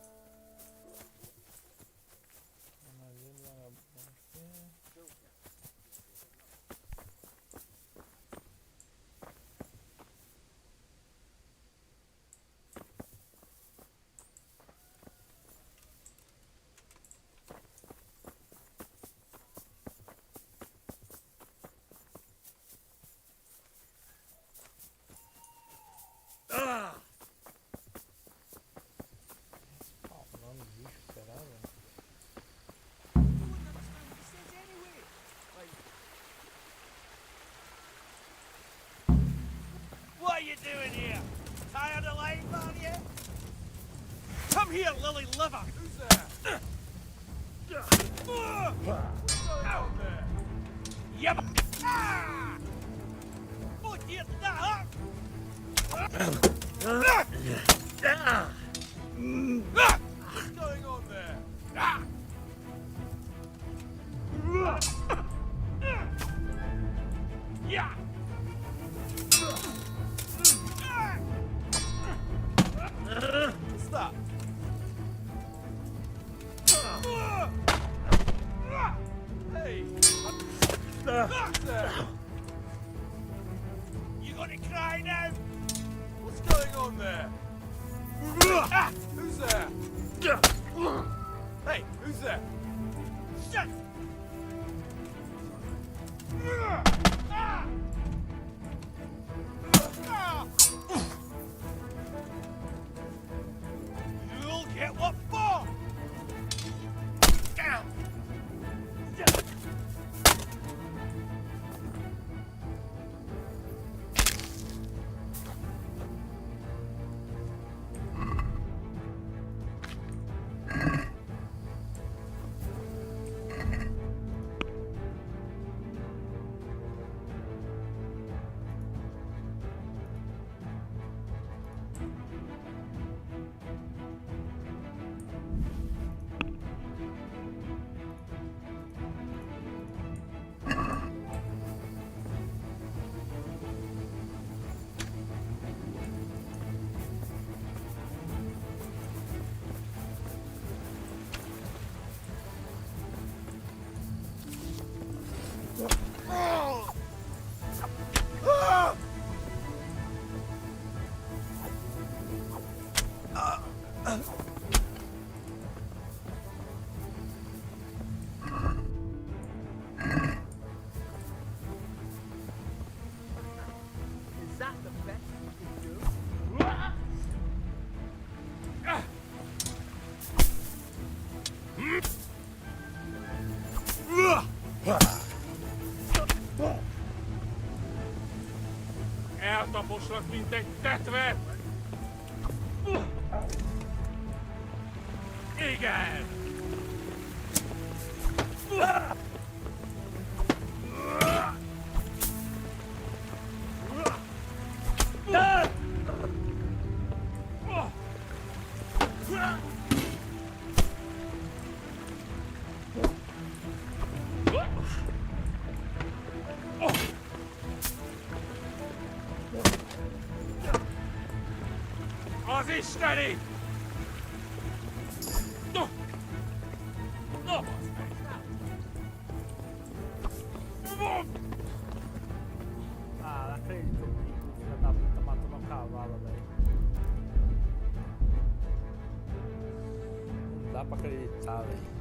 Come here, lily liver! Who's there? Out there! Yep! Ah! Fuck you, that hurt! What's going on there? Ah! Yeah! What's that? Hey! You gonna cry now? What's going on there? Who's there? Hey, who's there? Shit! You'll get what for! Is that the best you can do? Eltaposlak, mint egy tetvet! Igen! Az isteni! Ah, não acredito que o filho da puta matou meu cavalo, velho. Não dá pra acreditar, velho.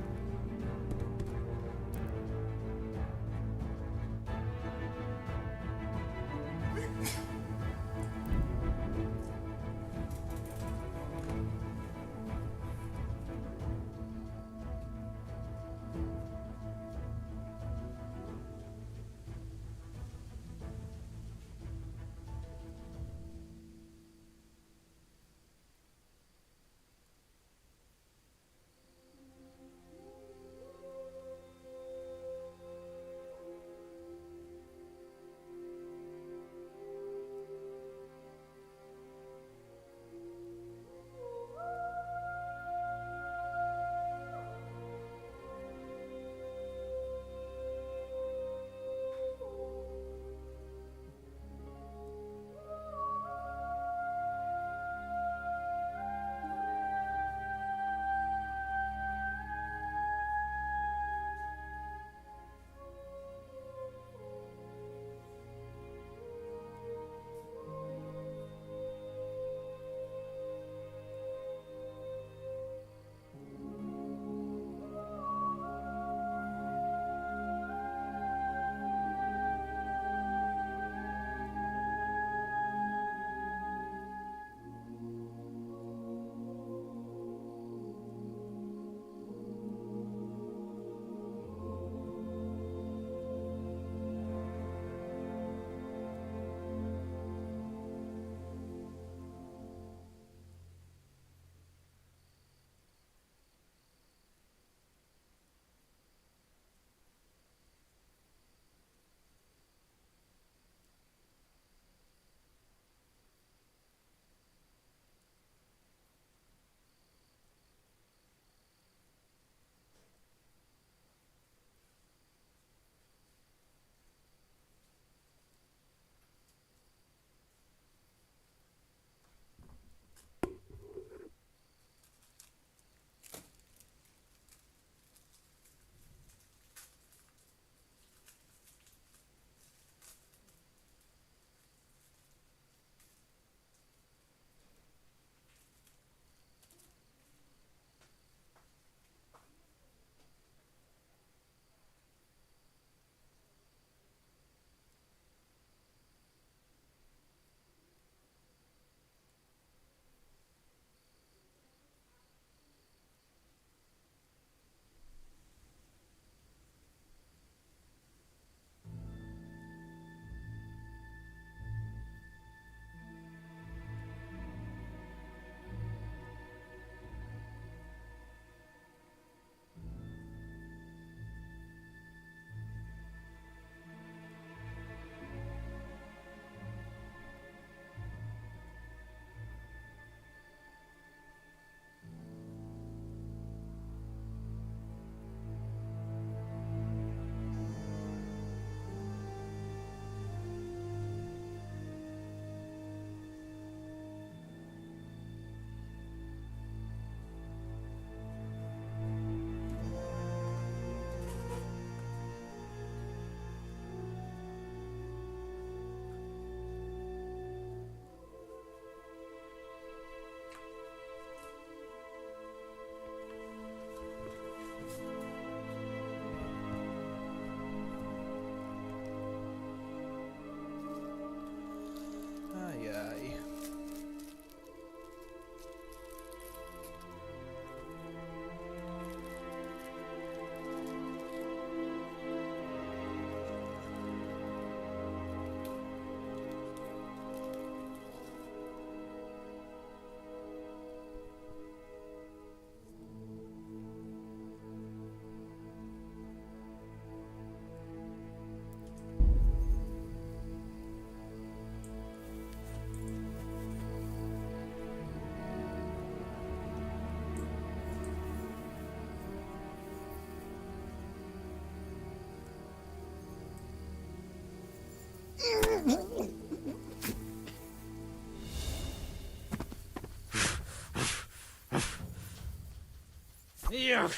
Hier!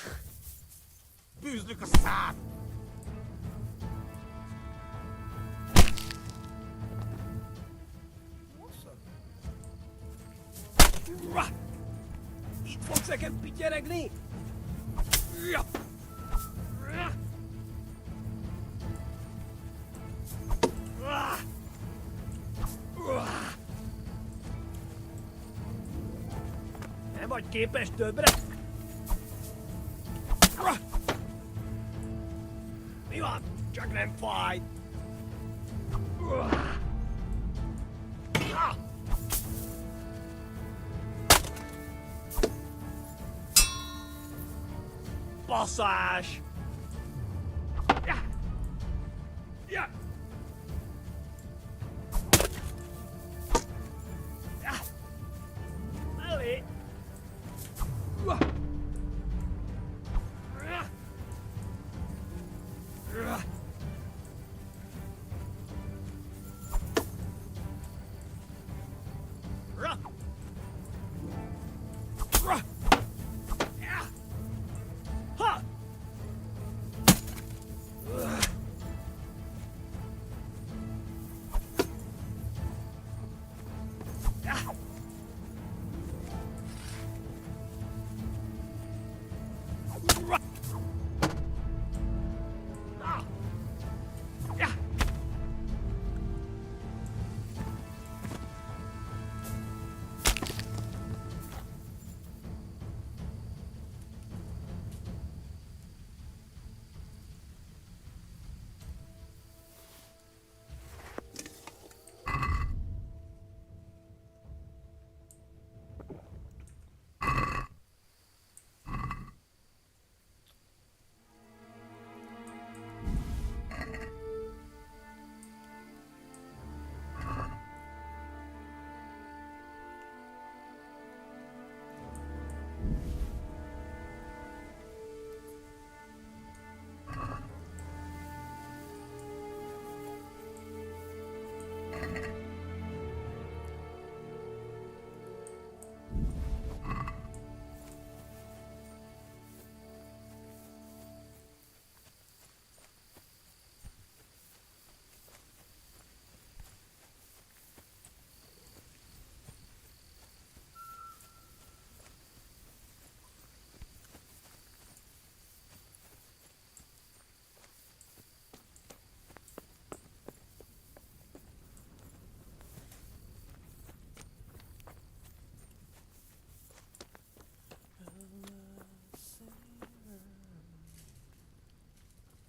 Buzelijke saad! Itt fogsz nekem pityeregni? Ja. Nem vagy képes többre? Mi van? Csak nem fáj! Basszás! Mellé!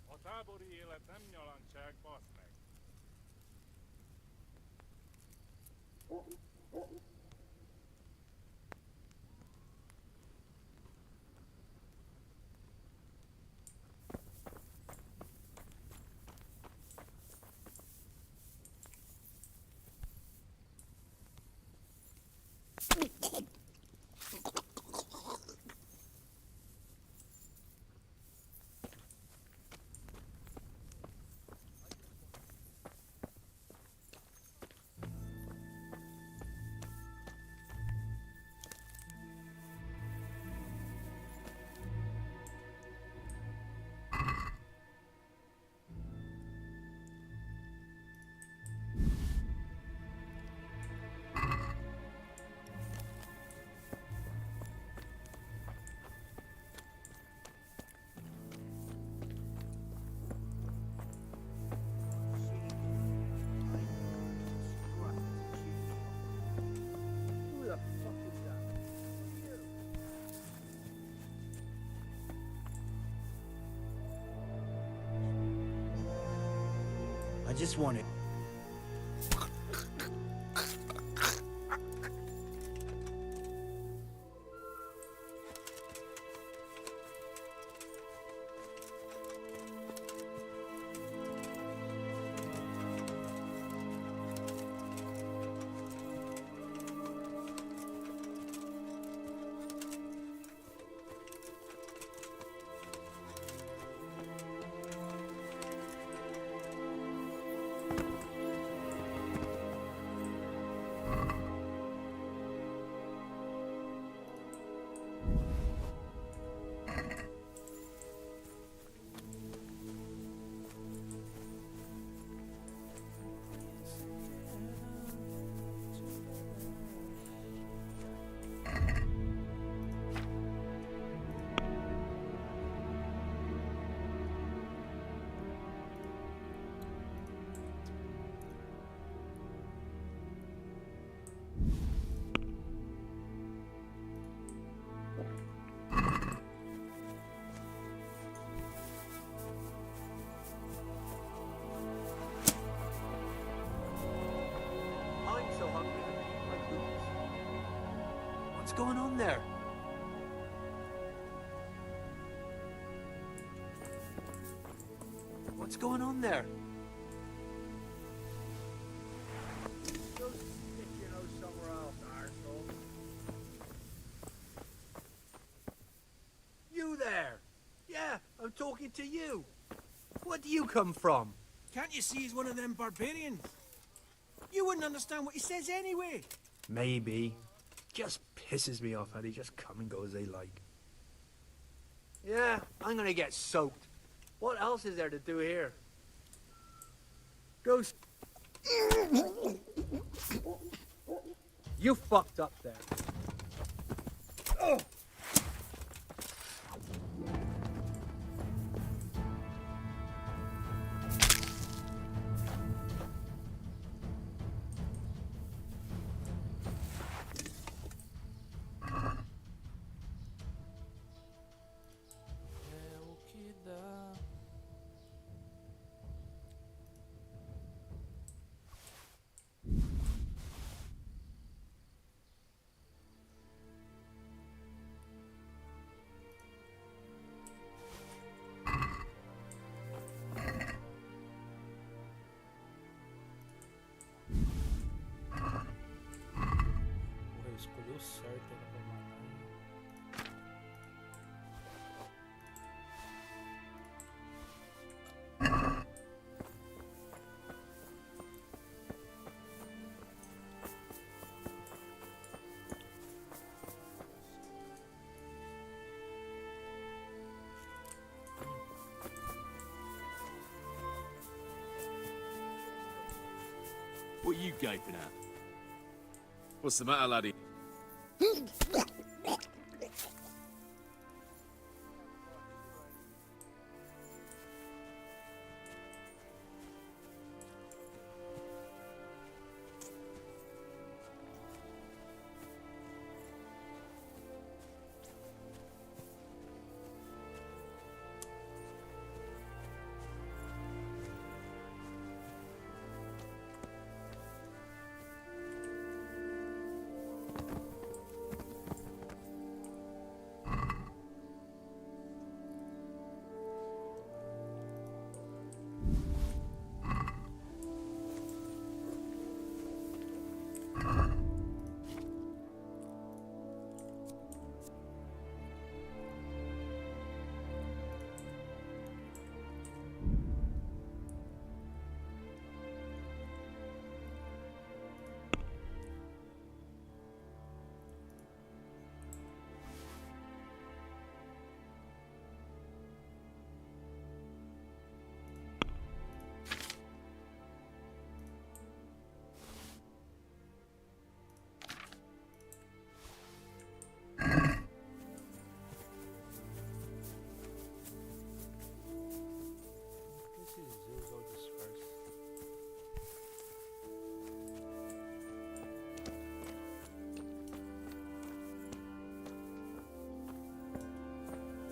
A tábori élet nem nyalancság, bassz meg! I just wanted... going on there? What's going on there? Go stick your nose somewhere else, arsehole. You there? Yeah, I'm talking to you. Where do you come from? Can't you see he's one of them barbarians? You wouldn't understand what he says anyway. Maybe. Just pisses me off how they just come and go as they like. Yeah, I'm gonna get soaked. What else is there to do here? Go. You fucked up there. Oh. É o que dá. Porra, eu escolhi o certo ainda pra matar. What are you gaping at? What's the matter, laddie?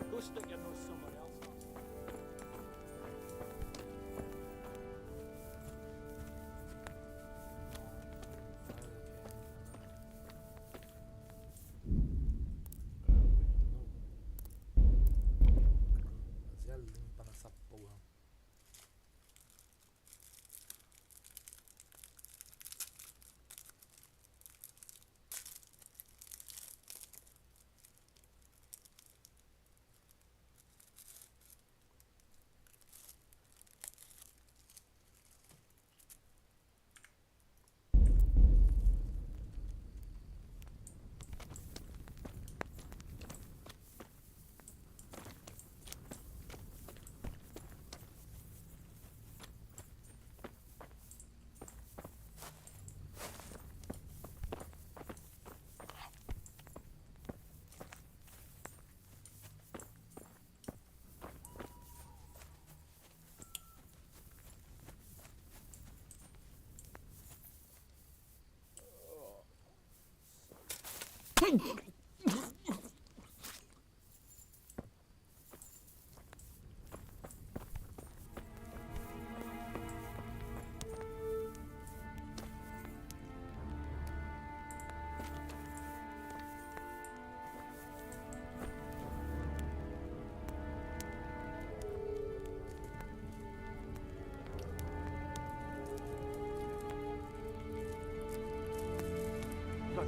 Go stick your nose somewhere else. Fazia limpa nessa porra.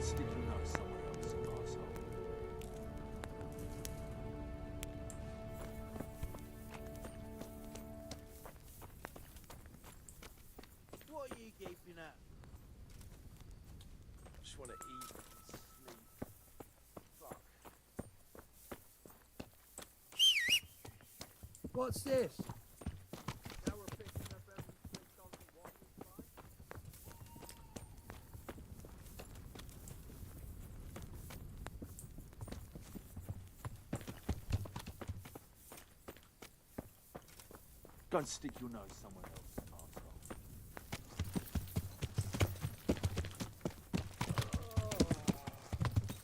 stick your nose somewhere else, arsehole. What are you gaping at? Just want to eat and sleep. Fuck. What's this? Now we're picking up every place on the water slide. Go and stick your nose somewhere else, arsehole.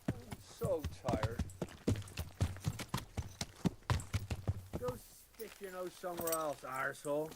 I'm so tired. Go stick your nose somewhere else, arsehole.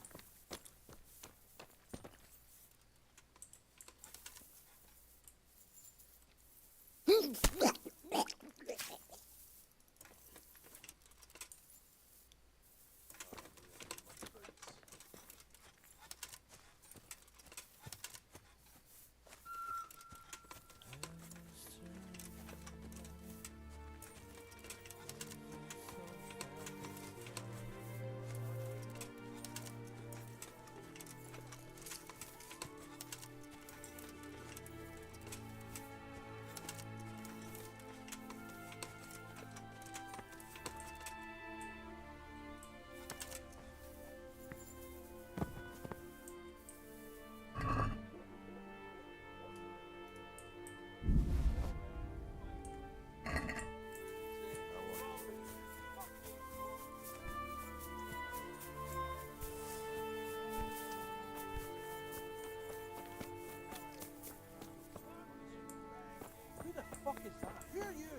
Who the fuck is that? Who are you?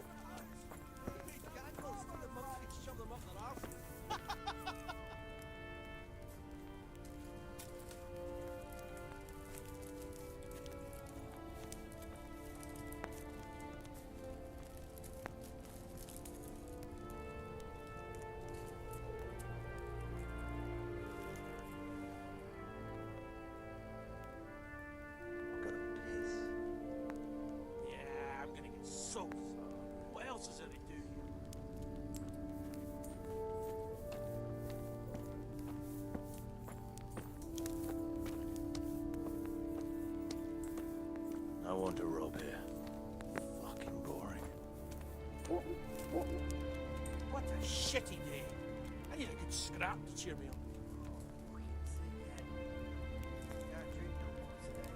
Big candles so the monks can shove them up their arses. Yeah, I'm gonna get soaked. What else is there to do here? I want to rob here. Fucking boring. What a shitty day. I need a good scrap to cheer me up. Can't drink no more today.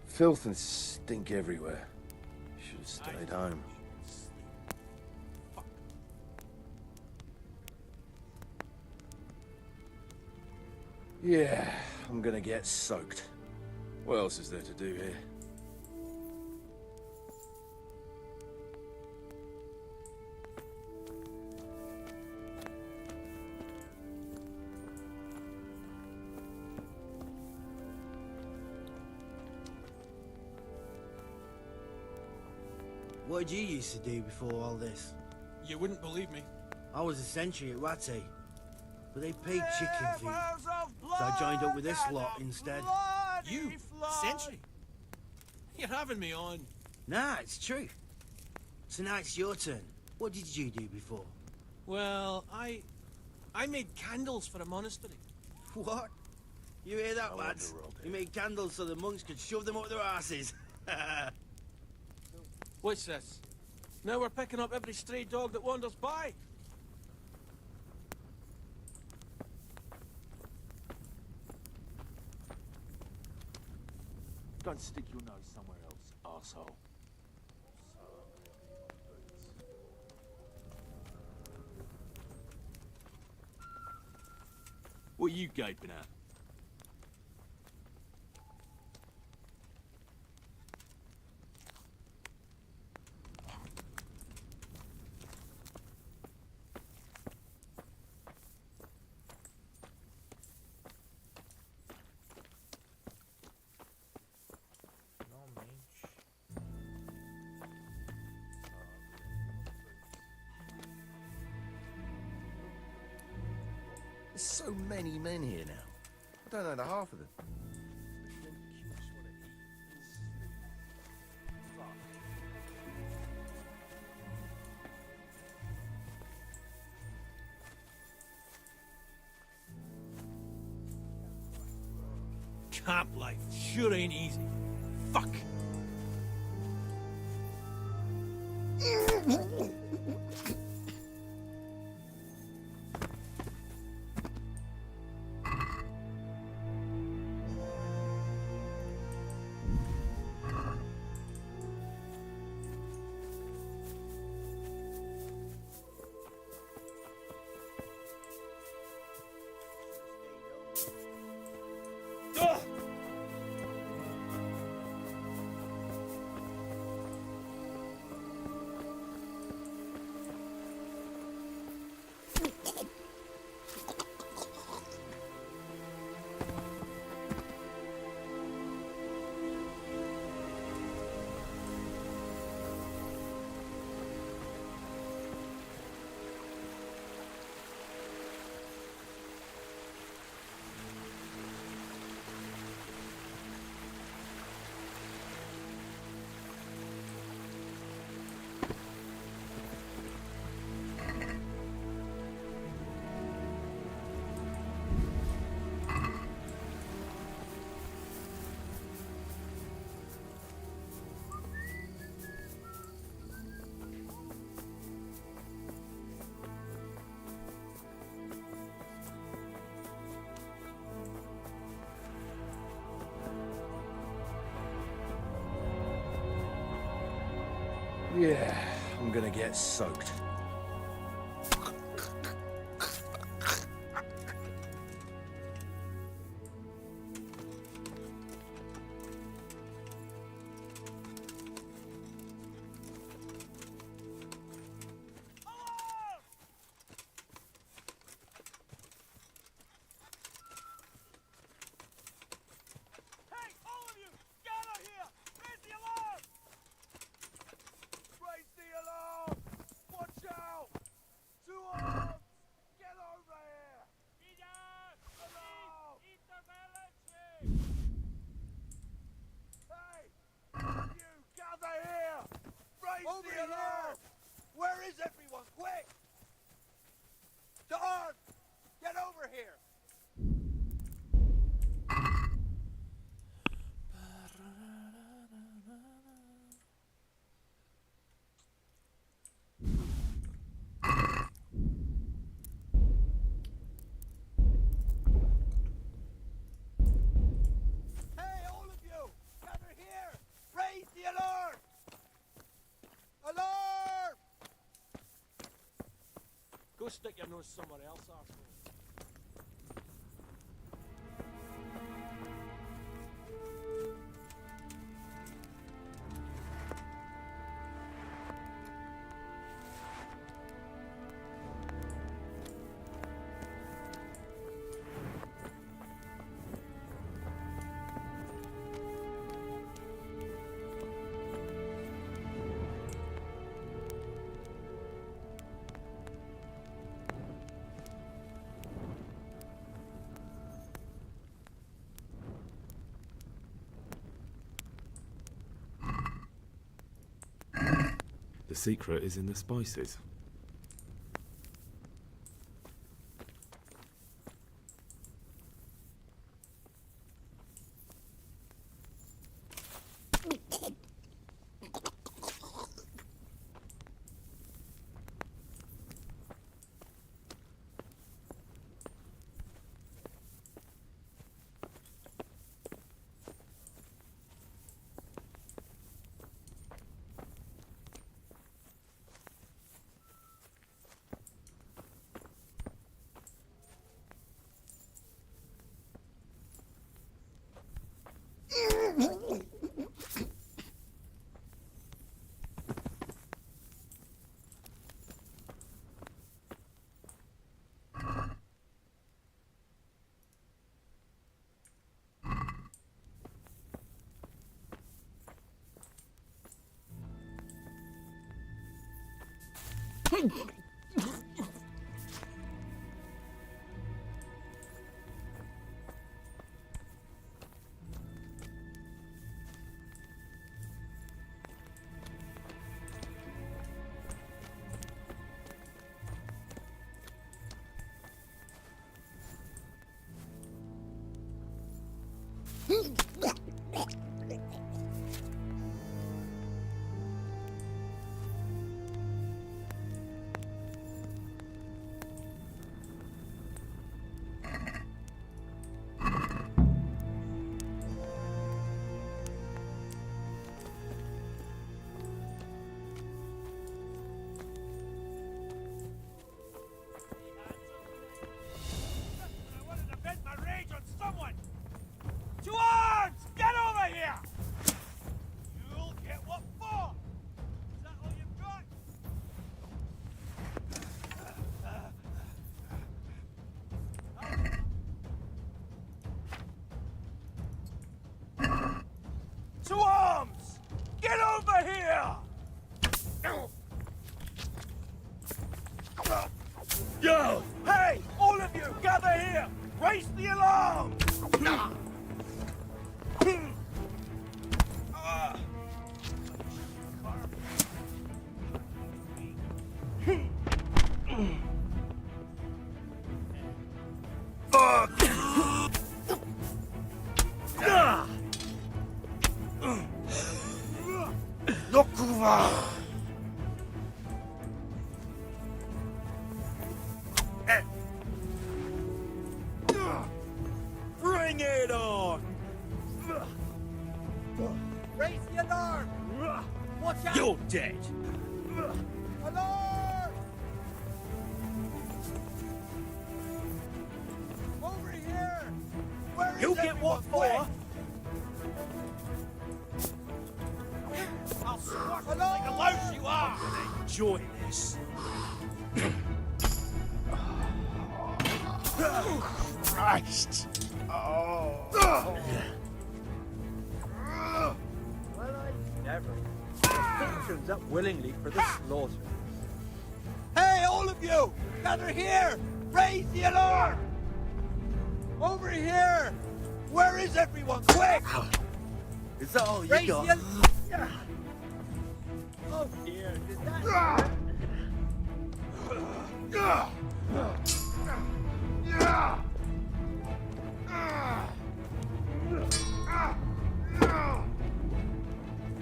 Filth and stink everywhere. Should have stayed home. Yeah, I'm gonna get soaked. What else is there to do here? What did you used to do before all this? You wouldn't believe me. I was a sentry at Rattay, but they paid chicken feed, so I joined up with this lot instead. You? Sentry? You're having me on. Nah, it's true. So now it's your turn. What did you do before? Well, I made candles for a monastery. What? You hear that, lads? You made candles so the monks could shove them up their asses. What's this? Now we're picking up every stray dog that wanders by. Go and stick your nose somewhere else, arsehole. What are you gaping at? so many men here now? I don't know the half of them. Camp life sure ain't easy. Fuck. Yeah, I'm gonna get soaked. Hey, all of you! Gather here! Raise the alarm! Raise the alarm! Watch out! 2 arms! Get over here! Alarm! Hey! You gather here! Raise over the alarm! Where is everyone? Quick! To arms! Get over here! Hey, all of you! Gather here! Raise the alarm! Alarm! Go stick your nose somewhere else, arsehole. The secret is in the spices. To arms! Get over here! You'll get what for! Is that all you've got? To arms! Get over here! Yo! Hey! All of you, gather here! Raise the alarm! Bring it on! Raise the alarm! Watch out! You're dead! Alarm! Over here! Where is You'll get what for? I'll squash you like a louse you are! Enjoy this. Christ! Well, I never. Turns up willingly for the slaughter. Hey, all of you! Gather here! Raise the alarm! Over here! Where is everyone? Quick! Is that all you Raise got? the Oh dear, did that...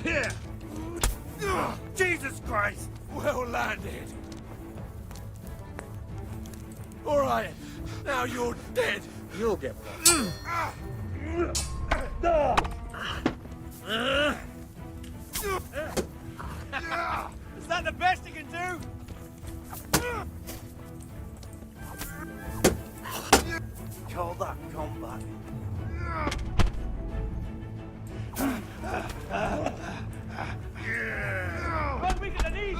Here! Jesus Christ! Well landed! Alright, now you're dead! You'll get one. Is that the best you can do? Call that combat. Run weak at the knees!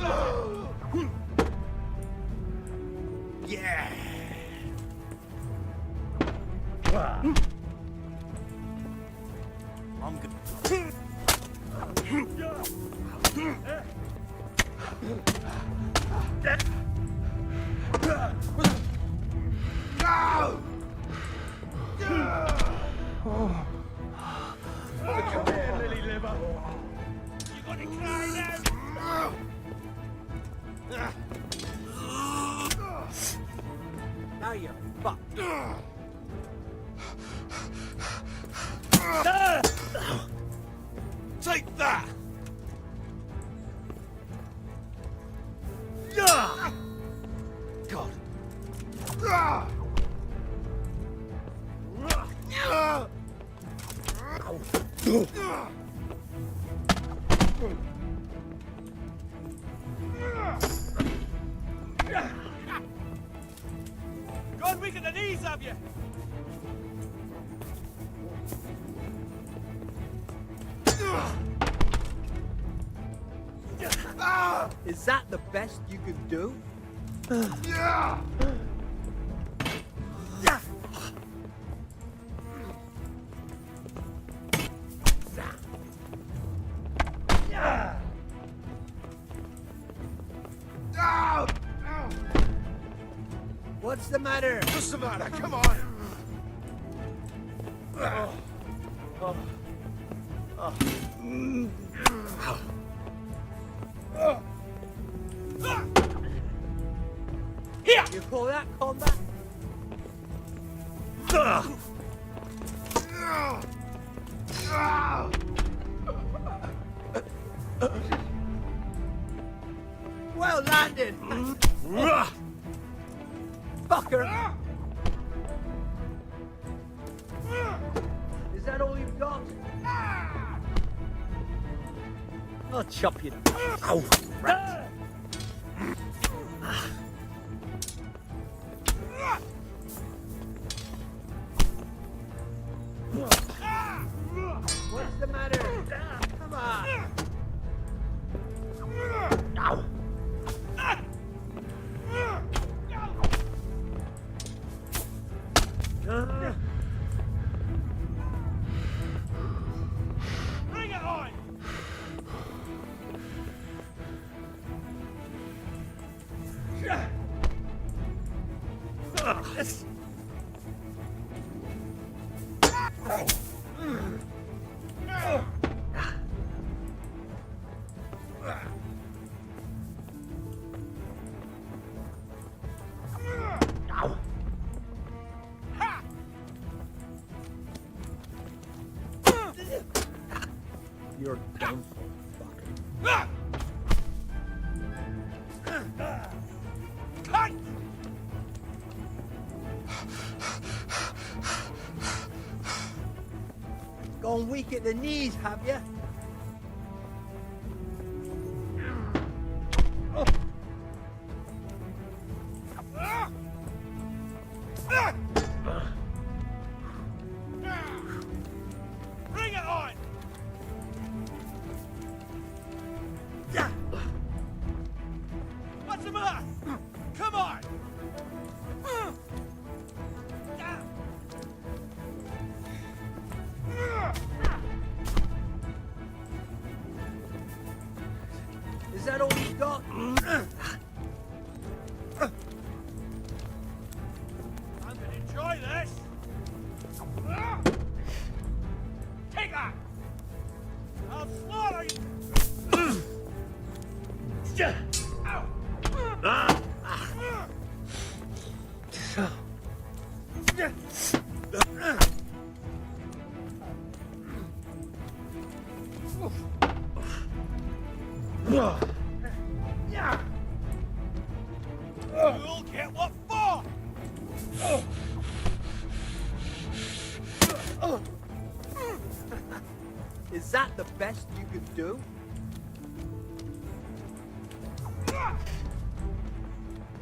Yeah! I'm good. Come here, lily liver. You gonna cry now? Now you're fucked. Take that! God. Gone weak at the knees, have you? Is that the best you could do? What's the matter? What's the matter? Come on! Here! You call that combat? No landing! Fucker! Is that all you've got? I'll chop you. Ow! Rat! What's the matter? Come on! Ow! Bring it on! You're done for, fucker. Cut! Gone weak at the knees, have you? Bring it on! What's the matter? Come on! Is that all you've got? I'm gonna enjoy this! Take that! I'll slaughter you! Ow! You'll get what for! Is that the best you could do?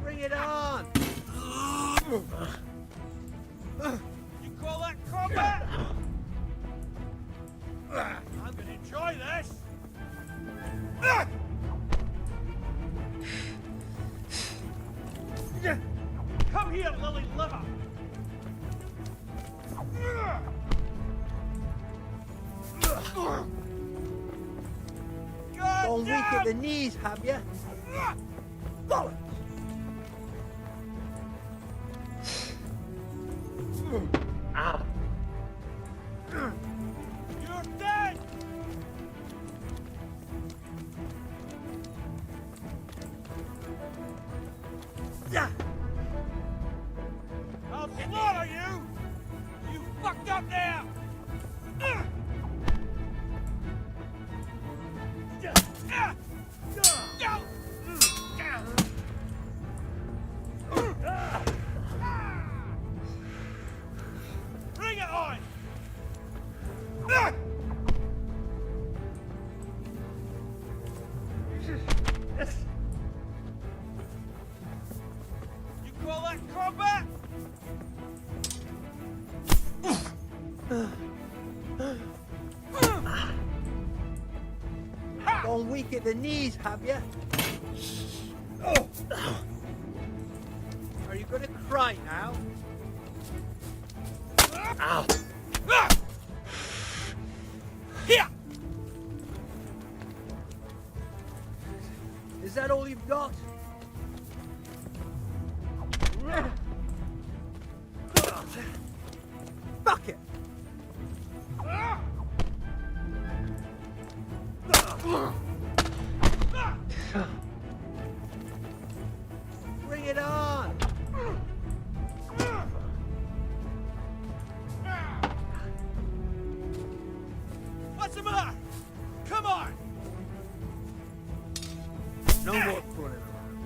Bring it on! You call that combat? I'm gonna enjoy this! Come here, lily liver! Gone weak at the knees, have you? Bollocks! Ow! You're dead! I'll slaughter you! You fucked up there! Bring it on! You call that combat? Gone weak at the knees, have you? Are you gonna cry now? Ow! Here! Is that all you've got? Fuck it! Bring it on! What's the matter? Come on! No more fooling around.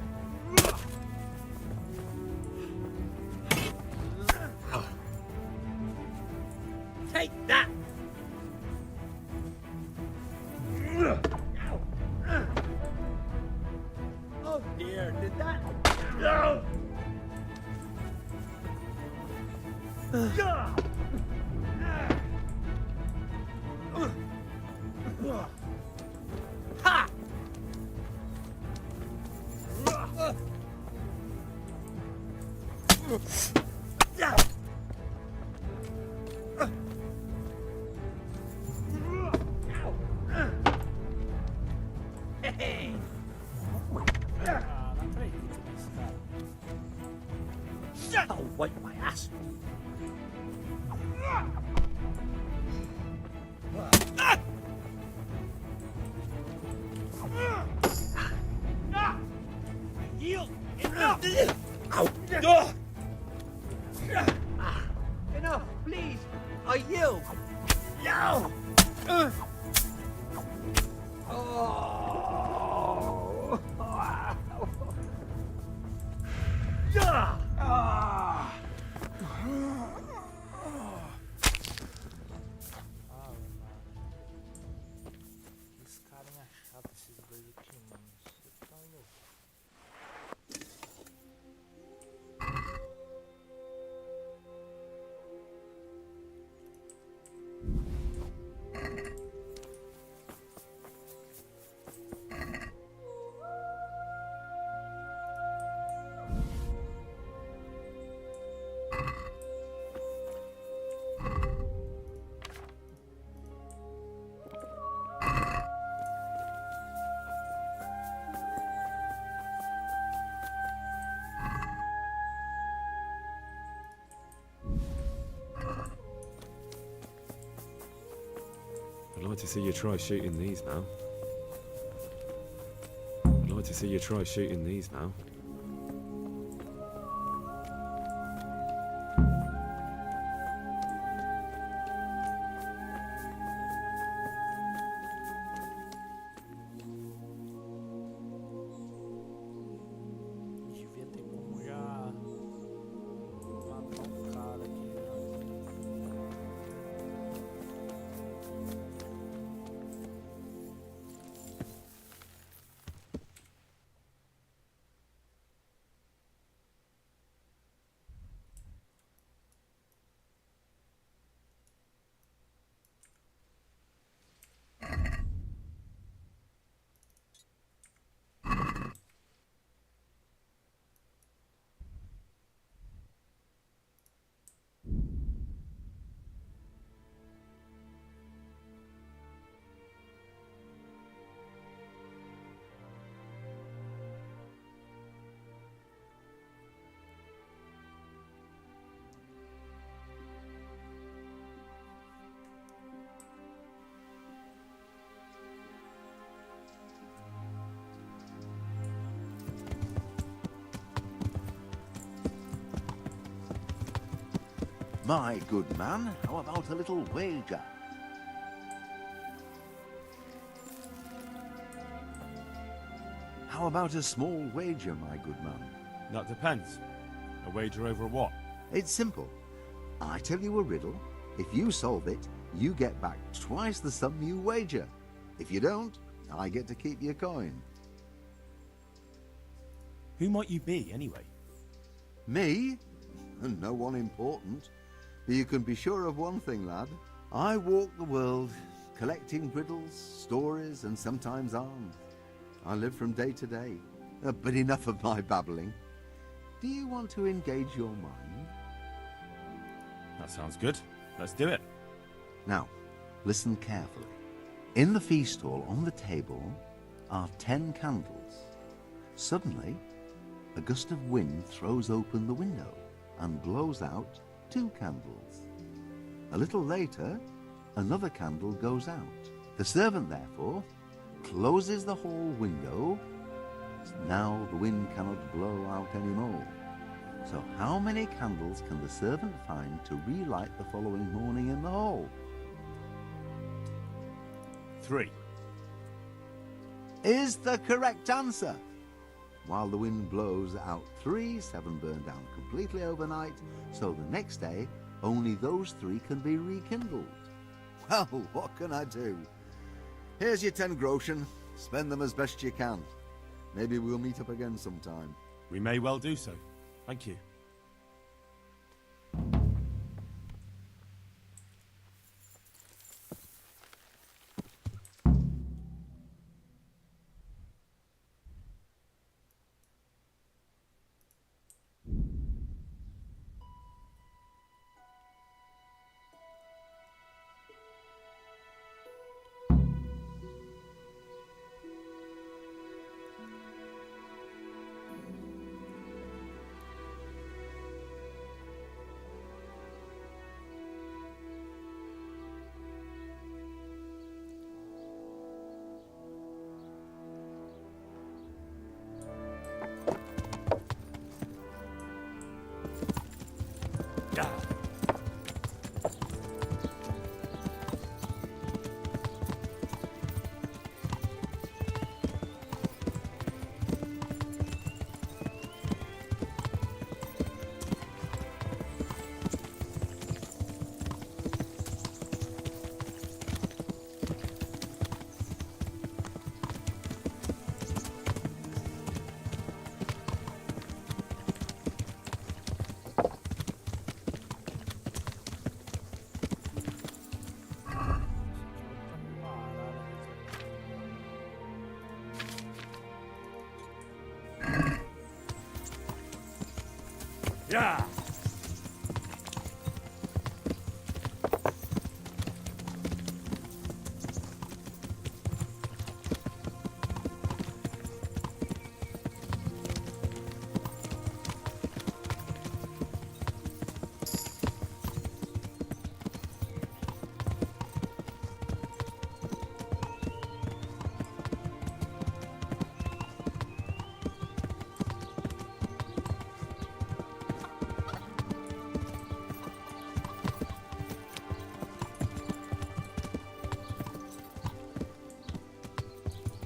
Oh, wipe my ass. Yield! Enough! Enough, please! I yield! No! Esse cara é chato, esses dois aqui, mano. Você tá louco. I'd like to see you try shooting these now. I'd like to see you try shooting these now. Devia ter como já matar um cara aqui, né? My good man, how about a little wager? How about a small wager, my good man? That depends. A wager over what? It's simple. I tell you a riddle. If you solve it, you get back twice the sum you wager. If you don't, I get to keep your coin. Who might you be, anyway? Me? No one important. But you can be sure of one thing, lad. I walk the world, collecting riddles, stories, and sometimes arms. I live from day to day. But enough of my babbling. Do you want to engage your mind? That sounds good. Let's do it. Now, listen carefully. In the feast hall on the table are 10 candles. Suddenly, a gust of wind throws open the window and blows out 2 candles. A little later, another candle goes out. The servant, therefore, closes the hall window. Now the wind cannot blow out any more. So how many candles can the servant find to relight the following morning in the hall? 3. Is the correct answer. While the wind blows out 3, 7 burn down completely overnight, so the next day only those 3 can be rekindled. Well, what can I do? Here's your 10 groschen. Spend them as best you can. Maybe we'll meet up again sometime. We may well do so. Thank you. Yeah.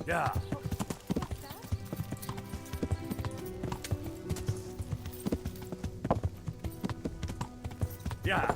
Yeah. Yeah.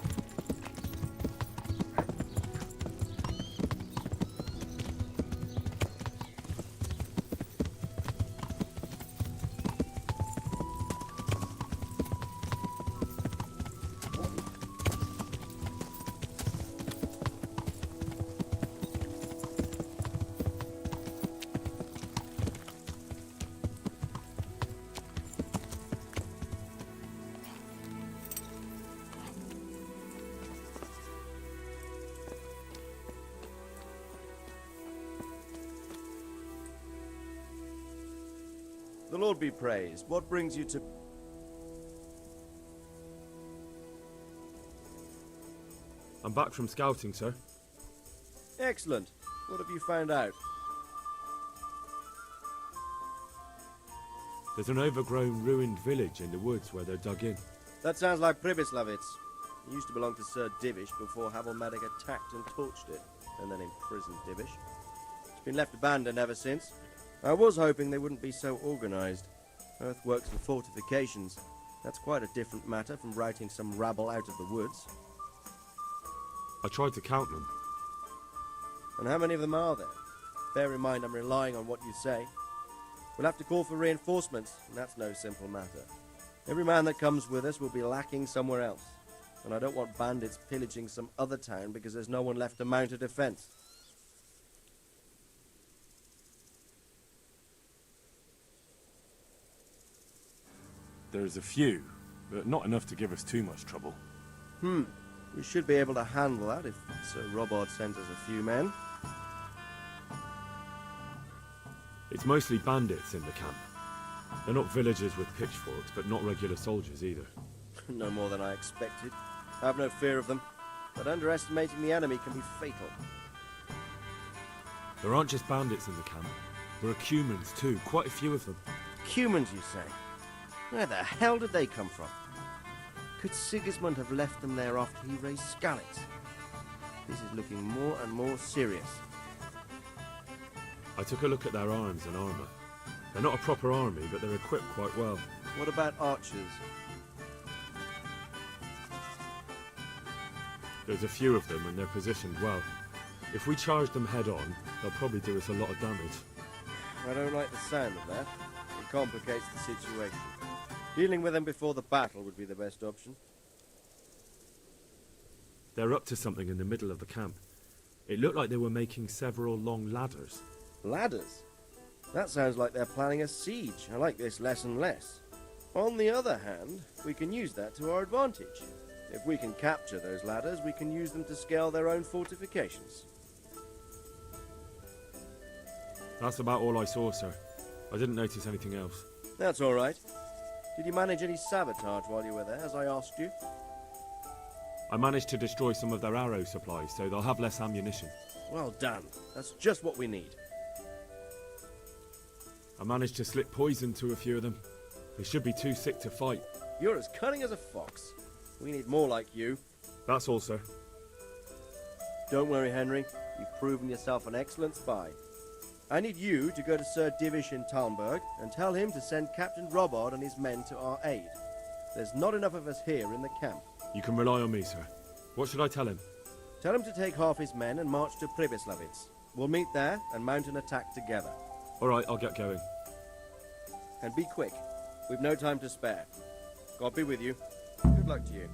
The Lord be praised. What brings you to... I'm back from scouting, sir. Excellent. What have you found out? There's an overgrown, ruined village in the woods where they're dug in. That sounds like Pribyslavitz. It used to belong to Sir Divish before Havelmatic attacked and torched it, and then imprisoned Divish. It's been left abandoned ever since. I was hoping they wouldn't be so organized. Earthworks and fortifications. That's quite a different matter from routing some rabble out of the woods. I tried to count them. And how many of them are there? Bear in mind I'm relying on what you say. We'll have to call for reinforcements, and that's no simple matter. Every man that comes with us will be lacking somewhere else. And I don't want bandits pillaging some other town because there's no one left to mount a defense. There's a few, but not enough to give us too much trouble. We should be able to handle that if Sir Robert sends us a few men. It's mostly bandits in the camp. They're not villagers with pitchforks, but not regular soldiers either. No more than I expected. I have no fear of them, but underestimating the enemy can be fatal. There aren't just bandits in the camp. There are Cumans too, quite a few of them. Cumans, you say? Where the hell did they come from? Could Sigismund have left them there after he raised Skalitz? This is looking more and more serious. I took a look at their arms and armour. They're not a proper army, but they're equipped quite well. What about archers? There's a few of them and they're positioned well. If we charge them head on, they'll probably do us a lot of damage. I don't like the sound of that. It complicates the situation. Dealing with them before the battle would be the best option. They're up to something in the middle of the camp. It looked like they were making several long ladders. Ladders? That sounds like they're planning a siege. I like this less and less. On the other hand, we can use that to our advantage. If we can capture those ladders, we can use them to scale their own fortifications. That's about all I saw, sir. I didn't notice anything else. That's all right. Did you manage any sabotage while you were there, as I asked you? I managed to destroy some of their arrow supplies, so they'll have less ammunition. Well done. That's just what we need. I managed to slip poison to a few of them. They should be too sick to fight. You're as cunning as a fox. We need more like you. That's all, sir. Don't worry, Henry. You've proven yourself an excellent spy. I need you to go to Sir Divish in Talmberg and tell him to send Captain Robard and his men to our aid. There's not enough of us here in the camp. You can rely on me, sir. What should I tell him? Tell him to take half his men and march to Pribyslavitz. We'll meet there and mount an attack together. All right, I'll get going. And be quick. We've no time to spare. God be with you. Good luck to you.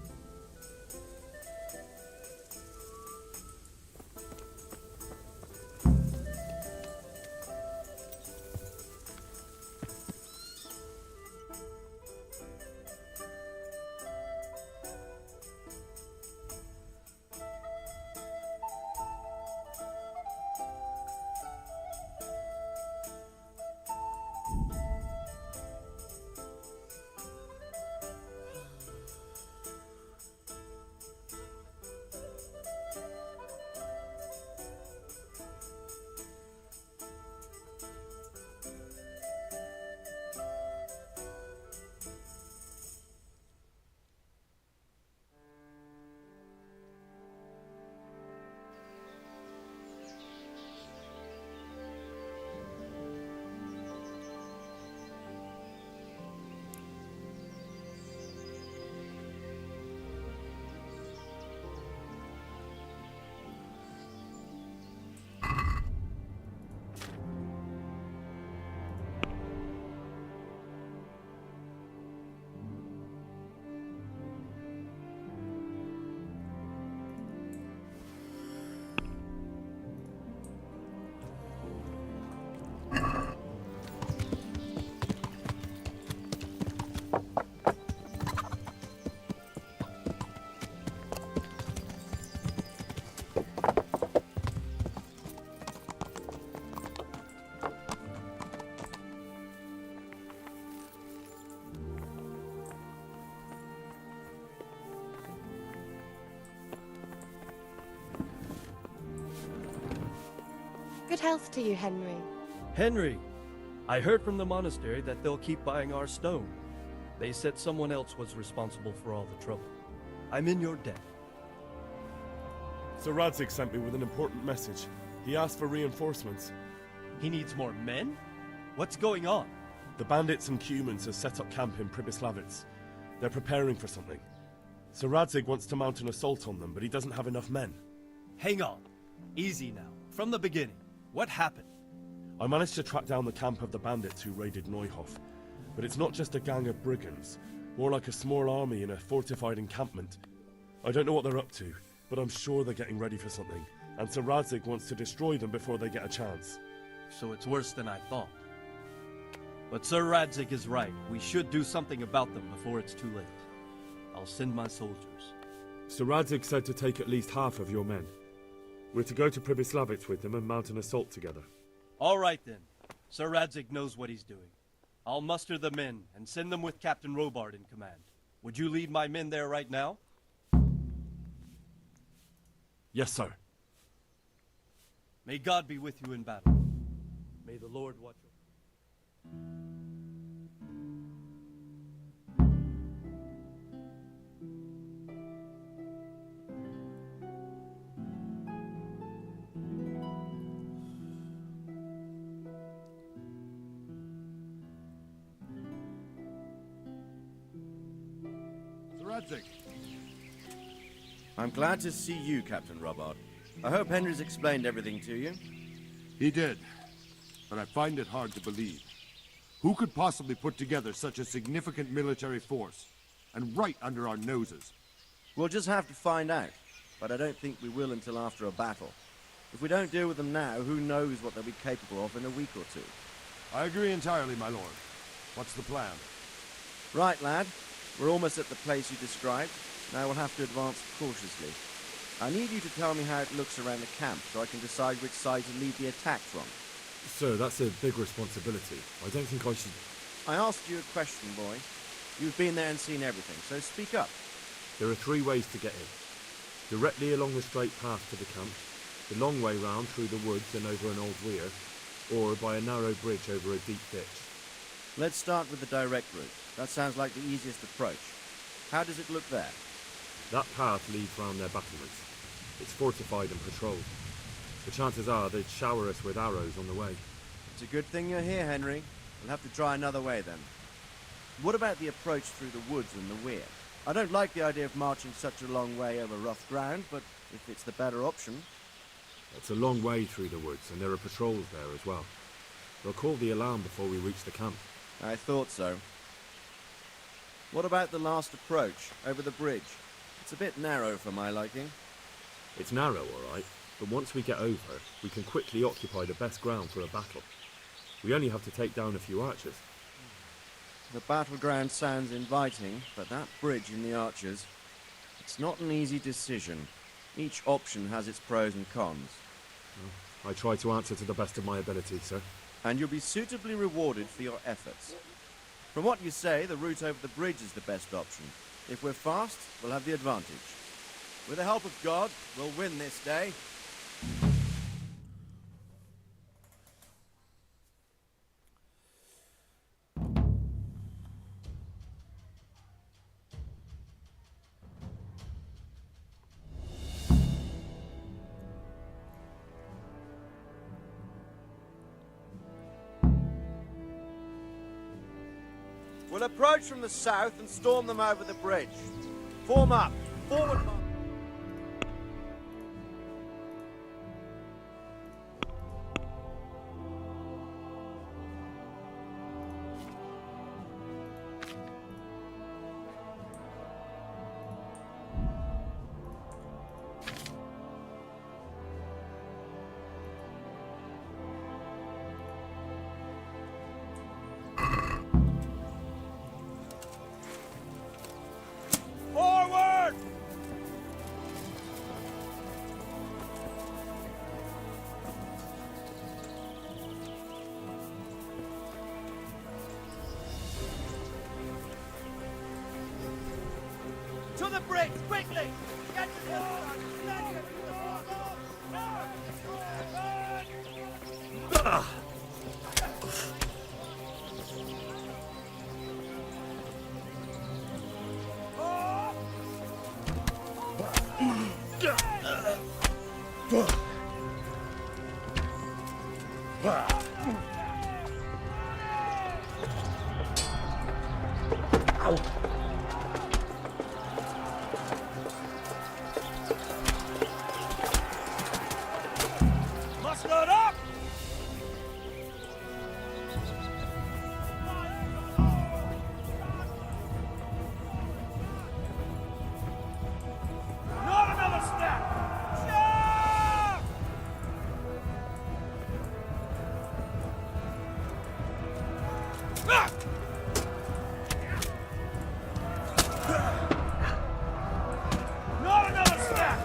Good health to you, Henry. Henry! I heard from the monastery that they'll keep buying our stone. They said someone else was responsible for all the trouble. I'm in your debt. Sir Radzig sent me with an important message. He asked for reinforcements. He needs more men? What's going on? The bandits and Cumans have set up camp in Pribyslavitz. They're preparing for something. Sir Radzig wants to mount an assault on them, but he doesn't have enough men. Hang on. Easy now. From the beginning. What happened? I managed to track down the camp of the bandits who raided Neuhof. But it's not just a gang of brigands. More like a small army in a fortified encampment. I don't know what they're up to, but I'm sure they're getting ready for something. And Sir Radzig wants to destroy them before they get a chance. So it's worse than I thought. But Sir Radzig is right. We should do something about them before it's too late. I'll send my soldiers. Sir Radzig said to take at least half of your men. We're to go to Pribyslavitz with them and mount an assault together. All right then. Sir Radzig knows what he's doing. I'll muster the men and send them with Captain Robard in command. Would you lead my men there right now? Yes, sir. May God be with you in battle. May the Lord watch over. Radzig. I'm glad to see you, Captain Robard. I hope Henry's explained everything to you. He did, but I find it hard to believe. Who could possibly put together such a significant military force, and right under our noses? We'll just have to find out, but I don't think we will until after a battle. If we don't deal with them now, who knows what they'll be capable of in a week or two. I agree entirely, my lord. What's the plan? Right, lad. We're almost at the place you described. Now we'll have to advance cautiously. I need you to tell me how it looks around the camp so I can decide which side to lead the attack from. Sir, that's a big responsibility. I don't think I should... I asked you a question, boy. You've been there and seen everything, so speak up. There are 3 ways to get in. Directly along the straight path to the camp, the long way round through the woods and over an old weir, or by a narrow bridge over a deep ditch. Let's start with the direct route. That sounds like the easiest approach. How does it look there? That path leads round their battlements. It's fortified and patrolled. The chances are they'd shower us with arrows on the way. It's a good thing you're here, Henry. We'll have to try another way then. What about the approach through the woods and the weir? I don't like the idea of marching such a long way over rough ground, but if it's the better option... It's a long way through the woods, and there are patrols there as well. They'll call the alarm before we reach the camp. I thought so. What about the last approach, over the bridge? It's a bit narrow for my liking. It's narrow, all right, but once we get over, we can quickly occupy the best ground for a battle. We only have to take down a few archers. The battleground sounds inviting, but that bridge in the archers... It's not an easy decision. Each option has its pros and cons. Well, I try to answer to the best of my ability, sir. And you'll be suitably rewarded for your efforts. From what you say, the route over the bridge is the best option. If we're fast, we'll have the advantage. With the help of God, we'll win this day. We'll approach from the south and storm them over the bridge. Form up. Forward march. Forward! To the bridge, quickly! Get to the other side! Muscle it up! Not another step! Jump! Ah! Not another step!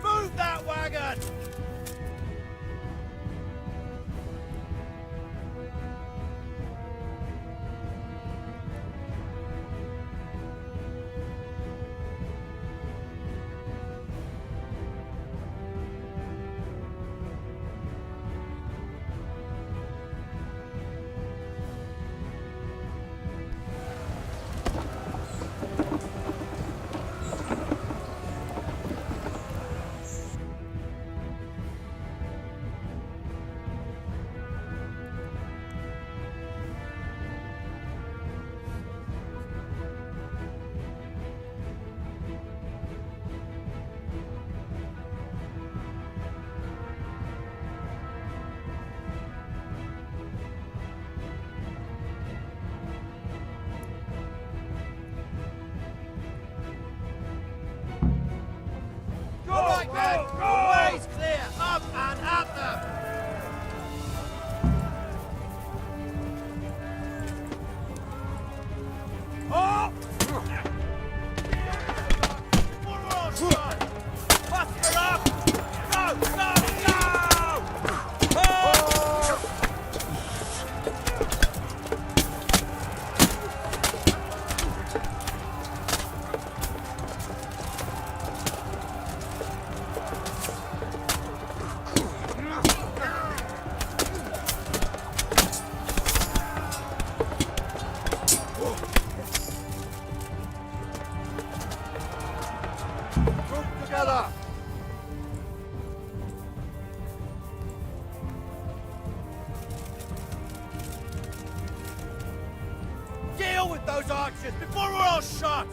Move that wagon! Go right, man! The way's clear! Up and at them! Oh! One more shot! Faster up! Go, go, go! Oh! Group together! Deal with those archers before we're all shot!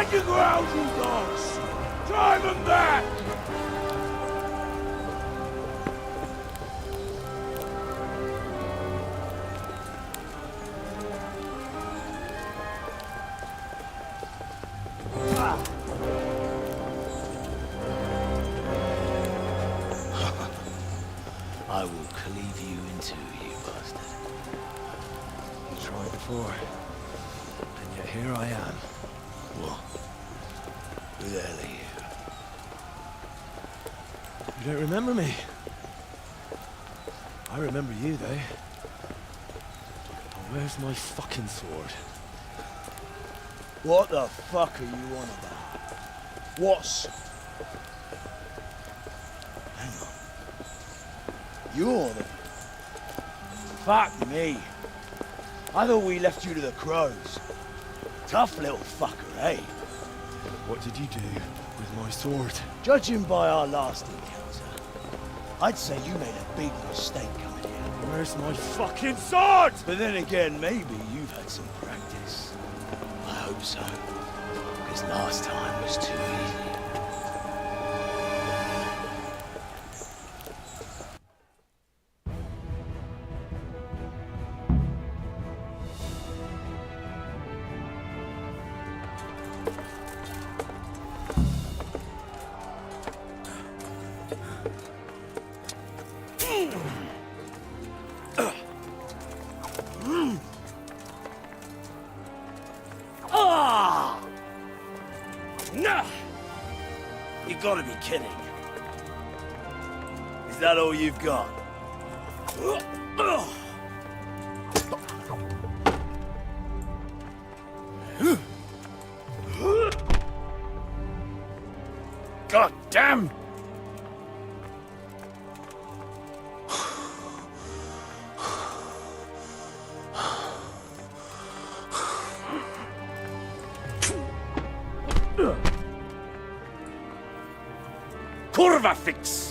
Stand your ground, you dogs! Drive them back! I will cleave you in two, you bastard. You tried before, and yet here I am. What? Who the hell are you? You don't remember me? I remember you, though. Oh, where's my fucking sword? What the fuck are you on about? What's... Hang on. You're the... Fuck me. I thought we left you to the crows. Tough little fucker, eh? What did you do with my sword? Judging by our last encounter, I'd say you made a big mistake coming here. Where's my fucking sword? But then again, maybe you've had some practice. I hope so. Because last time was too easy. You gotta be kidding. Is that all you've got? God damn! Curva fix!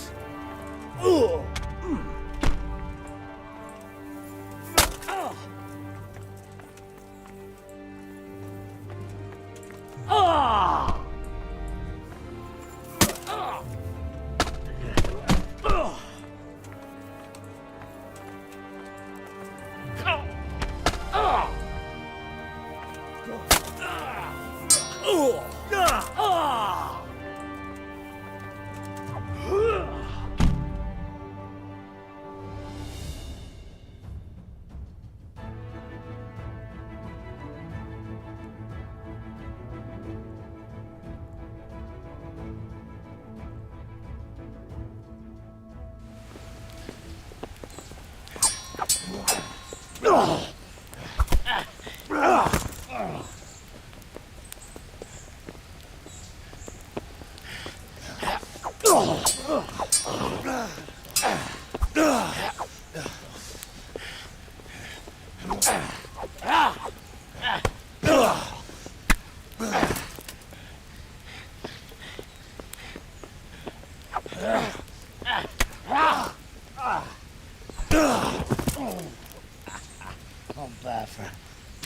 I'm bad for a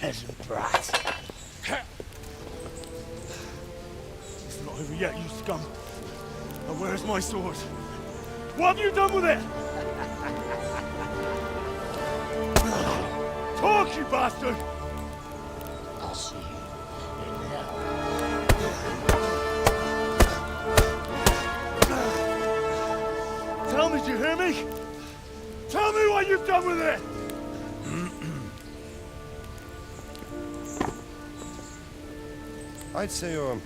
peasant brat. It's not over yet, you scum. Now where's my sword? What have you done with it? Talk, you bastard! I'll see you in hell. Tell me, do you hear me? Tell me what you've done with it! I'd say you're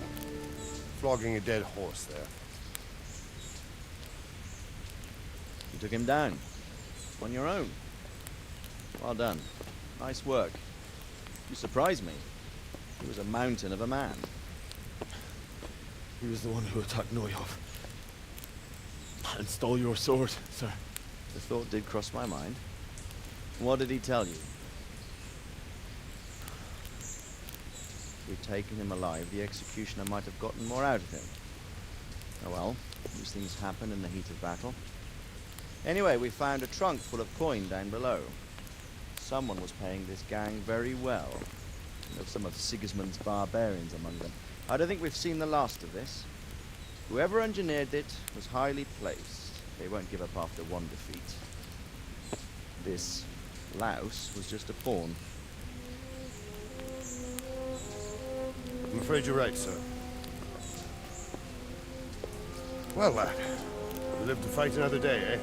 flogging a dead horse there. You took him down. On your own. Well done. Nice work. You surprised me. He was a mountain of a man. He was the one who attacked Neuhoff. And stole your sword, sir. The thought did cross my mind. What did he tell you? If we'd taken him alive, the executioner might have gotten more out of him. Oh well, these things happen in the heat of battle. Anyway, we found a trunk full of coin down below. Someone was paying this gang very well. of some of Sigismund's barbarians among them. I don't think we've seen the last of this. Whoever engineered it was highly placed. They won't give up after one defeat. This louse was just a pawn. I'm afraid you're right, sir. Well, lad, you live to fight another day, eh?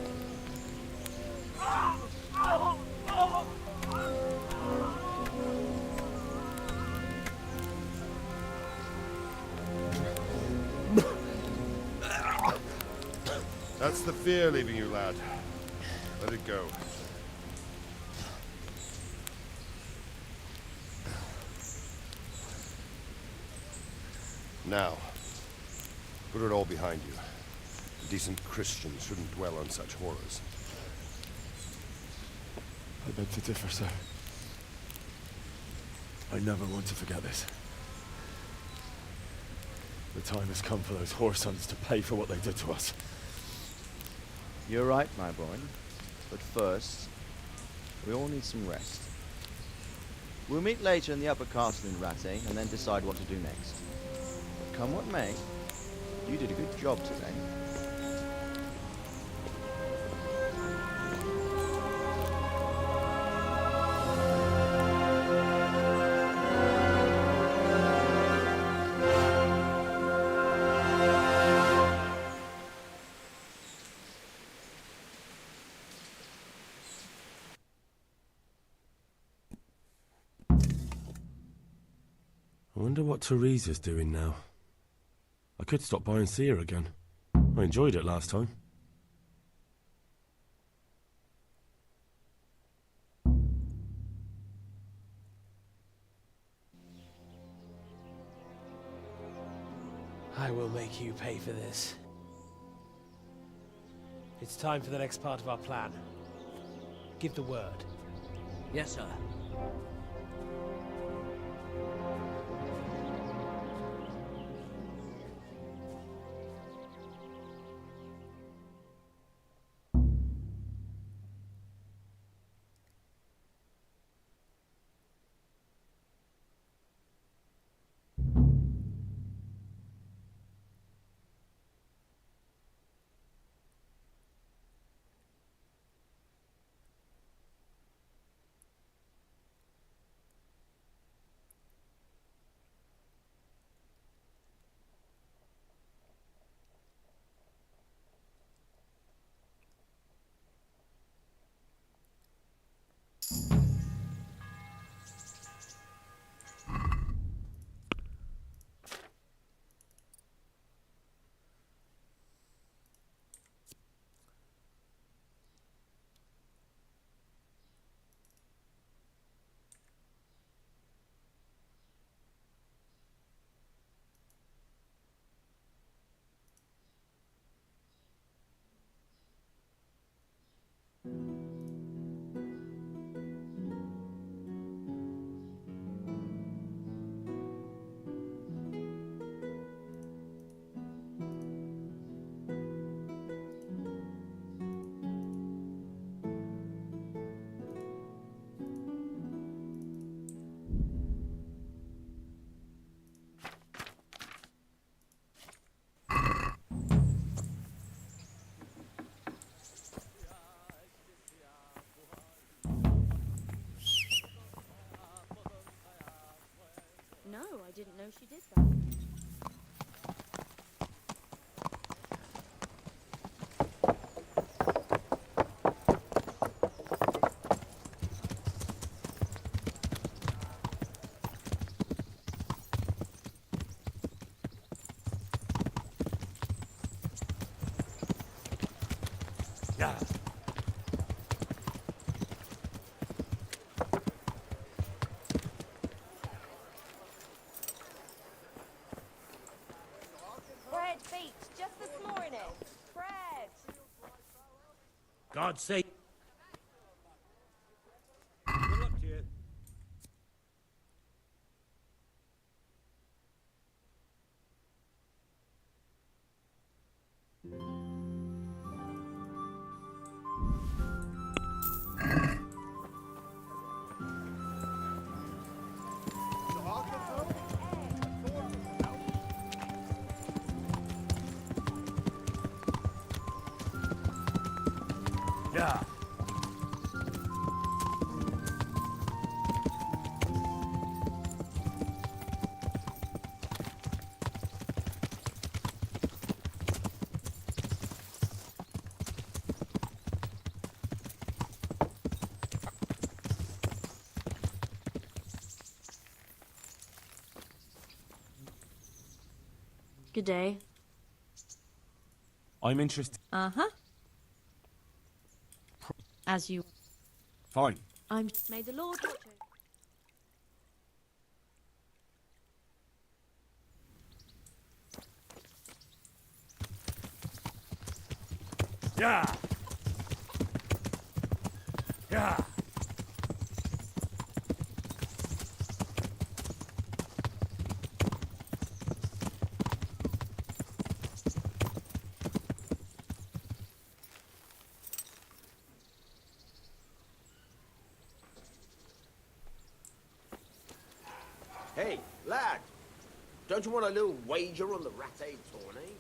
That's the fear leaving you, lad. Let it go. Now, put it all behind you. A decent Christian shouldn't dwell on such horrors. I beg to differ, sir. I never want to forget this. The time has come for those whoresons to pay for what they did to us. You're right, my boy. But first, we all need some rest. We'll meet later in the upper castle in Rattay and then decide what to do next. But come what may, you did a good job today. I wonder what Teresa's doing now. I could stop by and see her again. I enjoyed it last time. I will make you pay for this. It's time for the next part of our plan. Give the word. Yes, sir. No, I didn't know she did that. Fred beat just this morning. Fred! God's sake. Good luck to you. Good day. I'm interested. Uh-huh. As you... Fine. I'm... May the Lord watch over... Yeah. Yeah. Hey, lad. Don't you want a little wager on the rat-aid tourney?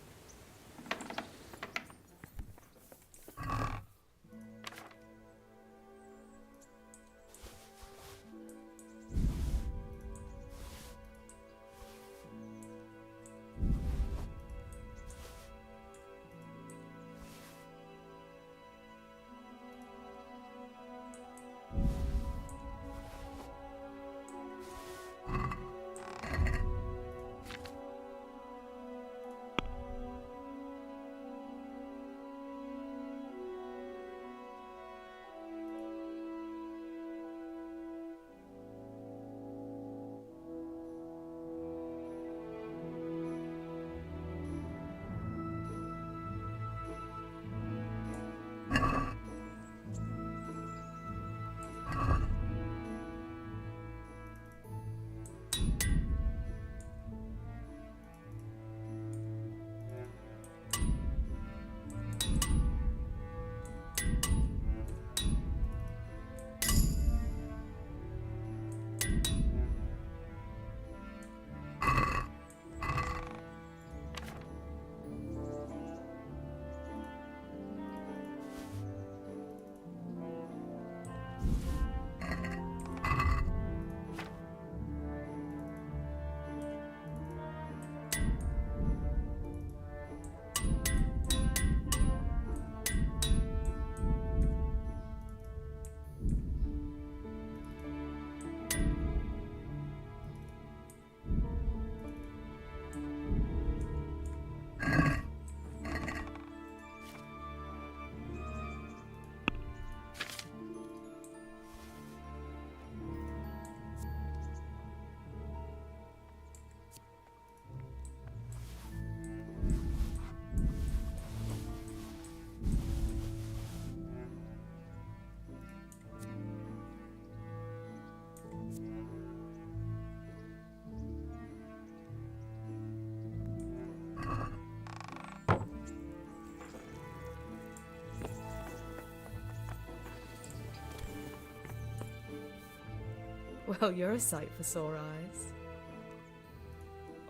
Well, you're a sight for sore eyes.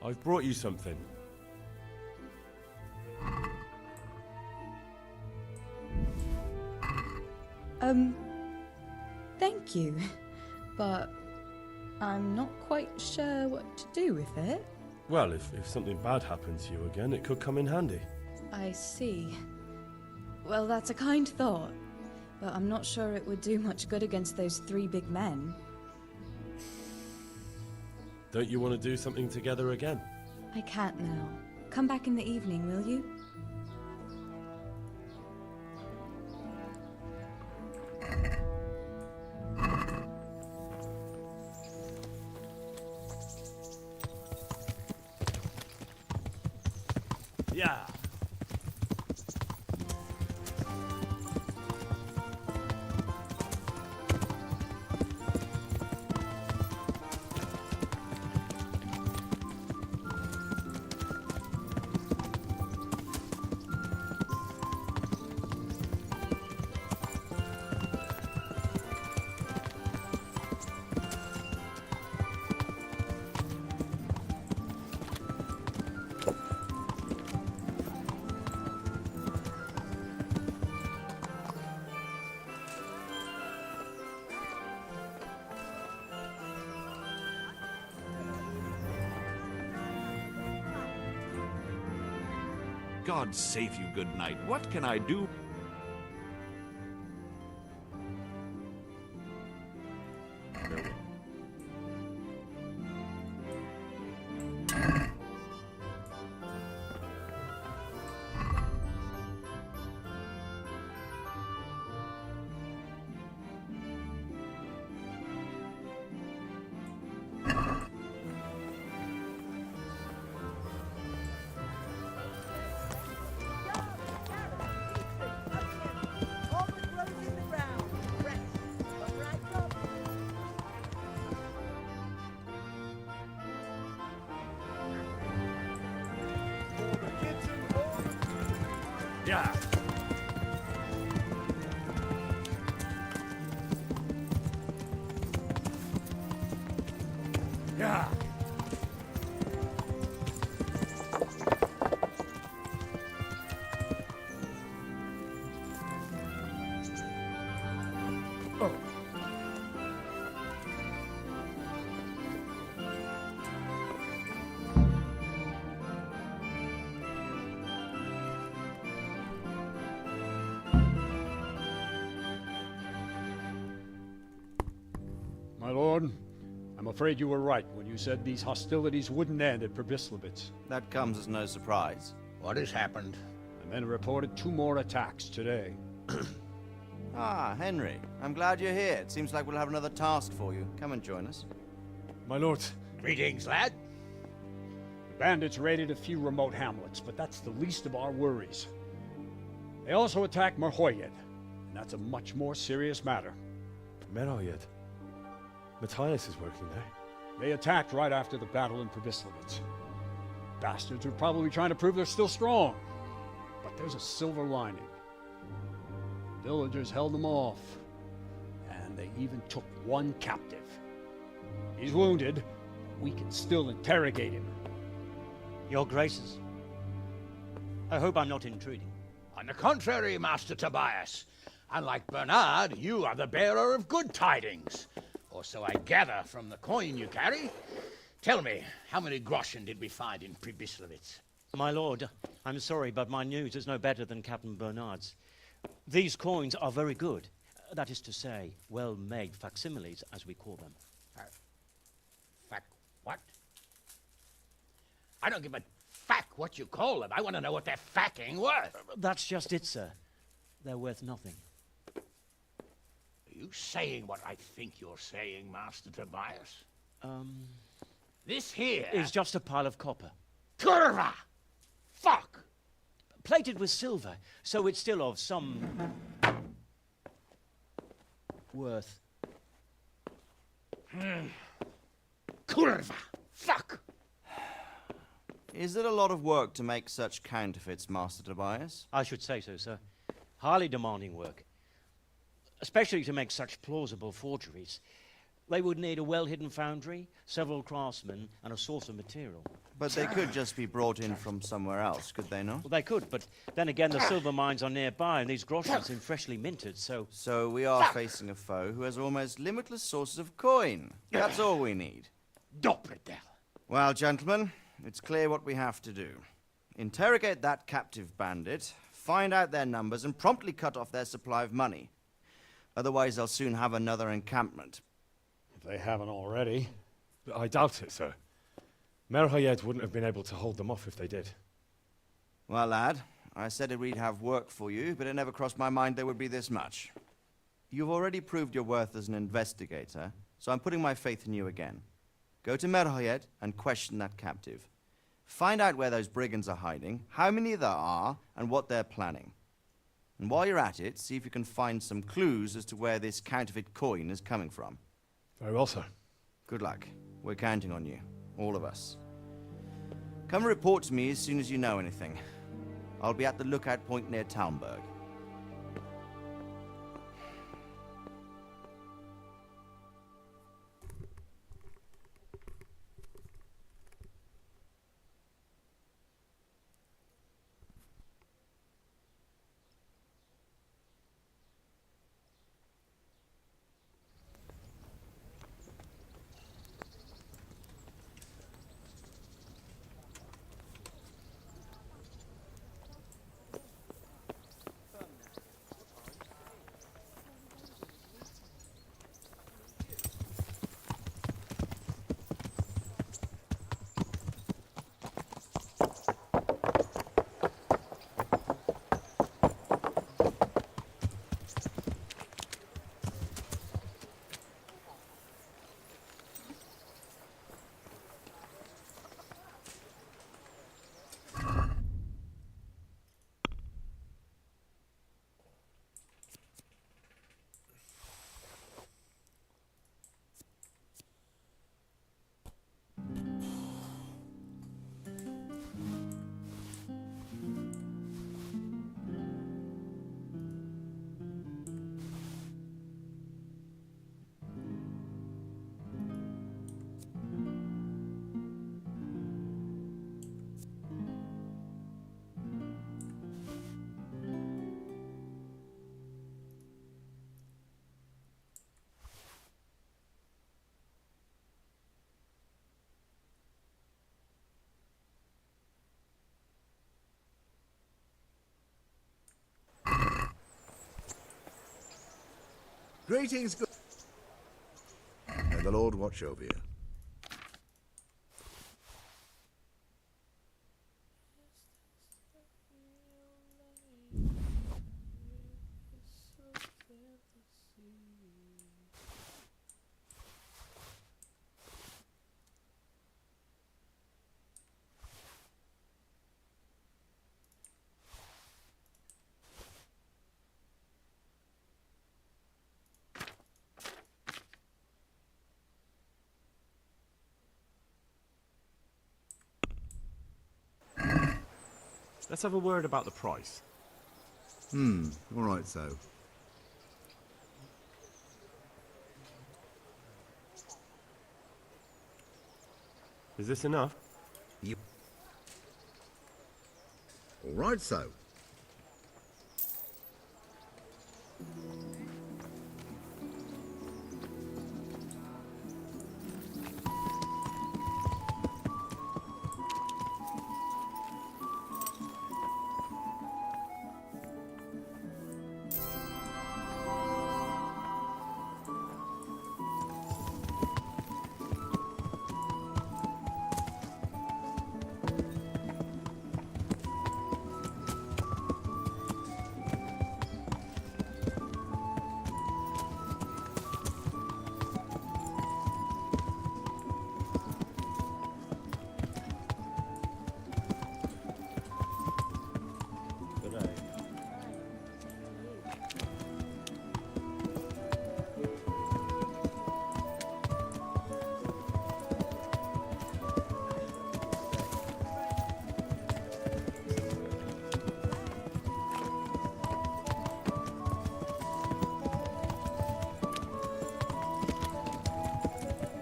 I've brought you something. Thank you. But I'm not quite sure what to do with it. Well, if something bad happens to you again, it could come in handy. I see. Well, that's a kind thought. But I'm not sure it would do much good against those 3 big men. Don't you want to do something together again? I can't now. Come back in the evening, will you? Yeah. God save you, good night. What can I do? Yeah. Yeah. My lord, I'm afraid you were right when you said these hostilities wouldn't end at Probislavitz. That comes as no surprise. What has happened? The men reported 2 more attacks today. Ah, Henry. I'm glad you're here. It seems like we'll have another task for you. Come and join us. My lord. Greetings, lad. The bandits raided a few remote hamlets, but that's the least of our worries. They also attacked Merhoyed, and that's a much more serious matter. Merhoyed? Matthias is working there. They attacked right after the battle in Probislavitz. Bastards were probably trying to prove they're still strong. But there's a silver lining. Villagers held them off, and they even took 1 captive. He's wounded, but we can still interrogate him. Your Graces, I hope I'm not intruding. On the contrary, Master Tobias. Unlike Bernard, you are the bearer of good tidings. Or so I gather from the coin you carry. Tell me, how many groschen did we find in Probislavitz? My lord, I'm sorry, but my news is no better than Captain Bernard's. These coins are very good. That is to say, well-made facsimiles, as we call them. What? I don't give a fuck what you call them. I want to know what they're fucking worth. That's just it, sir. They're worth nothing. Are you saying what I think you're saying, Master Tobias? This here is just a pile of copper. Kurva! Fuck! Plated with silver, so it's still of some worth. Kurva! Fuck! Is it a lot of work to make such counterfeits, Master Tobias? I should say so, sir. Highly demanding work. Especially to make such plausible forgeries. They would need a well-hidden foundry, several craftsmen, and a source of material. But they could just be brought in from somewhere else, could they not? Well, they could, but then again, the silver mines are nearby, and these groschen seem freshly minted, so... So we are facing a foe who has almost limitless sources of coin. That's all we need. Doppelter. Well, gentlemen, it's clear what we have to do. Interrogate that captive bandit, find out their numbers, and promptly cut off their supply of money. Otherwise, they'll soon have another encampment. If they haven't already. I doubt it, sir. Merhoyed wouldn't have been able to hold them off if they did. Well, lad, I said we'd have work for you, but it never crossed my mind there would be this much. You've already proved your worth as an investigator, so I'm putting my faith in you again. Go to Merhoyed and question that captive. Find out where those brigands are hiding, how many there are, and what they're planning. And while you're at it, see if you can find some clues as to where this counterfeit coin is coming from. Very well, sir. Good luck. We're counting on you. All of us. Come report to me as soon as you know anything. I'll be at the lookout point near Talmberg. Greetings, good. May the Lord watch over you. Let's have a word about the price. All right, so. Is this enough? You. All right, so.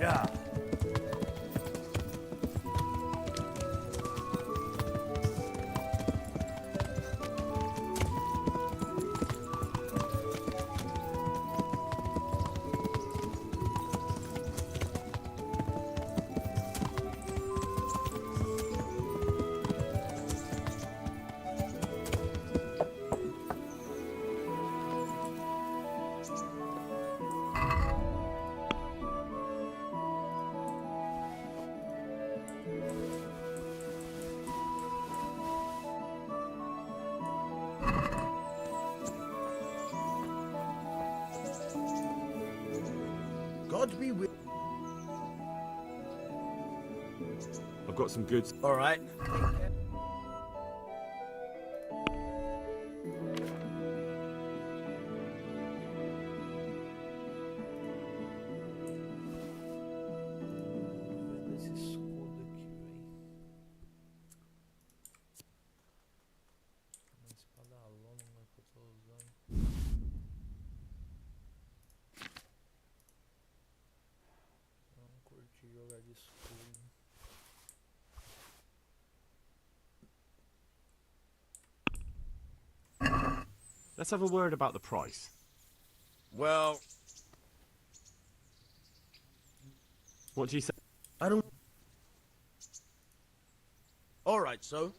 Yeah. God be with. I've got some goods. All right. Jogar de escudo. Let's have a word about the price. Well, What do you say? I don't. All right, so.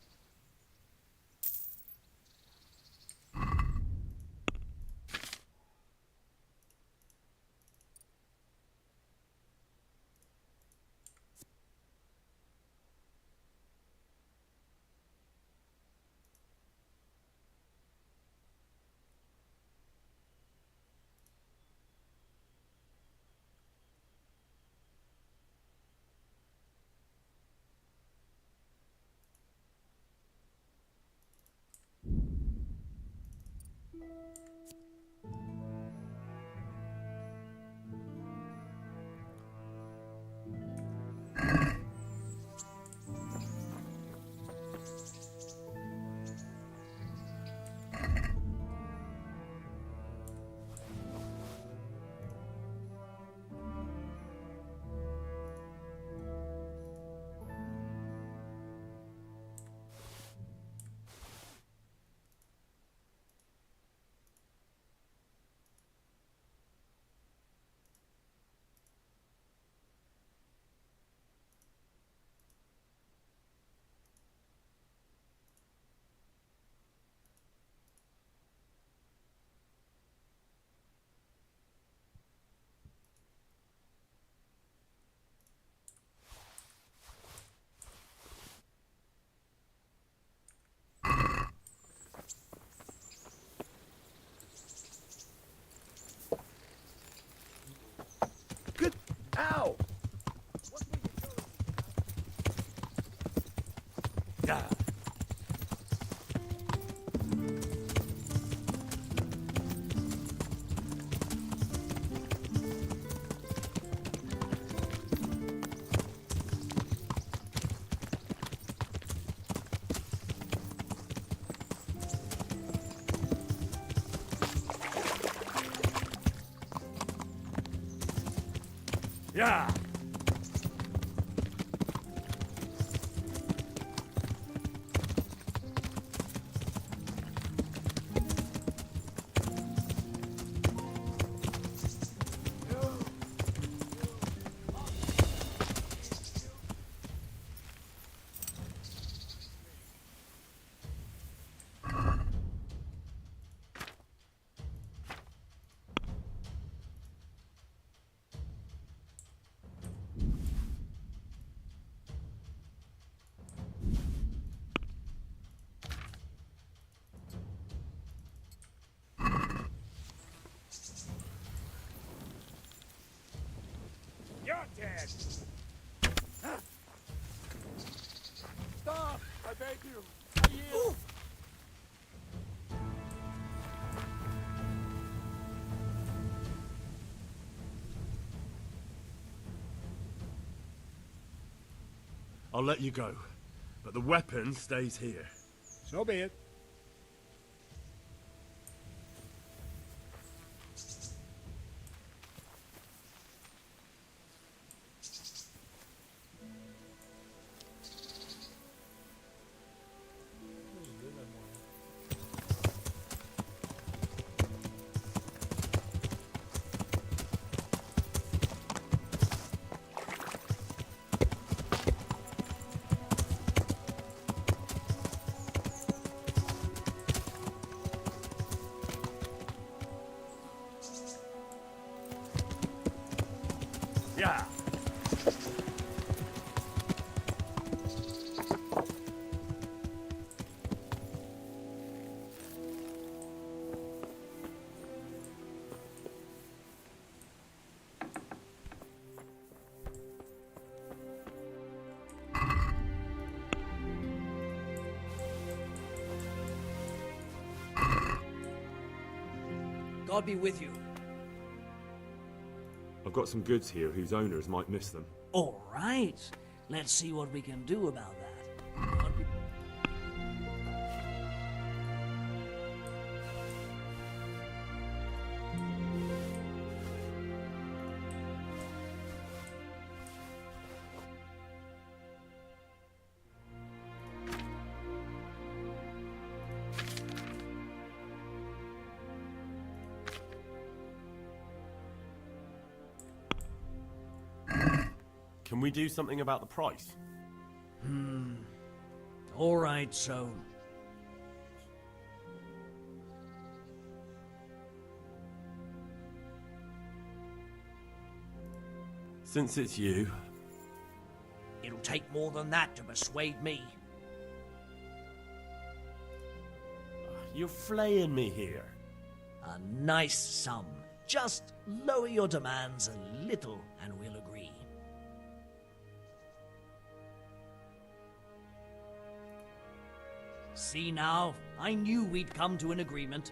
Ow! Yeah. Yeah. You're dead. Stop! I beg you. I yield. I'll let you go, but the weapon stays here. So be it. Yeah. God be with you. I've got some goods here whose owners might miss them. All right. Let's see what we can do about that. God be- Can we do something about the price? All right, so. Since it's you, It'll take more than that to persuade me. you're flaying me here. A nice sum. Just lower your demands a little and we'll agree. See now, I knew we'd come to an agreement.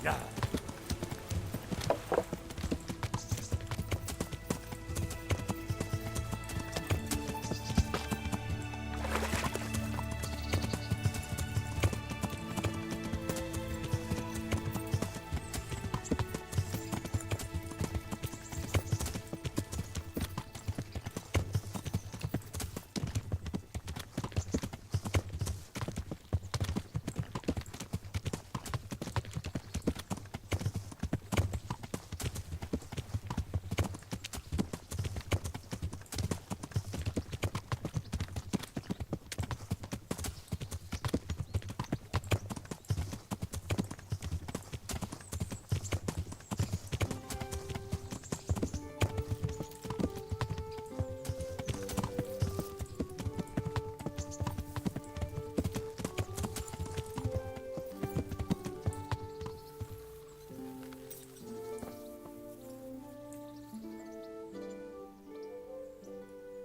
Yeah.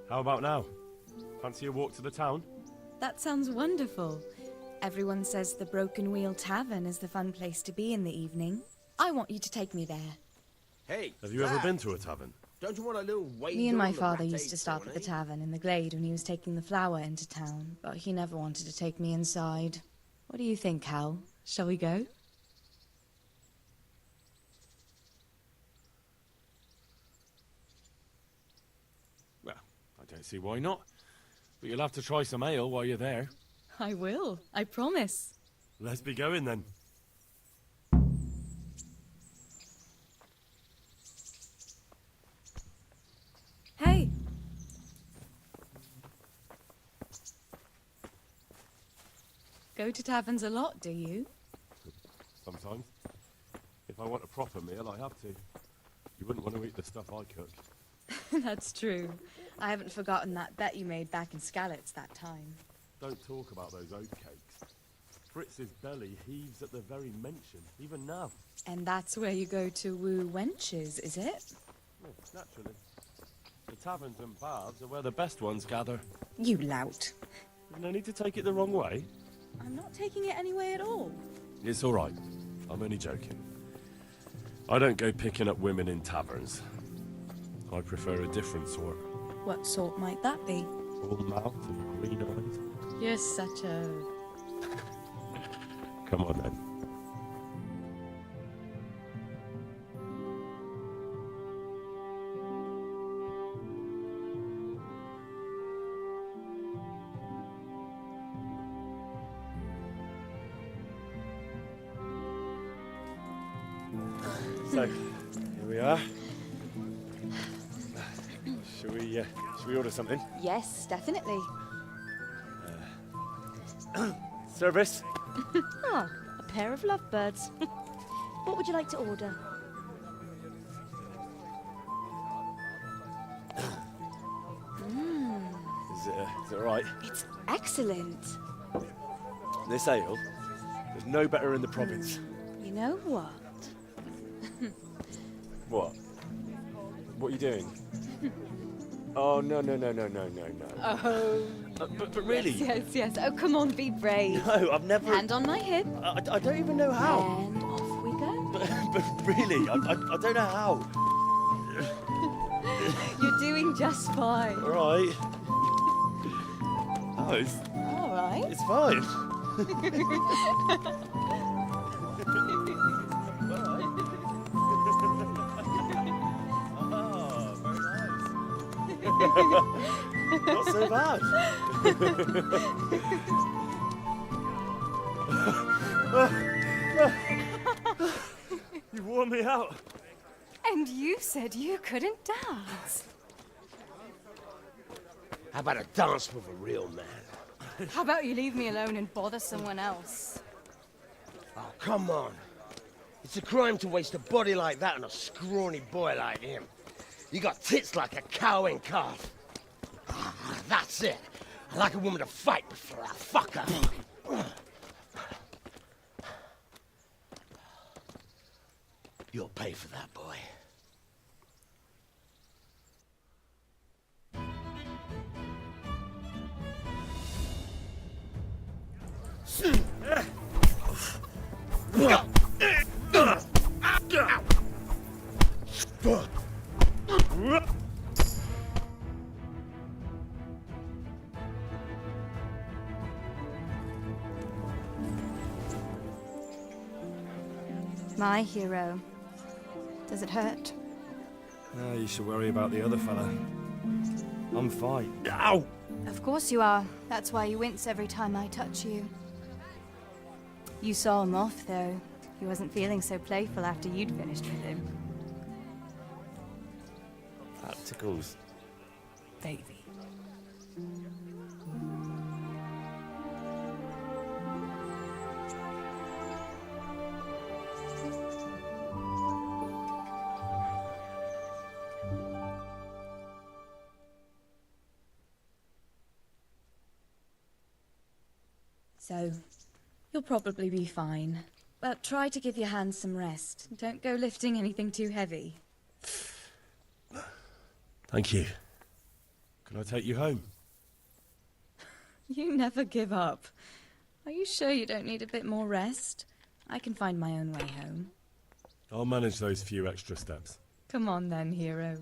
How about now? Fancy a walk to the town? That sounds wonderful. Everyone says the Broken Wheel Tavern is the fun place to be in the evening. I want you to take me there. Hey, Have you ever been to a tavern? Don't you want a little wager? Me and my on the father rat used to aid stop tour, at the eh? tavern in the glade when he was taking the flour into town, but he never wanted to take me inside. What do you think, Hal? Shall we go? Well, I don't see why not. But you'll have to try some ale while you're there. I will, I promise. Let's be going then. Hey! Go to taverns a lot, do you? Sometimes. If I want a proper meal, I have to. You wouldn't want to eat the stuff I cook. That's true. I haven't forgotten that bet you made back in Skalitz that time. Don't talk about those oatcakes. Fritz's belly heaves at the very mention, even now. And that's where you go to woo wenches, is it? Oh, naturally. The taverns and baths are where the best ones gather. You lout. No need to take it the wrong way. I'm not taking it any way at all. It's all right. I'm only joking. I don't go picking up women in taverns. I prefer a different sort. What sort might that be? Full mouth and green eyes. You're such a... Come on then. So, here we are. Shall we order something? Yes, definitely. Service? Oh, a pair of lovebirds. What would you like to order? Is it all right? It's excellent. This ale, there's no better in the province. You know what? What? What are you doing? Oh, no. Oh. But really? Yes. Oh, come on, be brave. No, I've never... Hand on my hip. I don't even know how. And off we go. But really, I don't know how. You're doing just fine. All right. Oh, it's... All right. It's fine. Not so bad. You wore me out. And you said you couldn't dance. How about a dance with a real man? How about you leave me alone and bother someone else? Oh, come on. It's a crime to waste a body like that on a scrawny boy like him. You got tits like a cow in calf. That's it. I like a woman to fight before I fuck her. You'll pay for that, boy. My hero. Does it hurt? You should worry about the other fella. I'm fine. Ow! Of course you are. That's why you wince every time I touch you. You saw him off, though. He wasn't feeling so playful after you'd finished with him. That tickles. Baby. So, you'll probably be fine. But try to give your hands some rest. Don't go lifting anything too heavy. Thank you. Can I take you home? You never give up. Are you sure you don't need a bit more rest? I can find my own way home. I'll manage those few extra steps. Come on then, hero.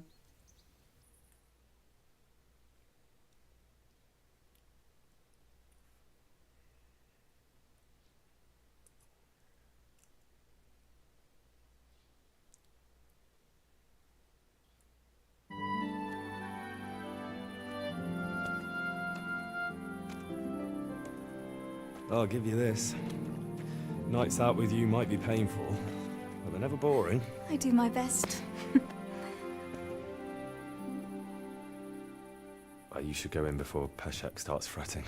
I'll give you this. Nights out with you might be painful, but they're never boring. I do my best. You should go in before Peshek starts fretting.